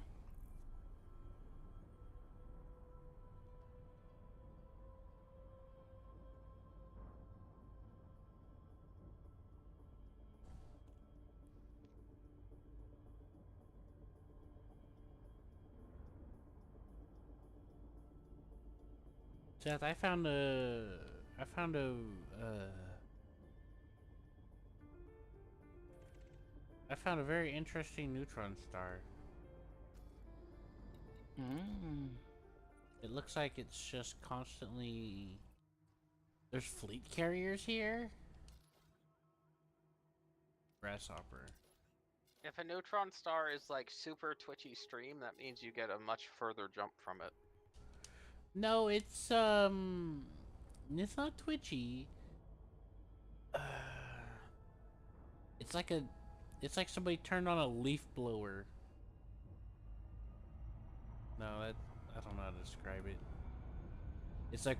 Speaker 3: Seth, I found a very interesting neutron star. It looks like it's just constantly... There's fleet carriers here? Grasshopper.
Speaker 5: If a neutron star is like super twitchy stream, that means you get a much further jump from it.
Speaker 3: No, it's not twitchy. It's like somebody turned on a leaf blower. No, I don't know how to describe it. It's like...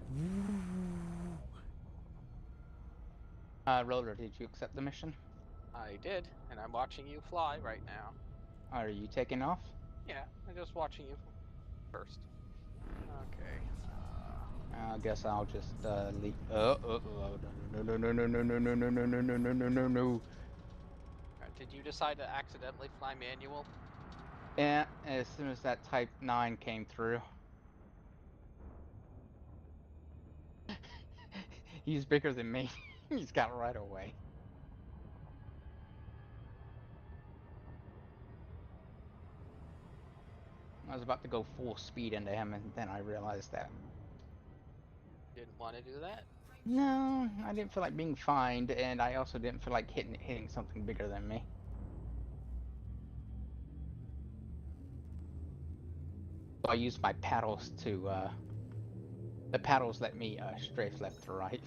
Speaker 2: Roller, did you accept the mission?
Speaker 5: I did, and I'm watching you fly right now.
Speaker 2: Are you taking off?
Speaker 5: Yeah, I'm just watching you first. Okay.
Speaker 2: I guess I'll just leave. No!
Speaker 5: Did you decide to accidentally fly manual?
Speaker 2: Yeah, as soon as that Type 9 came through. He's bigger than me. He's got right away. I was about to go full speed into him, and then I realized that.
Speaker 5: Didn't want to do that?
Speaker 2: No, I didn't feel like being fined, and I also didn't feel like hitting something bigger than me. So I used my paddles to, the paddles let me strafe left to right.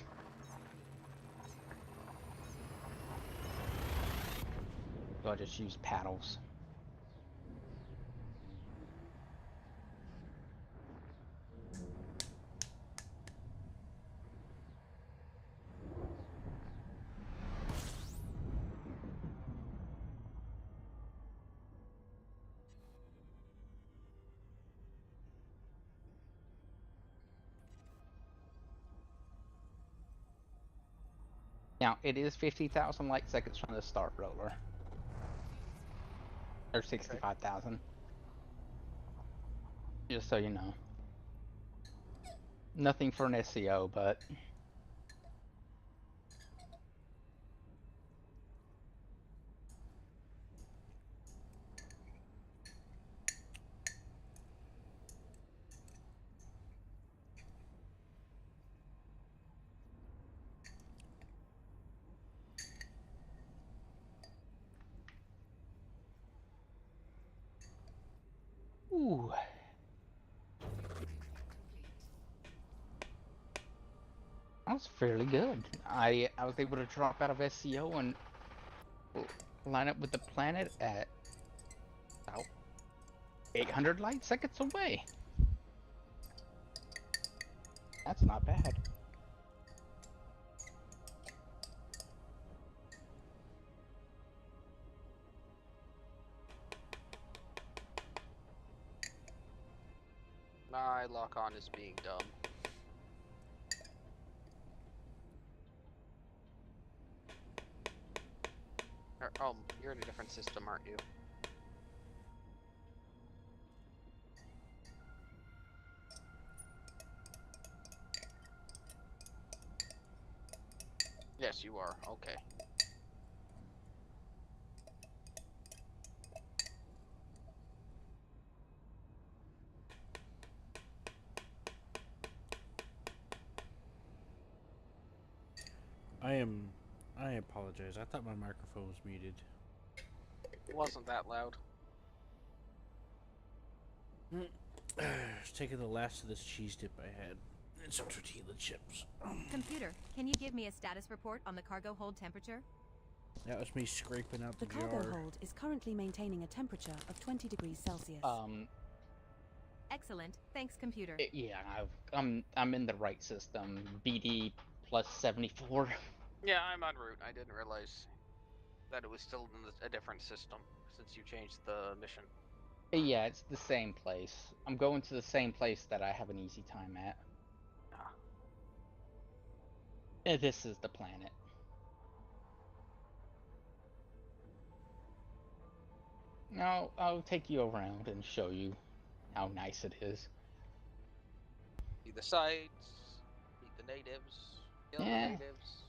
Speaker 2: So I just use paddles. Now, it is 50,000 light seconds from the start, Roller. Or 65,000. Just so you know. Nothing for an SEO, but... Ooh. That was fairly good. I was able to drop out of SEO and line up with the planet at about 800 light seconds away. That's not bad.
Speaker 1: My lock on is being dumb. Oh, you're in a different system, aren't you? Yes, you are. Okay.
Speaker 3: I apologize. I thought my microphone was muted.
Speaker 1: It wasn't that loud.
Speaker 3: Just taking the last of this cheese dip I had and some tortilla chips.
Speaker 14: Computer, can you give me a status report on the cargo hold temperature?
Speaker 3: That was me scraping out the
Speaker 9: cargo
Speaker 3: jar.
Speaker 9: hold is currently maintaining a temperature of 20 degrees Celsius.
Speaker 14: Excellent. Thanks, computer.
Speaker 2: Yeah, I'm in the right system. BD plus 74.
Speaker 1: Yeah, I'm en route. I didn't realize that it was still in a different system since you changed the mission.
Speaker 2: Yeah, it's the same place. I'm going to the same place that I have an easy time at. This is the planet. Now, I'll take you around and show you how nice it is.
Speaker 1: See the sights, meet the natives, kill the natives.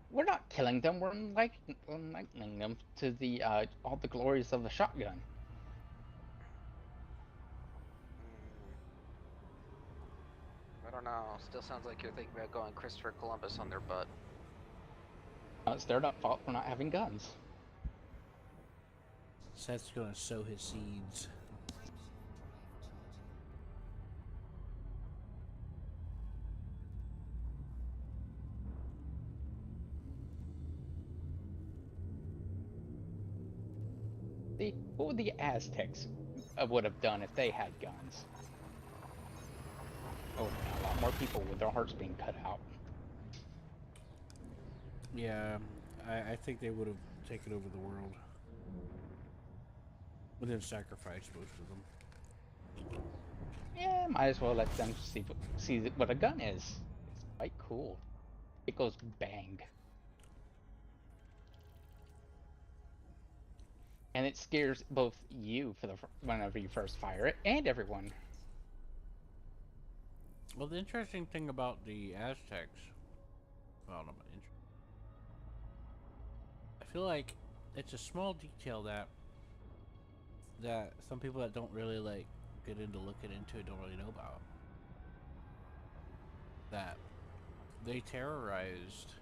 Speaker 2: We're not killing them, we're enlightening them to the all the glories of the shotgun.
Speaker 1: I don't know. Still sounds like you're thinking about going Christopher Columbus on their butt.
Speaker 2: It's their fault for not having guns.
Speaker 3: Seth's gonna sow his seeds.
Speaker 2: What would the Aztecs would have done if they had guns? Oh, a lot more people with their hearts being cut out.
Speaker 3: Yeah, I think they would have taken over the world. But then sacrificed most of them.
Speaker 2: Yeah, might as well let them see what a gun is. It's quite cool. It goes bang. And it scares both you whenever you first fire it, and everyone.
Speaker 3: Well, the interesting thing about the Aztecs, well, not interesting. I feel like it's a small detail that some people that don't really get into looking into it don't really know about. That they terrorized.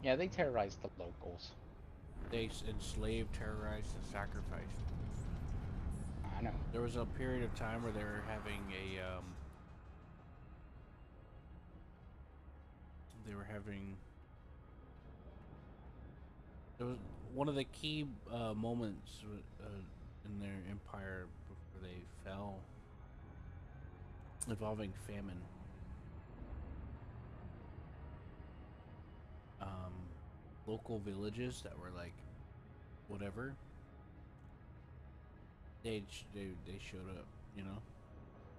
Speaker 2: Yeah, they terrorized the locals.
Speaker 3: They enslaved, terrorized, and sacrificed.
Speaker 2: I know.
Speaker 3: There was a period of time where they were having there was one of the key moments in their empire before they fell involving famine. Local villages that were like whatever, they showed up, you know.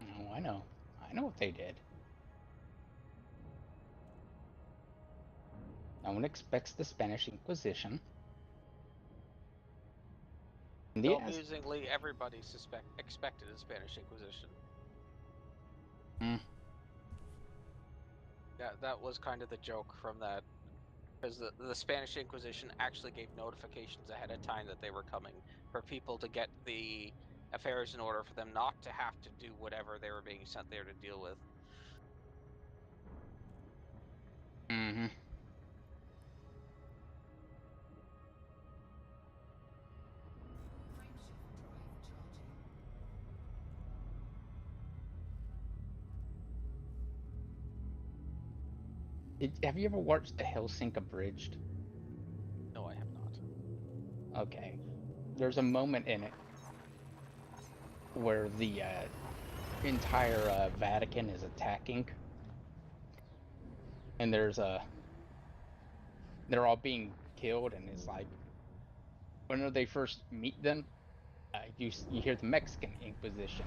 Speaker 2: Oh, I know what they did. No one expects the Spanish Inquisition.
Speaker 1: Amusingly, everybody expected a Spanish Inquisition. Yeah, that was kind of the joke from that. Because the Spanish Inquisition actually gave notifications ahead of time that they were coming for people to get the affairs in order for them not to have to do whatever they were being sent there to deal with.
Speaker 2: Mm-hmm. Have you ever watched The Helsinki Abridged?
Speaker 1: No, I have not.
Speaker 2: Okay. There's a moment in it where the entire Vatican is attacking. And they're all being killed, and it's like, when they first meet them, you hear the Mexican Inquisition.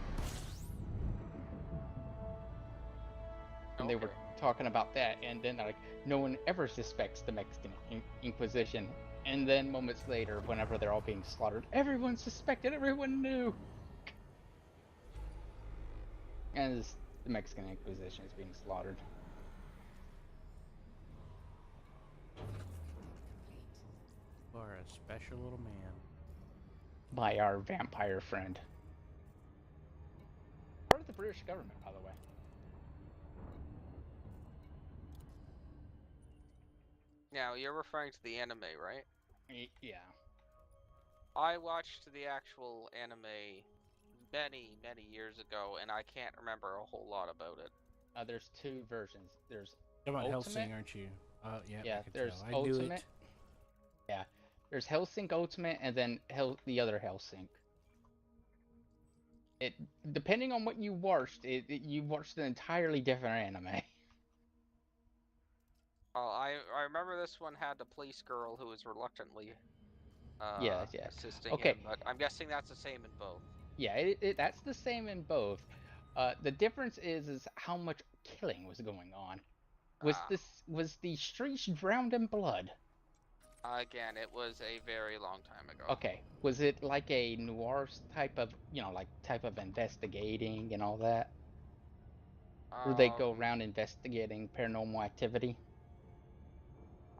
Speaker 2: and they were talking about that, and then like no one ever suspects the Mexican Inquisition, and then moments later, whenever they're all being slaughtered, everyone suspected, everyone knew, as the Mexican Inquisition is being slaughtered.
Speaker 3: You are a special little man.
Speaker 2: By our vampire friend. Part of the British government, by the way.
Speaker 5: Now, you're referring to the anime, right?
Speaker 2: Yeah.
Speaker 5: I watched the actual anime many, many years ago, and I can't remember a whole lot about it.
Speaker 2: There's two versions. There's
Speaker 3: You're about
Speaker 2: Ultimate.
Speaker 3: Hellsing, aren't you? Yeah,
Speaker 2: Yeah,
Speaker 3: I can
Speaker 2: there's
Speaker 3: tell. I
Speaker 2: Ultimate.
Speaker 3: knew it.
Speaker 2: Yeah. There's Hellsing Ultimate, and then the other Hellsing. It depending on what you watched, you watched an entirely different anime.
Speaker 5: Oh, I remember this one had the police girl who was reluctantly
Speaker 2: Yeah.
Speaker 5: assisting
Speaker 2: Okay.
Speaker 5: him, but I'm guessing that's the same in both.
Speaker 2: Yeah, that's the same in both. The difference is how much killing was going on. Was the streets drowned in blood?
Speaker 5: Again, it was a very long time ago.
Speaker 2: Okay. Was it like a noir type of, type of investigating and all that? Where they go around investigating paranormal activity?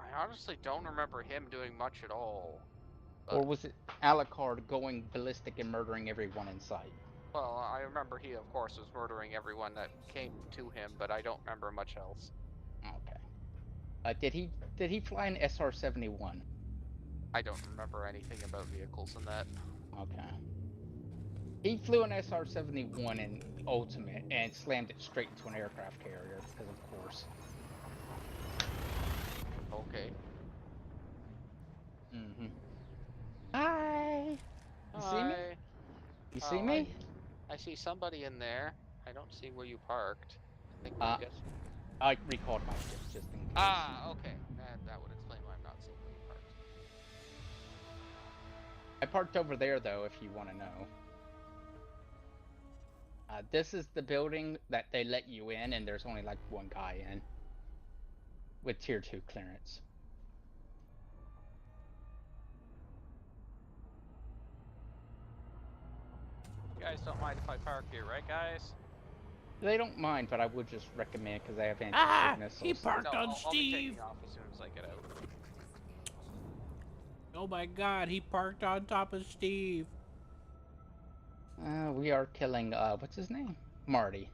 Speaker 5: I honestly don't remember him doing much at all.
Speaker 2: Or was it Alucard going ballistic and murdering everyone in sight?
Speaker 5: Well, I remember he, of course, was murdering everyone that came to him, but I don't remember much else.
Speaker 2: Okay. Did he fly an SR-71?
Speaker 5: I don't remember anything about vehicles in that.
Speaker 2: Okay. He flew an SR-71 in Ultimate and slammed it straight into an aircraft carrier, because of course.
Speaker 5: Okay.
Speaker 2: Mm-hmm. Hi! You see me? You see me?
Speaker 5: I see somebody in there. I don't see where you parked.
Speaker 2: I recalled my ship just in case.
Speaker 5: Okay. That would explain why I'm not seeing where you parked.
Speaker 2: I parked over there, though, if you want to know. This is the building that they let you in, and there's only like one guy in. With Tier 2 clearance.
Speaker 5: You guys don't mind if I park here, right, guys?
Speaker 2: They don't mind, but I would just recommend because they have anti-ship missiles.
Speaker 3: He parked on
Speaker 5: I'll be
Speaker 3: Steve!
Speaker 5: taking off as soon as I get out.
Speaker 3: Oh my god, he parked on top of Steve.
Speaker 2: We are killing, what's his name? Marty.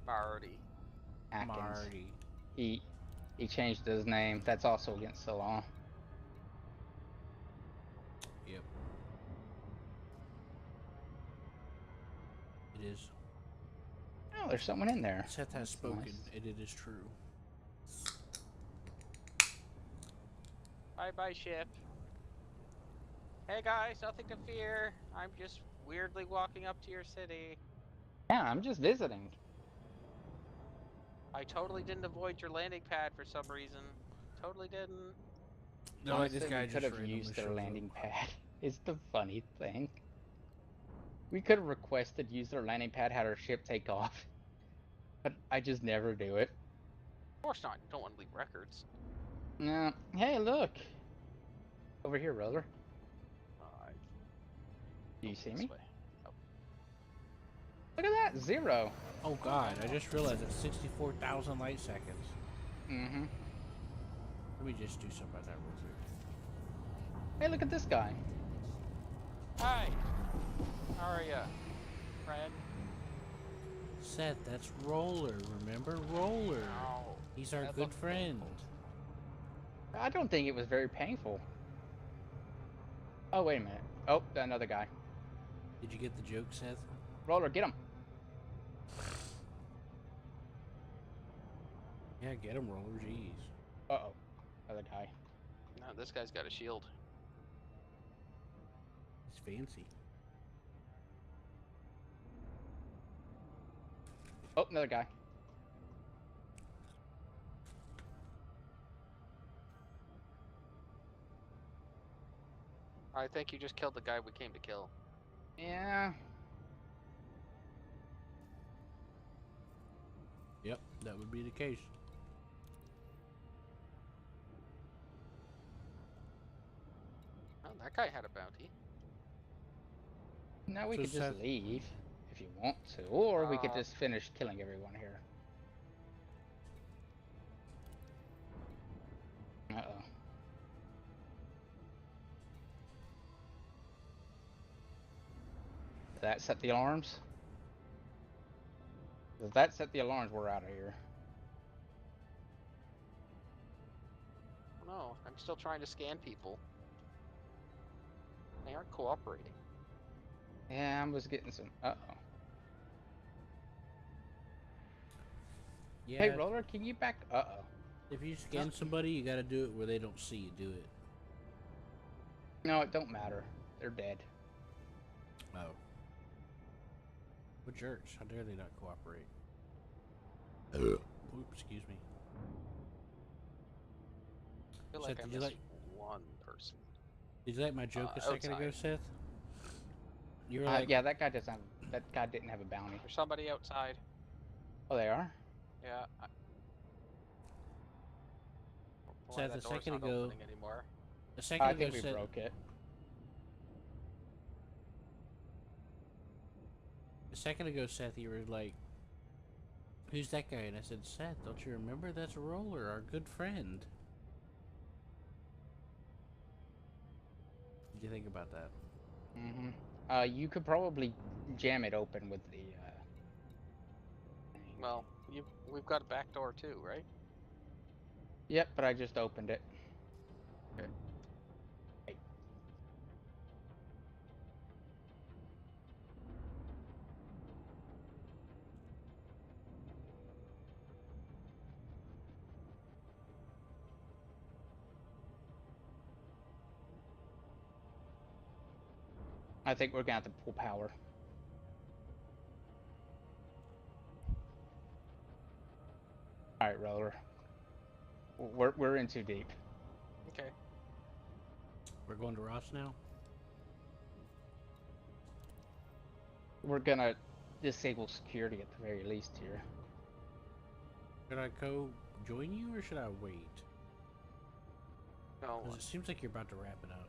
Speaker 2: Atkins.
Speaker 3: Marty.
Speaker 2: He changed his name. That's also against the law.
Speaker 3: Yep. It is.
Speaker 2: Oh, there's someone in there.
Speaker 3: Seth has spoken,
Speaker 2: nice.
Speaker 3: and it is true.
Speaker 5: Bye-bye, ship. Hey guys, nothing to fear. I'm just weirdly walking up to your city.
Speaker 2: Yeah, I'm just visiting.
Speaker 5: I totally didn't avoid your landing pad for some reason. Totally didn't.
Speaker 3: No,
Speaker 2: Honestly,
Speaker 3: this guy
Speaker 2: we
Speaker 3: just
Speaker 2: could have
Speaker 3: randomly
Speaker 2: used their
Speaker 3: shows
Speaker 2: landing pad. Is the funny thing. We could have requested use their landing pad, had our ship take off. But I just never do it.
Speaker 5: Of course not. Don't want to leave records.
Speaker 2: No. Hey, look. Over here, Roller. Do you see me?
Speaker 5: Oh.
Speaker 2: Look at that, 0.
Speaker 3: Oh god, I just realized it's 64,000 light seconds.
Speaker 2: Mm-hmm.
Speaker 3: Let me just do something about that real quick.
Speaker 2: Hey, look at this guy.
Speaker 5: Hi. How are ya, friend?
Speaker 3: Seth, that's Roller. Remember Roller?
Speaker 5: No.
Speaker 3: He's our good friend.
Speaker 2: I don't think it was very painful. Oh, wait a minute. Oh, another guy.
Speaker 3: Did you get the joke, Seth?
Speaker 2: Roller, get him.
Speaker 3: Yeah, get him, Roller. Jeez.
Speaker 2: Uh-oh. Other guy.
Speaker 5: No, this guy's got a shield.
Speaker 3: He's fancy.
Speaker 2: Oh, another guy.
Speaker 5: I think you just killed the guy we came to kill.
Speaker 2: Yeah.
Speaker 3: Yep, that would be the case.
Speaker 1: Oh, that guy had a bounty.
Speaker 2: Now we
Speaker 3: So
Speaker 2: could just
Speaker 3: Seth-
Speaker 2: leave if you want to, or we could just finish killing everyone here. Uh-oh. Did that set the alarms? If that set the alarms, we're out of here.
Speaker 1: No, I'm still trying to scan people. They aren't cooperating.
Speaker 2: Yeah, I was getting some. Uh-oh.
Speaker 3: Yeah.
Speaker 2: Hey, Roller, can you back? Uh-oh.
Speaker 3: If you scan somebody, you gotta do it where they don't see you do it.
Speaker 2: No, it don't matter. They're dead.
Speaker 3: Oh. What jerks? How dare they not cooperate? Oops, excuse me.
Speaker 1: I feel like
Speaker 3: Seth,
Speaker 1: I
Speaker 3: did you
Speaker 1: missed
Speaker 3: like
Speaker 1: one person.
Speaker 3: Did you like my joke a second ago, Seth? You were like,
Speaker 2: yeah, that guy doesn't. That guy didn't have a bounty.
Speaker 1: There's somebody outside.
Speaker 2: Oh, they are.
Speaker 1: Yeah.
Speaker 3: Seth,
Speaker 1: that
Speaker 3: a
Speaker 1: door's
Speaker 3: second
Speaker 1: not
Speaker 3: ago.
Speaker 1: opening anymore.
Speaker 3: A second
Speaker 2: I
Speaker 3: ago,
Speaker 2: think we
Speaker 3: Seth,
Speaker 2: broke it.
Speaker 3: A second ago, Seth, you were like, "Who's that guy?" And I said, "Seth, don't you remember? That's Roller, our good friend." What do you think about that?
Speaker 2: Mm-hmm. You could probably jam it open with the.
Speaker 1: Well, we've got a back door too, right?
Speaker 2: Yep, but I just opened it.
Speaker 1: Okay.
Speaker 2: Hey. I think we're gonna have to pull power. All right, Roller. We're in too deep.
Speaker 1: Okay.
Speaker 3: We're going to Ross now.
Speaker 2: We're gonna disable security at the very least here.
Speaker 3: Should I go join you or should I wait?
Speaker 1: No.
Speaker 3: 'Cause it seems like you're about to wrap it up.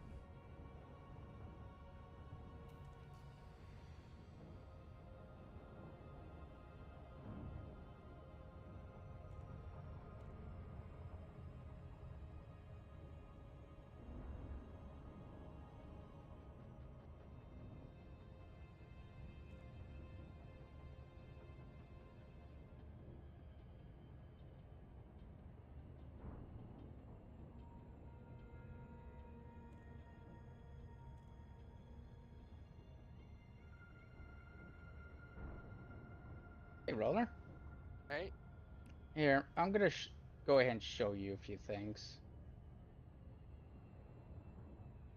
Speaker 2: Hey, Roller.
Speaker 1: Hey.
Speaker 2: Here, I'm gonna go ahead and show you a few things.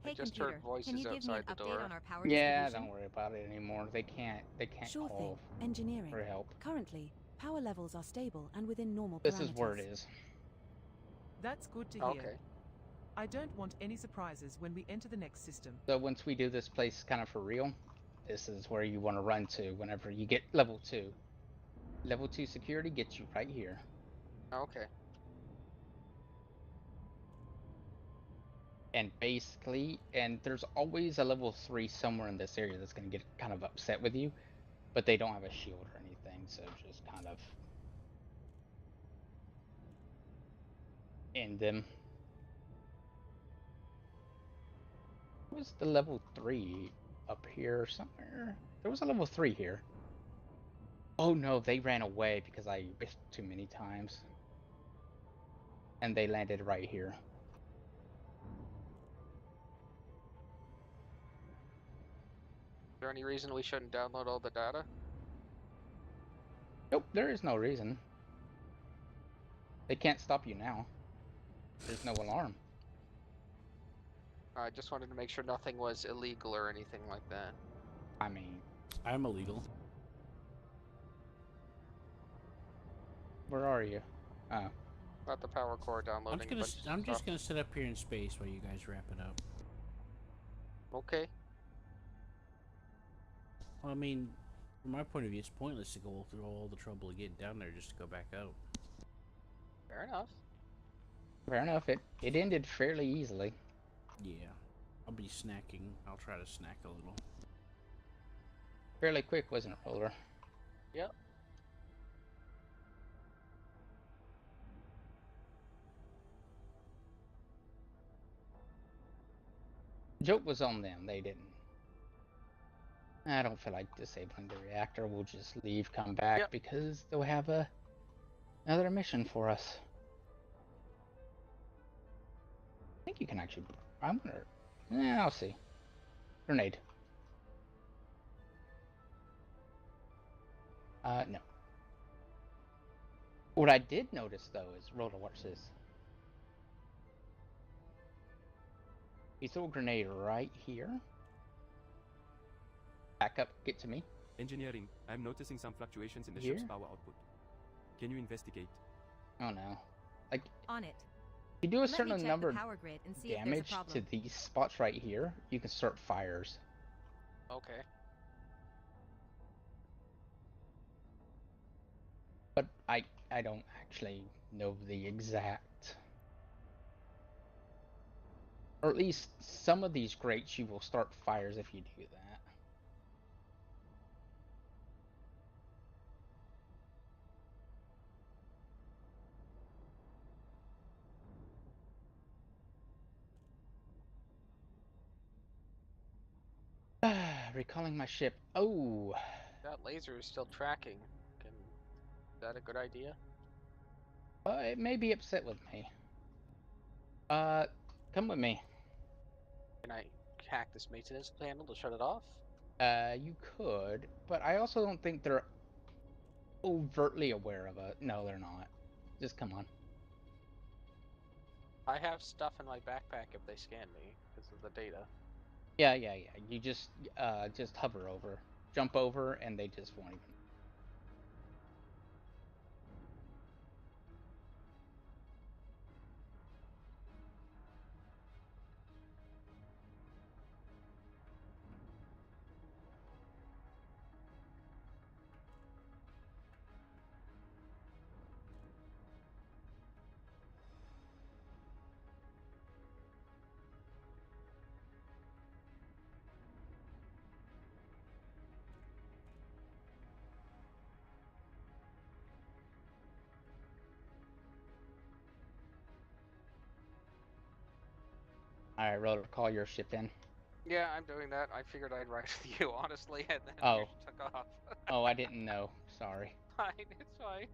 Speaker 14: Hey,
Speaker 1: I just
Speaker 14: computer,
Speaker 1: heard voices
Speaker 14: can you give me an
Speaker 1: outside the
Speaker 14: update
Speaker 1: door.
Speaker 14: on our power
Speaker 2: Yeah,
Speaker 14: distribution?
Speaker 2: don't worry about it anymore. They can't
Speaker 9: Sure thing.
Speaker 2: call
Speaker 9: Engineering.
Speaker 2: for help.
Speaker 9: Currently, power levels are stable and within normal
Speaker 2: This
Speaker 9: parameters.
Speaker 2: is where it is.
Speaker 6: That's good to hear.
Speaker 1: Okay.
Speaker 6: I don't want any surprises when we enter the next system.
Speaker 2: So once we do this place kind of for real, this is where you want to run to whenever you get level 2. Level 2 security gets you right here.
Speaker 1: Okay.
Speaker 2: And basically, and there's always a level 3 somewhere in this area that's going to get kind of upset with you, but they don't have a shield or anything, so just kind of end them. Was the level 3 up here somewhere? There was a level 3 here. Oh no, they ran away because I missed too many times. And they landed right here.
Speaker 1: Is there any reason we shouldn't download all the data?
Speaker 2: Nope, there is no reason. They can't stop you now. There's no alarm.
Speaker 1: I just wanted to make sure nothing was illegal or anything like that.
Speaker 2: I mean,
Speaker 3: I'm illegal.
Speaker 2: where are you? Oh.
Speaker 1: Got the power core downloading.
Speaker 3: I'm just gonna sit up here in space while you guys wrap it up.
Speaker 1: Okay.
Speaker 3: Well, I mean, From my point of view, it's pointless to go through all the trouble of getting down there just to go back out.
Speaker 5: Fair enough.
Speaker 2: Fair enough. It ended fairly easily.
Speaker 3: Yeah. I'll be snacking. I'll try to snack a little.
Speaker 2: Fairly quick, wasn't it, Roller?
Speaker 5: Yep.
Speaker 2: Joke was on them. They didn't. I don't feel like disabling the reactor. We'll just leave, come back, because they'll have another mission for us. I think you can actually. I'm gonna. Yeah, I'll see. Grenade. No. What I did notice though is, Roller, watch this. He threw a grenade right here. Back up, get to me.
Speaker 7: Engineering, I'm noticing some fluctuations in the
Speaker 2: Here?
Speaker 7: ship's power output. Can you investigate?
Speaker 2: Oh no. Like,
Speaker 14: On it.
Speaker 2: if you do a
Speaker 14: Let me
Speaker 2: certain
Speaker 14: check the
Speaker 2: number of
Speaker 14: power grid and see if there's a
Speaker 2: damage
Speaker 14: problem.
Speaker 2: to these spots right here, you can start fires.
Speaker 5: Okay.
Speaker 2: But I don't actually know the exact. Or at least some of these grates you will start fires if you do that. Recalling my ship. Oh.
Speaker 5: That laser is still tracking. Is that a good idea?
Speaker 2: It may be upset with me. Come with me.
Speaker 5: Can I hack this maintenance panel to shut it off?
Speaker 2: You could, but I also don't think they're overtly aware of it. No, they're not. Just come on.
Speaker 5: I have stuff in my backpack if they scan me because of the data.
Speaker 2: Yeah. You just hover over, jump over, and they just won't even. Alright, Roller, call your ship in.
Speaker 5: Yeah, I'm doing that. I figured I'd write with you, honestly, and then
Speaker 2: Oh.
Speaker 5: you took off.
Speaker 2: Oh, I didn't know. Sorry.
Speaker 5: Fine, it's fine.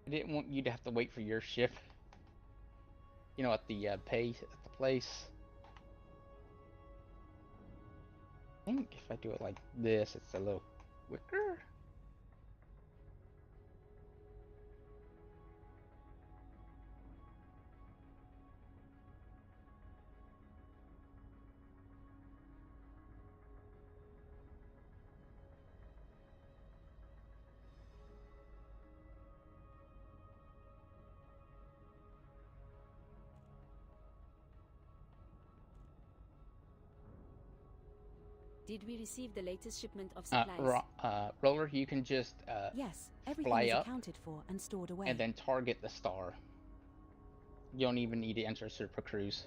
Speaker 2: I didn't want you to have to wait for your ship. You know, at the at the place. I think if I do it like this, it's a little quicker.
Speaker 11: Did we receive the latest shipment of supplies?
Speaker 2: Roller, you can just
Speaker 9: Yes, everything
Speaker 2: fly
Speaker 9: is
Speaker 2: up
Speaker 9: accounted for and stored away.
Speaker 2: and then target the star. You don't even need to enter Super Cruise.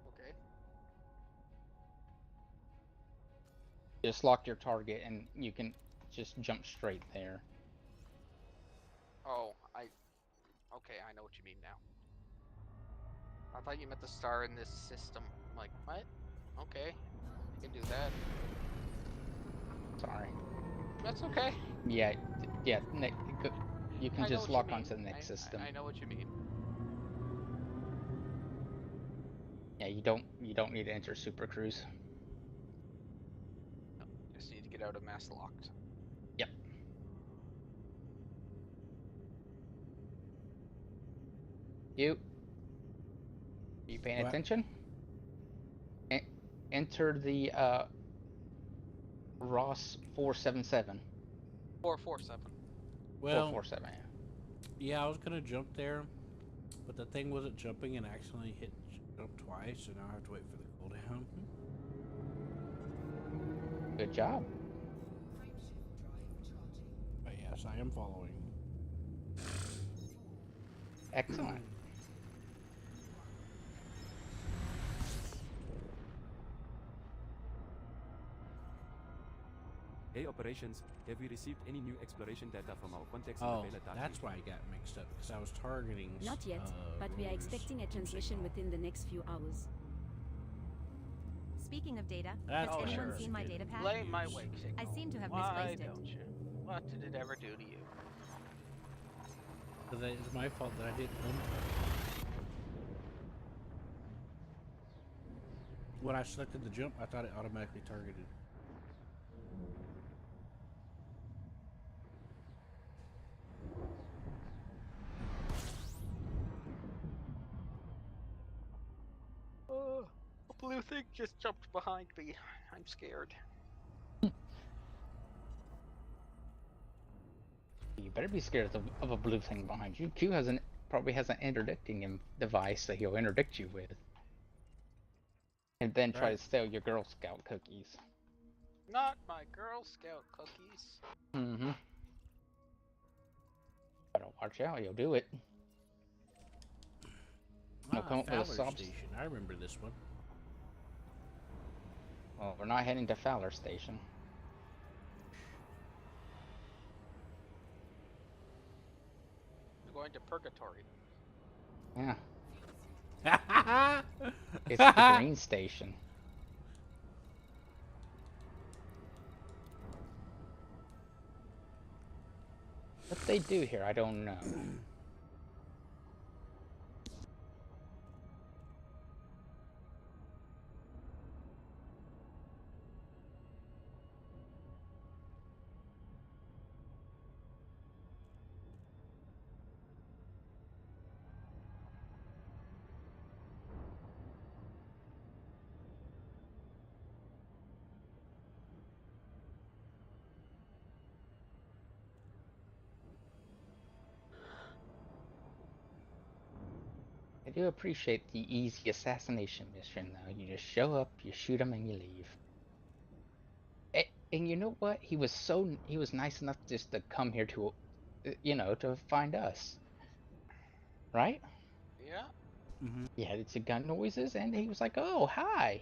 Speaker 5: Okay.
Speaker 2: Just lock your target and you can just jump straight there.
Speaker 5: Oh, okay, I know what you mean now. I thought you meant the star in this system. I'm like, what? Okay, you can do that.
Speaker 2: Sorry.
Speaker 5: That's okay.
Speaker 2: Yeah. You can just lock onto the
Speaker 5: mean.
Speaker 2: next system.
Speaker 5: I know what you mean.
Speaker 2: Yeah, you don't need to enter Super Cruise.
Speaker 5: No, just need to get out of mass locked.
Speaker 2: Yep. You paying attention? Enter the Ross 477.
Speaker 5: 447.
Speaker 3: Well,
Speaker 2: 447.
Speaker 3: Yeah, I was gonna jump there, but the thing wasn't jumping and accidentally hit jump twice, so now I have to wait for the cooldown.
Speaker 2: Good job.
Speaker 3: But yes, I am following.
Speaker 2: Excellent.
Speaker 7: Hey operations, have we received any new exploration data from our contacts in
Speaker 3: Oh,
Speaker 7: the Vela Dark
Speaker 3: that's
Speaker 7: region?
Speaker 3: why I got mixed up, because I was targeting.
Speaker 11: Not yet, but we are expecting a transmission within the next few hours.
Speaker 14: Speaking of data,
Speaker 3: That's
Speaker 14: has
Speaker 3: why
Speaker 14: anyone
Speaker 3: I was
Speaker 14: seen my
Speaker 3: getting
Speaker 14: data pad?
Speaker 5: Blame my wake signal.
Speaker 14: I seem to have
Speaker 5: Why
Speaker 14: misplaced it.
Speaker 5: don't you? What did it ever do to you?
Speaker 3: So that is my fault that I didn't. When I selected the jump, I thought it automatically targeted.
Speaker 5: A blue thing just jumped behind me. I'm scared.
Speaker 2: You better be scared of a blue thing behind you. Q probably has an interdicting device that he'll interdict you with. And then try to steal your Girl Scout cookies.
Speaker 5: Not my Girl Scout cookies.
Speaker 2: Mm-hmm. Better watch out, you'll do it. You'll come up with a
Speaker 3: Fowler Station. I remember this one.
Speaker 2: Well, we're not heading to Fowler Station.
Speaker 5: We're going to Purgatory.
Speaker 2: Yeah. It's the Green Station. What they do here, I don't know. I do appreciate the easy assassination mission, though. You just show up, you shoot them, and you leave. And you know what? He was nice enough just to come here to, to find us. Right?
Speaker 5: Yeah.
Speaker 3: Mm-hmm.
Speaker 2: He had some gun noises, and he was like, "Oh, hi."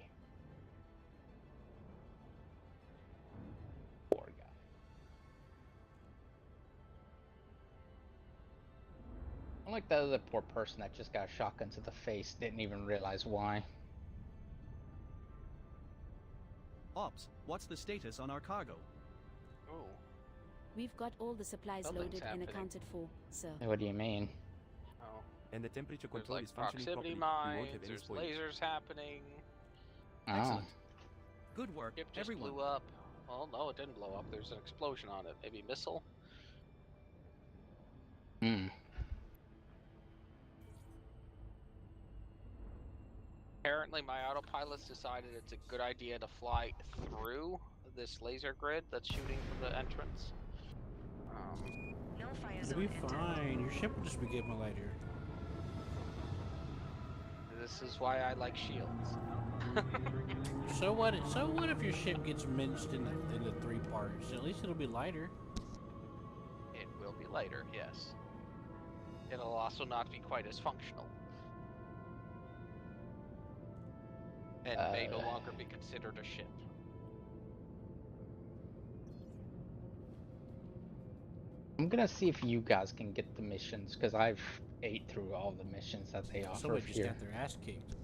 Speaker 2: Poor guy. Unlike the other poor person that just got a shotgun to the face, didn't even realize why.
Speaker 10: Ops, what's the status on our cargo?
Speaker 5: Oh.
Speaker 11: We've got all the supplies
Speaker 5: Something's
Speaker 11: loaded
Speaker 5: happening.
Speaker 11: and accounted for, sir.
Speaker 2: What do you mean?
Speaker 5: Oh.
Speaker 7: And the temperature
Speaker 5: There's
Speaker 7: control
Speaker 5: like
Speaker 7: is functioning
Speaker 5: proximity
Speaker 7: properly. We won't
Speaker 5: mines,
Speaker 7: have any
Speaker 5: there's
Speaker 7: spoilage.
Speaker 5: lasers happening.
Speaker 10: Excellent. Good work,
Speaker 5: Ship just
Speaker 10: everyone.
Speaker 5: blew up. Well, no, it didn't blow up. There's an explosion on it. Maybe missile?
Speaker 2: Hmm.
Speaker 5: Apparently, my autopilot's decided it's a good idea to fly through this laser grid that's shooting from the entrance.
Speaker 15: No fire
Speaker 3: It'll
Speaker 15: zone
Speaker 3: be
Speaker 15: entered.
Speaker 3: fine. Your ship will just be getting lighter.
Speaker 5: This is why I like shields.
Speaker 3: So what? So what if your ship gets minced into 3 parts? At least it'll be lighter.
Speaker 5: It will be lighter, yes. It'll also not be quite as functional. And may no longer be considered a ship.
Speaker 2: I'm gonna see if you guys can get the missions, because I've ate through all the missions that they offer
Speaker 3: Somebody just
Speaker 2: here.
Speaker 3: got their ass kicked.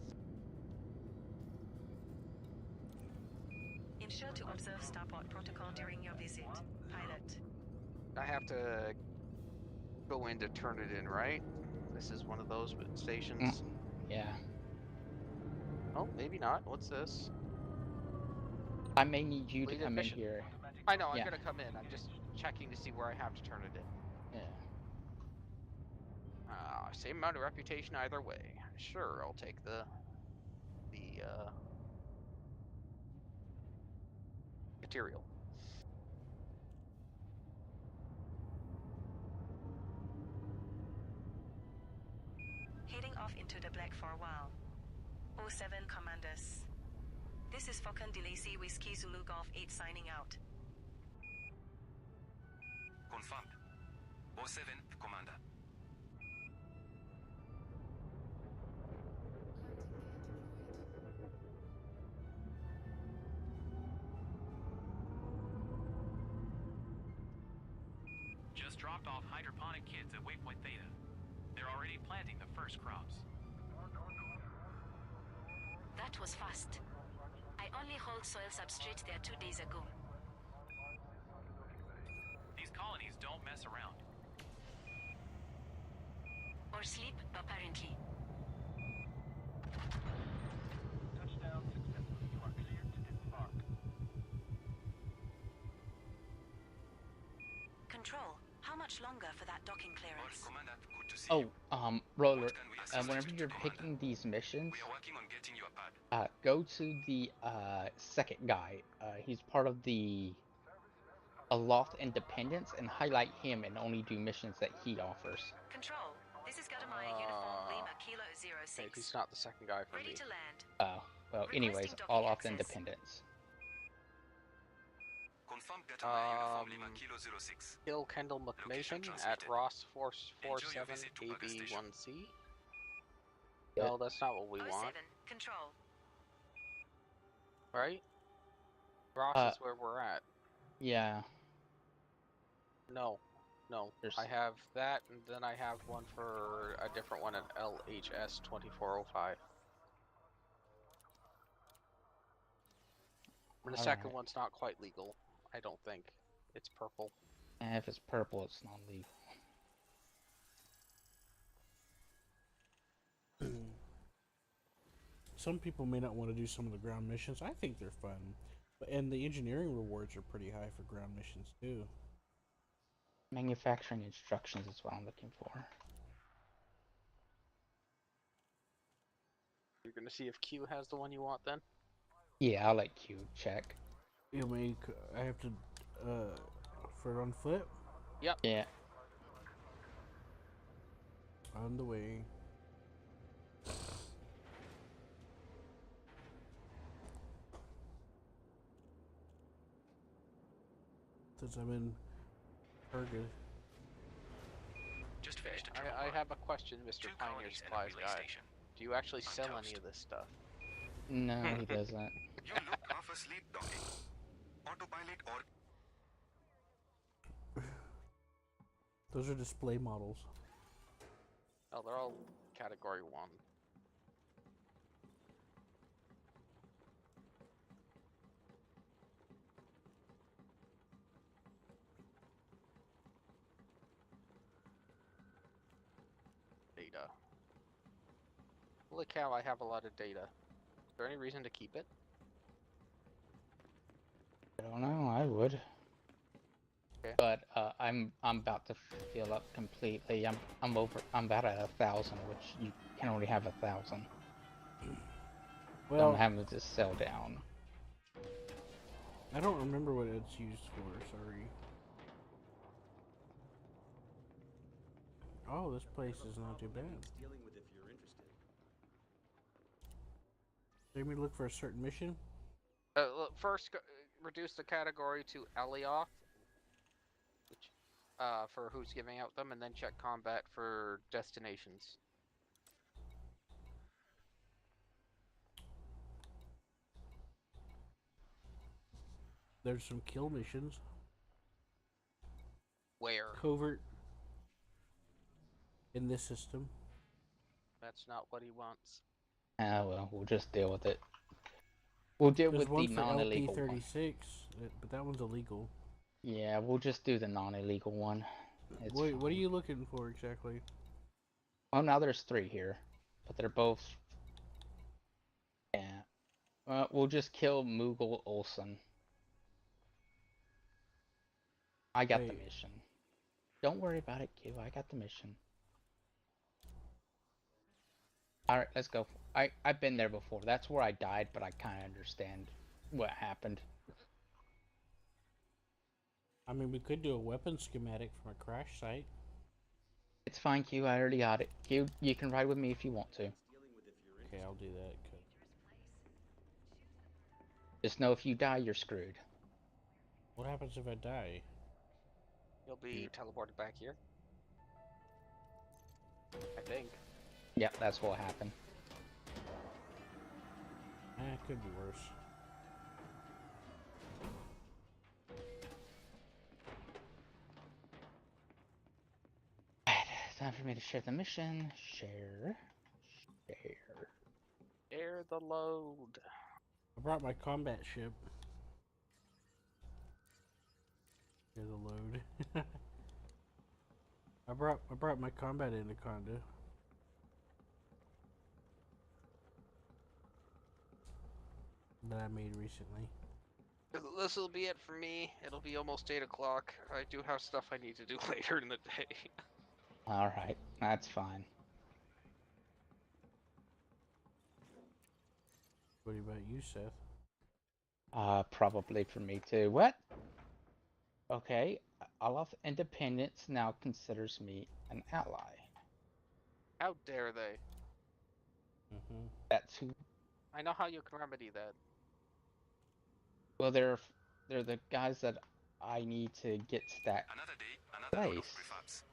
Speaker 15: Ensure to observe Starport protocol during your visit. Pilot.
Speaker 5: I have to go in to turn it in, right? This is one of those stations.
Speaker 2: Yeah.
Speaker 5: Oh, maybe not. What's this?
Speaker 2: I may need you to
Speaker 5: Completed
Speaker 2: come
Speaker 5: mission.
Speaker 2: in here.
Speaker 5: I know, I'm
Speaker 2: Yeah.
Speaker 5: gonna come in. I'm just checking to see where I have to turn it in.
Speaker 2: Yeah.
Speaker 5: Same amount of reputation either way. Sure, I'll take the material.
Speaker 15: Heading off into the black for a while. 07 Commanders. This is Falcon Delacey Whiskey Zulu Golf 8 signing out.
Speaker 13: Confirmed. 07, Commander.
Speaker 16: Just dropped off hydroponic kids at Waypoint Theta. They're already planting the first crops.
Speaker 11: That was fast. I only hold soil substrate there 2 days ago.
Speaker 16: These colonies don't mess around.
Speaker 11: Or sleep, apparently.
Speaker 13: Touchdown successful. You are cleared to disembark.
Speaker 15: Control, how much longer for that docking clearance?
Speaker 13: Commander, good to see
Speaker 2: Oh,
Speaker 13: you.
Speaker 2: Roller,
Speaker 13: assist
Speaker 2: whenever
Speaker 13: you
Speaker 2: you're
Speaker 13: to,
Speaker 2: picking these missions,
Speaker 13: We are working on getting you a pad.
Speaker 2: go to the second guy. He's part of the Aloft Independence, and highlight him and only do missions that he offers.
Speaker 15: Control, this is Gatamaya Uniform Lima Kilo 06.
Speaker 1: Okay, he's not the second guy for
Speaker 15: Ready
Speaker 1: me.
Speaker 15: to land.
Speaker 2: Well, anyways,
Speaker 15: Requesting docking
Speaker 2: Aloft
Speaker 15: access.
Speaker 2: Independence.
Speaker 13: Confirmed Gatamaya Uniform Lima Kilo 06.
Speaker 1: Kill Kendall McMason at Ross Force 47 AB1C. No, that's not what we
Speaker 15: 07,
Speaker 1: want.
Speaker 15: Control.
Speaker 1: Right? Ross is where we're at.
Speaker 2: Yeah.
Speaker 1: No. I have that, and then I have one for a different one at LHS 2405. And the second one's not quite legal, I don't think. It's purple.
Speaker 2: And if it's purple, it's not legal.
Speaker 3: Some people may not want to do some of the ground missions. I think they're fun. And the engineering rewards are pretty high for ground missions too.
Speaker 2: Manufacturing instructions is what I'm looking for.
Speaker 1: You're gonna see if Q has the one you want then?
Speaker 2: Yeah, I'll let Q check.
Speaker 3: I have to, for on foot?
Speaker 1: Yep.
Speaker 2: Yeah.
Speaker 3: On the way. Since I'm in Perga.
Speaker 16: Just finished a
Speaker 1: I have a question, Mr. Pioneer Supplies guy. Do you actually sell any of this stuff?
Speaker 2: No, he doesn't.
Speaker 13: You look half asleep docking. Autopilot or...
Speaker 3: Those are display models.
Speaker 1: Oh, they're all category 1. Data. Holy cow, I have a lot of data. Is there any reason to keep it?
Speaker 2: I don't know. I would.
Speaker 1: Okay.
Speaker 2: But I'm about to fill up completely. I'm about at 1,000, which you can only have 1,000.
Speaker 3: Well,
Speaker 2: so I'm having to sell down.
Speaker 3: I don't remember what it's used for. Sorry. Oh, this place is not too bad. Let me look for a certain mission.
Speaker 1: First, reduce the category to Elioth, which, for who's giving out them, and then check combat for destinations.
Speaker 3: There's some kill missions.
Speaker 1: Where?
Speaker 3: Covert. In this system.
Speaker 1: That's not what he wants.
Speaker 2: Ah, well, we'll just deal with it. We'll deal
Speaker 3: There's
Speaker 2: with
Speaker 3: one
Speaker 2: the
Speaker 3: for
Speaker 2: non-illegal one.
Speaker 3: LP36, but that one's illegal.
Speaker 2: Yeah, we'll just do the non-illegal one.
Speaker 3: Wait, what are you looking for exactly?
Speaker 2: Well, now there's 3 here, but they're both... Yeah. We'll just kill Moogle Olsen. I got the mission. Don't worry about it, Q. I got the mission. Alright, let's go. I've been there before. That's where I died, but I kind of understand what happened.
Speaker 3: I mean, we could do a weapon schematic from a crash site.
Speaker 2: It's fine, Q. I already got it. Q, you can ride with me if you want to.
Speaker 3: Okay, I'll do that.
Speaker 2: Just know if you die, you're screwed.
Speaker 3: What happens if I die?
Speaker 5: You'll be teleported back here. I think.
Speaker 2: Yep, that's what will happen.
Speaker 3: It could be worse.
Speaker 2: Time for me to share the mission. Share.
Speaker 5: Share the load.
Speaker 3: I brought my combat ship. Share the load. I brought my combat anaconda. That I made recently.
Speaker 5: This will be it for me. It'll be almost 8 o'clock. I do have stuff I need to do later in the day.
Speaker 2: Alright, that's fine.
Speaker 3: What about you, Seth?
Speaker 2: Probably for me too. What? Okay, Olaf Independence now considers me an ally.
Speaker 5: How dare they?
Speaker 2: That's who.
Speaker 5: I know how you can remedy that.
Speaker 2: Well, they're the guys that I need to get that
Speaker 7: Another day, another load of
Speaker 2: place,
Speaker 7: prefabs.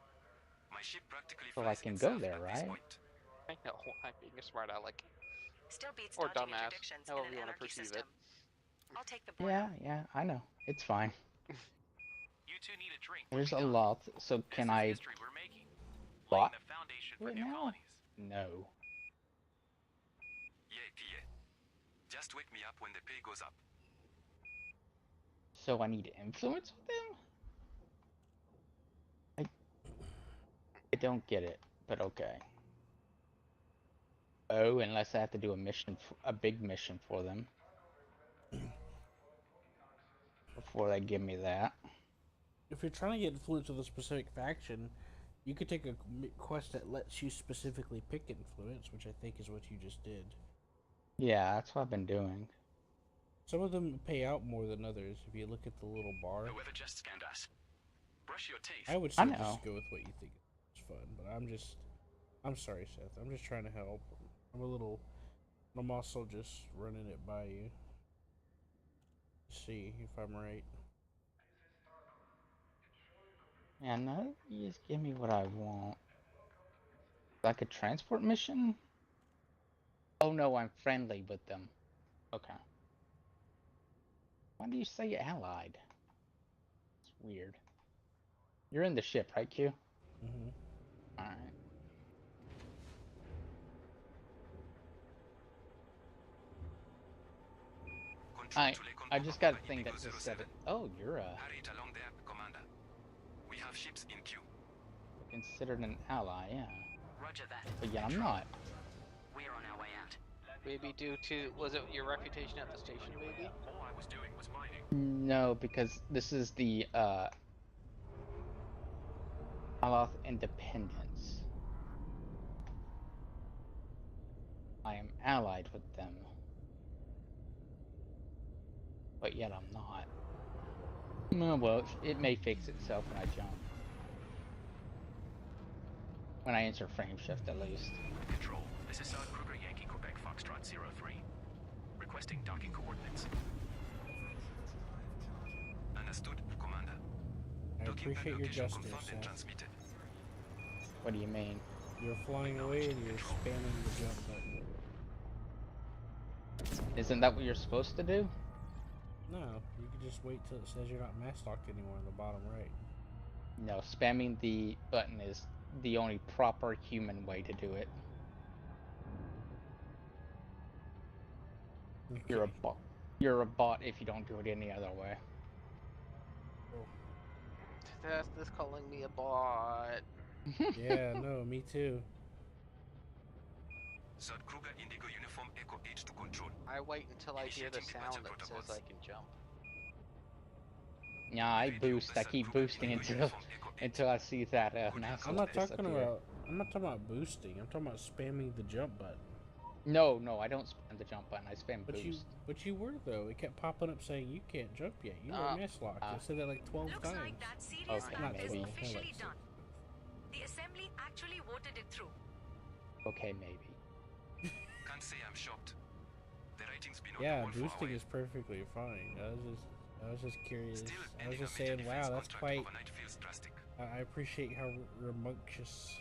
Speaker 7: My ship practically
Speaker 2: so I
Speaker 7: flies
Speaker 2: can go
Speaker 7: itself
Speaker 2: there,
Speaker 7: at this
Speaker 2: right?
Speaker 7: point.
Speaker 5: I know, I'm being a smart aleck.
Speaker 15: Still beats
Speaker 5: Or
Speaker 15: dodging
Speaker 5: dumbass,
Speaker 15: interdictions
Speaker 5: however
Speaker 15: in
Speaker 5: you
Speaker 15: an
Speaker 5: want to
Speaker 15: anarchy
Speaker 5: perceive
Speaker 15: system.
Speaker 5: it.
Speaker 15: I'll take the board out.
Speaker 2: Yeah, I know. It's fine.
Speaker 16: You two need a drink.
Speaker 2: There's a lot, so can
Speaker 16: This is
Speaker 2: I
Speaker 16: history we're making.
Speaker 2: what?
Speaker 16: Laying the foundation for
Speaker 2: Wait,
Speaker 16: new
Speaker 2: no.
Speaker 16: colonies.
Speaker 2: No.
Speaker 7: Yeah, Pierre. Just wake me up when the pay goes up.
Speaker 2: So I need influence with them? I don't get it, but okay. Oh, unless I have to do a mission, a big mission for them. Before they give me that.
Speaker 3: If you're trying to get influence with a specific faction, you could take a quest that lets you specifically pick influence, which I think is what you just did.
Speaker 2: Yeah, that's what I've been doing.
Speaker 3: Some of them pay out more than others. If you look at the little bar,
Speaker 7: Whoever just scanned us. Brush your teeth.
Speaker 3: I would say just go with what you think is fun. But I'm sorry, Seth. I'm just trying to help. I'm also just running it by you. See if I'm right.
Speaker 2: Yeah, no, you just give me what I want. Like a transport mission? Oh no, I'm friendly with them. Okay. Why do you say allied? It's weird. You're in the ship, right, Q? Alright. I just got a thing that just said it. Oh, you're
Speaker 7: Hurry it along there, Commander. We have ships in queue.
Speaker 2: considered an ally, yeah.
Speaker 12: Roger that.
Speaker 2: But yeah, I'm not.
Speaker 12: We're on our way out.
Speaker 5: Maybe due to, was it your reputation at the station, maybe?
Speaker 16: All I was doing was mining.
Speaker 2: No, because this is the Olaf Independence. I am allied with them. But yet I'm not. Oh, well, it may fix itself when I jump. When I enter frame shift, at least.
Speaker 16: Control, this is South Kruger Yankee Quebec Foxtrot 03. Requesting docking coordinates.
Speaker 7: Understood, Commander.
Speaker 3: I appreciate your justice,
Speaker 7: confirmed and
Speaker 3: Seth.
Speaker 7: transmitted.
Speaker 2: What do you mean?
Speaker 3: You're flying away and you're spamming the jump button.
Speaker 2: Isn't that what you're supposed to do?
Speaker 3: No, you can just wait till it says you're not mass locked anymore in the bottom right.
Speaker 2: No, spamming the button is the only proper human way to do it.
Speaker 3: Okay.
Speaker 2: You're a bot. You're a bot if you don't do it any other way.
Speaker 5: That's this calling me a bot.
Speaker 3: Yeah, no, me too.
Speaker 7: South Kruger Indigo Uniform Echo H to control.
Speaker 5: I wait until I hear the sound that says I can jump.
Speaker 2: Yeah, I boost. I keep boosting until I see that mass
Speaker 3: I'm not talking
Speaker 2: disappear.
Speaker 3: about boosting. I'm talking about spamming the jump button.
Speaker 2: No, I don't spam the jump button. I spam boost.
Speaker 3: But you were though. It kept popping up saying you can't jump yet. You were mass locked. I said that like 12
Speaker 8: Looks
Speaker 3: times.
Speaker 8: like that serious
Speaker 2: Okay,
Speaker 8: fact is
Speaker 2: maybe.
Speaker 8: officially done. The assembly actually voted it through.
Speaker 2: Okay, maybe.
Speaker 7: Can't say I'm shocked. The
Speaker 3: Yeah, boosting is perfectly fine. I was just curious. I was just saying, wow, that's quite. I appreciate how rambunctious.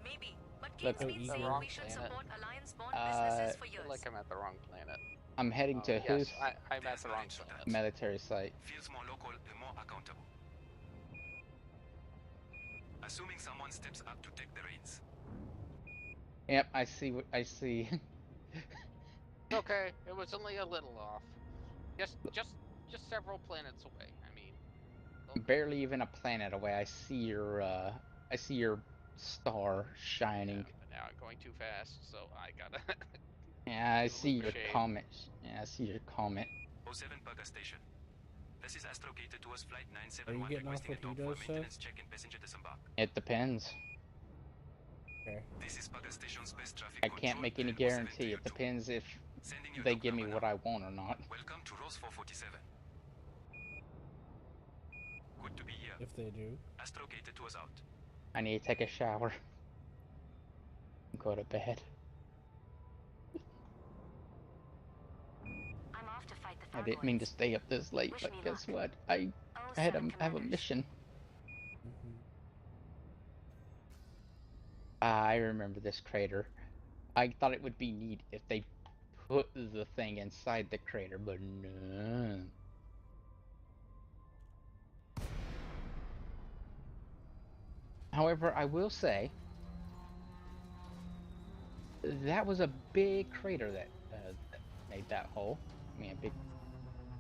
Speaker 8: Maybe, but
Speaker 1: Look,
Speaker 8: Games means
Speaker 1: the
Speaker 8: saying
Speaker 1: wrong
Speaker 8: we should
Speaker 1: planet.
Speaker 8: support alliance-born businesses for
Speaker 1: I feel
Speaker 8: years.
Speaker 1: like I'm at the wrong planet.
Speaker 2: I'm heading to
Speaker 1: Yes,
Speaker 2: whose
Speaker 1: I'm at the wrong planet.
Speaker 2: military site?
Speaker 13: Feels more local and more accountable. Assuming someone steps up to take the reins.
Speaker 2: Yep, I see what I see.
Speaker 1: Okay, it was only a little off. Just several planets away. I mean,
Speaker 2: Barely even a planet away. I see your star shining.
Speaker 1: yeah, but now I'm going too fast, so I gotta.
Speaker 2: Yeah, I
Speaker 1: do a
Speaker 2: see
Speaker 1: loop of
Speaker 2: your
Speaker 1: shade.
Speaker 2: comment. Yeah, I see your comment.
Speaker 13: 07 Burger Station. This is astrogated towards flight
Speaker 3: Are you
Speaker 13: 971
Speaker 3: getting off
Speaker 13: requesting a
Speaker 3: what he
Speaker 13: dock for
Speaker 3: does,
Speaker 13: maintenance check and passenger disembark.
Speaker 2: It depends.
Speaker 3: Okay.
Speaker 13: This is Burger Station's best traffic
Speaker 2: I can't
Speaker 13: control,
Speaker 2: make any
Speaker 13: Bravo 7
Speaker 2: guarantee. It
Speaker 13: 302.
Speaker 2: depends if
Speaker 13: Sending you
Speaker 2: they
Speaker 13: dock
Speaker 2: give me
Speaker 13: number
Speaker 2: what
Speaker 13: now.
Speaker 2: I want or not.
Speaker 13: Welcome to Rose 447. Good to be here.
Speaker 3: If they do.
Speaker 13: Astrogated tours out.
Speaker 2: I need to take a shower. Go to bed.
Speaker 8: I'm off to fight the
Speaker 2: I didn't mean to stay up this late, but guess what? I have a mission. I remember this crater. I thought it would be neat if they put the thing inside the crater, but no. However, I will say that was a big crater that made that hole. I mean, a big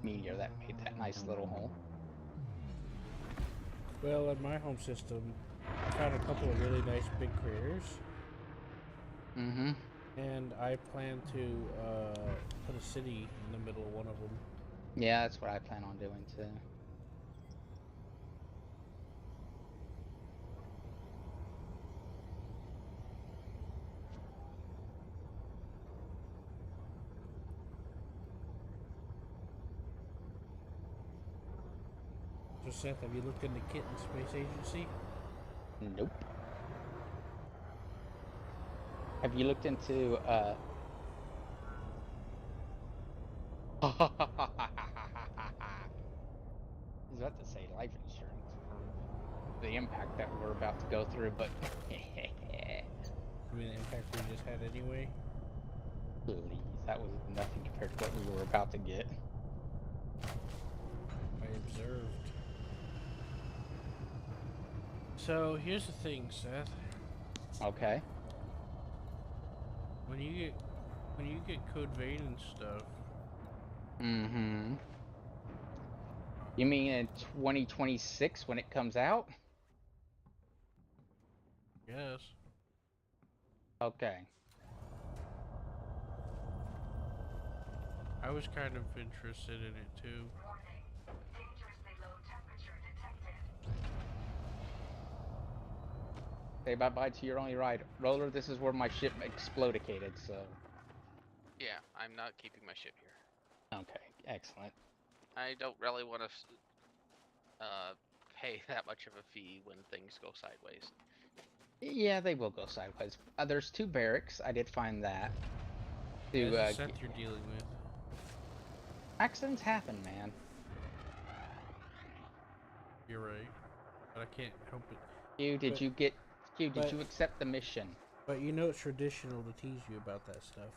Speaker 2: meteor that made that nice little hole.
Speaker 3: Well, in my home system, I found a couple of really nice big craters.
Speaker 2: Mm-hmm.
Speaker 3: And I plan to put a city in the middle of one of them.
Speaker 2: Yeah, that's what I plan on doing too.
Speaker 3: So Seth, have you looked into Kitten Space Agency?
Speaker 2: Nope. Have you looked into I was about to say life insurance for the impact that we're about to go through, but
Speaker 3: I mean, the impact we just had anyway.
Speaker 2: Please, that was nothing compared to what we were about to get.
Speaker 3: I observed. So here's the thing, Seth.
Speaker 2: Okay.
Speaker 3: When you get Code Vein and stuff.
Speaker 2: Mm-hmm. You mean in 2026 when it comes out?
Speaker 3: Yes.
Speaker 2: Okay.
Speaker 3: I was kind of interested in it too.
Speaker 2: Say bye-bye to your only ride. Roller, this is where my ship exploded, so...
Speaker 1: Yeah, I'm not keeping my ship here.
Speaker 2: Okay, excellent.
Speaker 1: I don't really want to pay that much of a fee when things go sideways.
Speaker 2: Yeah, they will go sideways. There's 2 barracks. I did find that.
Speaker 3: That's the Seth you're dealing with.
Speaker 2: Accidents happen, man.
Speaker 3: You're right, but I can't help it.
Speaker 2: Did you accept the mission?
Speaker 3: But you know it's traditional to tease you about that stuff.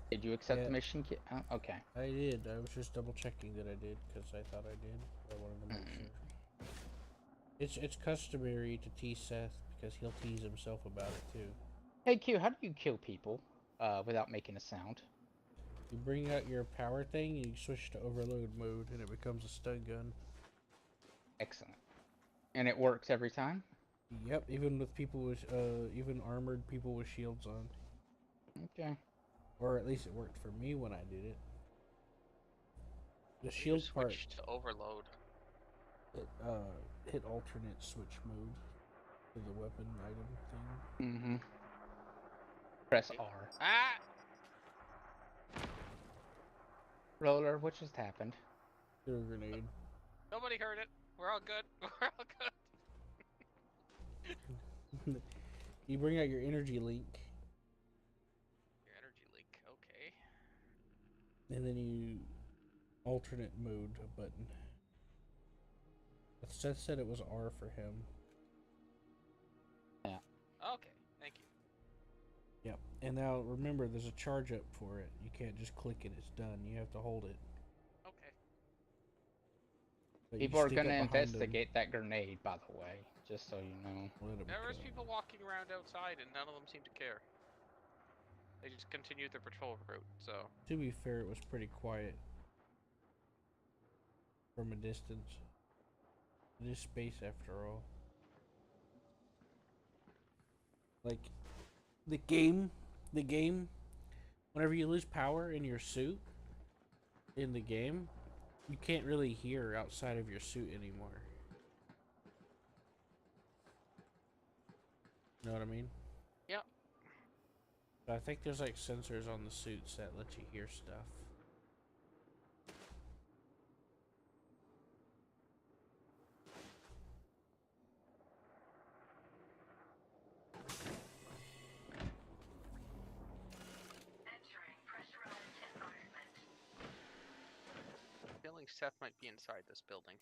Speaker 2: Did you accept the mission? Oh, okay.
Speaker 3: I did. I was just double checking that I did because I thought I did. I wanted to make sure. It's customary to tease Seth because he'll tease himself about it too.
Speaker 2: Hey Q, how do you kill people without making a sound?
Speaker 3: You bring out your power thing and you switch to overload mode and it becomes a stun gun.
Speaker 2: Excellent. And it works every time?
Speaker 3: Yep, even with people with even armored people with shields on.
Speaker 2: Okay.
Speaker 3: Or at least it worked for me when I did it. The shield part
Speaker 1: to overload.
Speaker 3: It hit alternate switch mode for the weapon item thing.
Speaker 2: Mm-hmm. Press R.
Speaker 1: Ah!
Speaker 2: Roller, what just happened?
Speaker 3: Threw a grenade.
Speaker 1: Nobody heard it. We're all good. We're all good.
Speaker 3: You bring out your energy link.
Speaker 1: Your energy link, okay.
Speaker 3: And then you alternate mode button. Seth said it was R for him.
Speaker 2: Yeah.
Speaker 5: Okay, thank you.
Speaker 3: Yep. And now remember, there's a charge up for it. You can't just click it, it's done. You have to hold it.
Speaker 5: Okay.
Speaker 3: But
Speaker 2: People are going to investigate that grenade, by the way, just so you know.
Speaker 5: There was people walking around outside and none of them seemed to care. They just continued their patrol route, so...
Speaker 3: To be fair, it was pretty quiet. From a distance. It is space after all. Like, the game, whenever you lose power in your suit, in the game, you can't really hear outside of your suit anymore. You know what I mean?
Speaker 5: Yep.
Speaker 3: But I think there's like sensors on the suits that let you hear stuff.
Speaker 5: Feeling Seth might be inside this building.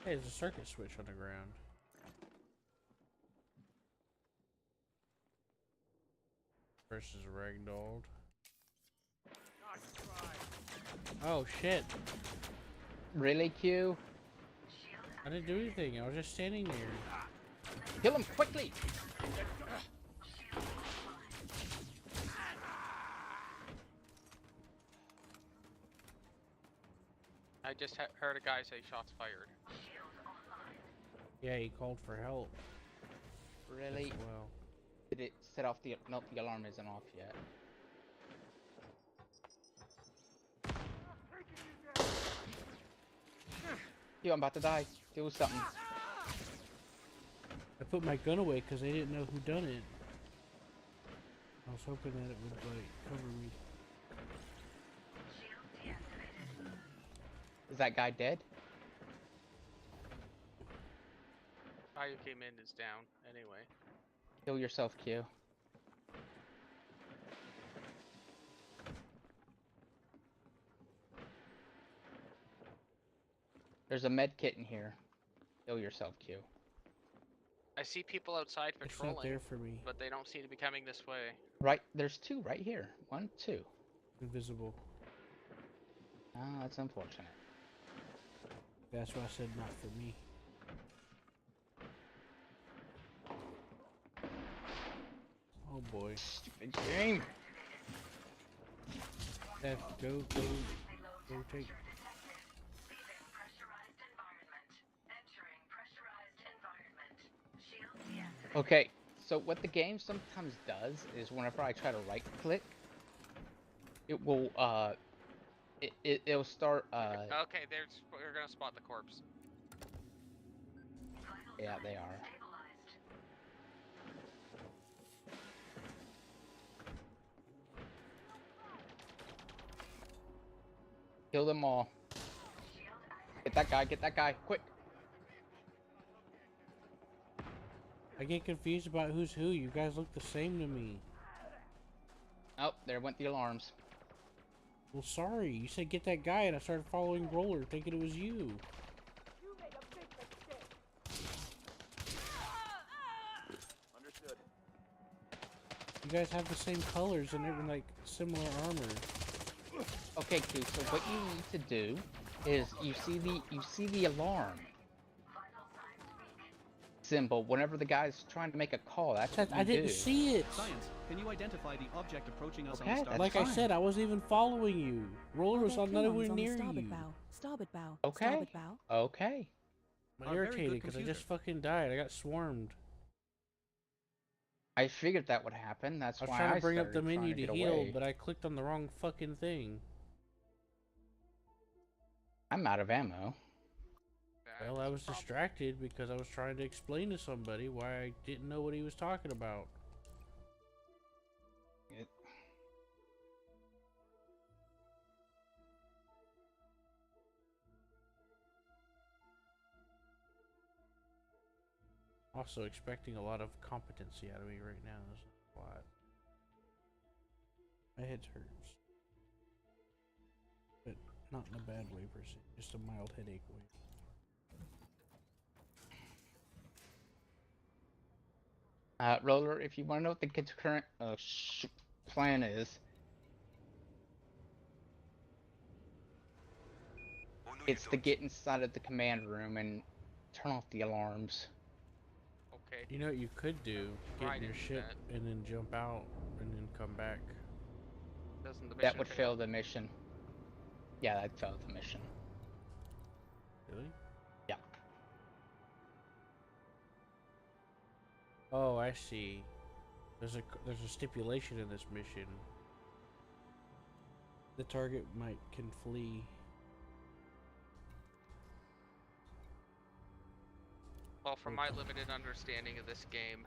Speaker 3: Hey, there's a circuit switch on the ground. Versus ragdolled. Oh shit.
Speaker 2: Really, Q?
Speaker 3: I didn't do anything, I was just standing there.
Speaker 2: Kill him quickly!
Speaker 5: I just heard a guy say shots fired.
Speaker 3: Yeah, he called for help.
Speaker 2: Really?
Speaker 3: As well.
Speaker 2: Did it set off the... No, the alarm isn't off yet. Yo, I'm about to die. Do something.
Speaker 3: I put my gun away because they didn't know who done it. I was hoping that it would like cover me.
Speaker 2: Is that guy dead?
Speaker 5: Guy who came in is down, anyway.
Speaker 2: Kill yourself, Q. There's a med kit in here. Kill yourself, Q.
Speaker 5: I see people outside patrolling,
Speaker 3: It's not there for me.
Speaker 5: but they don't seem to be coming this way.
Speaker 2: Right, there's two right here. 1, 2.
Speaker 3: Invisible.
Speaker 2: Oh, that's unfortunate.
Speaker 3: That's why I said not for me. Oh boy.
Speaker 2: Stupid game.
Speaker 3: Go take.
Speaker 2: Okay, so what the game sometimes does is whenever I try to right click, it will it'll start
Speaker 5: Okay, we're gonna spot the corpse.
Speaker 2: Yeah, they are. Kill them all. Get that guy, quick.
Speaker 3: I get confused about who's who. You guys look the same to me.
Speaker 2: Oh, there went the alarms.
Speaker 3: Well, sorry. You said get that guy, and I started following Roller, thinking it was you.
Speaker 13: Understood.
Speaker 3: You guys have the same colors and everything, like similar armor.
Speaker 2: Okay, Q. So what you need to do is you see the alarm symbol whenever the guy's trying to make a call. That's what
Speaker 3: I didn't see it.
Speaker 10: Science, can you identify the object approaching us
Speaker 2: Okay,
Speaker 10: on the starboard?
Speaker 3: Like I said, I wasn't even following you. Roller was not anywhere near you.
Speaker 9: Starboard bow.
Speaker 2: Okay.
Speaker 9: Starboard bow.
Speaker 2: Okay.
Speaker 3: I'm irritated because I just fucking died. I got swarmed.
Speaker 2: I figured that would happen. That's
Speaker 3: I was
Speaker 2: why
Speaker 3: trying to bring up the
Speaker 2: started
Speaker 3: menu
Speaker 2: trying
Speaker 3: to
Speaker 2: get
Speaker 3: heal,
Speaker 2: away.
Speaker 3: but I clicked on the wrong fucking thing.
Speaker 2: I'm out of ammo.
Speaker 3: Well, I was distracted because I was trying to explain to somebody why I didn't know what he was talking about. Also expecting a lot of competency out of me right now. This is a lot. My head hurts. But not in a bad way per se. Just a mild headache way.
Speaker 2: Roller, if you want to know what the kid's current plan is, it's to get inside of the command room and turn off the alarms.
Speaker 1: Okay.
Speaker 3: You know what you could do? Get in your ship and then jump out and then come back.
Speaker 1: Doesn't the mission
Speaker 2: That would fail the mission. Yeah, that'd fail the mission.
Speaker 3: Really?
Speaker 2: Yeah.
Speaker 3: Oh, I see. There's a stipulation in this mission. The target can flee.
Speaker 1: Well, from my limited understanding of this game,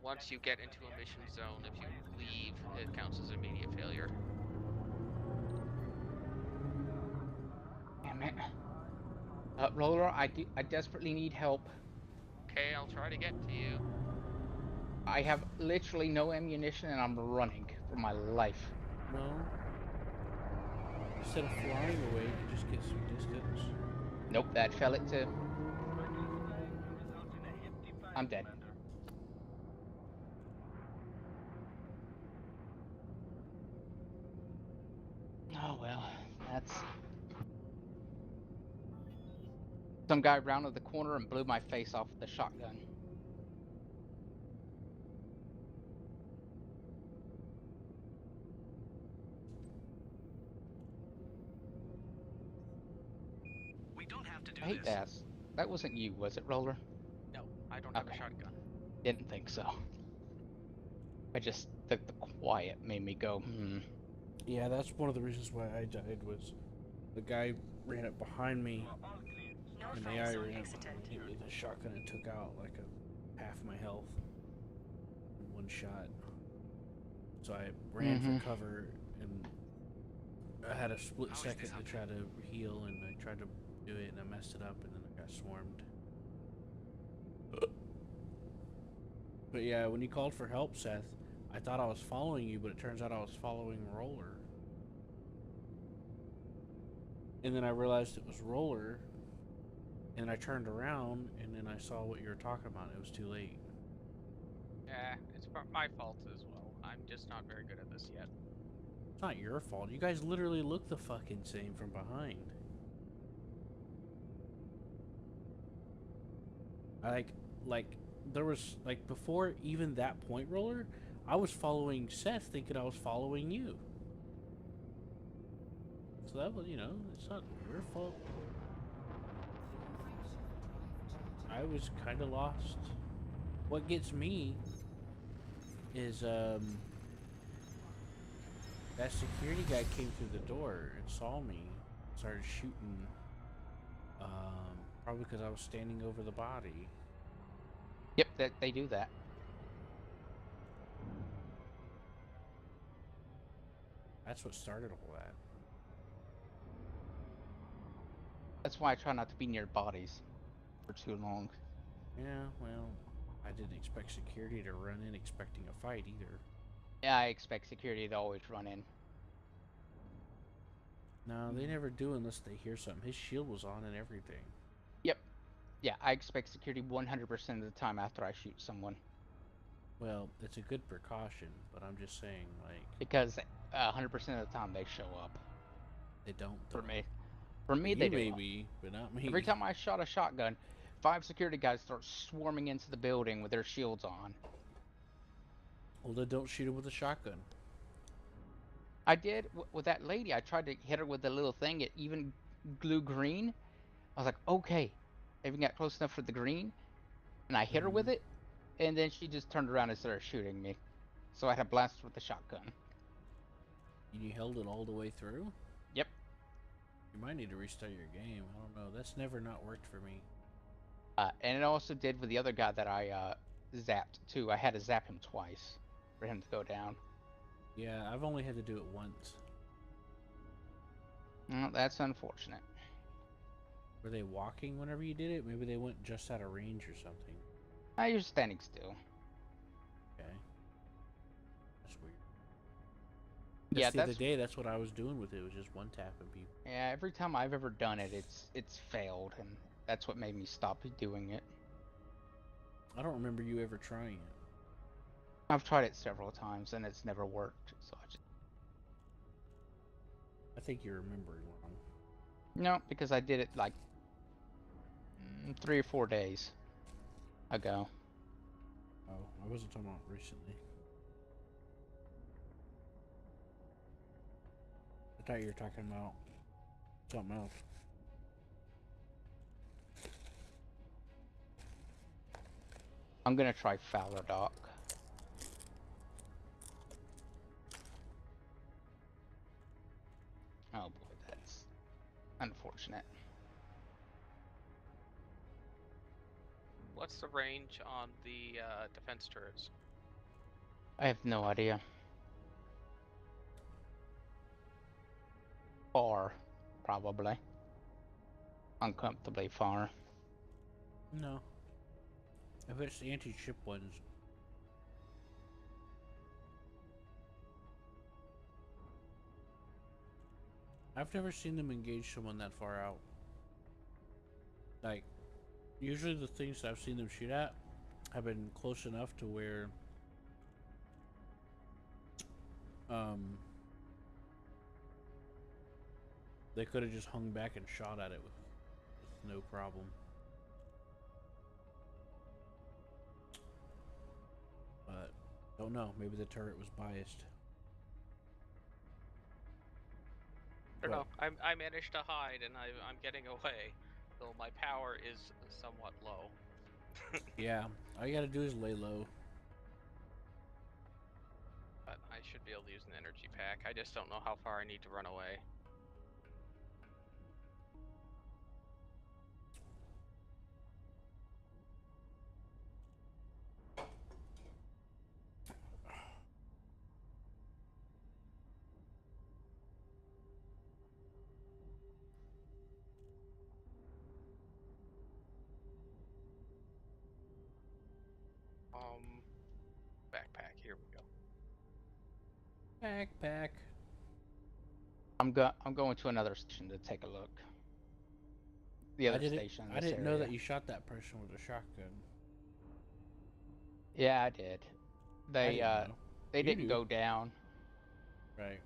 Speaker 1: once you get into a mission zone, if you leave, it counts as immediate failure.
Speaker 2: Damn it. Roller, I desperately need help.
Speaker 1: Okay, I'll try to get to you.
Speaker 2: I have literally no ammunition and I'm running for my life.
Speaker 3: Well, instead of flying away, you just get some distance.
Speaker 2: Nope, that fell it too. I'm dead. Oh well, that's... Some guy rounded the corner and blew my face off with a shotgun.
Speaker 12: We don't have to do
Speaker 2: I hate
Speaker 12: this.
Speaker 2: that. That wasn't you, was it, Roller?
Speaker 1: No, I don't have a shotgun.
Speaker 2: Didn't think so. The quiet made me go,
Speaker 3: Yeah, that's one of the reasons why I died was the guy ran up behind me and the AI ran up behind me with a shotgun and took out like half my health in one shot. So I ran for cover and I had a split second to try to heal and I tried to do it and I messed it up and then I got swarmed. But yeah, when you called for help, Seth, I thought I was following you, but it turns out I was following Roller. And then I realized it was Roller, and I turned around, and then I saw what you were talking about. It was too late.
Speaker 1: Yeah, it's my fault as well. I'm just not very good at this yet.
Speaker 3: It's not your fault. You guys literally look the fucking same from behind. Like, there was, like, before even that point, Roller, I was following Seth thinking I was following you. So that was, it's not your fault. I was kind of lost. What gets me is, that security guy came through the door and saw me, started shooting, probably because I was standing over the body.
Speaker 2: Yep, they do that.
Speaker 3: That's what started all that.
Speaker 2: That's why I try not to be near bodies for too long.
Speaker 3: Yeah, well, I didn't expect security to run in expecting a fight either.
Speaker 2: Yeah, I expect security to always run in.
Speaker 3: No, they never do unless they hear something. His shield was on and everything.
Speaker 2: Yep. Yeah, I expect security 100% of the time after I shoot someone.
Speaker 3: Well, it's a good precaution, but I'm just saying, like...
Speaker 2: Because 100% of the time they show up.
Speaker 3: They don't, though.
Speaker 2: For me, they do.
Speaker 3: Maybe, but not me.
Speaker 2: Every time I shot a shotgun, 5 security guys start swarming into the building with their shields on.
Speaker 3: Well, then don't shoot him with a shotgun.
Speaker 2: I did with that lady. I tried to hit her with the little thing. It even glue green. I was like, okay, I even got close enough for the green, and I hit her with it, and then she just turned around and started shooting me. So I had to blast her with the shotgun.
Speaker 3: You held it all the way through?
Speaker 2: Yep.
Speaker 3: You might need to restart your game. I don't know. That's never not worked for me.
Speaker 2: And it also did with the other guy that I zapped too. I had to zap him twice for him to go down.
Speaker 3: Yeah, I've only had to do it once.
Speaker 2: Well, that's unfortunate.
Speaker 3: Were they walking whenever you did it? Maybe they went just out of range or something.
Speaker 2: You're standing still.
Speaker 3: Okay. That's weird.
Speaker 2: Yeah,
Speaker 3: The other day, that's what I was doing with it. It was just one tapping people.
Speaker 2: Yeah, every time I've ever done it, it's failed, and that's what made me stop doing it.
Speaker 3: I don't remember you ever trying it.
Speaker 2: I've tried it several times, and it's never worked, so
Speaker 3: I think you're remembering wrong.
Speaker 2: No, because I did it like 3 or 4 days ago.
Speaker 3: Oh, I wasn't talking about recently. I thought you were talking about something else.
Speaker 2: I'm gonna try Fowler Dock. Oh boy, that's unfortunate.
Speaker 1: What's the range on the defense turrets?
Speaker 2: I have no idea. Far, probably. Uncomfortably far.
Speaker 3: No. If it's the anti-ship ones. I've never seen them engage someone that far out. Like, usually the things I've seen them shoot at have been close enough to where they could have just hung back and shot at it with no problem. But don't know, maybe the turret was biased.
Speaker 1: I don't know. I managed to hide, and I'm getting away, though my power is somewhat low.
Speaker 3: Yeah, all you gotta do is lay low.
Speaker 1: But I should be able to use an energy pack. I just don't know how far I need to run away. Backpack. Here we go.
Speaker 3: Backpack.
Speaker 2: I'm going to another station to take a look. The other station.
Speaker 3: I didn't know that you shot that person with a shotgun.
Speaker 2: Yeah, I did. They didn't go down.
Speaker 3: Right.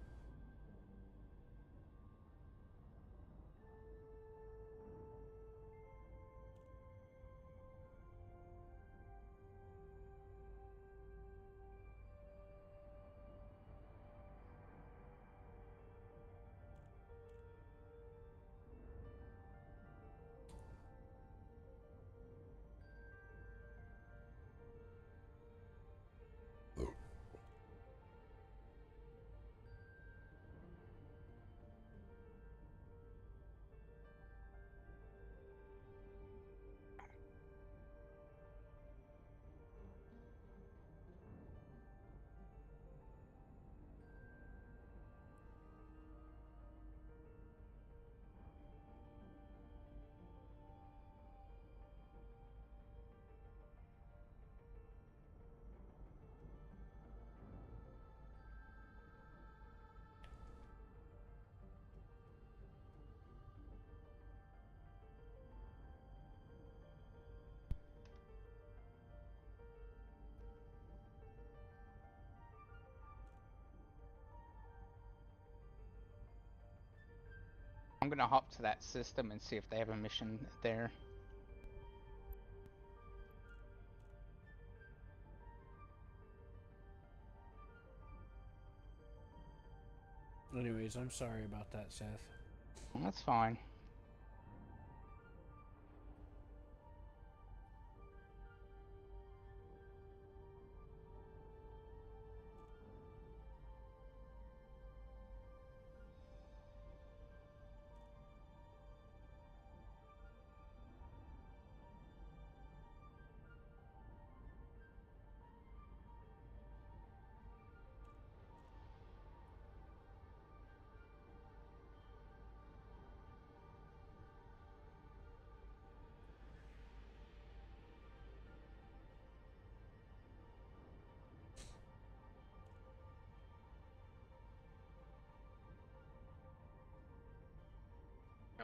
Speaker 2: I'm gonna hop to that system and see if they have a mission there.
Speaker 3: Anyways, I'm sorry about that, Seth.
Speaker 2: That's fine.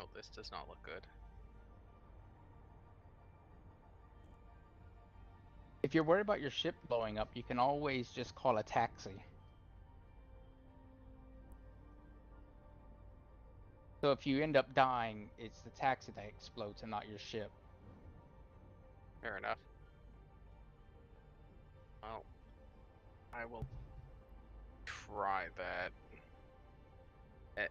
Speaker 5: No, this does not look good.
Speaker 2: If you're worried about your ship blowing up, you can always just call a taxi. So if you end up dying, it's the taxi that explodes and not your ship.
Speaker 5: Fair enough. Well, I will try that. That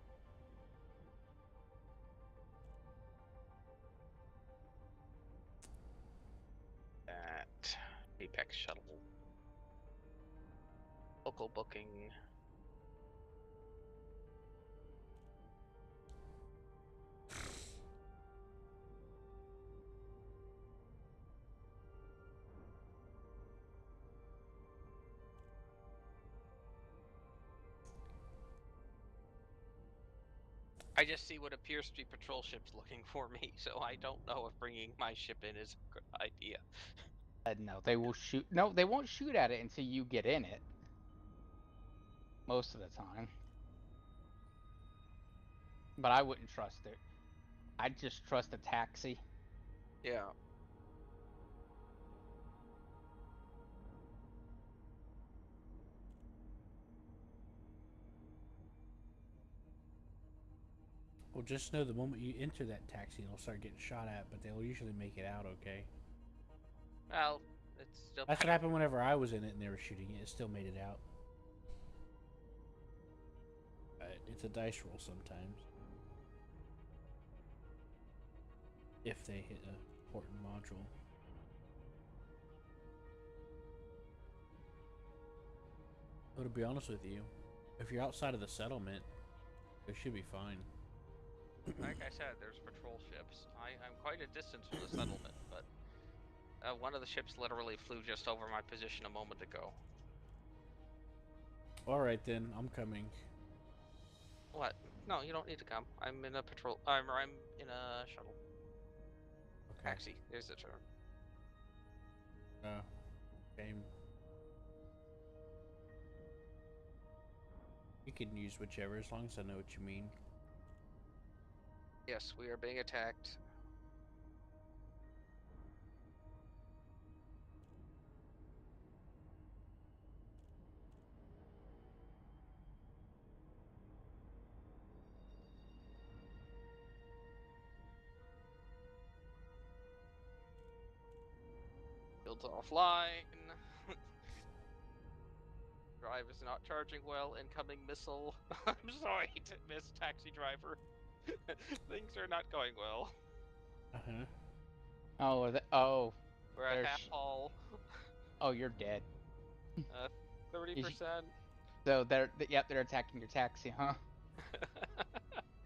Speaker 5: Apex shuttle. Local booking. I just see what appears to be patrol ships looking for me, so I don't know if bringing my ship in is a good idea.
Speaker 2: No, they will shoot. No, they won't shoot at it until you get in it. Most of the time. But I wouldn't trust it. I'd just trust a taxi.
Speaker 5: Yeah.
Speaker 3: Well, just know the moment you enter that taxi, it'll start getting shot at, but they'll usually make it out okay.
Speaker 5: Well, it's still...
Speaker 3: That's what happened whenever I was in it and they were shooting it. It still made it out. It's a dice roll sometimes. If they hit an important module. But to be honest with you, if you're outside of the settlement, it should be fine.
Speaker 5: Like I said, there's patrol ships. I'm quite a distance from the settlement, but one of the ships literally flew just over my position a moment ago.
Speaker 3: Alright then, I'm coming.
Speaker 5: What? No, you don't need to come. I'm in a patrol... I'm in a shuttle.
Speaker 3: Okay.
Speaker 5: Taxi. There's the term.
Speaker 3: Game. You can use whichever as long as I know what you mean.
Speaker 5: Yes, we are being attacked. Builds offline. Drive is not charging well. Incoming missile. I'm sorry to miss taxi driver. Things are not going well.
Speaker 2: Oh,
Speaker 5: we're at half haul.
Speaker 2: Oh, you're dead.
Speaker 5: 30%.
Speaker 2: So they're attacking your taxi, huh?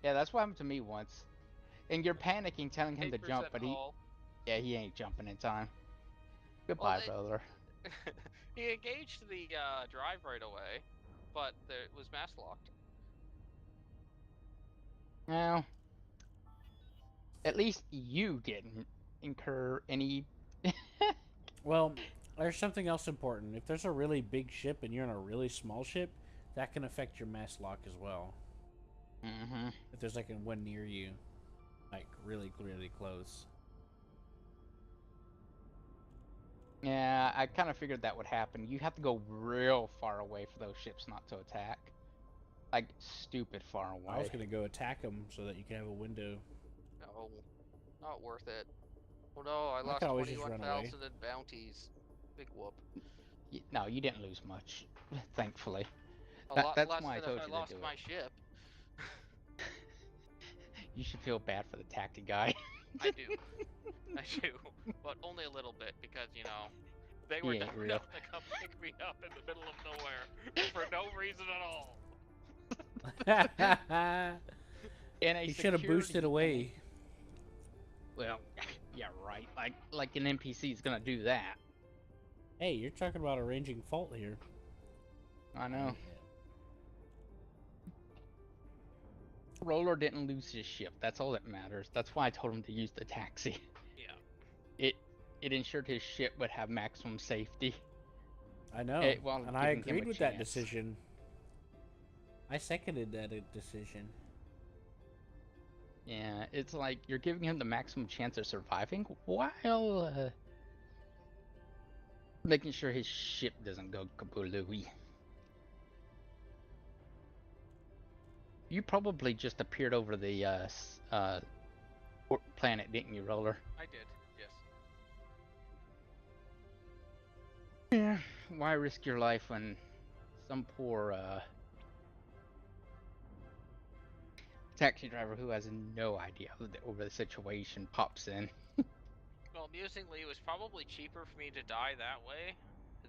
Speaker 2: Yeah, that's what happened to me once. And you're panicking, telling him to jump, but he ain't jumping in time. Goodbye, brother.
Speaker 5: He engaged the drive right away, but it was mass locked.
Speaker 2: Well, at least you didn't incur any...
Speaker 3: Well, there's something else important. If there's a really big ship and you're in a really small ship, that can affect your mass lock as well.
Speaker 2: Mm-hmm.
Speaker 3: If there's like one near you, like really close.
Speaker 2: Yeah, I kind of figured that would happen. You have to go real far away for those ships not to attack. Like, stupid far away.
Speaker 3: I was going to go attack them so that you can have a window.
Speaker 5: No, not worth it. Oh no, I lost 21,000 in bounties. Big whoop.
Speaker 2: No, you didn't lose much, thankfully.
Speaker 5: That's why I told you to do it. I lost my ship.
Speaker 2: You should feel bad for the taxi guy.
Speaker 5: I do. I do. But only a little bit, because, you know, they were dumb enough to come pick me up in the middle of nowhere for no reason at all.
Speaker 3: You should have boosted away.
Speaker 2: Well, yeah, right. Like an NPC is gonna do that.
Speaker 3: Hey, you're talking about arranging fault here.
Speaker 2: I know. Roller didn't lose his ship. That's all that matters. That's why I told him to use the taxi.
Speaker 5: Yeah.
Speaker 2: It ensured his ship would have maximum safety.
Speaker 3: I know. And I agreed with that decision. I seconded that decision.
Speaker 2: Yeah, it's like you're giving him the maximum chance of surviving while making sure his ship doesn't go kaboolooey. You probably just appeared over the planet, didn't you, Roller?
Speaker 1: I did, yes.
Speaker 2: Yeah, why risk your life when some poor taxi driver who has no idea over the situation pops in?
Speaker 1: Well, amusingly, it was probably cheaper for me to die that way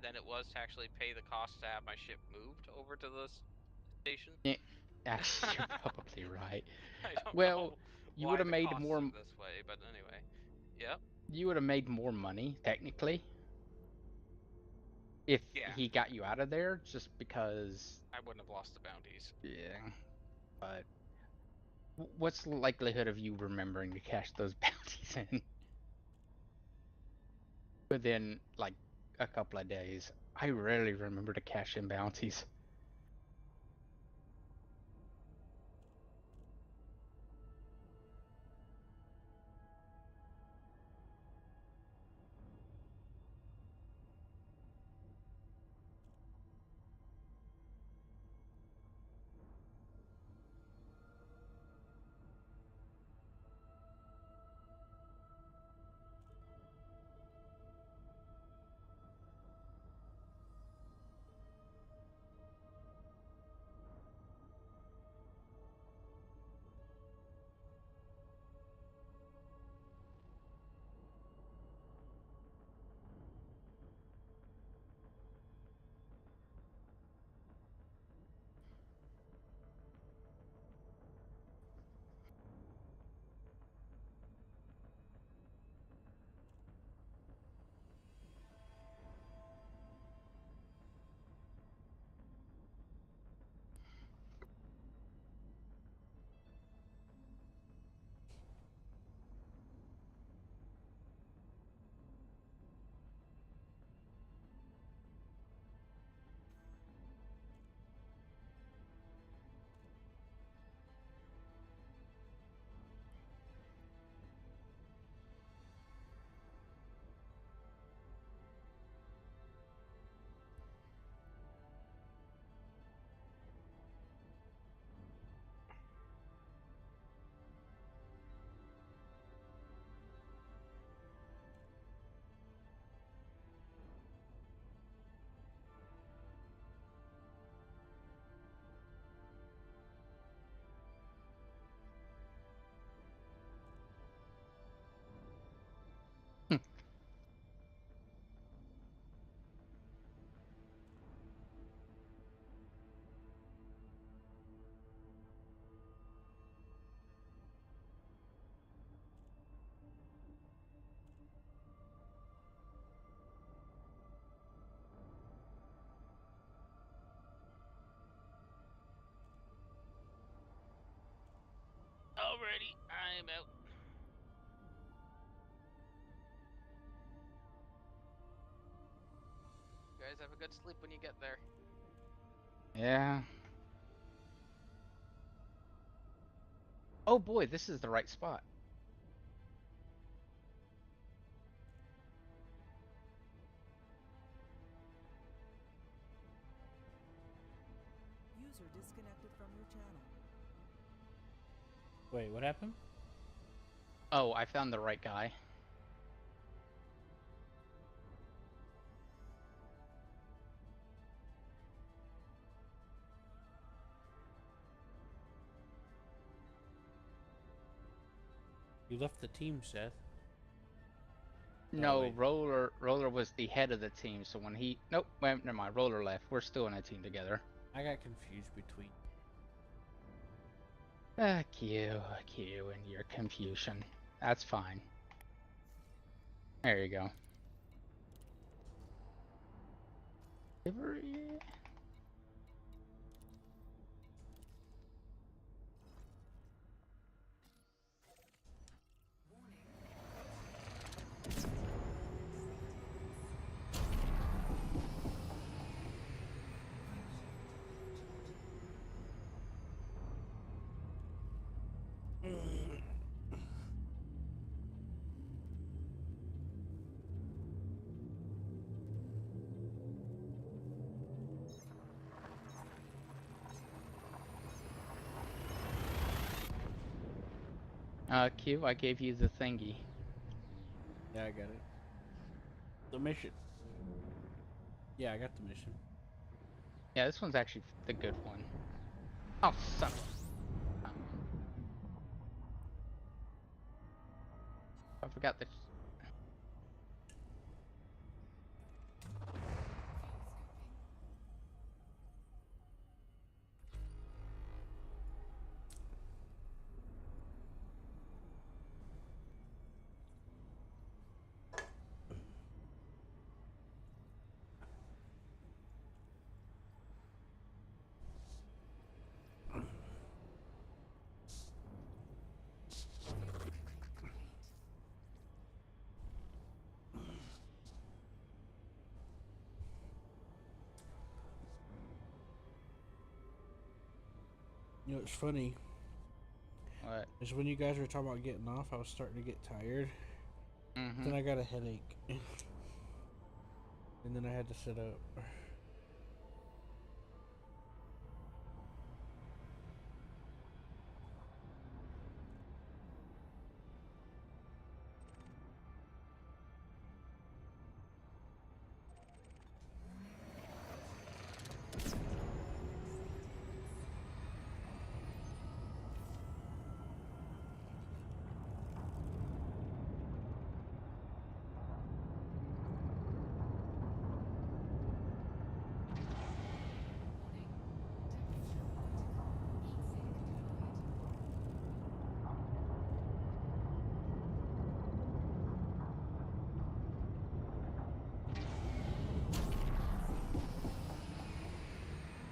Speaker 1: than it was to actually pay the cost to have my ship moved over to the station.
Speaker 2: Yeah, actually, you're probably right.
Speaker 1: I don't
Speaker 2: Well,
Speaker 1: know
Speaker 2: you would
Speaker 1: why
Speaker 2: have
Speaker 1: the
Speaker 2: made
Speaker 1: costs
Speaker 2: more.
Speaker 1: are this way, but anyway. Yep.
Speaker 2: You would have made more money technically if
Speaker 1: Yeah.
Speaker 2: he got you out of there, just because.
Speaker 1: I wouldn't have lost the bounties.
Speaker 2: Yeah, but what's the likelihood of you remembering to cash those bounties in within like a couple of days? I rarely remember to cash in bounties.
Speaker 1: Alrighty, I'm out. You guys have a good sleep when you get there.
Speaker 2: Yeah. Oh boy, this is the right spot.
Speaker 6: User disconnected from your channel.
Speaker 3: Wait, what happened?
Speaker 2: Oh, I found the right guy.
Speaker 3: You left the team, Seth.
Speaker 2: No,
Speaker 3: wait.
Speaker 2: Roller was the head of the team, so when he... Nope, well, never mind, Roller left. We're still in a team together.
Speaker 3: I got confused between...
Speaker 2: Q, and your confusion. That's fine. There you go. Delivery... Q, I gave you the thingy.
Speaker 3: Yeah, I got it. The mission. Yeah, I got the mission.
Speaker 2: Yeah, this one's actually the good one. Oh, son of a... I forgot that...
Speaker 3: You know, it's funny.
Speaker 2: What?
Speaker 3: Is when you guys were talking about getting off, I was starting to get tired. Then I got a headache. And then I had to sit up.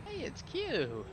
Speaker 2: Hey, it's Q!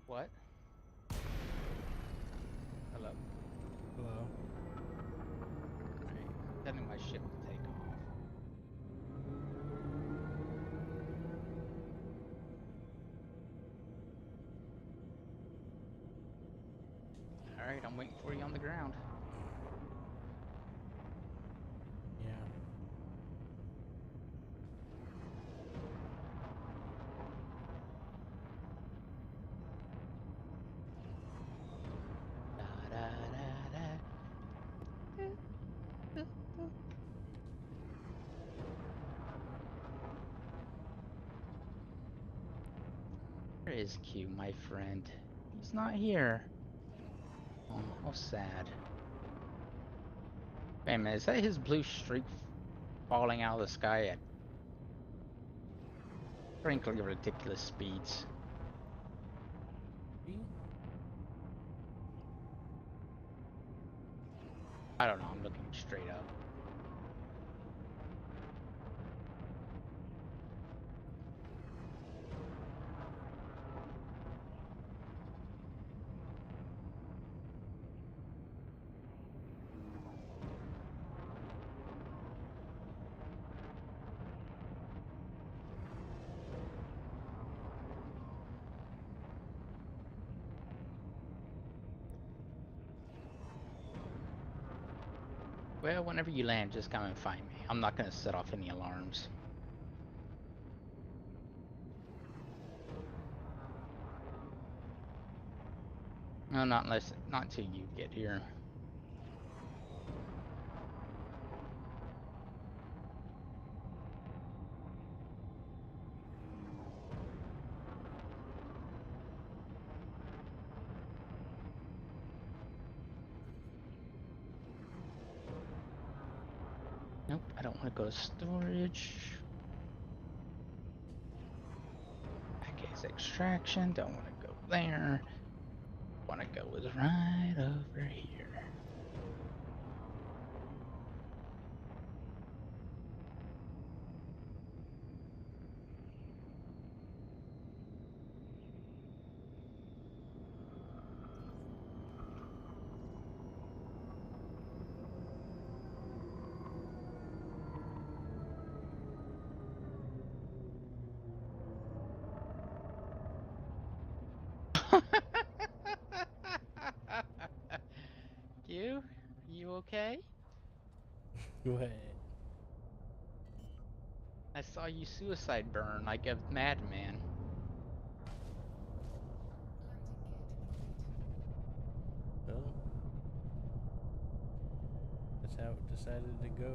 Speaker 2: What? Hello?
Speaker 3: Hello.
Speaker 2: Alright, setting my ship to take off. Alright, I'm waiting for you on the ground.
Speaker 3: Yeah.
Speaker 2: Where is Q, my friend? He's not here. Oh, how sad. Wait a minute, is that his blue streak falling out of the sky at frankly ridiculous speeds? I don't know, I'm looking straight up. Well, whenever you land, just come and find me. I'm not gonna set off any alarms. No, not until you get here. Nope, I don't want to go to storage. Package extraction, don't want to go there. Want to go is right over here. You okay?
Speaker 3: What?
Speaker 2: I saw you suicide burn like a madman.
Speaker 3: Well, that's how it decided to go.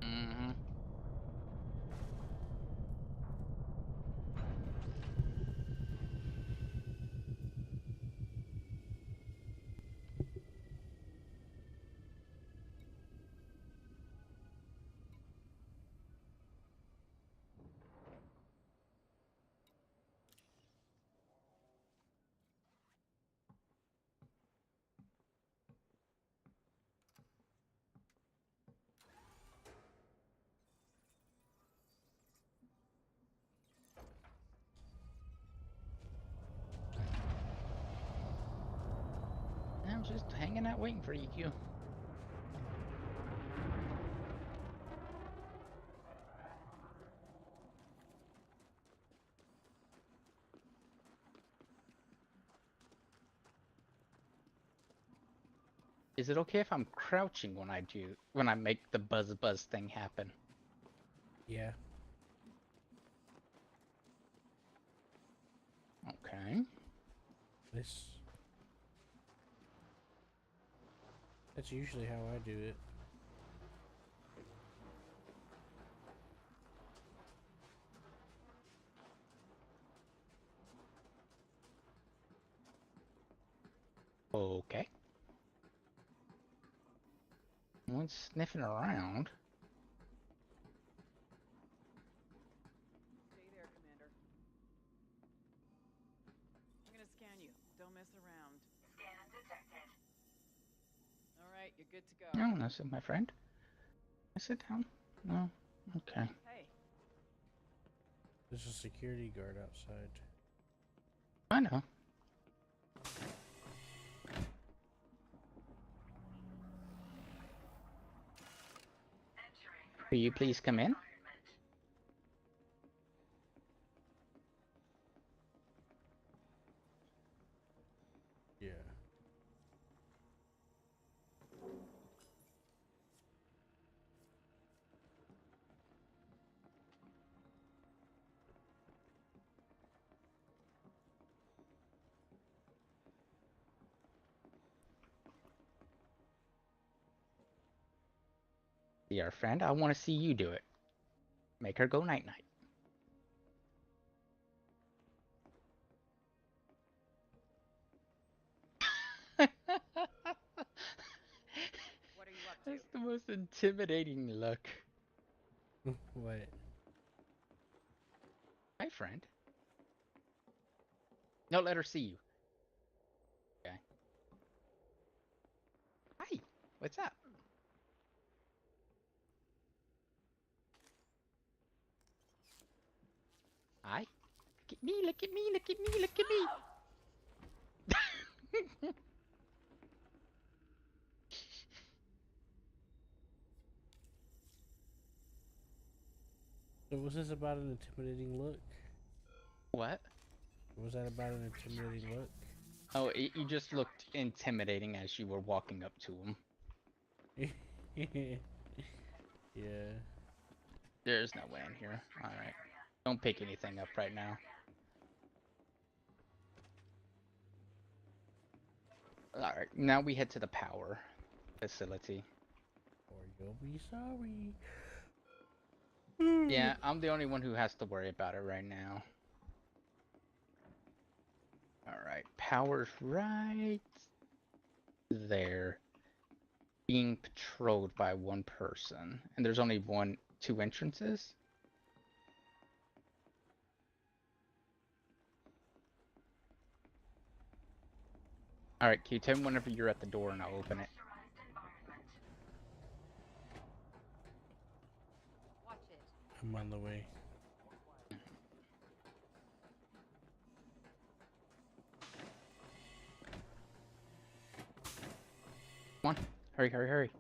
Speaker 2: Mm-hmm. I'm just hanging out waiting for you, Q. Is it okay if I'm crouching when I make the buzz thing happen?
Speaker 3: Yeah.
Speaker 2: Okay.
Speaker 3: That's usually how I do it.
Speaker 2: Okay. One's sniffing around.
Speaker 6: Stay there, Commander. I'm gonna scan you. Don't mess around.
Speaker 8: Scan detected.
Speaker 6: All right, you're good to go.
Speaker 2: Oh, that's it, my friend. I sit down. No. Okay.
Speaker 6: Hey.
Speaker 3: There's a security guard outside.
Speaker 2: I know. Will you please come in?
Speaker 3: Yeah.
Speaker 2: Dear friend, I want to see you do it. Make her go night-night.
Speaker 4: What are you up to?
Speaker 2: That's the most intimidating look.
Speaker 3: What?
Speaker 2: Hi, friend. No, let her see you. Okay. Hi. What's up? Hi. Look at me, look at me, look at me, look at me.
Speaker 3: So was this about an intimidating look?
Speaker 2: What?
Speaker 3: Was that about an intimidating look?
Speaker 2: Oh, you just looked intimidating as you were walking up to him.
Speaker 3: Yeah.
Speaker 2: There's no way in here. Alright. Don't pick anything up right now. Alright, now we head to the power facility.
Speaker 3: Or you'll be sorry.
Speaker 2: Yeah, I'm the only one who has to worry about it right now. Alright, power's right there. Being patrolled by one person. And there's only two entrances? Alright, Q, tell me whenever you're at the door and I'll open it.
Speaker 4: Watch it.
Speaker 3: I'm on the way.
Speaker 2: Come on, hurry, hurry, hurry.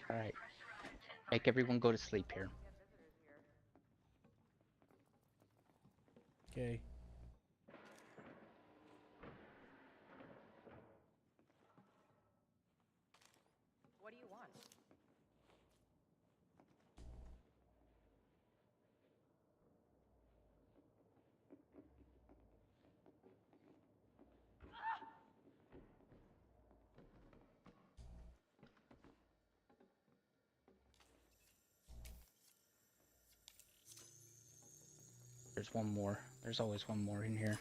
Speaker 2: Alright. Make everyone go to sleep here.
Speaker 3: Okay.
Speaker 4: What do you want?
Speaker 2: There's one more. There's always one more in here.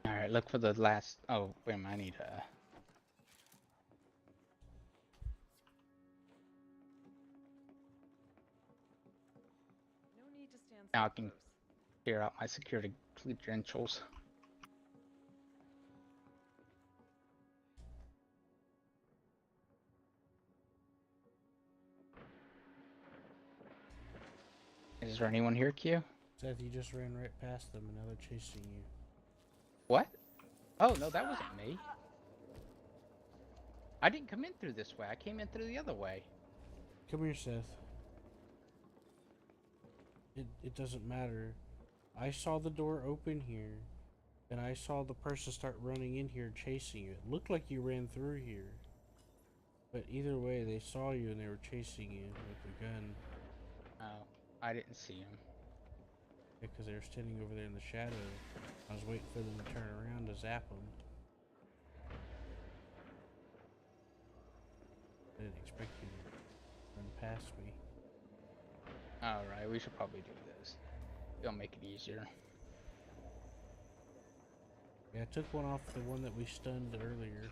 Speaker 2: Alright, look for the last... Oh, wait a minute, I need
Speaker 6: No need to stand so
Speaker 2: now I can
Speaker 6: close.
Speaker 2: clear out my security credentials. Is there anyone here, Q?
Speaker 3: Seth, you just ran right past them and now they're chasing you.
Speaker 2: What? Oh, no, that wasn't me. I didn't come in through this way. I came in through the other way.
Speaker 3: Come here, Seth. It doesn't matter. I saw the door open here, and I saw the person start running in here chasing you. It looked like you ran through here. But either way, they saw you and they were chasing you with a gun.
Speaker 2: Oh, I didn't see him.
Speaker 3: Because they were standing over there in the shadow. I was waiting for them to turn around to zap them. I didn't expect you to run past me.
Speaker 2: Alright, we should probably do this. It'll make it easier.
Speaker 3: Yeah, I took one off the one that we stunned earlier.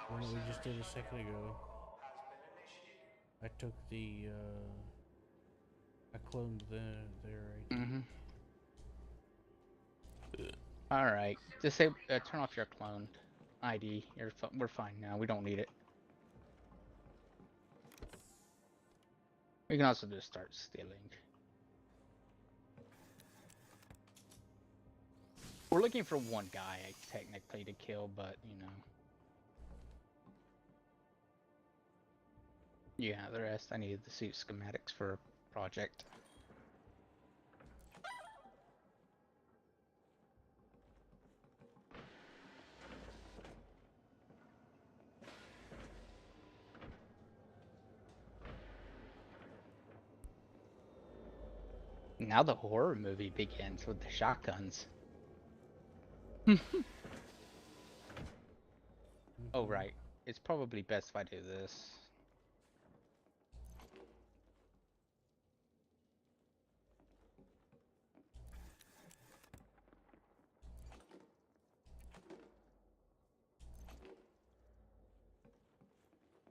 Speaker 3: One that we just did a second ago. I took the, I cloned there, right?
Speaker 2: Mm-hmm. Alright, disable, turn off your clone ID. We're fine now, we don't need it. We can also just start stealing. We're looking for one guy, technically, to kill, but, you know. Yeah, the rest, I needed the suit schematics for a project. Now the horror movie begins with the shotguns. Oh, right. It's probably best if I do this.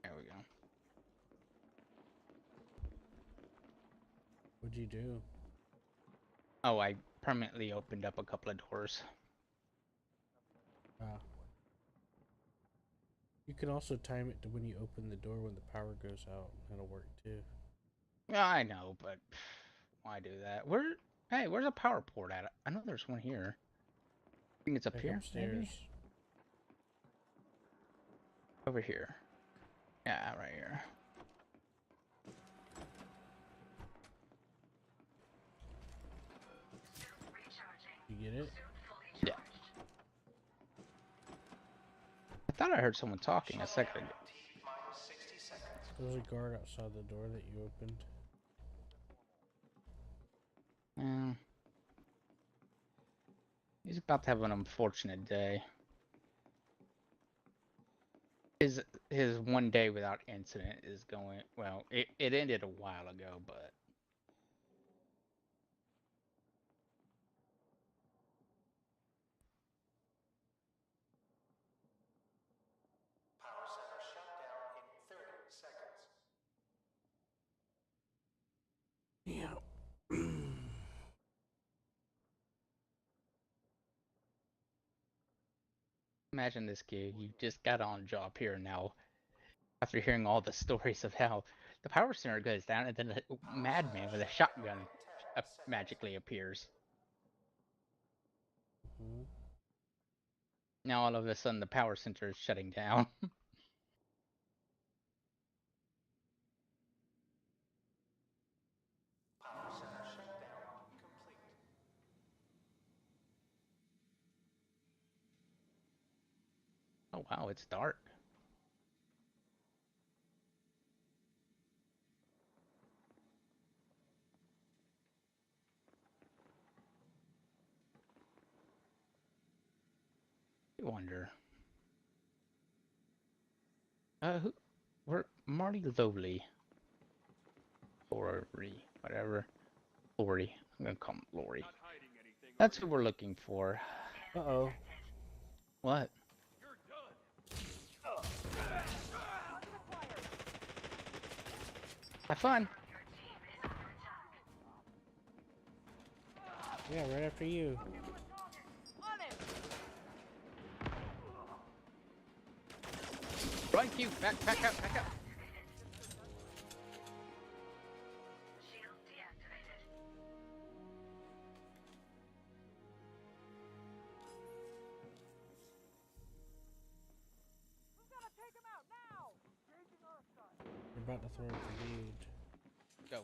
Speaker 2: There we go.
Speaker 3: What'd you do?
Speaker 2: Oh, I permanently opened up a couple of doors.
Speaker 3: Ah. You can also time it to when you open the door when the power goes out. That'll work too.
Speaker 2: Yeah, I know, but why do that? Hey, where's a power port at? I know there's one here. I think it's up here,
Speaker 3: upstairs.
Speaker 2: maybe? Over here. Yeah, right here.
Speaker 3: You get it?
Speaker 2: Yeah. I thought I heard someone talking a second ago.
Speaker 3: There's a guard outside the door that you opened.
Speaker 2: He's about to have an unfortunate day. His one day without incident is going, well, it ended a while ago, but
Speaker 13: Power center shutdown in 30 seconds.
Speaker 3: Yeah.
Speaker 2: imagine this kid, you just got on job here now after hearing all the stories of how the power center goes down and then a madman with a shotgun magically appears. Now all of a sudden the power center is shutting down.
Speaker 13: Power center shutdown complete.
Speaker 2: Oh wow, it's dark. I wonder. We're Marty Lowly. Lori, whatever. Lori. I'm gonna call him Lori. That's who we're looking for.
Speaker 3: Uh-oh.
Speaker 2: What? Have fun.
Speaker 3: Yeah, right after you.
Speaker 2: Run, Q. Back up, back up.
Speaker 3: You're about to throw a grenade.
Speaker 2: Go.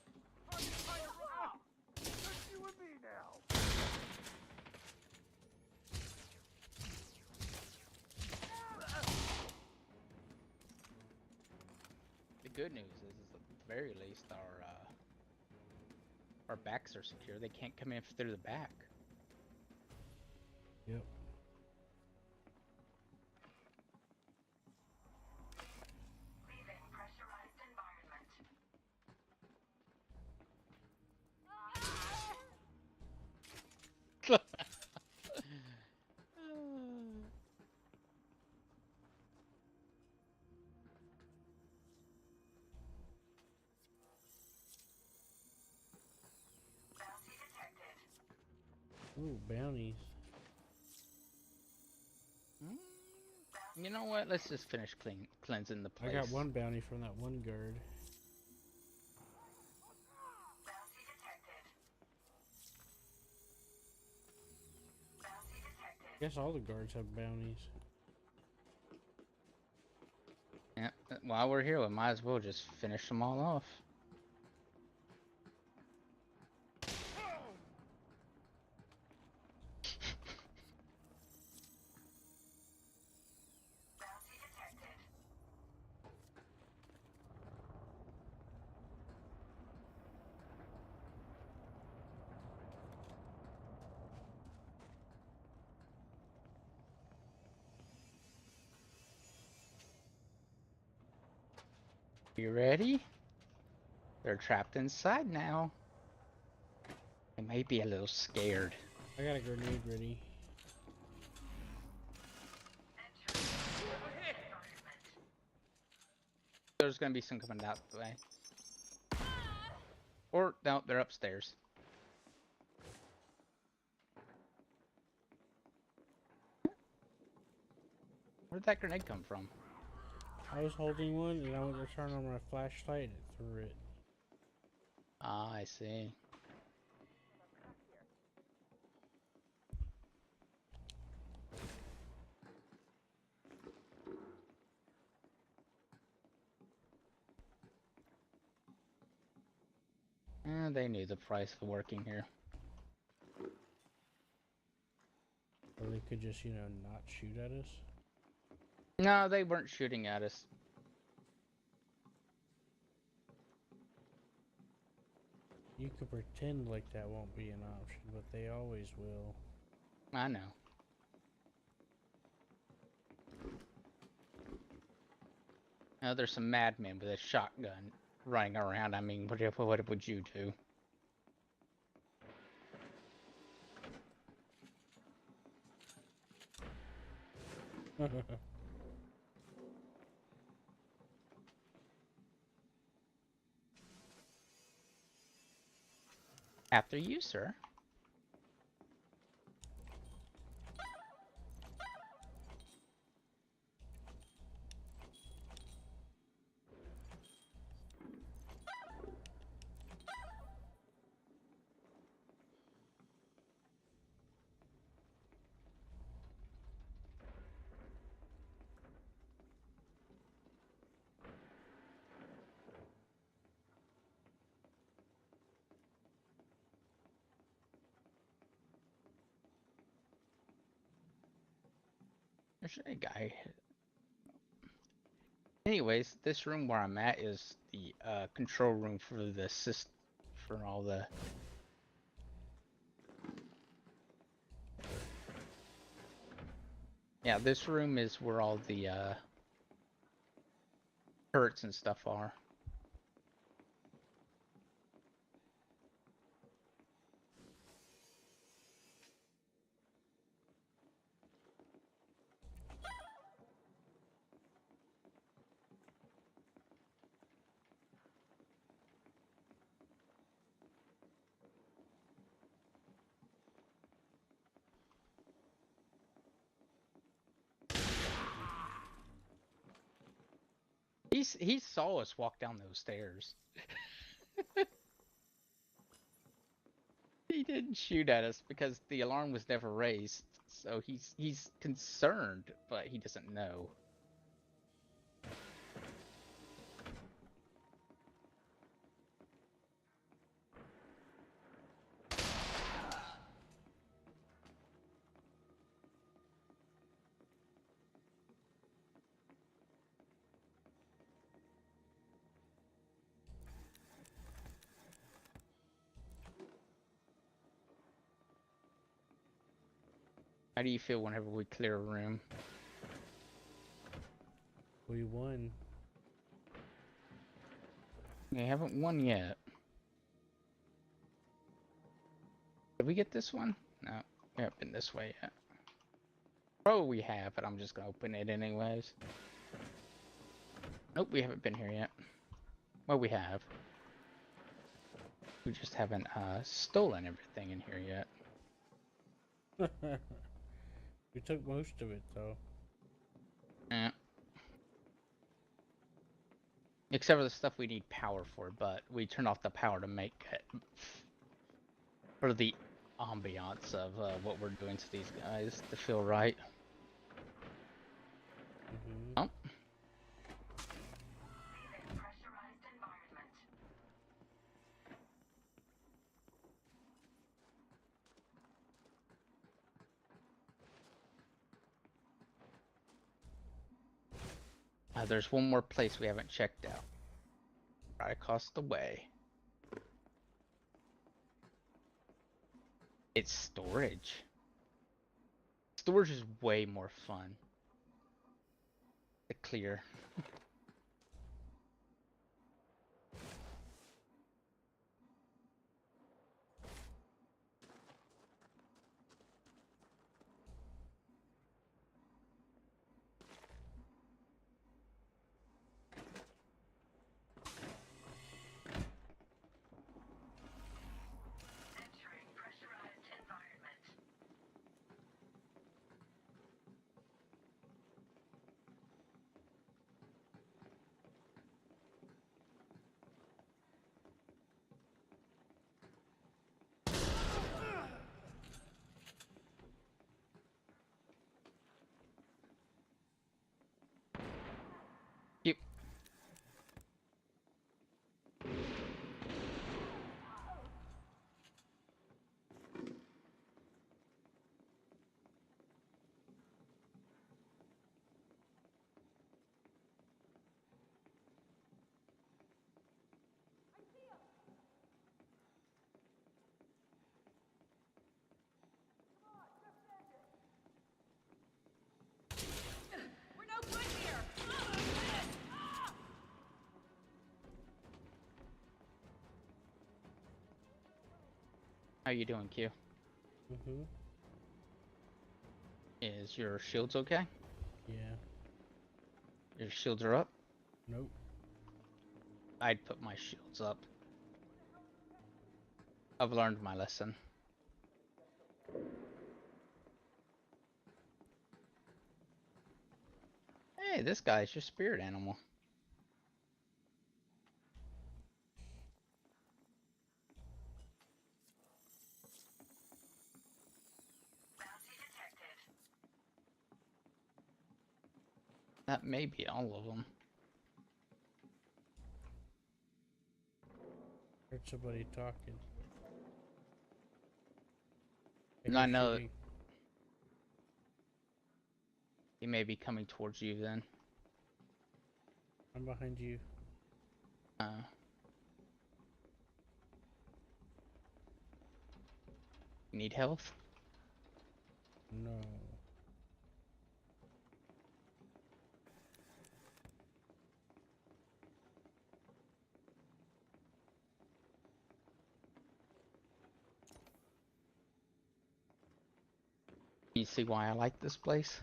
Speaker 2: The good news is at the very least our backs are secure. They can't come in through the back.
Speaker 3: Yep. Ooh, bounties.
Speaker 2: You know what? Let's just finish cleansing the place.
Speaker 3: I got one bounty from that one guard. Guess all the guards have bounties.
Speaker 2: Yeah, while we're here, we might as well just finish them all off. You ready? They're trapped inside now. They may be a little scared.
Speaker 3: I got a grenade ready.
Speaker 2: There's gonna be some coming out the way. Or, no, they're upstairs. Where'd that grenade come from?
Speaker 3: I was holding one and I went to turn on my flashlight and it threw it.
Speaker 2: Ah, I see. They knew the price of working here.
Speaker 3: Or they could just, you know, not shoot at us.
Speaker 2: No, they weren't shooting at us.
Speaker 3: You could pretend like that won't be an option, but they always will.
Speaker 2: I know. Now there's some madmen with a shotgun running around. I mean, what would you do? After you, sir. There's a guy. Anyways, this room where I'm at is the control room for the for all the. Yeah, this room is where all the turrets and stuff are. He saw us walk down those stairs. He didn't shoot at us because the alarm was never raised. So he's concerned, but he doesn't know. How do you feel whenever we clear a room?
Speaker 3: We won.
Speaker 2: We haven't won yet. Did we get this one? No, we haven't been this way yet. Oh, we have, but I'm just gonna open it anyways. Nope, we haven't been here yet. Well, we have. We just haven't stolen everything in here yet.
Speaker 3: We took most of it, though.
Speaker 2: Yeah. Except for the stuff we need power for, but we turned off the power to make it for the ambiance of what we're doing to these guys to feel right. Oh. There's one more place we haven't checked out. Right across the way. It's storage. Storage is way more fun to clear. Yep.
Speaker 4: We're no good here!
Speaker 2: How you doing, Q?
Speaker 3: Mm-hmm.
Speaker 2: Is your shields okay?
Speaker 3: Yeah.
Speaker 2: Your shields are up?
Speaker 3: Nope.
Speaker 2: I'd put my shields up. I've learned my lesson. Hey, this guy's your spirit animal. That may be all of them.
Speaker 3: Heard somebody talking.
Speaker 2: And I know he may be coming towards you then.
Speaker 3: I'm behind you.
Speaker 2: You need health?
Speaker 3: No.
Speaker 2: You see why I like this place?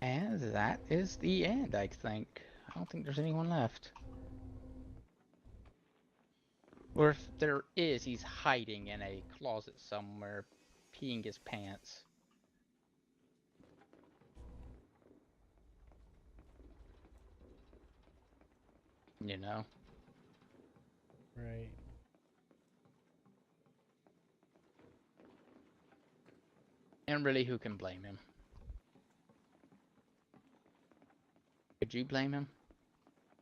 Speaker 2: And that is the end, I think. I don't think there's anyone left. Or if there is, he's hiding in a closet somewhere, peeing his pants. You know?
Speaker 3: Right.
Speaker 2: And really, who can blame him? Could you blame him?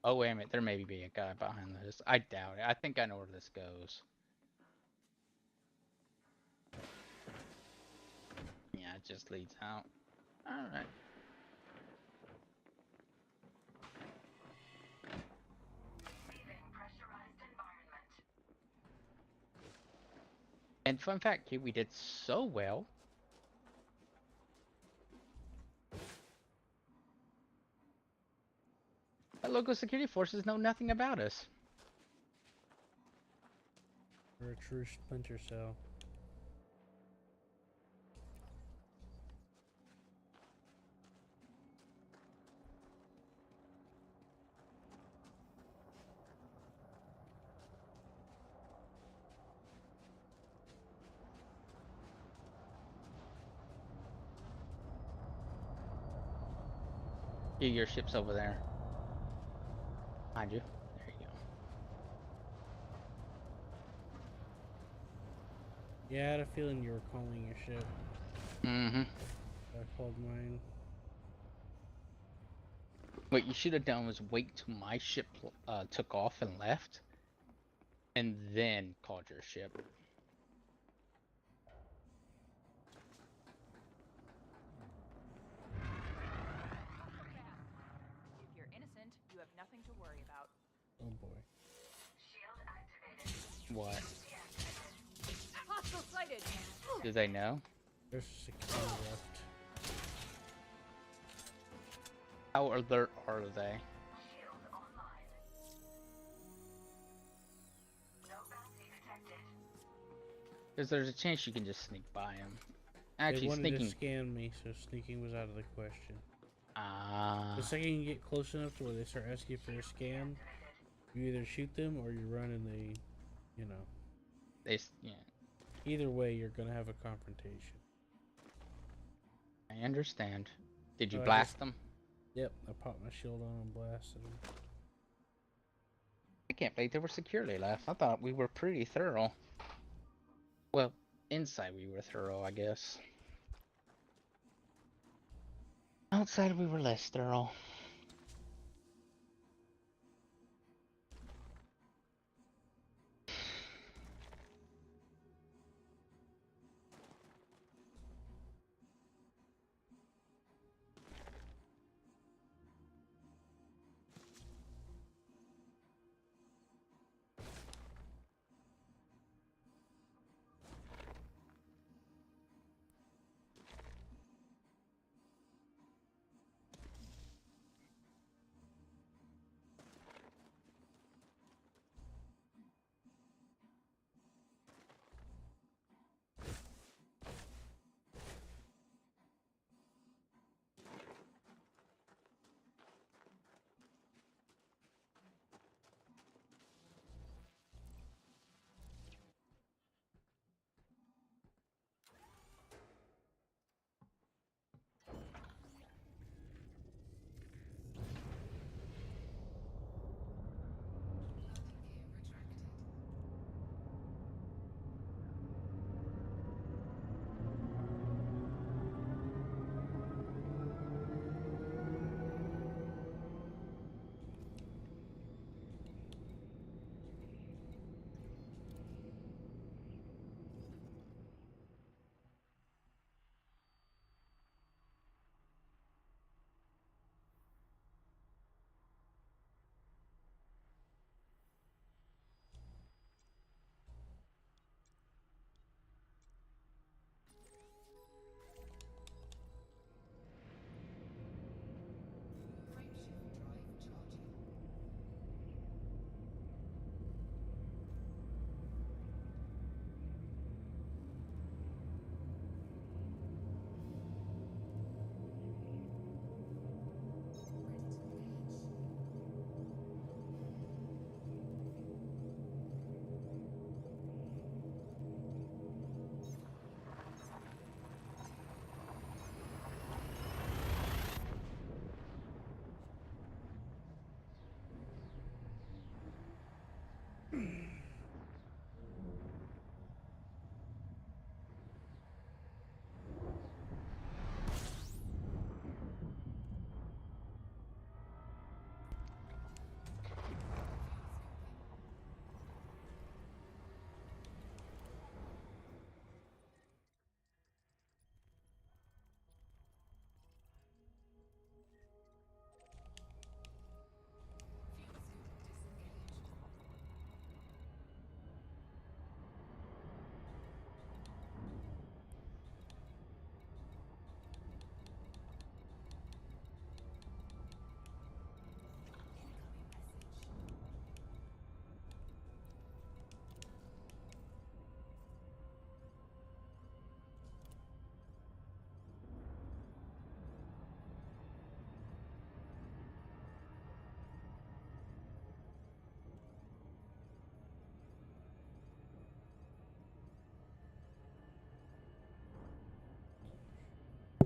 Speaker 2: Oh, wait a minute, there may be a guy behind this. I doubt it. I think I know where this goes. Yeah, it just leads out. Alright. And fun fact, we did so well. The local security forces know nothing about us.
Speaker 3: Or a true splinter cell.
Speaker 2: Yeah, your ship's over there. Behind you. There you go.
Speaker 3: Yeah, I had a feeling you were calling your ship.
Speaker 2: Mm-hmm.
Speaker 3: I called mine.
Speaker 2: What you should have done was wait till my ship took off and left, and then called your ship.
Speaker 17: If you're innocent, you have nothing to worry about.
Speaker 3: Oh boy.
Speaker 2: What?
Speaker 17: Hostile sighted!
Speaker 2: Do they know?
Speaker 3: There's a security left.
Speaker 2: How alert are they? Because there's a chance you can just sneak by them. Actually,
Speaker 3: they wanted
Speaker 2: sneaking.
Speaker 3: to scan me, so sneaking was out of the question.
Speaker 2: Ah.
Speaker 3: The second you get close enough to where they start asking for a scan, you either shoot them or you run and they, you know.
Speaker 2: Yeah.
Speaker 3: Either way, you're gonna have a confrontation.
Speaker 2: I understand. Did you
Speaker 3: So
Speaker 2: blast them?
Speaker 3: Yep, I popped my shield on and blasted them.
Speaker 2: I can't believe they were securely left. I thought we were pretty thorough. Well, inside we were thorough, I guess. Outside we were less thorough.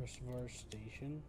Speaker 3: Reservoir Station.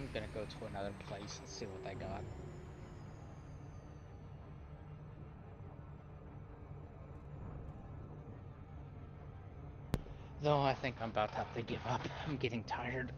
Speaker 2: I'm gonna go to another place and see what they got. Though I think I'm about to have to give up. I'm getting tired.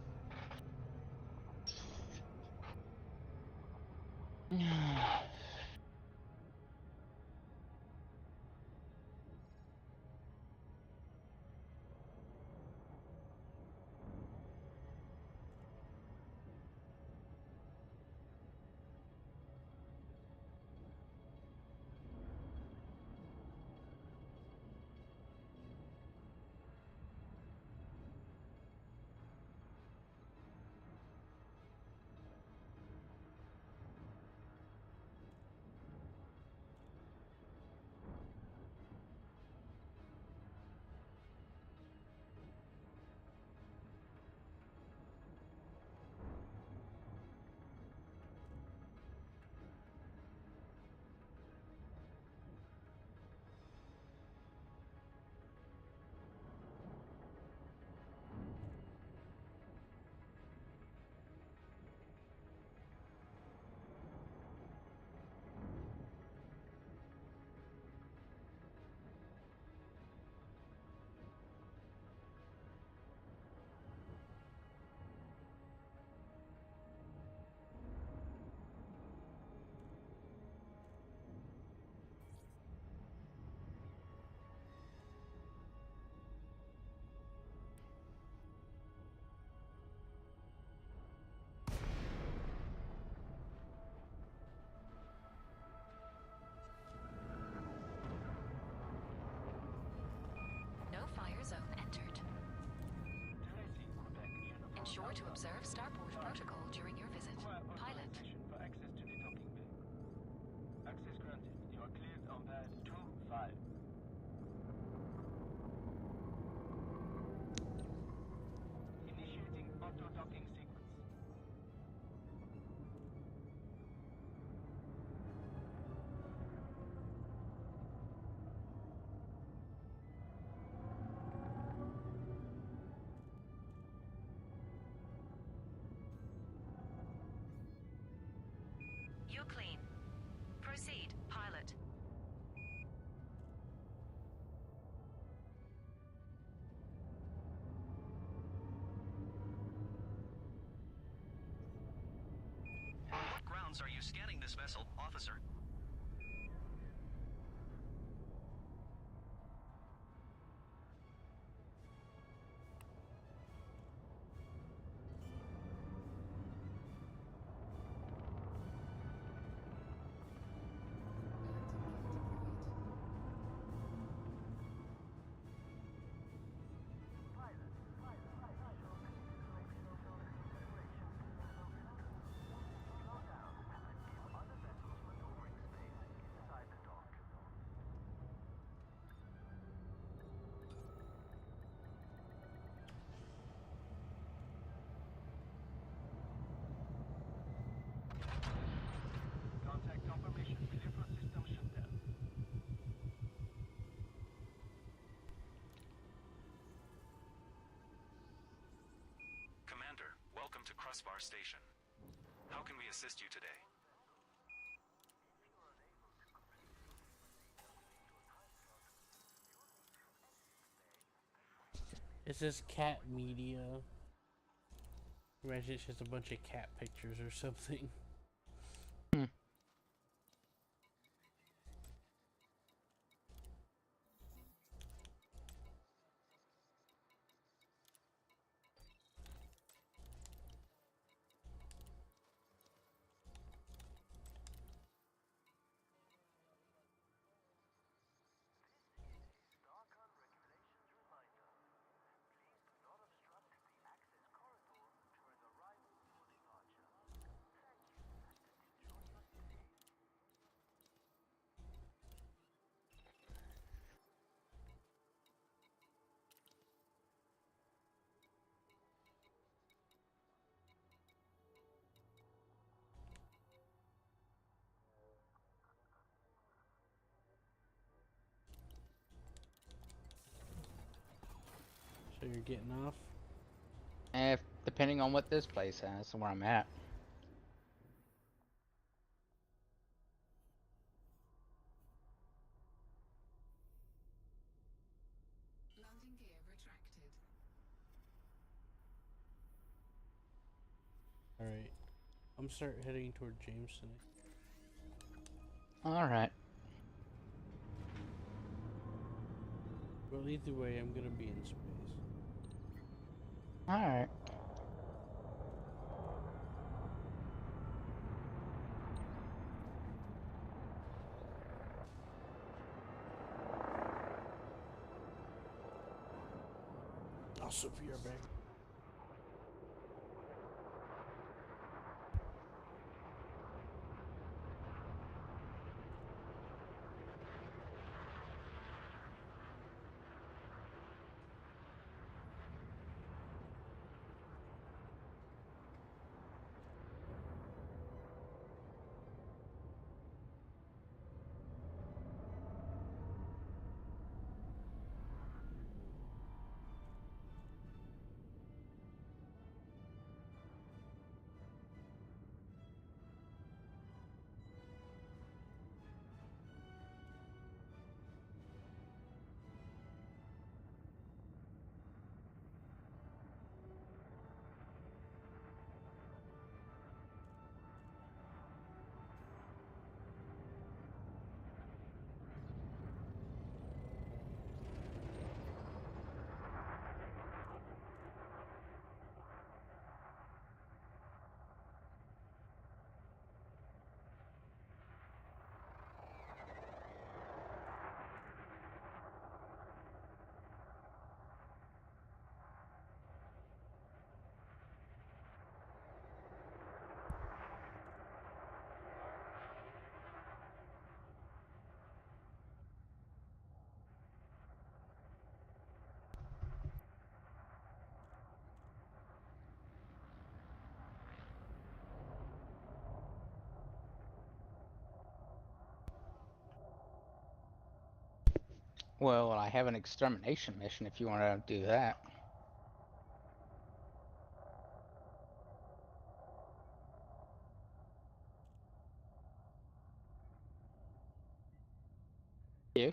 Speaker 8: Observe starport protocol during your visit. Pilot.
Speaker 18: For access to the docking bay. Access granted. You are cleared on pad 2-5. Initiating auto-docking sequence.
Speaker 8: You're clean. Proceed, pilot.
Speaker 12: On what grounds are you scanning this vessel, officer?
Speaker 18: Contact confirmation. Delivery system shut down.
Speaker 13: Commander, welcome to Crossbar Station. How can we assist you today?
Speaker 3: It says cat media. Imagine it's just a bunch of cat pictures or something. So you're getting off?
Speaker 2: Depending on what this place has, where I'm at.
Speaker 19: Landing gear retracted.
Speaker 3: Alright. I'm start heading toward Jameson.
Speaker 2: Alright.
Speaker 3: Well, either way, I'm gonna be in space.
Speaker 2: Alright.
Speaker 3: I'll Sophia back.
Speaker 2: Well, I have an extermination mission if you want to do that. You?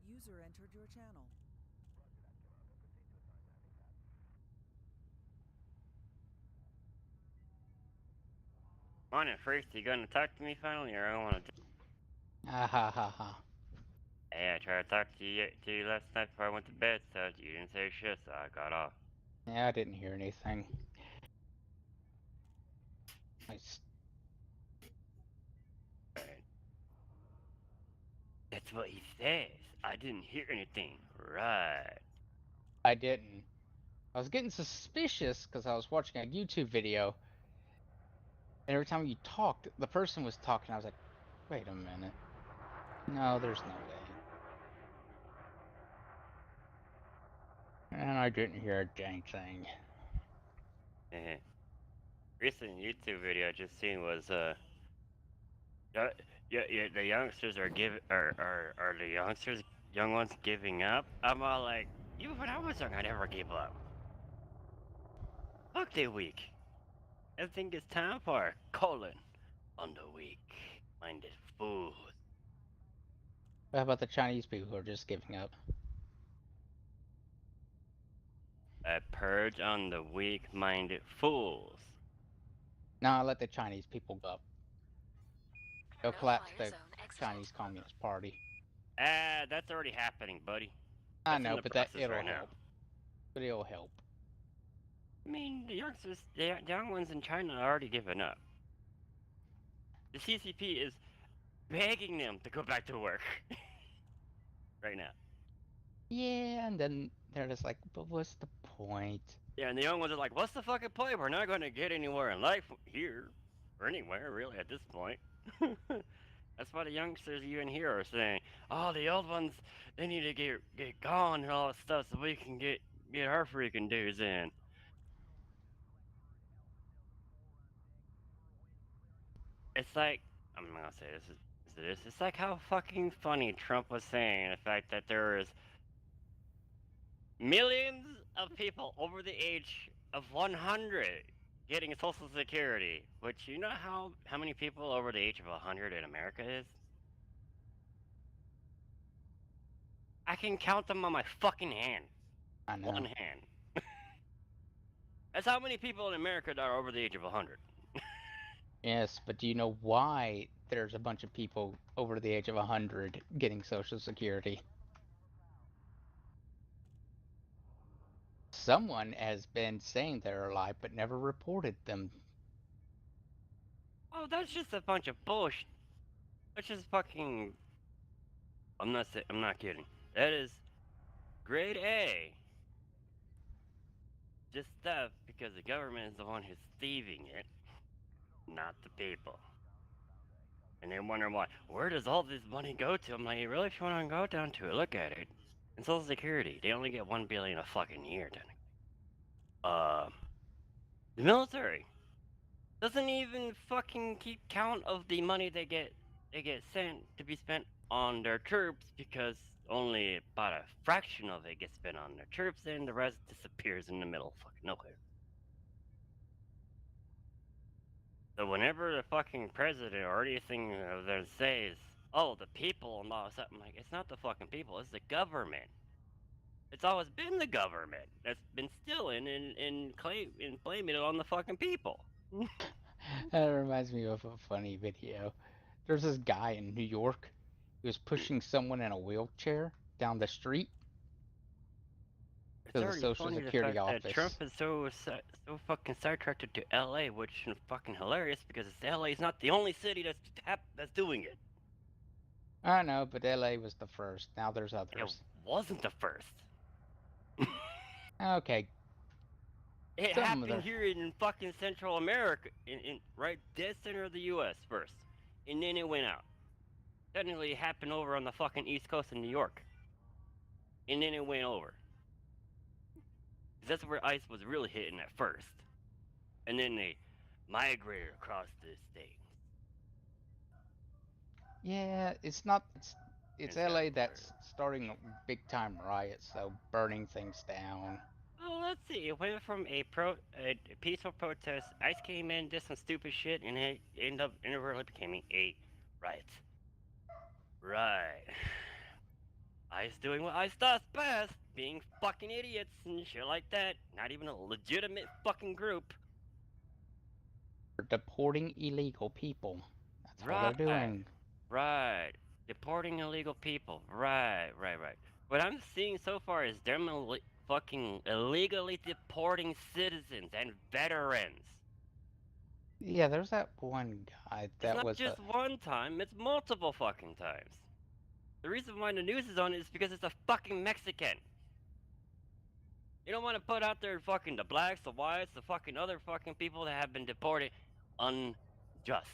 Speaker 6: User entered your channel.
Speaker 20: Morning, First. You gonna talk to me finally, or I wanna?
Speaker 2: Ah ha ha ha.
Speaker 20: Hey, I tried to talk to you last night before I went to bed, so you didn't say shit, so I got off.
Speaker 2: Yeah, I didn't hear anything.
Speaker 20: Right. That's what he says. I didn't hear anything. Right.
Speaker 2: I didn't. I was getting suspicious because I was watching a YouTube video, and every time you talked, the person was talking. I was like, wait a minute. No, there's no way. And I didn't hear a dang thing.
Speaker 20: recent YouTube video I just seen was the youngsters are the young ones giving up? I'm all like, even when I was young, I never gave up. Fuck they weak. I think it's time for colon on the weak-minded fools.
Speaker 2: How about the Chinese people who are just giving up?
Speaker 20: A purge on the weak-minded fools.
Speaker 2: Nah, let the Chinese people go up. They'll collapse the Chinese Communist Party.
Speaker 20: That's already happening, buddy.
Speaker 2: I
Speaker 20: That's
Speaker 2: know,
Speaker 20: in the
Speaker 2: but
Speaker 20: process
Speaker 2: it'll
Speaker 20: right now.
Speaker 2: help. But it'll help.
Speaker 20: I mean, the youngsters, the young ones in China are already giving up. The CCP is begging them to go back to work right now.
Speaker 2: Yeah, and then they're just like, but what's the point?
Speaker 20: Yeah, and the young ones are like, what's the fucking point? We're not going to get anywhere in life here. Or anywhere, really, at this point. That's why the youngsters even here are saying, oh, the old ones, they need to get gone and all that stuff so we can get our freaking dues in. It's like, I'm not gonna say this. It's like how fucking funny Trump was saying the fact that there is millions of people over the age of 100 getting Social Security. Which you know how many people over the age of 100 in America is? I can count them on my fucking hand.
Speaker 2: I know.
Speaker 20: One hand. That's how many people in America that are over the age of 100.
Speaker 2: Yes, but do you know why there's a bunch of people over the age of 100 getting Social Security? Someone has been saying they're alive but never reported them.
Speaker 20: Oh, that's just a bunch of bullshit. That's just fucking. I'm not kidding. That is grade A. Just stuff because the government is the one who's thieving it, not the people. And they wonder why. Where does all this money go to? I'm like, really, if you want to go down to it, look at it. In Social Security, they only get $1 billion a fucking year, the military doesn't even fucking keep count of the money they get sent to be spent on their troops because only about a fraction of it gets spent on their troops and the rest disappears in the middle of fucking nowhere. So whenever the fucking president or anything of them says, oh, the people and all something, like, it's not the fucking people, it's the government. It's always been the government that's been stealing and blaming it on the fucking people.
Speaker 2: That reminds me of a funny video. There's this guy in New York who was pushing someone in a wheelchair down the street
Speaker 20: It's
Speaker 2: to the
Speaker 20: already
Speaker 2: Social
Speaker 20: funny the
Speaker 2: Security
Speaker 20: fact that
Speaker 2: office.
Speaker 20: Trump is so fucking sidetracked to LA, which is fucking hilarious because LA is not the only city that's doing it.
Speaker 2: I know, but LA was the first. Now there's others.
Speaker 20: It wasn't the first.
Speaker 2: Okay.
Speaker 20: It happened here in fucking Central America, in right dead center of the U.S. first, and then it went out. Technically, it happened over on the fucking East Coast in New York, and then it went over. That's where ICE was really hitting at first, and then they migrated across the state.
Speaker 2: Yeah, it's not. It's LA that's starting big time riots, so burning things down.
Speaker 20: Oh, let's see. It went from a peaceful protest. ICE came in, did some stupid shit, and it really became a riot. Right. ICE doing what ICE does best, being fucking idiots and shit like that. Not even a legitimate fucking group.
Speaker 2: They're deporting illegal people. That's what they're doing.
Speaker 20: Right. Deporting illegal people. Right. What I'm seeing so far is them fucking illegally deporting citizens and veterans.
Speaker 2: Yeah, there's that one guy that was.
Speaker 20: It's not just one time, it's multiple fucking times. The reason why the news is on it is because it's a fucking Mexican. You don't want to put out there fucking the blacks, the whites, the fucking other fucking people that have been deported unjust.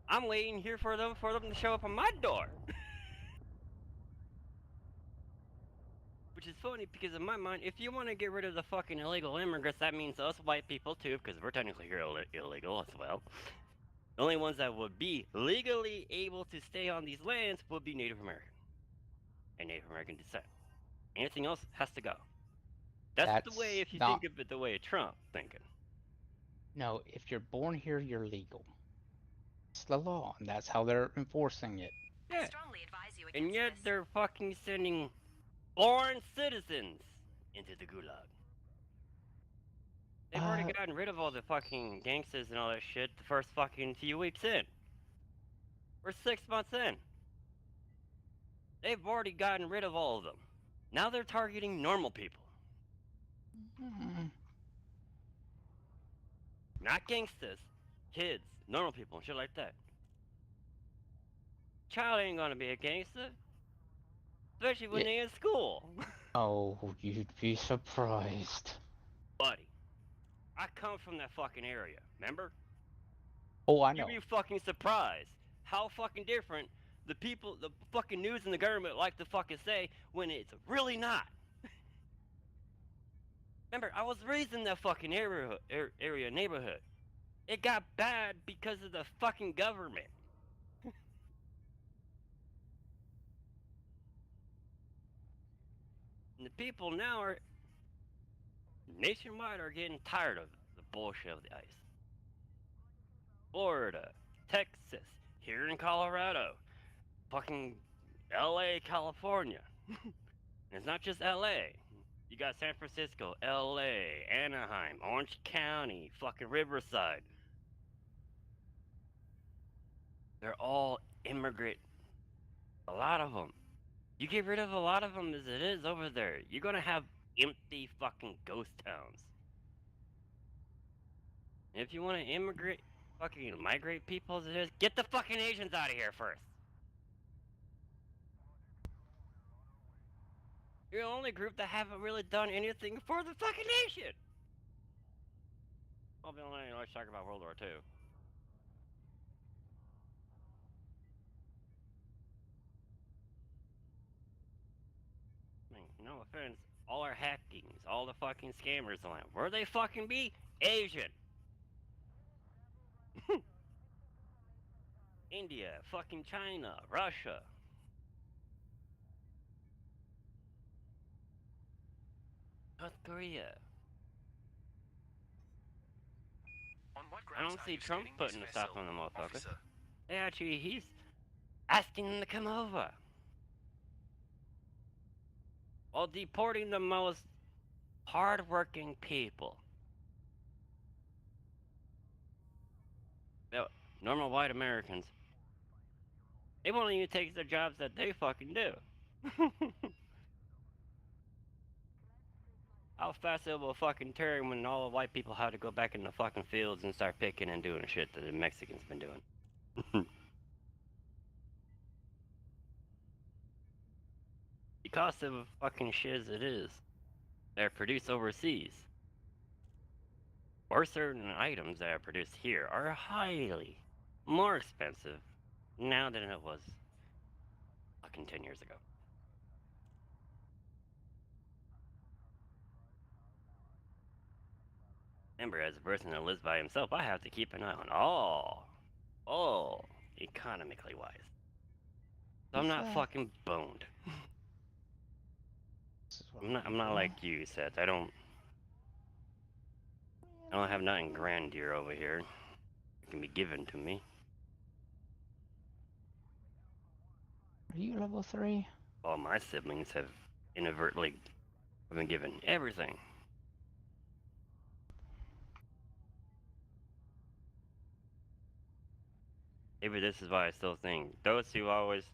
Speaker 20: I'm waiting here for them to show up on my door. Which is funny because in my mind, if you want to get rid of the fucking illegal immigrants, that means us white people too, because we're technically here illegal as well. The only ones that would be legally able to stay on these lands would be Native American and Native American descent. Anything else has to go. That's the way if you
Speaker 2: not...
Speaker 20: think of it the way Trump thinking.
Speaker 2: No, if you're born here, you're legal. It's the law, and that's how they're enforcing it.
Speaker 20: Yeah. And yet they're fucking sending foreign citizens into the gulag. They've already gotten rid of all the fucking gangsters and all that shit the first fucking few weeks in. We're 6 months in. They've already gotten rid of all of them. Now they're targeting normal people. Not gangsters. Kids. Normal people and shit like that. Child ain't gonna be a gangster. Especially when they're in school.
Speaker 2: Oh, you'd be surprised.
Speaker 20: Buddy. I come from that fucking area, remember?
Speaker 2: Oh, I know.
Speaker 20: You'd be fucking surprised how fucking different the people, the fucking news and the government like to fucking say when it's really not. Remember, I was raised in that fucking neighborhood. It got bad because of the fucking government. And the people now are nationwide are getting tired of the bullshit of the ICE. Florida, Texas, here in Colorado, fucking LA, California. And it's not just LA. You got San Francisco, LA, Anaheim, Orange County, fucking Riverside. They're all immigrant. A lot of them. You get rid of a lot of them as it is over there. You're gonna have empty fucking ghost towns. And if you want to fucking migrate people as it is, get the fucking Asians out of here first. You're the only group that haven't really done anything for the fucking nation. Well, let's talk about World War II. I mean, no offense, all our hackings, all the fucking scammers on it, where they fucking be? Asian. India, fucking China, Russia. North Korea. I don't see Trump putting a stop on the motherfucker. Actually, he's asking them to come over. While deporting the most hard-working people. Normal white Americans. They won't even take the jobs that they fucking do. How fast it will fucking turn when all the white people have to go back in the fucking fields and start picking and doing shit that the Mexicans been doing. The cost of fucking shit as it is, they're produced overseas. Or certain items that are produced here are highly more expensive now than it was fucking 10 years ago. Remember, as a person that lives by himself, I have to keep an eye on all economically wise. So I'm not fucking boned. I'm not like you, Seth. I don't have nothing grandeur over here. It can be given to me.
Speaker 2: Are you level 3?
Speaker 20: All my siblings have inadvertently been given everything. Maybe this is why I still think those who always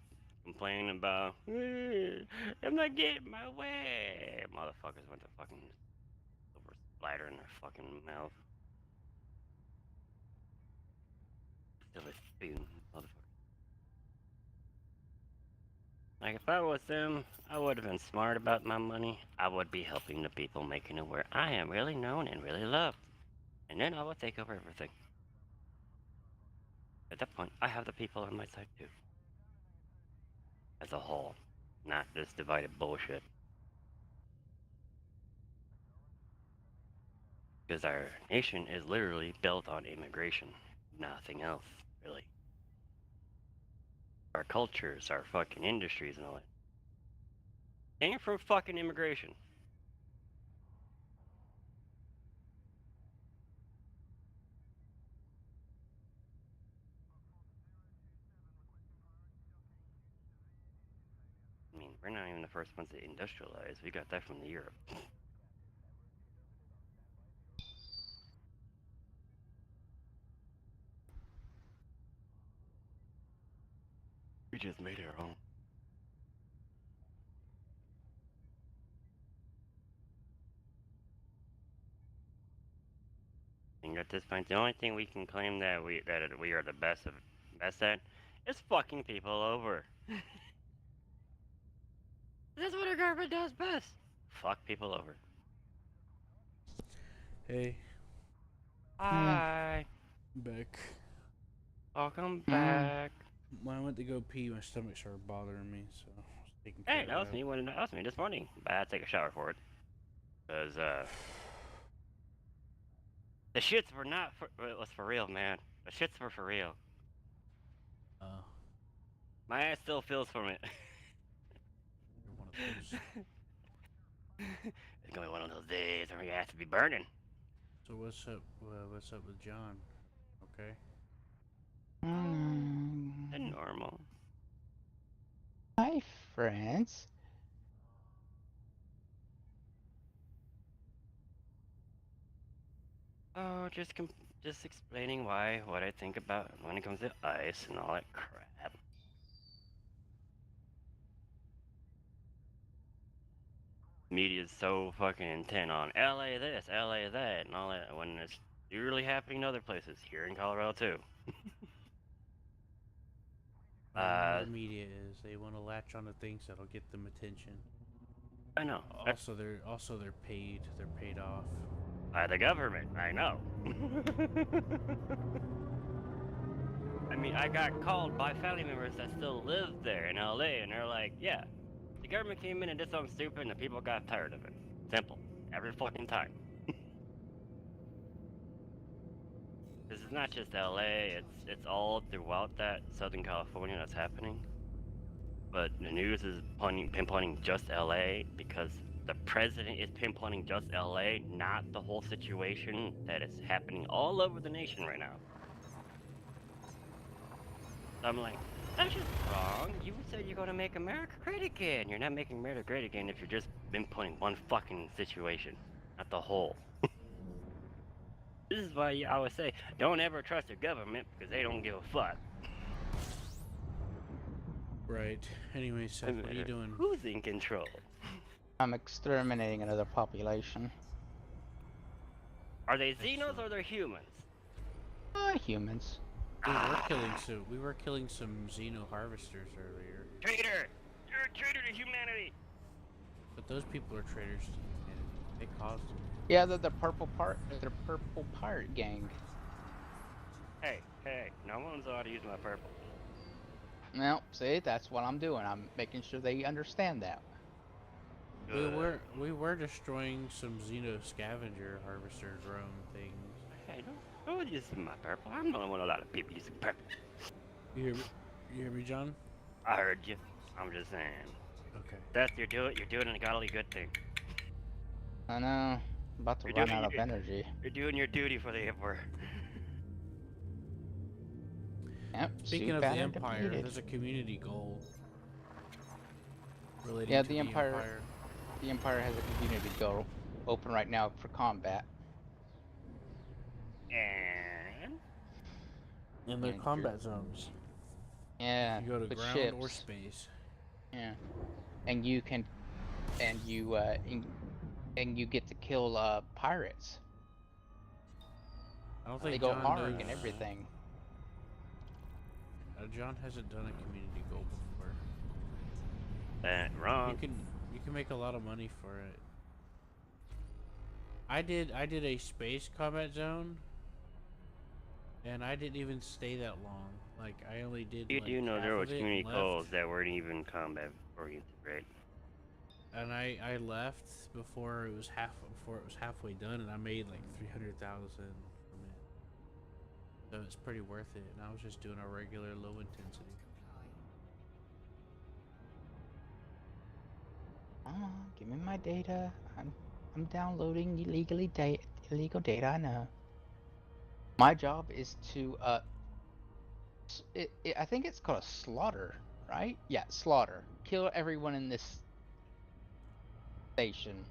Speaker 20: complain about I'm not getting my way, motherfuckers went to fucking silver splatter in their fucking mouth. Silver spoon, motherfucker. Like if I was them, I would have been smart about my money. I would be helping the people, making it where I am really known and really loved. And then I would take over everything. At that point, I have the people on my side too. As a whole. Not this divided bullshit. Because our nation is literally built on immigration. Nothing else, really. Our cultures, our fucking industries and all that. Came from fucking immigration. I mean, we're not even the first ones to industrialize. We got that from the Europe. We just made our own. And at this point, the only thing we can claim that we are the best at is fucking people over. That's what our government does best. Fuck people over.
Speaker 3: Hey.
Speaker 20: Hi.
Speaker 3: Back.
Speaker 20: Welcome back.
Speaker 3: When I went to go pee, my stomach started bothering me, so I was taking
Speaker 20: Hey,
Speaker 3: care
Speaker 20: that
Speaker 3: of
Speaker 20: was me when that was me this morning. But I had to take a shower for it. Cause the shits were not for it was for real, man. The shits were for real. My ass still feels from it.
Speaker 3: You're one of those.
Speaker 20: It's gonna be one of those days where your ass will be burning.
Speaker 3: So what's up? What's up with John? Okay.
Speaker 20: The normal.
Speaker 2: Hi, friends.
Speaker 20: Oh, just explaining what I think about when it comes to ice and all that crap. Media's so fucking intent on LA this, LA that, and all that when it's really happening in other places here in Colorado too.
Speaker 3: The media is they want to latch on to things that'll get them attention.
Speaker 20: I know.
Speaker 3: Also, they're paid. They're paid off
Speaker 20: By the government. I know. I mean, I got called by family members that still live there in LA, and they're like, "Yeah, the government came in and did something stupid, and the people got tired of it. Simple. Every fucking time." This is not just LA, it's all throughout that Southern California that's happening. But the news is pinpointing just LA because the president is pinpointing just LA, not the whole situation that is happening all over the nation right now. So I'm like, that's just wrong. You said you're gonna make America great again. You're not making America great again if you're just pinpointing one fucking situation, not the whole. This is why I always say, don't ever trust the government because they don't give a fuck.
Speaker 3: Right. Anyway, Seth, what are you doing?
Speaker 20: Who's in control?
Speaker 2: I'm exterminating another population.
Speaker 20: Are they Xenos or they're humans?
Speaker 2: Humans.
Speaker 3: We were killing some Xeno harvesters earlier.
Speaker 20: Traitor! You're a traitor to humanity!
Speaker 3: But those people are traitors to humanity. They caused it.
Speaker 2: Yeah, they're the purple pirate gang.
Speaker 20: Hey, no one's allowed to use my purple.
Speaker 2: Well, see, that's what I'm doing. I'm making sure they understand that.
Speaker 3: We were destroying some Xeno scavenger harvester drone things.
Speaker 20: Hey, don't use my purple. I'm the only one allowed to people using purple.
Speaker 3: You hear me, John?
Speaker 20: I heard you. I'm just saying.
Speaker 3: Okay.
Speaker 20: Seth, you're doing a godly good thing.
Speaker 2: I know. I'm about to run out of energy.
Speaker 20: You're doing your duty for the Emperor.
Speaker 2: Yep.
Speaker 3: Speaking of the Empire, there's a community goal relating to
Speaker 2: the Empire. The Empire has a community goal open right now for combat.
Speaker 3: And the combat zones.
Speaker 2: Yeah.
Speaker 3: You go to ground
Speaker 2: ships.
Speaker 3: or space.
Speaker 2: Yeah. And you can, and you get to kill pirates.
Speaker 3: I don't think
Speaker 2: they go
Speaker 3: John
Speaker 2: hard
Speaker 3: knows.
Speaker 2: and everything.
Speaker 3: John hasn't done a community goal before.
Speaker 20: Wrong.
Speaker 3: You can make a lot of money for it. I did a space combat zone, and I didn't even stay that long. Like I only did.
Speaker 20: You
Speaker 3: like,
Speaker 20: do know
Speaker 3: half
Speaker 20: there were
Speaker 3: of it
Speaker 20: community
Speaker 3: and
Speaker 20: goals
Speaker 3: left.
Speaker 20: that weren't even combat oriented, right?
Speaker 3: and I left before it was halfway done, and I made like 300,000 from it. So it's pretty worth it. And I was just doing a regular low intensity.
Speaker 2: Come on, give me my data. I'm downloading illegal data. I know. My job is to I think it's called a slaughter, right? Yeah, slaughter. Kill everyone in this station.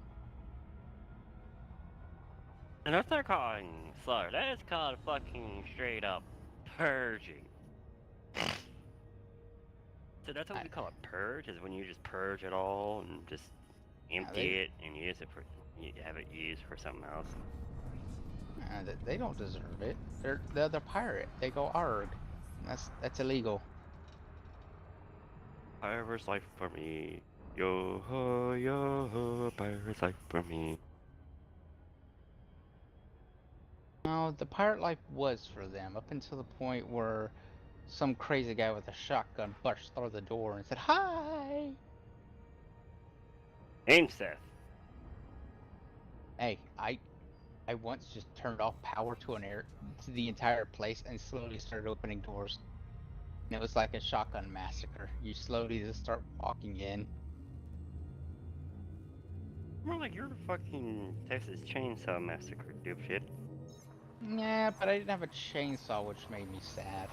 Speaker 20: And that's not calling slaughter. That is called fucking straight up purging. So that's what we call a purge, is when you just purge it all and just empty it and use it for, you have it used for something else.
Speaker 2: They don't deserve it. They're the pirate. They go arg. That's illegal.
Speaker 20: Pirate's life for me. Yo ho, yo ho, pirate's life for me.
Speaker 2: No, the pirate life was for them up until the point where some crazy guy with a shotgun burst through the door and said, "Hi!"
Speaker 20: Aim Seth.
Speaker 2: Hey, I once just turned off power to the entire place and slowly started opening doors. And it was like a shotgun massacre. You slowly just start walking in.
Speaker 20: More like you're the fucking Texas Chainsaw Massacre, dipshit.
Speaker 2: Yeah, but I didn't have a chainsaw, which made me sad.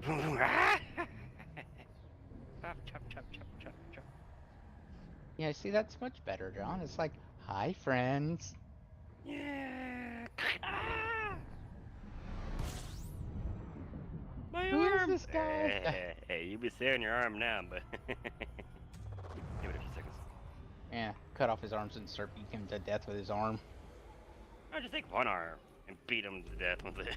Speaker 20: Chop, chop, chop, chop, chop, chop.
Speaker 2: Yeah, see, that's much better, John. It's like, hi, friends.
Speaker 20: Yeah. My
Speaker 2: Who
Speaker 20: arm!
Speaker 2: is this guy?
Speaker 20: Hey, you be saying your arm now, but give it a few seconds.
Speaker 2: Yeah, cut off his arms and start beating him to death with his arm.
Speaker 20: I just take one arm and beat him to death with it.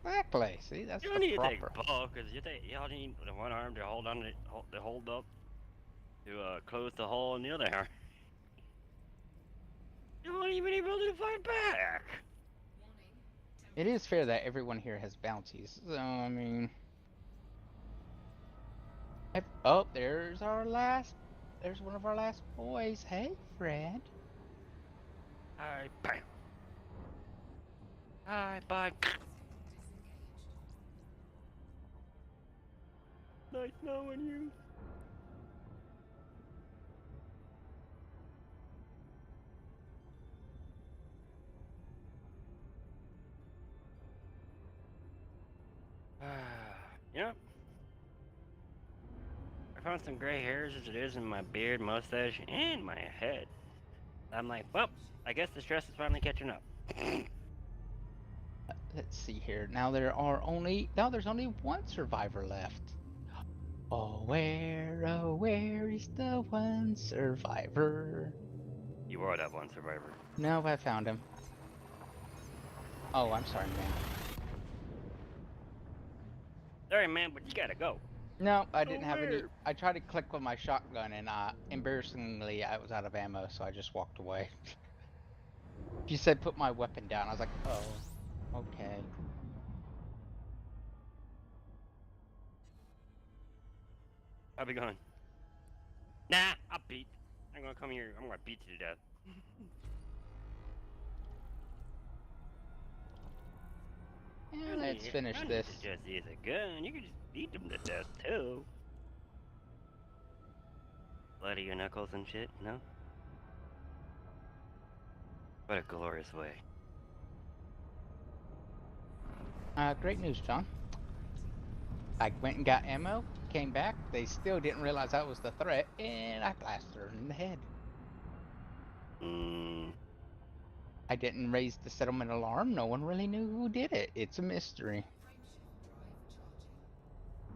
Speaker 2: Exactly. See, that's
Speaker 20: You don't need to take both, because you all need the one arm to hold on to hold up to close the hole in the other arm. You won't even be able to fight back.
Speaker 2: It is fair that everyone here has bounties, so I mean. Oh, there's one of our last boys. Hey, Fred.
Speaker 20: Hi, bam. Hi, bye. Nice knowing you. Yep. I found some gray hairs as it is in my beard, mustache, and my head. I'm like, well, I guess the stress is finally catching up.
Speaker 2: Let's see here. Now there's only one survivor left. Oh, where is the one survivor?
Speaker 20: You are that one survivor.
Speaker 2: No, I found him. Oh, I'm sorry, man.
Speaker 20: Sorry, man, but you gotta go.
Speaker 2: No, I didn't have any. I tried to click with my shotgun, and embarrassingly, I was out of ammo, so I just walked away. You said put my weapon down. I was like, oh, okay.
Speaker 20: I'll be gone. Nah, I'm gonna come here. I'm gonna beat you to death.
Speaker 2: Yeah, let's finish this.
Speaker 20: You just use a gun. You can just beat them to death too. Bloody your knuckles and shit, you know? What a glorious way.
Speaker 2: Great news, John. I went and got ammo, came back, they still didn't realize I was the threat, and I blasted her in the head. I didn't raise the settlement alarm, no one really knew who did it. It's a mystery.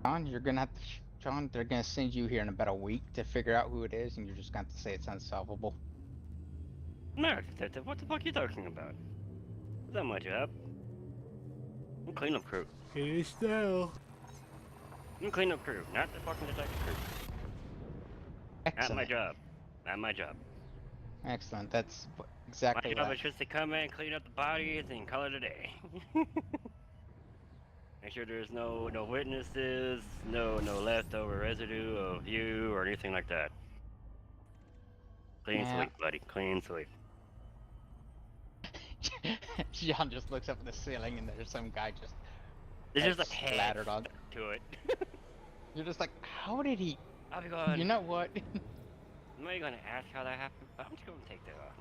Speaker 2: John, you're gonna have to, John, they're gonna send you here in about a week to figure out who it is, and you're just gonna have to say it's unsolvable.
Speaker 20: No, Detective, what the fuck are you talking about? Is that my job? I'm cleanup crew.
Speaker 3: It is still.
Speaker 20: I'm cleanup crew, not the fucking detective crew.
Speaker 2: Excellent.
Speaker 20: Not my job. Not my job.
Speaker 2: Excellent. That's exactly
Speaker 20: my job is just to come in, clean up the bodies, and call it a day. Make sure there's no witnesses, no leftover residue of you or anything like that. Clean
Speaker 2: Yeah.
Speaker 20: sweep, buddy. Clean sweep.
Speaker 2: John just looks up at the ceiling and there's some guy just
Speaker 20: There's just like head
Speaker 2: splattered on
Speaker 20: to it.
Speaker 2: You're just like, how did he?
Speaker 20: I'll be going.
Speaker 2: You know what?
Speaker 20: I'm not even gonna ask how that happened, but I'm just gonna take that off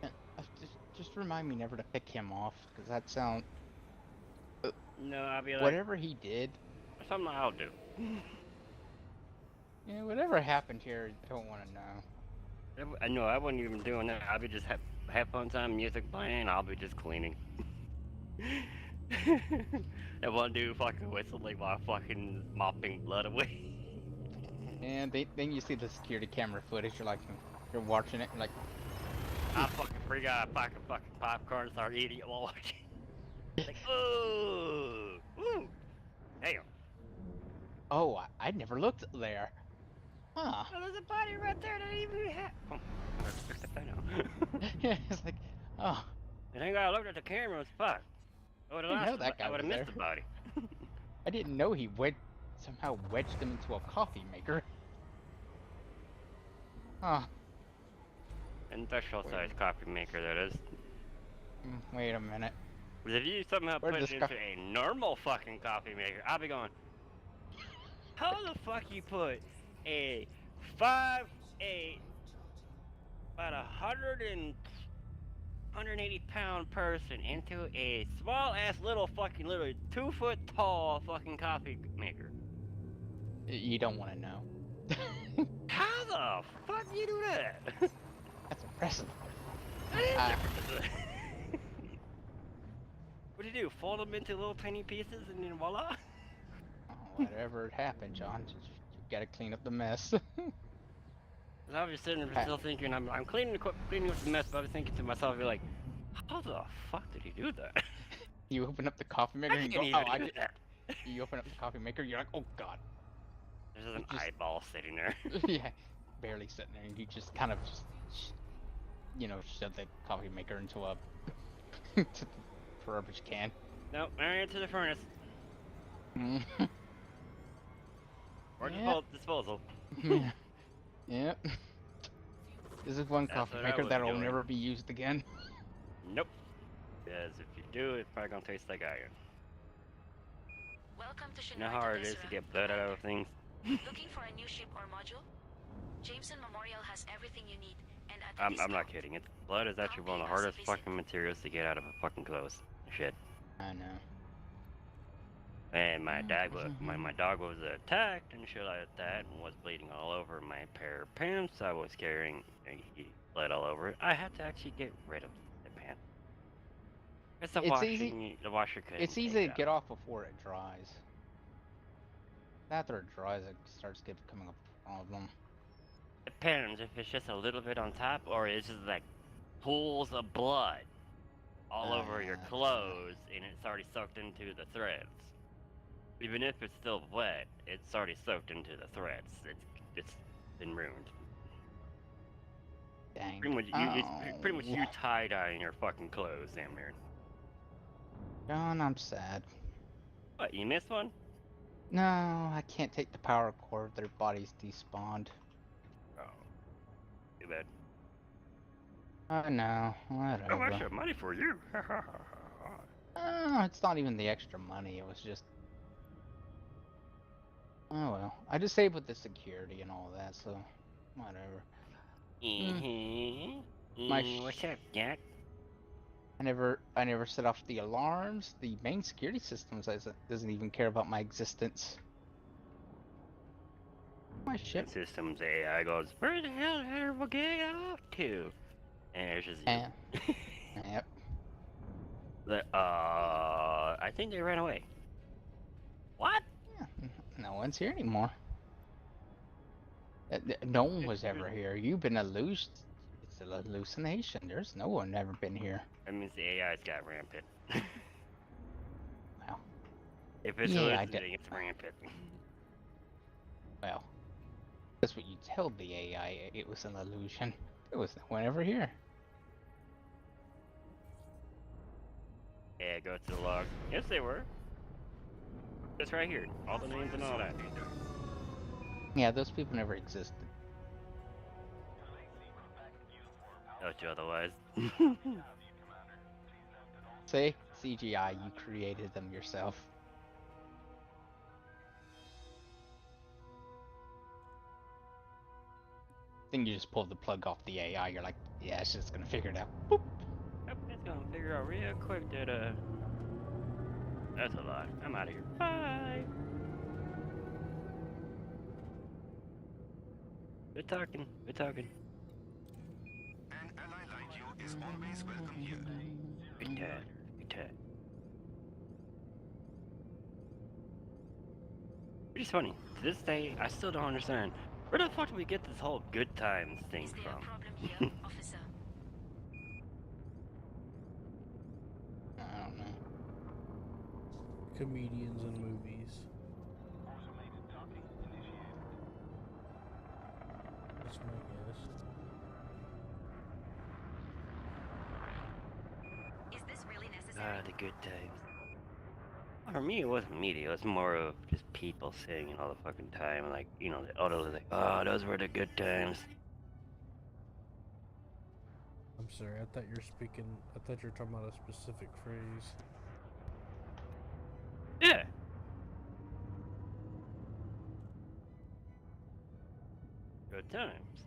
Speaker 20: now.
Speaker 2: Just remind me never to pick him off, because that sounds.
Speaker 20: No, I'll be like.
Speaker 2: Whatever he did.
Speaker 20: Something I'll do.
Speaker 2: Yeah, whatever happened here, I don't want to know.
Speaker 20: I know I wasn't even doing that. I'll be just headphones on, music playing. I'll be just cleaning. That one dude fucking whistling while fucking mopping blood away.
Speaker 2: And then you see the security camera footage. You're watching it. You're like,
Speaker 20: I fucking freak out. I fucking popcorn, start eating it while watching. Like, oh, ooh, damn.
Speaker 2: Oh, I never looked there. Huh?
Speaker 20: Oh, there's a body right there that even had. Oh,
Speaker 2: Yeah, it's like, oh.
Speaker 20: I think I looked at the camera. It's fuck. I would have missed the body.
Speaker 2: I didn't know he somehow wedged him into a coffee maker. Huh.
Speaker 20: Industrial size coffee maker, that is.
Speaker 2: Wait a minute.
Speaker 20: Because if you somehow put it into a normal fucking coffee maker, I'll be going, how the fuck you put a 5'8", about 180 pound person into a small ass little fucking literally 2 foot tall fucking coffee maker?
Speaker 2: You don't want to know.
Speaker 20: How the fuck you do that?
Speaker 2: That's impressive.
Speaker 20: That is impressive. What do you do? Fold them into little tiny pieces and then voila?
Speaker 2: Oh, whatever happened, John, you gotta clean up the mess.
Speaker 20: I was just sitting there still thinking, I'm cleaning up the mess, but I was thinking to myself, like, how the fuck did he do that?
Speaker 2: You open up the coffee maker and you go, oh, I did that. You open up the coffee maker, you're like, oh god.
Speaker 20: There's an eyeball sitting there.
Speaker 2: Yeah, barely sitting there, and you just kind of shove the coffee maker into a garbage can.
Speaker 20: Nope, right into the furnace. Or disposal.
Speaker 2: Yeah. Yep. This is one coffee maker that'll never be used again.
Speaker 20: Nope. Because if you do, it's probably gonna taste like iron.
Speaker 8: Welcome to
Speaker 20: You know how hard it is to get blood out of things?
Speaker 8: Looking for a new ship or module? Jameson Memorial has everything you need, and at
Speaker 20: I'm not kidding. Blood is actually one of the hardest fucking materials to get out of a fucking clothes. Shit.
Speaker 2: I know.
Speaker 20: And my dog was attacked and shit like that, and was bleeding all over my pair of pants I was carrying. And he bled all over it. I had to actually get rid of the pants. The washer couldn't.
Speaker 2: It's easy to get off before it dries. After it dries, it starts becoming a problem.
Speaker 20: Depends if it's just a little bit on top, or it's just like pools of blood all over your clothes, and it's already soaked into the threads. Even if it's still wet, it's already soaked into the threads. It's been ruined.
Speaker 2: Dang.
Speaker 20: It's pretty much you tie-dyeing your fucking clothes, damn near.
Speaker 2: John, I'm sad.
Speaker 20: What, you missed one?
Speaker 2: No, I can't take the power core. Their bodies despawned.
Speaker 20: Oh. Too bad.
Speaker 2: Oh no, whatever.
Speaker 20: How much money for you?
Speaker 2: It's not even the extra money, it was just... Oh well, I disabled the security and all that, so... Whatever.
Speaker 20: What's up, Jack?
Speaker 2: I never set off the alarms. The main security system doesn't even care about my existence. My ship.
Speaker 20: The system's AI goes, where the hell are we getting off to? And there's just you.
Speaker 2: Yep.
Speaker 20: I think they ran away. What?
Speaker 2: Yeah, no one's here anymore. No one was ever here. You've been illusioned. It's an hallucination. There's no one ever been here.
Speaker 20: That means the AI's got rampant.
Speaker 2: Well.
Speaker 20: If it's hallucinating, it's rampant.
Speaker 2: Well. That's what you tell the AI. It was an illusion. There was no one ever here.
Speaker 20: Yeah, go to the log. Yes, they were. It's right here. All the names and all that.
Speaker 2: Yeah, those people never existed.
Speaker 20: Don't you otherwise?
Speaker 2: See? CGI, you created them yourself. Then you just pull the plug off the AI, you're like, yeah, it's just gonna figure it out. Boop.
Speaker 20: Yep, it's gonna figure out real quick that, that's a lot. I'm out of here. Bye! Good talking. Good talking.
Speaker 13: An ally like you is always welcome here.
Speaker 20: Good dad. Good dad. It's funny. To this day, I still don't understand. Where the fuck do we get this whole good times thing from?
Speaker 11: Officer.
Speaker 2: I don't know.
Speaker 3: Comedians and movies. That's my guess.
Speaker 8: Is this really necessary?
Speaker 20: Ah, the good times. For me, it wasn't media. It was more of just people singing all the fucking time. Like, you know, the auto like, oh, those were the good times.
Speaker 3: I'm sorry, I thought you were talking about a specific phrase.
Speaker 20: Yeah. Good times.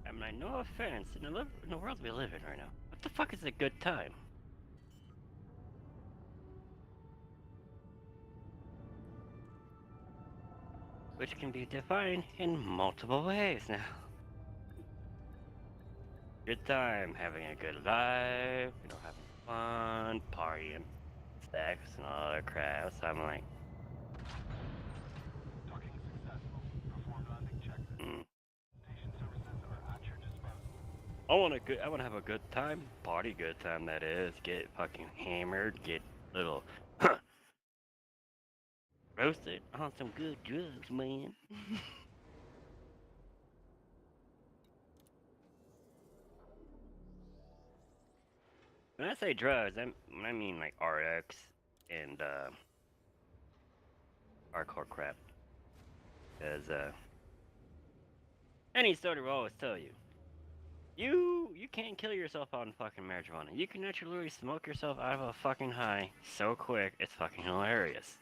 Speaker 20: I mean, like, no offense, in the world we live in right now, what the fuck is a good time? Which can be defined in multiple ways now. Good time, having a good life, you know, having fun, partying, sex, and all that crap. So I'm like, I want to have a good time, party good time that is, get fucking hammered, get little roasted on some good drugs, man. When I say drugs, I mean like RX and hardcore crap. Cause any story will always tell you, you can't kill yourself on fucking marijuana. You can literally smoke yourself out of a fucking high so quick, it's fucking hilarious.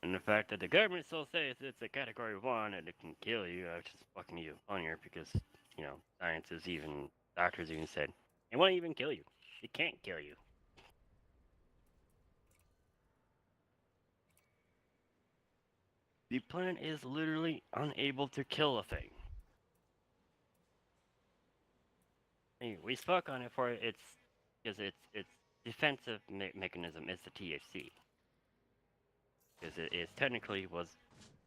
Speaker 20: And the fact that the government still says it's a category 1 and it can kill you, it's just fucking even funnier because, you know, doctors even said, it won't even kill you. It can't kill you. The plant is literally unable to kill a thing. Hey, we spoke on it for because its defensive mechanism is the THC. Because it is technically was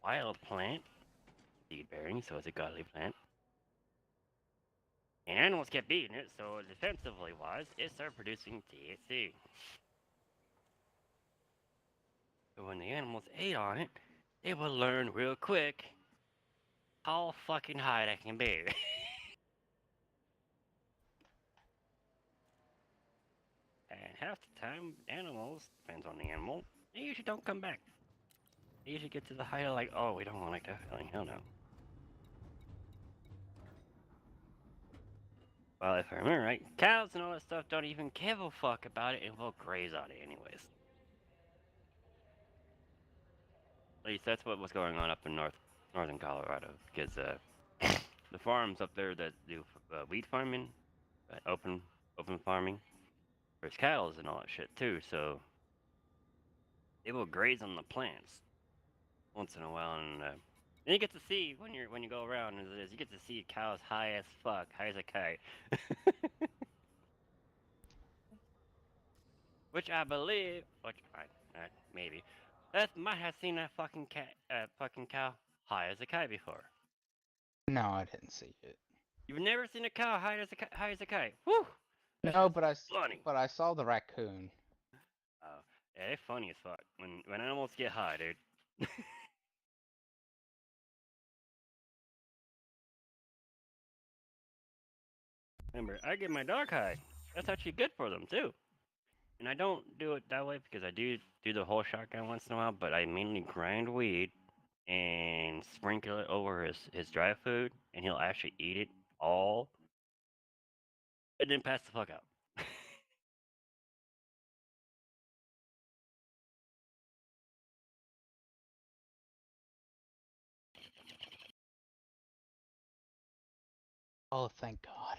Speaker 20: wild plant, seed bearing, so it's a godly plant. And animals kept eating it, so defensively wise, it started producing THC. So when the animals ate on it, they would learn real quick how fucking high that can be. And half the time, animals, depends on the animal, they usually don't come back. They usually get to the height of like, oh, we don't like that feeling, hell no. Well, if I remember right, cows and all that stuff don't even give a fuck about it and will graze on it anyways. At least that's what was going on up in northern Colorado, because the farms up there that do wheat farming, open farming, there's cows and all that shit too, so they will graze on the plants once in a while, and you get to see when you go around, is you get to see cows high as fuck, high as a kite. Which I believe, maybe, that might have seen a fucking cow high as a kite before.
Speaker 2: No, I didn't see it.
Speaker 20: You've never seen a cow high as a kite? Woo!
Speaker 2: No, but I saw the raccoon.
Speaker 20: Oh, yeah, they're funny as fuck. When animals get high, dude, Remember, I get my dog high. That's actually good for them too. And I don't do it that way because I do the whole shotgun once in a while, but I mainly grind weed and sprinkle it over his dry food, and he'll actually eat it all, and then pass the fuck out.
Speaker 2: Oh, thank God.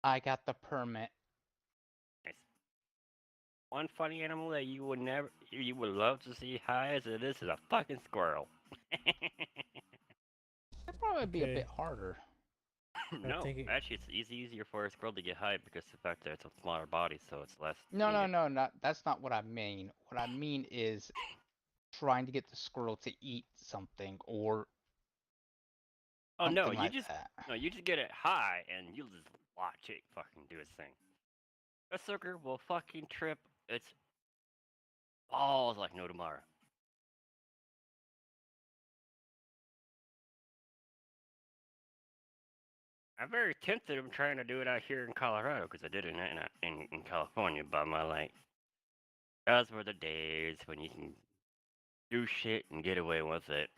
Speaker 2: I got the permit.
Speaker 20: Nice. One funny animal that you would love to see high as it is a fucking squirrel.
Speaker 2: It'd probably be a bit harder.
Speaker 20: No, actually, it's easier for a squirrel to get high because of the fact that it's a smaller body, so it's less.
Speaker 2: No, that's not what I mean. What I mean is trying to get the squirrel to eat something or
Speaker 20: Oh
Speaker 2: something
Speaker 20: no, you
Speaker 2: like
Speaker 20: just
Speaker 2: that.
Speaker 20: you just get it high and you'll just watch it fucking do its thing. That sucker will fucking trip its balls like no tomorrow. I'm very tempted of trying to do it out here in Colorado because I did it in California, but my like, those were the days when you can do shit and get away with it.